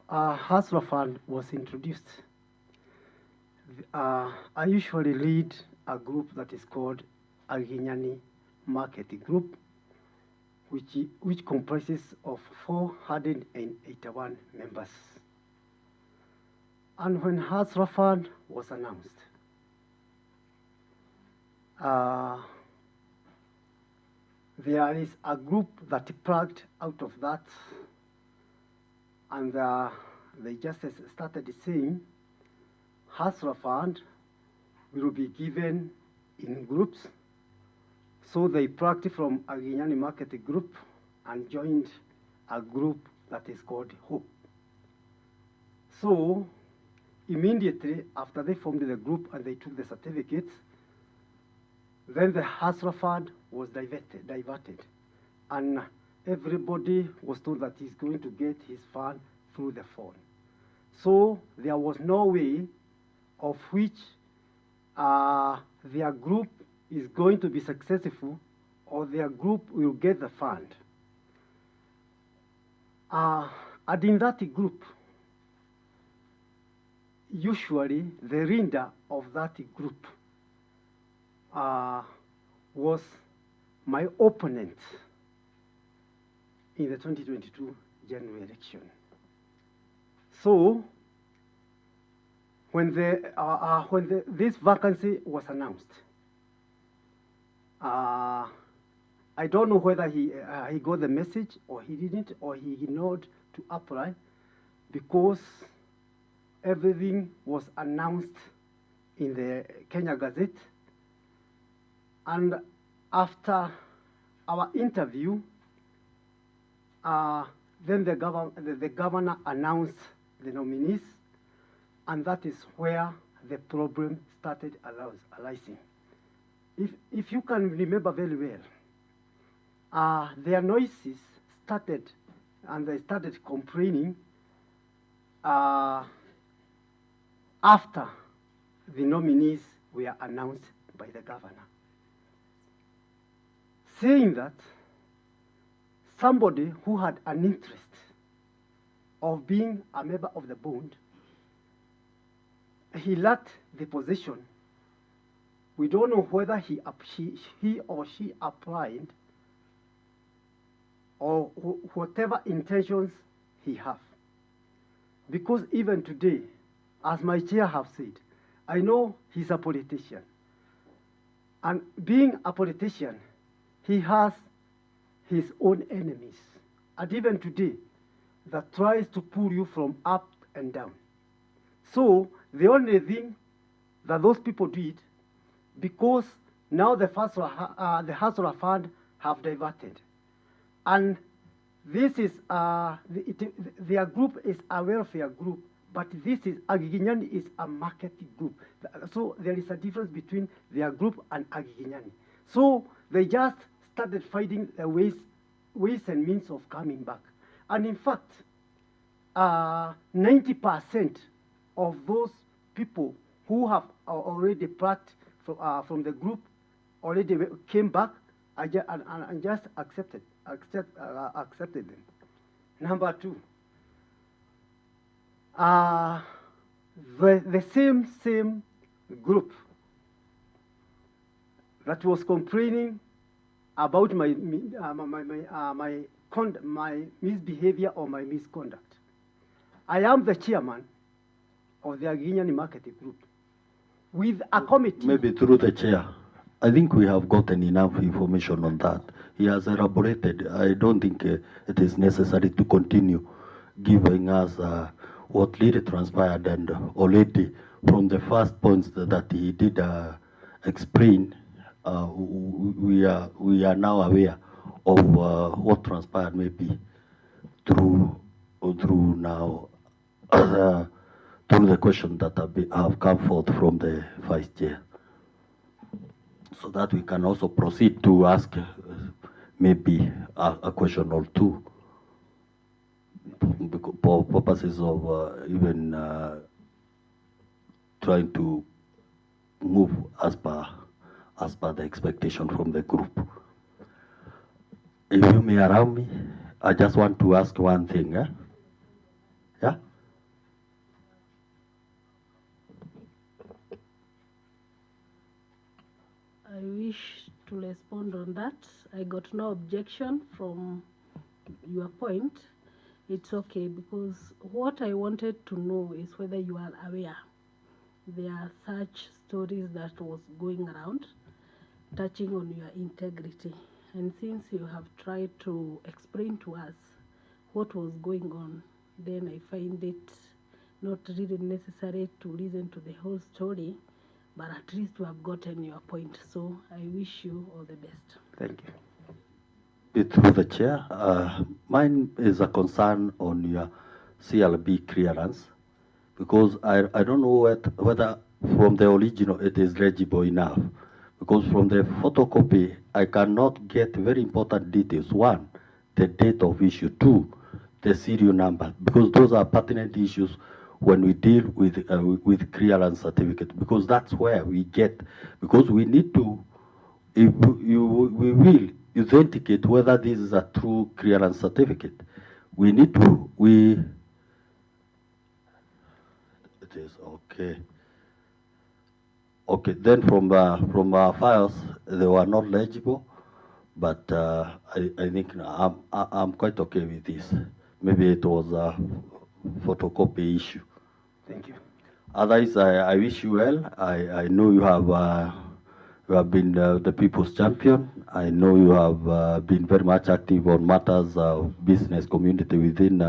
Speaker 2: Hustler Fund was introduced, I usually lead a group that is called Aginyani Market Group, which comprises of 481 members. And when Hustler Fund was announced, there is a group that plugged out of that, and they just started saying Hustler Fund will be given in groups. So they plugged from Aginyani Market Group and joined a group that is called Hope. So immediately after they formed the group and they took the certificates, then the Hustler Fund was diverted. And everybody was told that he's going to get his fund through the phone. So there was no way of which their group is going to be successful or their group will get the fund. And in that group, usually the leader of that group was my opponent in the 2022 general election. So when this vacancy was announced, I don't know whether he got the message or he didn't, or he ignored to apply, because everything was announced in the Kenya Gazette. And after our interview, then the governor announced the nominees, and that is where the problem started arising. If you can remember very well, their noises started, and they started complaining after the nominees were announced by the governor, saying that somebody who had an interest of being a member of the board, he lacked the position. We don't know whether he or she applied or whatever intentions he have. Because even today, as my chair have said, I know he's a politician. And being a politician, he has his own enemies. And even today, that tries to pull you from up and down. So the only thing that those people did, because now the Hustler Fund have diverted, and this is their group is a welfare group, but this is Aginyani is a marketing group. So there is a difference between their group and Aginyani. So they just started finding ways and means of coming back. And in fact, 90% of those people who have already plucked from the group already came back and just accepted them. Number two, the same group that was complaining about my misbehavior or my misconduct. I am the chairman of the Aginyani Market Group with a committee.
Speaker 6: Maybe through the chair. I think we have gotten enough information on that. He has elaborated. I don't think it is necessary to continue giving us what really transpired, and already from the first points that he did explain, we are now aware of what transpired maybe through now through the question that have come forth from the Vice Chair, so that we can also proceed to ask maybe a question or two for purposes of even trying to move as per the expectation from the group. If you may allow me, I just want to ask one thing. Yeah?
Speaker 16: I wish to respond on that. I got no objection from your point. It's okay, because what I wanted to know is whether you are aware there are such stories that was going around touching on your integrity. And since you have tried to explain to us what was going on, then I find it not really necessary to listen to the whole story, but at least you have gotten your point. So I wish you all the best.
Speaker 2: Thank you.
Speaker 6: Through the chair, mine is a concern on your CLB clearance, because I don't know whether from the original it is legible enough, because from the photocopy I cannot get very important details. One, the date of issue. Two, the serial number, because those are pertinent issues when we deal with clearance certificate, because that's where we get, because we need to, we will authenticate whether this is a true clearance certificate. We need to, it is okay. Okay, then from our files, they were not legible, but I think I'm quite okay with this. Maybe it was a photocopy issue.
Speaker 2: Thank you.
Speaker 6: Otherwise, I wish you well. I know you have been the people's champion. I know you have been very much active on matters of business community within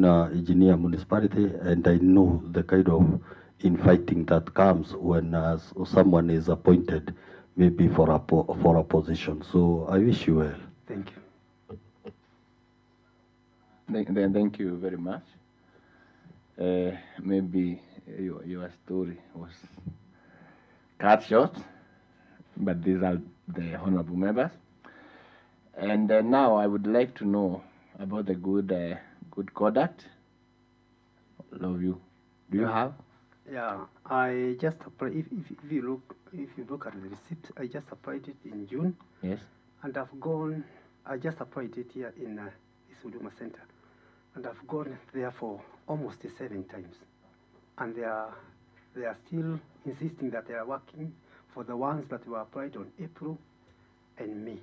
Speaker 6: Engineer Municipality, and I know the kind of infighting that comes when someone is appointed maybe for a position. So I wish you well.
Speaker 2: Thank you.
Speaker 1: Thank you very much. Maybe your story was cut short, but these are the honorable members. And now I would like to know about the good conduct. Love you. Do you have?
Speaker 2: Yeah, I just applied. If you look at the receipt, I just applied it in June.
Speaker 1: Yes.
Speaker 2: And I've gone. I just applied it here in Isuduma Center, and I've gone there for almost 7 times, and they are still insisting that they are working for the ones that were applied on April and May.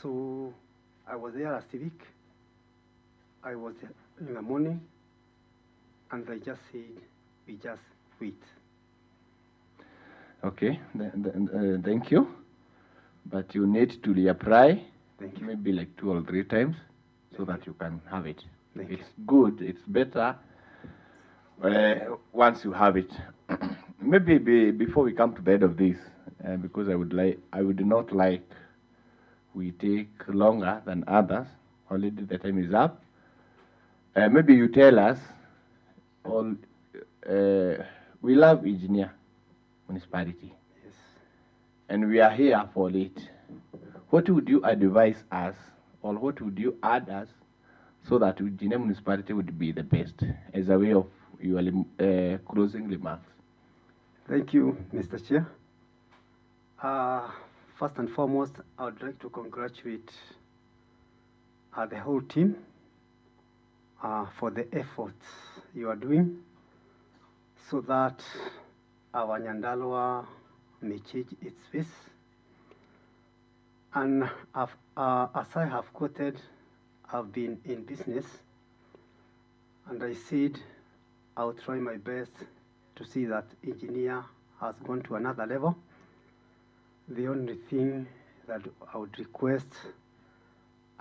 Speaker 2: So I was there last week. I was there in the morning, and they just said, we just wait.
Speaker 1: Okay, thank you. But you need to reapply,
Speaker 2: Thank you.
Speaker 1: maybe like 2 or 3 times, so that you can have it.
Speaker 2: Thank
Speaker 1: It's good, it's better once you have it. Maybe before we come to the end of this, because I would not like we take longer than others. Already the time is up. Maybe you tell us all. We love Engineer Municipality.
Speaker 2: Yes.
Speaker 1: And we are here for it. What would you advise us, or what would you add us, so that Engineer Municipality would be the best, as a way of your closing remarks?
Speaker 2: Thank you, Mr. Chair. First and foremost, I would like to congratulate the whole team for the efforts you are doing, so that our Nyandarua may change its face. And as I have quoted, I've been in business, and I said I'll try my best to see that engineer has gone to another level. The only thing that I would request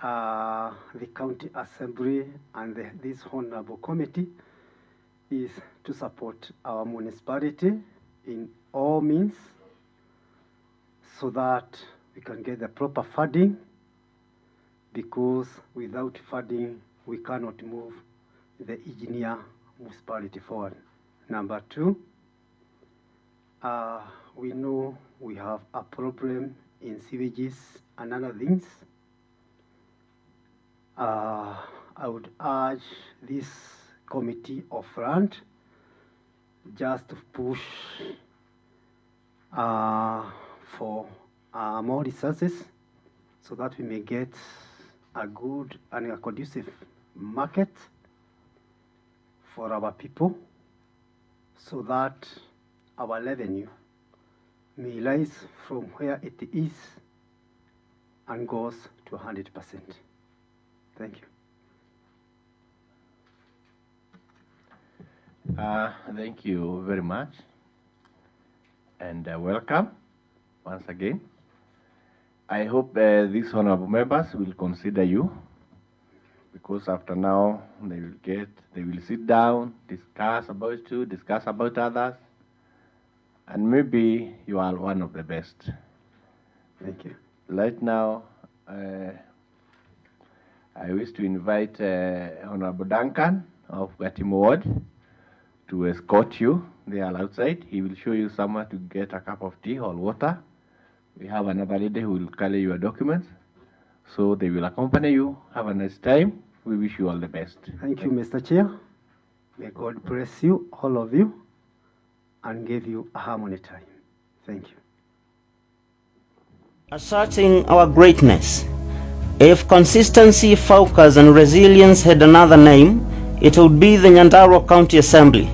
Speaker 2: the County Assembly and this Honorable Committee is to support our municipality in all means so that we can get the proper funding, because without funding we cannot move the engineer municipality forward. Number two, we know we have a problem in sewages and other things. I would urge this committee of land just to push for more resources so that we may get a good and a conducive market for our people, so that our revenue may rise from where it is and goes to 100%. Thank you.
Speaker 1: Thank you very much, and welcome once again. I hope these honorable members will consider you, because after now they will sit down, discuss about you, discuss about others, and maybe you are one of the best.
Speaker 2: Thank you.
Speaker 1: Right now, I wish to invite Honorable Duncan of Gatimu Ward to escort you. They are outside. He will show you somewhere to get a cup of tea or water. We have another lady who will carry your documents. So they will accompany you. Have a nice time. We wish you all the best.
Speaker 2: Thank you, Mr. Chair. May God bless you, all of you, and give you a harmony time. Thank you.
Speaker 14: Asserting our greatness. If consistency, focus, and resilience had another name, it would be the Nyandarua County Assembly.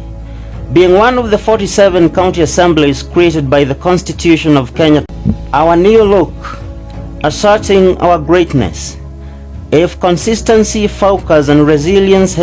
Speaker 14: Being one of the 47 county assemblies created by the Constitution of Kenya, our new look, asserting our greatness. If consistency, focus, and resilience had